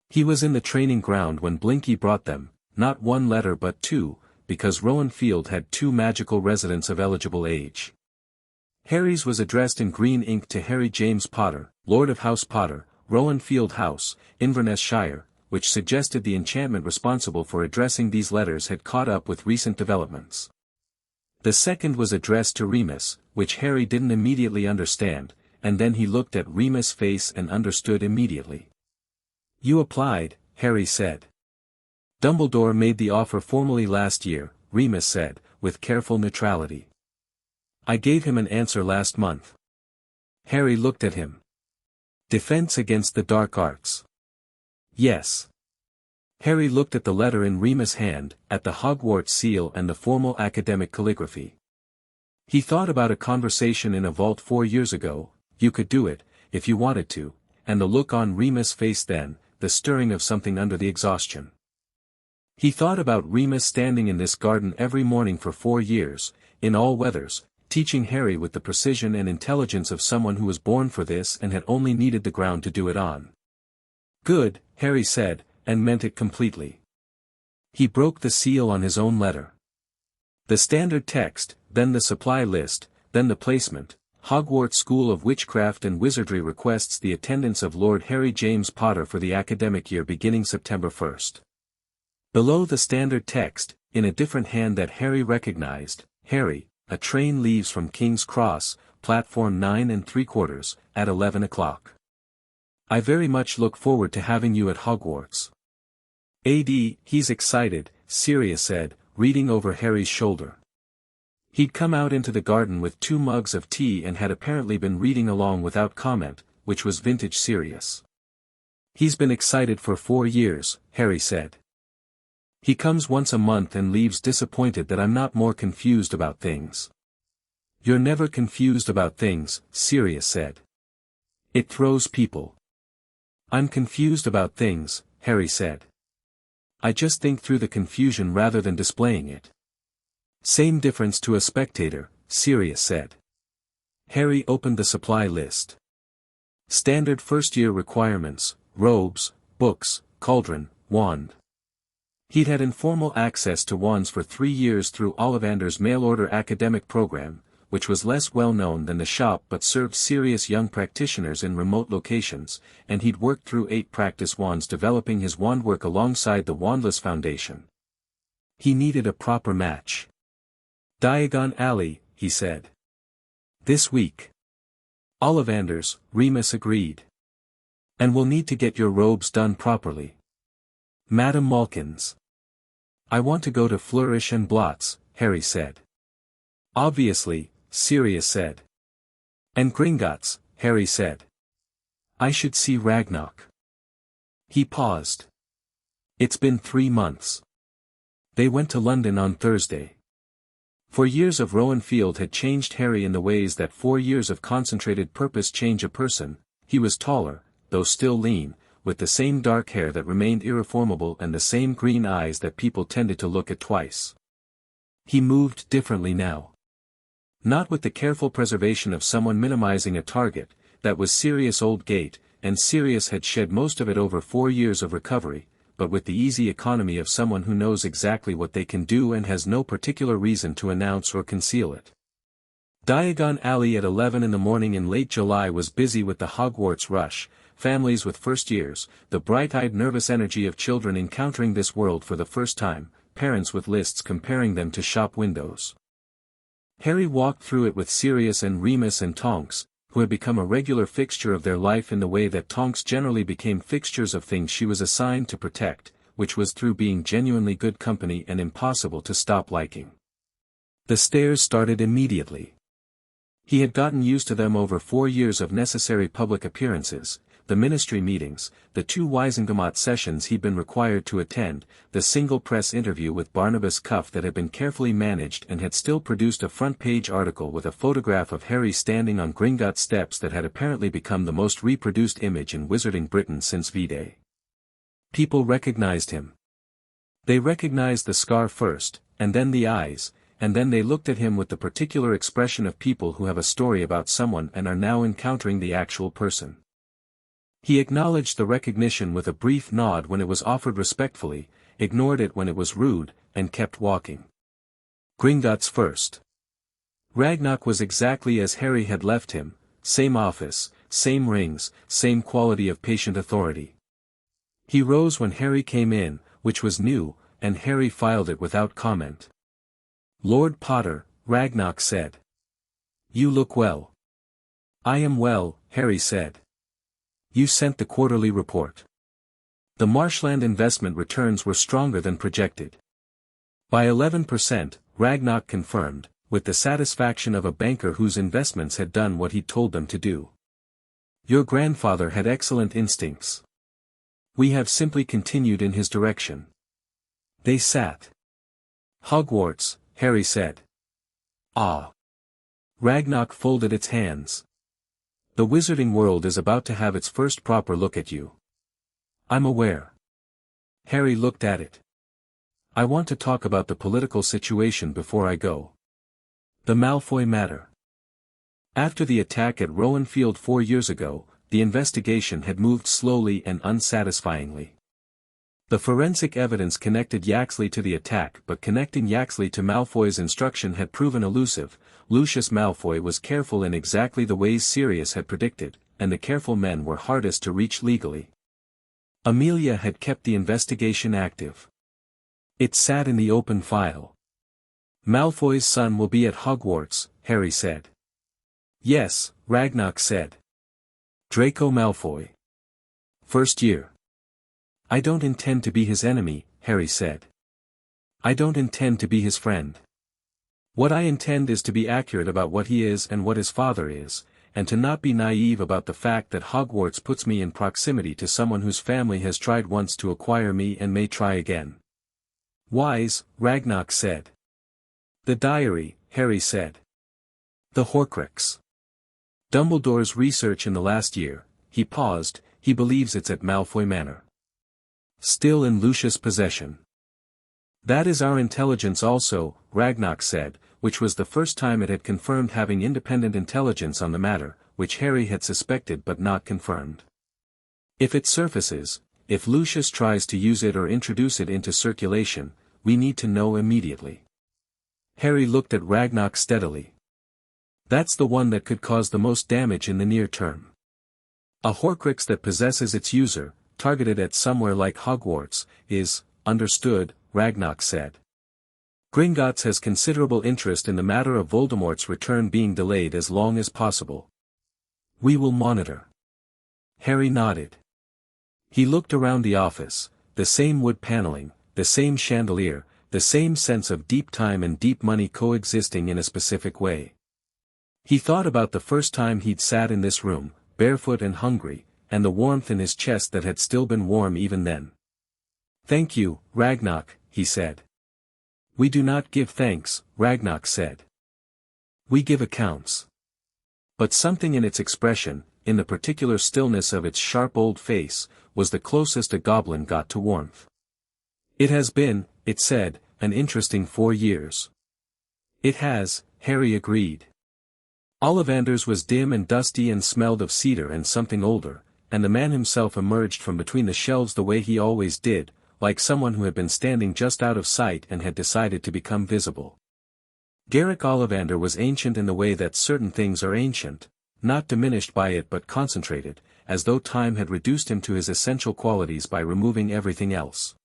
He was in the training ground when Blinky brought them, not one letter but 2, because Rowan Field had 2 magical residents of eligible age. Harry's was addressed in green ink to Harry James Potter, Lord of House Potter, Rowan Field House, Inverness Shire, which suggested the enchantment responsible for addressing these letters had caught up with recent developments. The second was addressed to Remus, which Harry didn't immediately understand, and then he looked at Remus' face and understood immediately. "You applied," Harry said. "Dumbledore made the offer formally last year," Remus said, with careful neutrality. "I gave him an answer last month." Harry looked at him. "Defense against the dark arts." "Yes." Harry looked at the letter in Remus' hand, at the Hogwarts seal and the formal academic calligraphy. He thought about a conversation in a vault 4 years ago. You could do it, if you wanted to, and the look on Remus' face then, the stirring of something under the exhaustion. He thought about Remus standing in this garden every morning for 4 years, in all weathers, teaching Harry with the precision and intelligence of someone who was born for this and had only needed the ground to do it on. "Good," Harry said, and meant it completely. He broke the seal on his own letter. The standard text, then the supply list, then the placement. Hogwarts School of Witchcraft and Wizardry requests the attendance of Lord Harry James Potter for the academic year beginning September 1st. Below the standard text, in a different hand that Harry recognized, "Harry, a train leaves from King's Cross, platform 9 3/4, at 11 o'clock. I very much look forward to having you at Hogwarts." He's excited," Sirius said, reading over Harry's shoulder. He'd come out into the garden with 2 mugs of tea and had apparently been reading along without comment, which was vintage Sirius. "He's been excited for 4 years, Harry said. He comes once a month and leaves disappointed that I'm not more confused about things." "You're never confused about things," Sirius said. "It throws people." "I'm confused about things," Harry said. "I just think through the confusion rather than displaying it." "Same difference to a spectator," Sirius said. Harry opened the supply list. Standard first-year requirements: robes, books, cauldron, wand. He'd had informal access to wands for 3 years through Ollivander's mail-order academic program, which was less well-known than the shop but served serious young practitioners in remote locations, and he'd worked through 8 practice wands developing his wandwork alongside the Wandless Foundation. He needed a proper match. "Diagon Alley," he said. "This week." "Ollivanders," Remus agreed. "And we'll need to get your robes done properly." "Madame Malkin's." "I want to go to Flourish and Blots," Harry said. "Obviously," Sirius said. "And Gringotts," Harry said. "I should see Ragnarok." He paused. "It's been 3 months. They went to London on Thursday." For years of Rowan Field had changed Harry in the ways that 4 years of concentrated purpose change a person. He was taller, though still lean, with the same dark hair that remained irreformable and the same green eyes that people tended to look at twice. He moved differently now. Not with the careful preservation of someone minimizing a target, that was Sirius' old gait, and Sirius had shed most of it over 4 years of recovery, but with the easy economy of someone who knows exactly what they can do and has no particular reason to announce or conceal it. Diagon Alley at 11 in the morning in late July was busy with the Hogwarts rush, families with first years, the bright-eyed nervous energy of children encountering this world for the first time, parents with lists comparing them to shop windows. Harry walked through it with Sirius and Remus and Tonks, who had become a regular fixture of their life in the way that Tonks generally became fixtures of things she was assigned to protect, which was through being genuinely good company and impossible to stop liking. The stares started immediately. He had gotten used to them over 4 years of necessary public appearances, the ministry meetings, the 2 Wisengamot sessions he'd been required to attend, the single press interview with Barnabas Cuff that had been carefully managed and had still produced a front-page article with a photograph of Harry standing on Gringotts steps that had apparently become the most reproduced image in Wizarding Britain since V-Day. People recognized him. They recognized the scar first, and then the eyes, and then they looked at him with the particular expression of people who have a story about someone and are now encountering the actual person. He acknowledged the recognition with a brief nod when it was offered respectfully, ignored it when it was rude, and kept walking. Gringotts first. Ragnarok was exactly as Harry had left him, same office, same rings, same quality of patient authority. He rose when Harry came in, which was new, and Harry filed it without comment. "Lord Potter," Ragnock said. "You look well." "I am well," Harry said. "You sent the quarterly report." The marshland investment returns were stronger than projected. By 11%, Ragnock confirmed, with the satisfaction of a banker whose investments had done what he told them to do. "Your grandfather had excellent instincts. We have simply continued in his direction." They sat. "Hogwarts," Harry said. "Ah." Ragnock folded its hands. "The wizarding world is about to have its first proper look at you." "I'm aware." Harry looked at it. "I want to talk about the political situation before I go. The Malfoy matter. After the attack at Rowan Field 4 years ago, the investigation had moved slowly and unsatisfyingly. The forensic evidence connected Yaxley to the attack, but connecting Yaxley to Malfoy's instruction had proven elusive. Lucius Malfoy was careful in exactly the ways Sirius had predicted, and the careful men were hardest to reach legally. Amelia had kept the investigation active. It sat in the open file. "Malfoy's son will be at Hogwarts," Harry said. "Yes," Ragnock said. "Draco Malfoy. First year." "I don't intend to be his enemy," Harry said. "I don't intend to be his friend. What I intend is to be accurate about what he is and what his father is, and to not be naive about the fact that Hogwarts puts me in proximity to someone whose family has tried once to acquire me and may try again." "Wise," Ragnock said. "The diary," Harry said. "The Horcrux. Dumbledore's research in the last year," he paused, "he believes it's at Malfoy Manor. Still in Lucius' possession." "That is our intelligence also," Ragnock said, which was the first time it had confirmed having independent intelligence on the matter, which Harry had suspected but not confirmed. "If it surfaces, if Lucius tries to use it or introduce it into circulation, we need to know immediately." Harry looked at Ragnock steadily. "That's the one that could cause the most damage in the near term. A Horcrux that possesses its user, targeted at somewhere like Hogwarts, is, understood," Ragnock said. "Gringotts has considerable interest in the matter of Voldemort's return being delayed as long as possible. We will monitor." Harry nodded. He looked around the office, the same wood paneling, the same chandelier, the same sense of deep time and deep money coexisting in a specific way. He thought about the first time he'd sat in this room, barefoot and hungry, and the warmth in his chest that had still been warm even then. "Thank you, Ragnock," he said. "We do not give thanks," Ragnock said. "We give accounts." But something in its expression, in the particular stillness of its sharp old face, was the closest a goblin got to warmth. "It has been," it said, "an interesting 4 years." "It has," Harry agreed. Ollivander's was dim and dusty and smelled of cedar and something older, and the man himself emerged from between the shelves the way he always did, like someone who had been standing just out of sight and had decided to become visible. Garrick Ollivander was ancient in the way that certain things are ancient, not diminished by it but concentrated, as though time had reduced him to his essential qualities by removing everything else.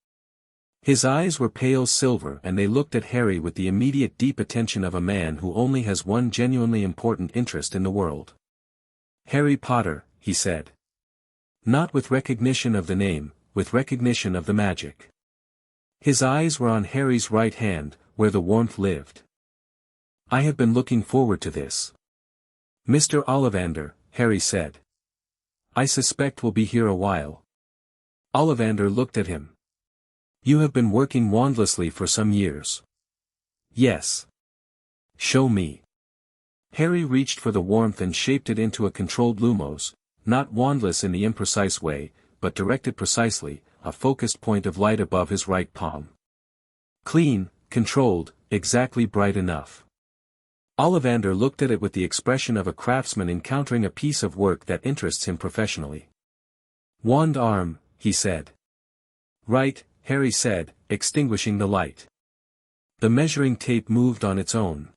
His eyes were pale silver and they looked at Harry with the immediate deep attention of a man who only has one genuinely important interest in the world. "Harry Potter," he said. Not with recognition of the name, with recognition of the magic. His eyes were on Harry's right hand, where the warmth lived. "I have been looking forward to this." "Mr. Ollivander," Harry said. "I suspect we'll be here a while." Ollivander looked at him. "You have been working wandlessly for some years." "Yes." "Show me." Harry reached for the warmth and shaped it into a controlled lumos, not wandless in the imprecise way, but directed precisely, a focused point of light above his right palm. Clean, controlled, exactly bright enough. Ollivander looked at it with the expression of a craftsman encountering a piece of work that interests him professionally. "Wand arm," he said. "Right," Harry said, extinguishing the light. The measuring tape moved on its own.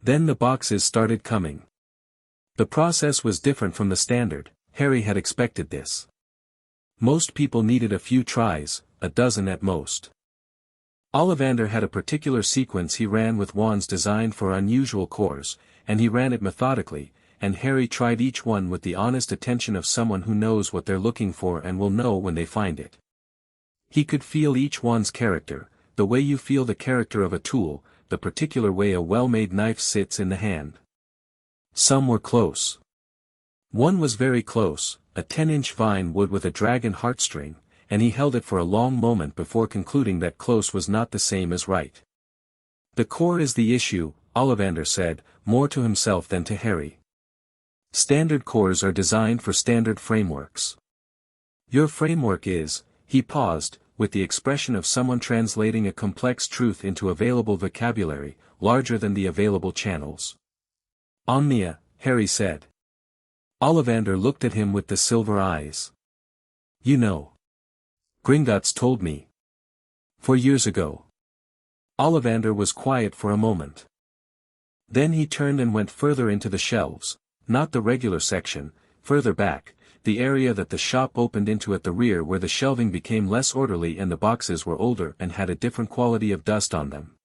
Then the boxes started coming. The process was different from the standard. Harry had expected this. Most people needed a few tries, a dozen at most. Ollivander had a particular sequence he ran with wands designed for unusual cores, and he ran it methodically, and Harry tried each one with the honest attention of someone who knows what they're looking for and will know when they find it. He could feel each one's character, the way you feel the character of a tool, the particular way a well-made knife sits in the hand. Some were close. One was very close, a 10-inch vine wood with a dragon heartstring, and he held it for a long moment before concluding that close was not the same as right. The core is the issue, Ollivander said, more to himself than to Harry. Standard cores are designed for standard frameworks. Your framework is, he paused, with the expression of someone translating a complex truth into available vocabulary, larger than the available channels. Omnia, Harry said. Ollivander looked at him with the silver eyes. You know. Gringotts told me. 4 years ago. Ollivander was quiet for a moment. Then he turned and went further into the shelves, not the regular section, further back, the area that the shop opened into at the rear where the shelving became less orderly and the boxes were older and had a different quality of dust on them.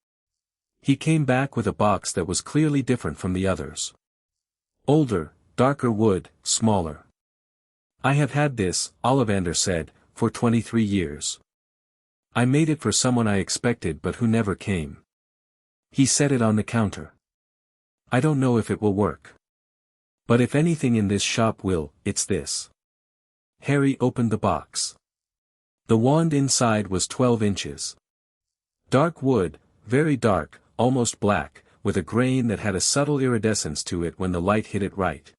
He came back with a box that was clearly different from the others. Older, darker wood, smaller. I have had this, Ollivander said, for 23 years. I made it for someone I expected but who never came. He set it on the counter. I don't know if it will work. But if anything in this shop will, it's this. Harry opened the box. The wand inside was 12 inches. Dark wood, very dark, almost black, with a grain that had a subtle iridescence to it when the light hit it right.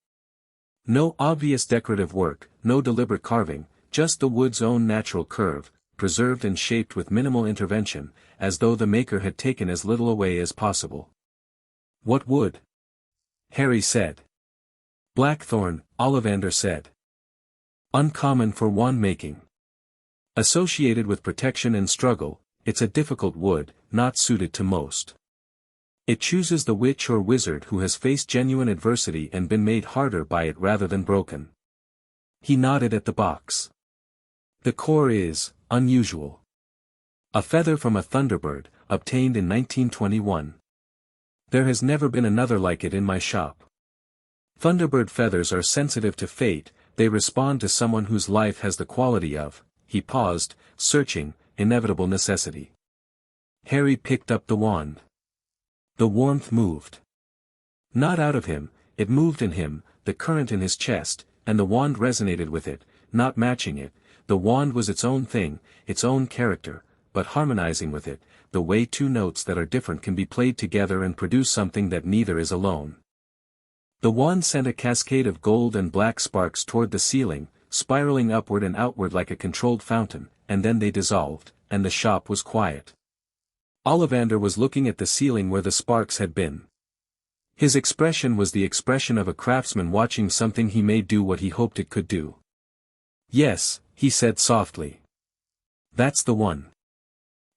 No obvious decorative work, no deliberate carving, just the wood's own natural curve, preserved and shaped with minimal intervention, as though the maker had taken as little away as possible. What wood? Harry said. Blackthorn, Ollivander said. Uncommon for wand making. Associated with protection and struggle, it's a difficult wood, not suited to most. It chooses the witch or wizard who has faced genuine adversity and been made harder by it rather than broken. He nodded at the box. The core is, unusual. A feather from a thunderbird, obtained in 1921. There has never been another like it in my shop. Thunderbird feathers are sensitive to fate, they respond to someone whose life has the quality of, he paused, searching, inevitable necessity. Harry picked up the wand. The warmth moved. Not out of him, it moved in him, the current in his chest, and the wand resonated with it, not matching it. The wand was its own thing, its own character, but harmonizing with it, the way two notes that are different can be played together and produce something that neither is alone. The wand sent a cascade of gold and black sparks toward the ceiling, spiraling upward and outward like a controlled fountain, and then they dissolved, and the shop was quiet. Ollivander was looking at the ceiling where the sparks had been. His expression was the expression of a craftsman watching something he made do what he hoped it could do. Yes, he said softly. That's the one.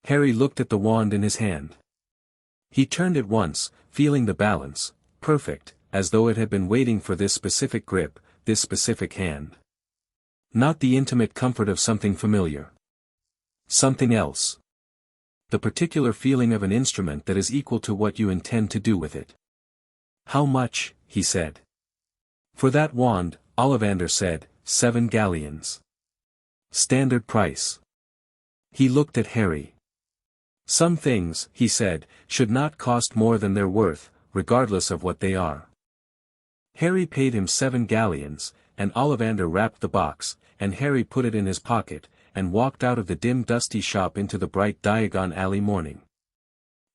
Harry looked at the wand in his hand. He turned it once, feeling the balance, perfect, as though it had been waiting for this specific grip, this specific hand. Not the intimate comfort of something familiar. Something else. The particular feeling of an instrument that is equal to what you intend to do with it. How much, he said. For that wand, Ollivander said, 7 galleons. Standard price. He looked at Harry. Some things, he said, should not cost more than they're worth, regardless of what they are. Harry paid him 7 galleons, and Ollivander wrapped the box, and Harry put it in his pocket, and walked out of the dim dusty shop into the bright Diagon Alley morning.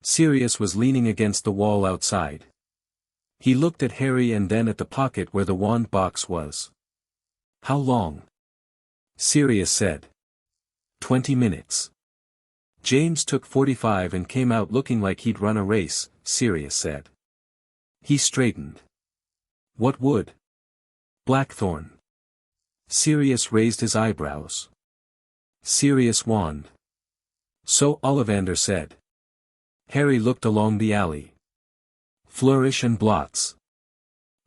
Sirius was leaning against the wall outside. He looked at Harry and then at the pocket where the wand box was. How long? Sirius said. 20 minutes. James took 45 and came out looking like he'd run a race, Sirius said. He straightened. What wood? Blackthorn. Sirius raised his eyebrows. Sirius wand. So Ollivander said. Harry looked along the alley. Flourish and blots.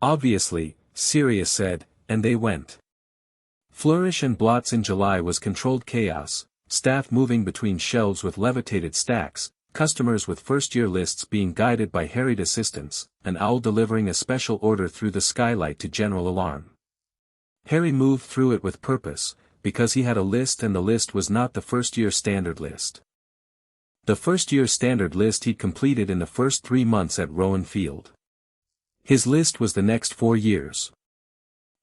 Obviously, Sirius said, and they went. Flourish and blots in July was controlled chaos, staff moving between shelves with levitated stacks, customers with first-year lists being guided by harried assistants, an owl delivering a special order through the skylight to general alarm. Harry moved through it with purpose, because he had a list and the list was not the first-year standard list. The first-year standard list he'd completed in the first 3 months at Rowan Field. His list was the next 4 years.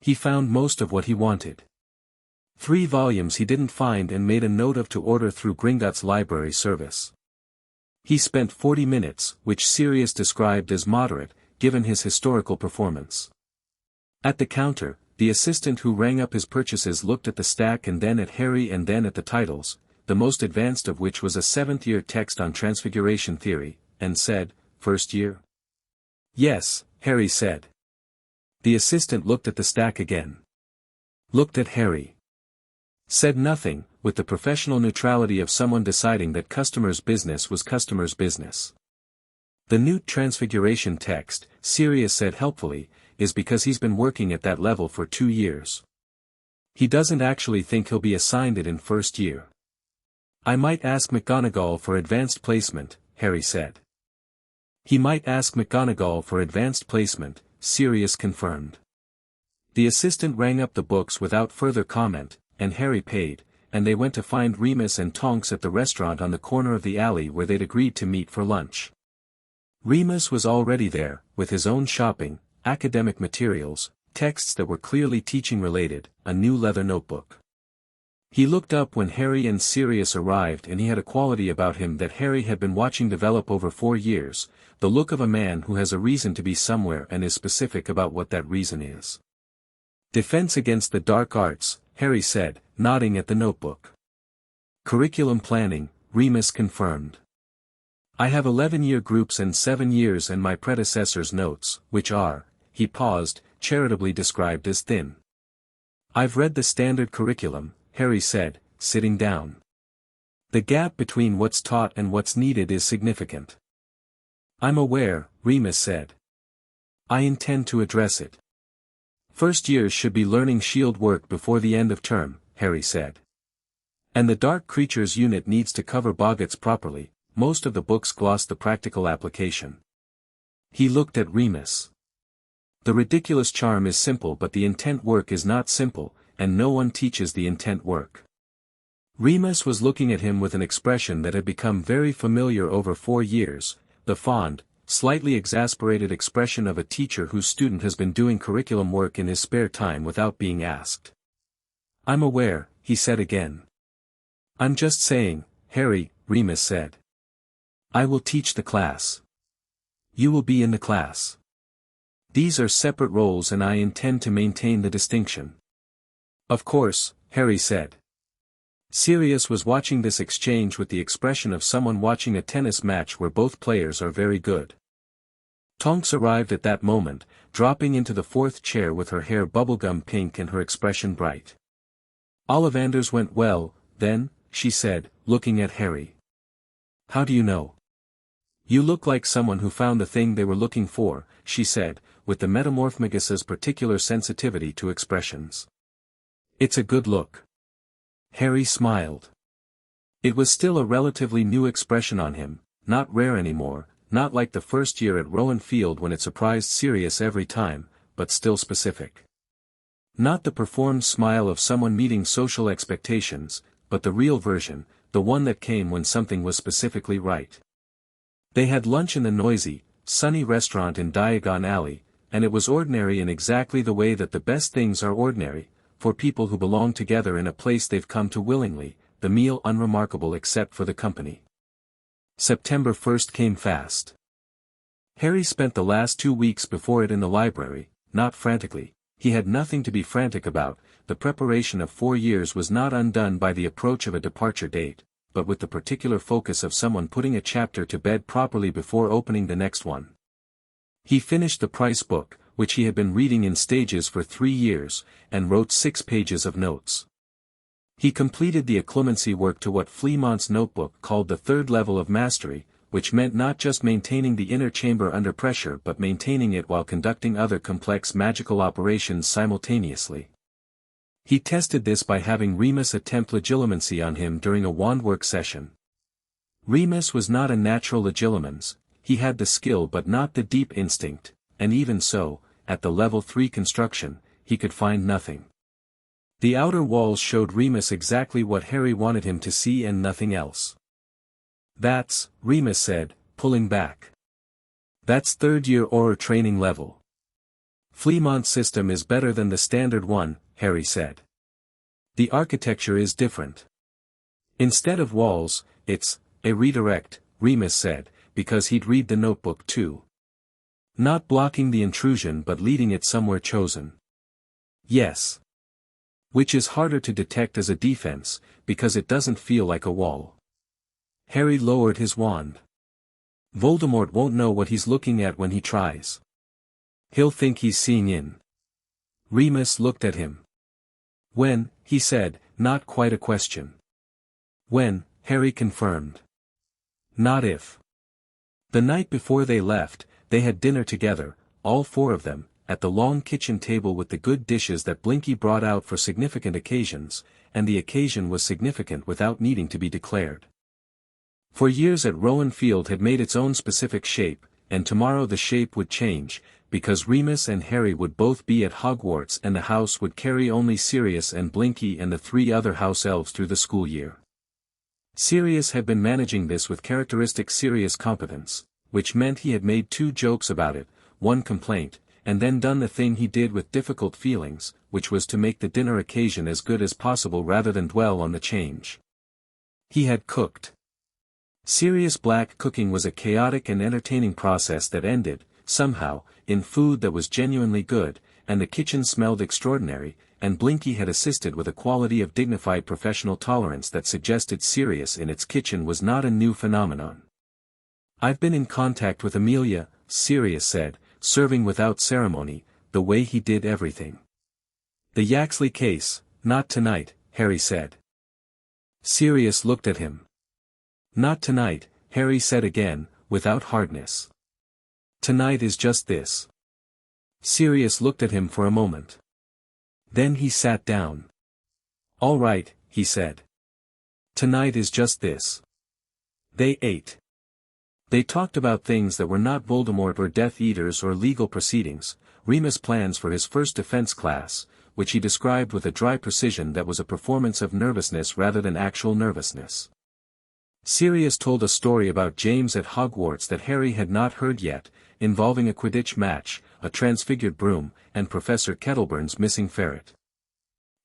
He found most of what he wanted. 3 volumes he didn't find and made a note of to order through Gringotts library service. He spent 40 minutes, which Sirius described as moderate, given his historical performance. At the counter, the assistant who rang up his purchases looked at the stack and then at Harry and then at the titles, the most advanced of which was a 7th-year text on transfiguration theory, and said, "First year?" "Yes," Harry said. The assistant looked at the stack again. Looked at Harry. Said nothing, with the professional neutrality of someone deciding that customers' business was customers' business. "The new transfiguration text," Sirius said helpfully, "is because he's been working at that level for 2 years. He doesn't actually think he'll be assigned it in first year." "I might ask McGonagall for advanced placement," Harry said. "He might ask McGonagall for advanced placement," Sirius confirmed. The assistant rang up the books without further comment, and Harry paid, and they went to find Remus and Tonks at the restaurant on the corner of the alley where they'd agreed to meet for lunch. Remus was already there, with his own shopping, academic materials, texts that were clearly teaching-related, a new leather notebook. He looked up when Harry and Sirius arrived and he had a quality about him that Harry had been watching develop over 4 years, the look of a man who has a reason to be somewhere and is specific about what that reason is. "Defense against the dark arts," Harry said, nodding at the notebook. "Curriculum planning," Remus confirmed. "I have 11-year groups and 7 years and my predecessor's notes, which are," he paused, charitably described as thin. "I've read the standard curriculum," Harry said, sitting down. "The gap between what's taught and what's needed is significant." "I'm aware," Remus said. "I intend to address it. First years should be learning shield work before the end of term," Harry said. "And the Dark Creatures unit needs to cover boggarts properly, most of the books gloss the practical application." He looked at Remus. "The ridiculous charm is simple but the intent work is not simple, and no one teaches the intent work." Remus was looking at him with an expression that had become very familiar over 4 years, the fond, slightly exasperated expression of a teacher whose student has been doing curriculum work in his spare time without being asked. "I'm aware," he said again. "I'm just saying, Harry," Remus said. "I will teach the class. You will be in the class. These are separate roles and I intend to maintain the distinction." "Of course," Harry said. Sirius was watching this exchange with the expression of someone watching a tennis match where both players are very good. Tonks arrived at that moment, dropping into the 4th chair with her hair bubblegum pink and her expression bright. "Ollivanders went well, then," she said, looking at Harry. "How do you know?" "You look like someone who found the thing they were looking for," she said, with the metamorphmagus' particular sensitivity to expressions. "It's a good look." Harry smiled. It was still a relatively new expression on him, not rare anymore, not like the first year at Rowan Field when it surprised Sirius every time, but still specific. Not the performed smile of someone meeting social expectations, but the real version, the one that came when something was specifically right. They had lunch in the noisy, sunny restaurant in Diagon Alley, and it was ordinary in exactly the way that the best things are ordinary, for people who belong together in a place they've come to willingly, the meal unremarkable except for the company. September 1st came fast. Harry spent the last 2 weeks before it in the library, not frantically. He had nothing to be frantic about. The preparation of 4 years was not undone by the approach of a departure date, but with the particular focus of someone putting a chapter to bed properly before opening the next one. He finished the Price book, which he had been reading in stages for 3 years, and wrote 6 pages of notes. He completed the acclimacy work to what Fleamont's notebook called the 3rd level of mastery, which meant not just maintaining the inner chamber under pressure but maintaining it while conducting other complex magical operations simultaneously. He tested this by having Remus attempt legilimency on him during a wandwork session. Remus was not a natural legilimens, he had the skill but not the deep instinct, and even so, at the level 3 construction, he could find nothing. The outer walls showed Remus exactly what Harry wanted him to see and nothing else. "That's," Remus said, pulling back. "That's third-year Auror training level. Fleamont's system is better than the standard one," Harry said. "The architecture is different. Instead of walls, it's a redirect," Remus said, because he'd read the notebook too. "Not blocking the intrusion but leading it somewhere chosen." "Yes. Which is harder to detect as a defense, because it doesn't feel like a wall." Harry lowered his wand. "Voldemort won't know what he's looking at when he tries. He'll think he's seeing in." Remus looked at him. "When," he said, not quite a question. "When," Harry confirmed. "Not if." The night before they left, they had dinner together, all four of them, at the long kitchen table with the good dishes that Blinky brought out for significant occasions, and the occasion was significant without needing to be declared. For years at Rowan Field had made its own specific shape, and tomorrow the shape would change, because Remus and Harry would both be at Hogwarts and the house would carry only Sirius and Blinky and the 3 other house elves through the school year. Sirius had been managing this with characteristic Sirius competence, which meant he had made 2 jokes about it, 1 complaint, and then done the thing he did with difficult feelings, which was to make the dinner occasion as good as possible rather than dwell on the change. He had cooked. Sirius Black cooking was a chaotic and entertaining process that ended, somehow, in food that was genuinely good, and the kitchen smelled extraordinary, and Blinky had assisted with a quality of dignified professional tolerance that suggested Sirius in its kitchen was not a new phenomenon. "I've been in contact with Amelia," Sirius said, serving without ceremony, the way he did everything. "The Yaxley case, not tonight," Harry said. Sirius looked at him. "Not tonight," Harry said again, without hardness. "Tonight is just this." Sirius looked at him for a moment. Then he sat down. "All right," he said. "Tonight is just this." They ate. They talked about things that were not Voldemort or Death Eaters or legal proceedings, Remus' plans for his first defense class, which he described with a dry precision that was a performance of nervousness rather than actual nervousness. Sirius told a story about James at Hogwarts that Harry had not heard yet, involving a Quidditch match, a transfigured broom, and Professor Kettleburn's missing ferret.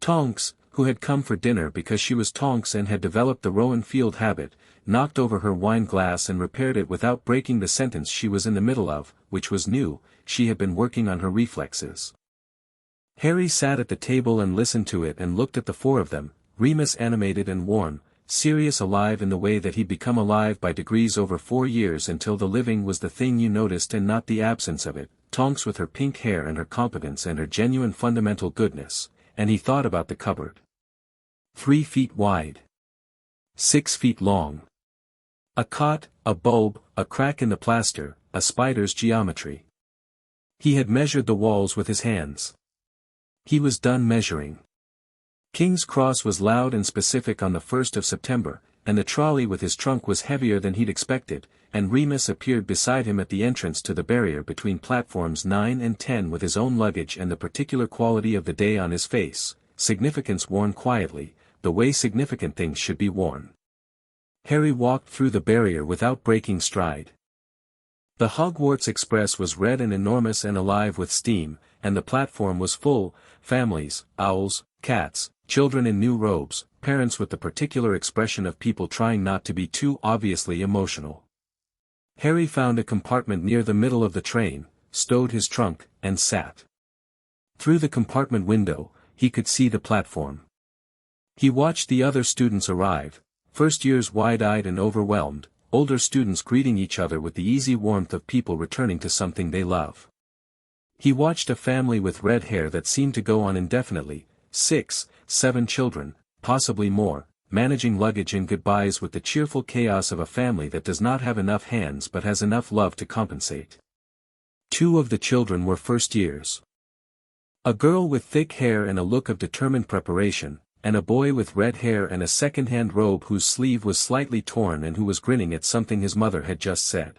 Tonks, who had come for dinner because she was Tonks and had developed the Rowan Field habit, knocked over her wine glass and repaired it without breaking the sentence she was in the middle of, which was new. She had been working on her reflexes. Harry sat at the table and listened to it and looked at the 4 of them, Remus animated and warm, Sirius alive in the way that he'd become alive by degrees over 4 years until the living was the thing you noticed and not the absence of it, Tonks with her pink hair and her competence and her genuine fundamental goodness, and he thought about the cupboard. 3 feet wide. 6 feet long. A cot, a bulb, a crack in the plaster, a spider's geometry. He had measured the walls with his hands. He was done measuring. King's Cross was loud and specific on the 1st of September, and the trolley with his trunk was heavier than he'd expected, and Remus appeared beside him at the entrance to the barrier between platforms 9 and 10 with his own luggage and the particular quality of the day on his face, significance worn quietly, the way significant things should be worn. Harry walked through the barrier without breaking stride. The Hogwarts Express was red and enormous and alive with steam, and the platform was full, families, owls, cats, children in new robes, parents with the particular expression of people trying not to be too obviously emotional. Harry found a compartment near the middle of the train, stowed his trunk, and sat. Through the compartment window, he could see the platform. He watched the other students arrive, first years wide-eyed and overwhelmed, older students greeting each other with the easy warmth of people returning to something they love. He watched a family with red hair that seemed to go on indefinitely, 6, 7 children, possibly more, managing luggage and goodbyes with the cheerful chaos of a family that does not have enough hands but has enough love to compensate. 2 of the children were first years. A girl with thick hair and a look of determined preparation, and a boy with red hair and a second-hand robe whose sleeve was slightly torn and who was grinning at something his mother had just said.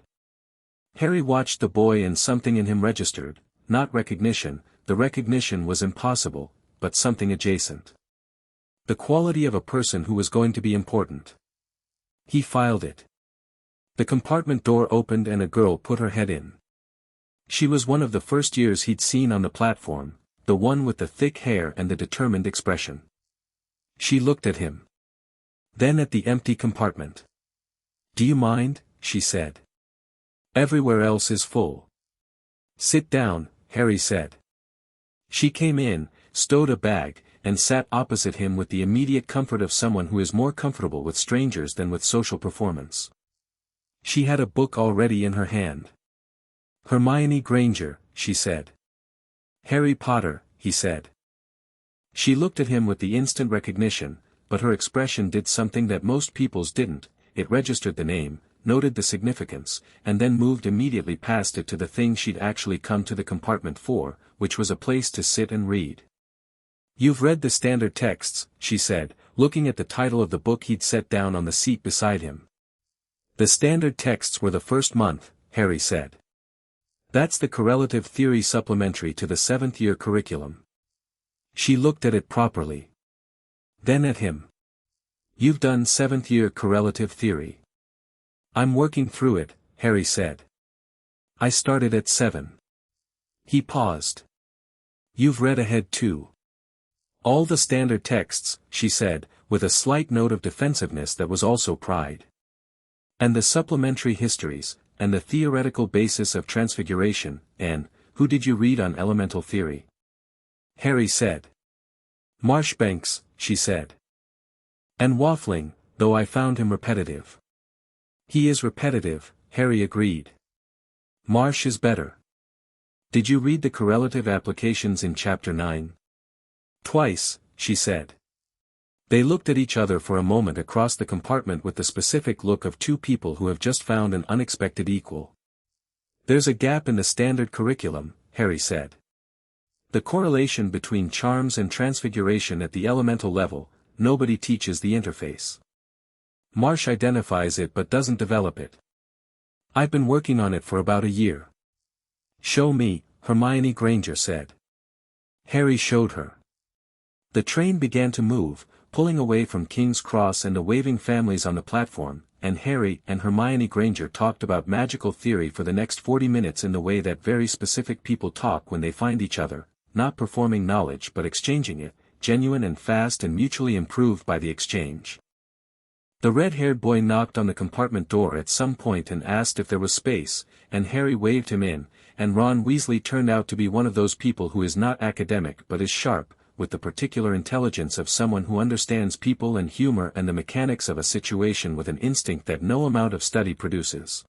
Harry watched the boy and something in him registered, not recognition, the recognition was impossible, but something adjacent. The quality of a person who was going to be important. He filed it. The compartment door opened and a girl put her head in. She was one of the first years he'd seen on the platform, the one with the thick hair and the determined expression. She looked at him. Then at the empty compartment. "Do you mind?" she said. "Everywhere else is full." "Sit down," Harry said. She came in, stowed a bag, and sat opposite him with the immediate comfort of someone who is more comfortable with strangers than with social performance. She had a book already in her hand. "Hermione Granger," she said. "Harry Potter," he said. She looked at him with the instant recognition, but her expression did something that most people's didn't, it registered the name, noted the significance, and then moved immediately past it to the thing she'd actually come to the compartment for, which was a place to sit and read. "You've read the standard texts," she said, looking at the title of the book he'd set down on the seat beside him. "The standard texts were the first month," Harry said. "That's the correlative theory supplementary to the 7th-year curriculum." She looked at it properly. Then at him. "You've done 7th-year correlative theory." "I'm working through it," Harry said. "I started at 7. He paused. "You've read ahead too." "All the standard texts," she said, with a slight note of defensiveness that was also pride. "And the supplementary histories, and the theoretical basis of transfiguration, and, who did you read on elemental theory?" Harry said. "Marchbanks," she said. "And Waffling, though I found him repetitive." "He is repetitive," Harry agreed. "Marsh is better." "Did you read the correlative applications in Chapter 9? "Twice," she said. They looked at each other for a moment across the compartment with the specific look of 2 people who have just found an unexpected equal. "There's a gap in the standard curriculum," Harry said. "The correlation between charms and transfiguration at the elemental level, nobody teaches the interface. Marsh identifies it but doesn't develop it. I've been working on it for about a year." "Show me," Hermione Granger said. Harry showed her. The train began to move, pulling away from King's Cross and the waving families on the platform, and Harry and Hermione Granger talked about magical theory for the next 40 minutes in the way that very specific people talk when they find each other, not performing knowledge but exchanging it, genuine and fast and mutually improved by the exchange. The red-haired boy knocked on the compartment door at some point and asked if there was space, and Harry waved him in, and Ron Weasley turned out to be one of those people who is not academic but is sharp, with the particular intelligence of someone who understands people and humor and the mechanics of a situation with an instinct that no amount of study produces.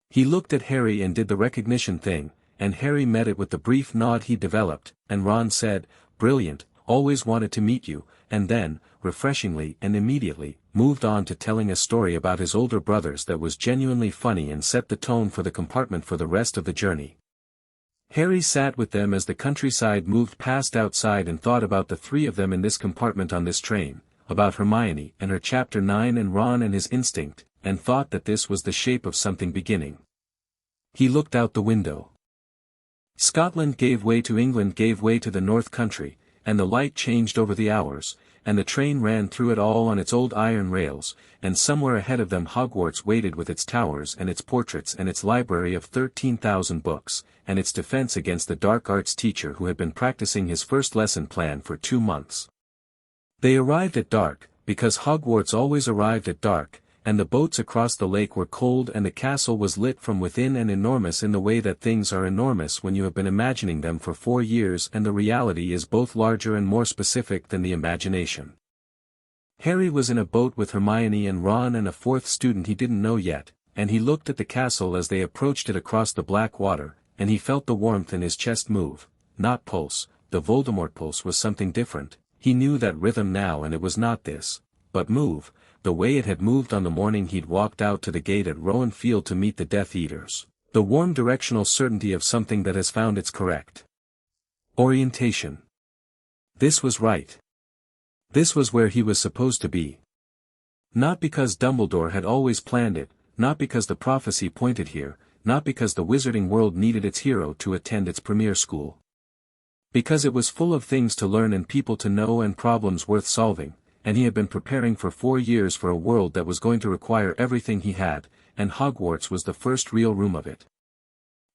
He looked at Harry and did the recognition thing, and Harry met it with the brief nod he developed, and Ron said, "Brilliant, always wanted to meet you," and then, refreshingly and immediately, moved on to telling a story about his older brothers that was genuinely funny and set the tone for the compartment for the rest of the journey. Harry sat with them as the countryside moved past outside and thought about the 3 of them in this compartment on this train, about Hermione and her Chapter 9 and Ron and his instinct, and thought that this was the shape of something beginning. He looked out the window. Scotland gave way to England, gave way to the North Country, and the light changed over the hours, and the train ran through it all on its old iron rails, and somewhere ahead of them Hogwarts waited with its towers and its portraits and its library of 13,000 books, and its defense against the dark arts teacher who had been practicing his first lesson plan for 2 months. They arrived at dark, because Hogwarts always arrived at dark, and the boats across the lake were cold and the castle was lit from within and enormous in the way that things are enormous when you have been imagining them for 4 years and the reality is both larger and more specific than the imagination. Harry was in a boat with Hermione and Ron and a 4th student he didn't know yet, and he looked at the castle as they approached it across the black water, and he felt the warmth in his chest move, not pulse, the Voldemort pulse was something different, he knew that rhythm now and it was not this, but move, the way it had moved on the morning he'd walked out to the gate at Rowan Field to meet the Death Eaters. The warm directional certainty of something that has found its correct orientation. This was right. This was where he was supposed to be. Not because Dumbledore had always planned it, not because the prophecy pointed here, not because the wizarding world needed its hero to attend its premier school. Because it was full of things to learn and people to know and problems worth solving, and he had been preparing for 4 years for a world that was going to require everything he had, and Hogwarts was the first real room of it.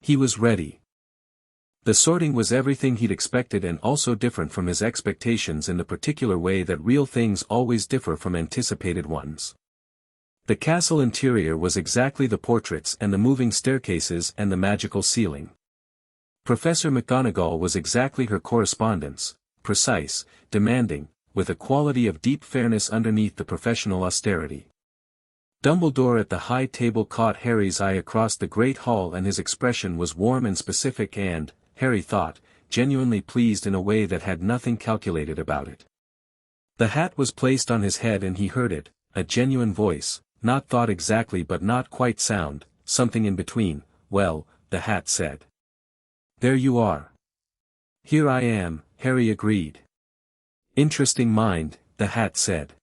He was ready. The sorting was everything he'd expected and also different from his expectations in the particular way that real things always differ from anticipated ones. The castle interior was exactly the portraits and the moving staircases and the magical ceiling. Professor McGonagall was exactly her correspondence, precise, demanding, with a quality of deep fairness underneath the professional austerity. Dumbledore at the high table caught Harry's eye across the great hall and his expression was warm and specific and, Harry thought, genuinely pleased in a way that had nothing calculated about it. The hat was placed on his head and he heard it, a genuine voice, not thought exactly but not quite sound, something in between. Well, the hat said. There you are. Here I am, Harry agreed. Interesting mind, the hat said.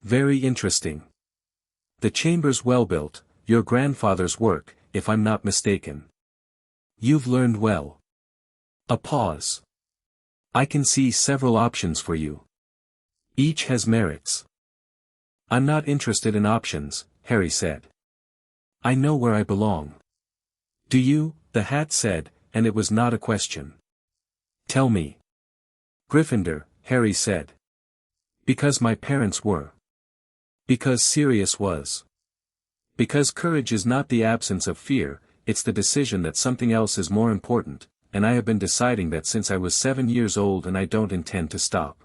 Very interesting. The chamber's well built, your grandfather's work, if I'm not mistaken. You've learned well. A pause. I can see several options for you. Each has merits. I'm not interested in options, Harry said. I know where I belong. Do you? The hat said, and it was not a question. Tell me. Gryffindor, Harry said. Because my parents were. Because Sirius was. Because courage is not the absence of fear, it's the decision that something else is more important, and I have been deciding that since I was 7 years old and I don't intend to stop.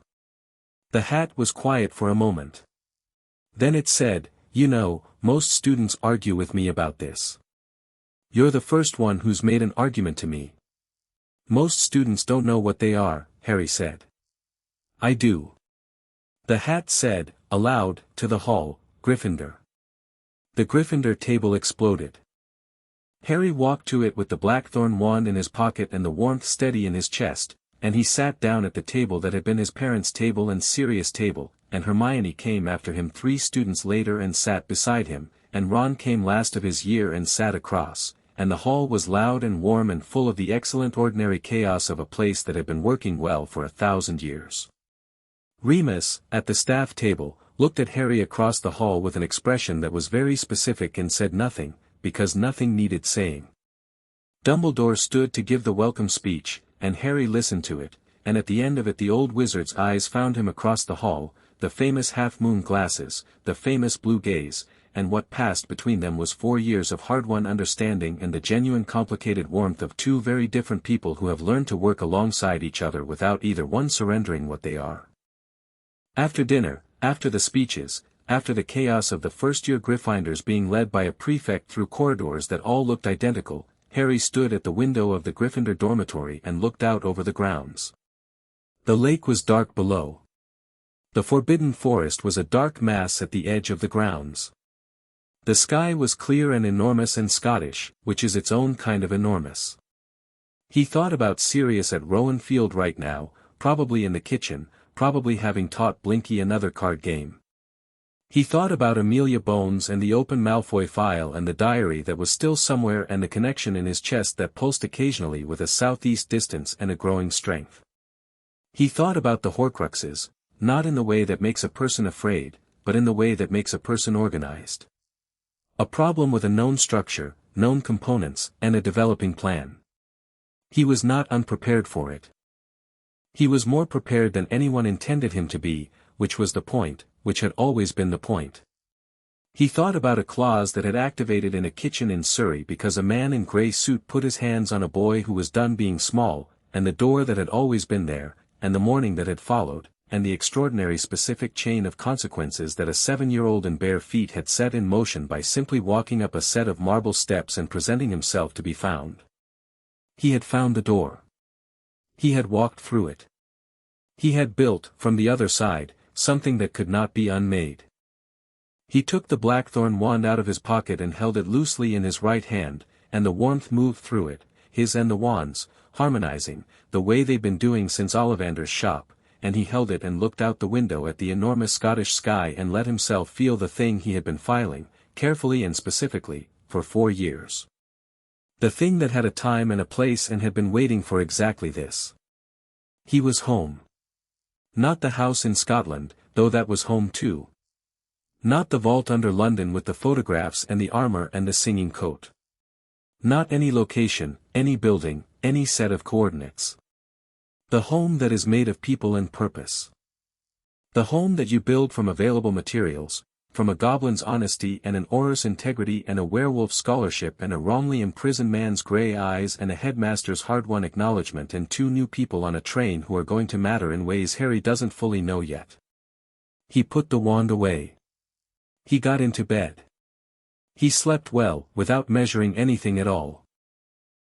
The hat was quiet for a moment. Then it said, you know, most students argue with me about this. You're the first one who's made an argument to me. Most students don't know what they are, Harry said. I do. The hat said, aloud, to the hall, Gryffindor. The Gryffindor table exploded. Harry walked to it with the blackthorn wand in his pocket and the warmth steady in his chest, and he sat down at the table that had been his parents' table and Sirius' table, and Hermione came after him 3 students later and sat beside him, and Ron came last of his year and sat across, and the hall was loud and warm and full of the excellent ordinary chaos of a place that had been working well for 1,000 years. Remus, at the staff table, looked at Harry across the hall with an expression that was very specific and said nothing, because nothing needed saying. Dumbledore stood to give the welcome speech, and Harry listened to it, and at the end of it the old wizard's eyes found him across the hall, the famous half-moon glasses, the famous blue gaze, and what passed between them was 4 years of hard-won understanding and the genuine complicated warmth of 2 very different people who have learned to work alongside each other without either one surrendering what they are. After dinner, after the speeches, after the chaos of the first-year Gryffindors being led by a prefect through corridors that all looked identical, Harry stood at the window of the Gryffindor dormitory and looked out over the grounds. The lake was dark below. The Forbidden Forest was a dark mass at the edge of the grounds. The sky was clear and enormous and Scottish, which is its own kind of enormous. He thought about Sirius at Rowan Field right now, probably in the kitchen, probably having taught Blinky another card game. He thought about Amelia Bones and the open Malfoy file and the diary that was still somewhere and the connection in his chest that pulsed occasionally with a southeast distance and a growing strength. He thought about the Horcruxes, not in the way that makes a person afraid, but in the way that makes a person organized. A problem with a known structure, known components, and a developing plan. He was not unprepared for it. He was more prepared than anyone intended him to be, which was the point, which had always been the point. He thought about a clause that had activated in a kitchen in Surrey because a man in grey suit put his hands on a boy who was done being small, and the door that had always been there, and the morning that had followed, and the extraordinary specific chain of consequences that a 7-year-old in bare feet had set in motion by simply walking up a set of marble steps and presenting himself to be found. He had found the door. He had walked through it. He had built, from the other side, something that could not be unmade. He took the blackthorn wand out of his pocket and held it loosely in his right hand, and the warmth moved through it, his and the wand's, harmonizing, the way they'd been doing since Ollivander's shop, and he held it and looked out the window at the enormous Scottish sky and let himself feel the thing he had been filing, carefully and specifically, for 4 years. The thing that had a time and a place and had been waiting for exactly this. He was home. Not the house in Scotland, though that was home too. Not the vault under London with the photographs and the armor and the singing coat. Not any location, any building, any set of coordinates. The home that is made of people and purpose. The home that you build from available materials, from a goblin's honesty and an auror's integrity and a werewolf's scholarship and a wrongly imprisoned man's grey eyes and a headmaster's hard-won acknowledgement and 2 new people on a train who are going to matter in ways Harry doesn't fully know yet. He put the wand away. He got into bed. He slept well, without measuring anything at all.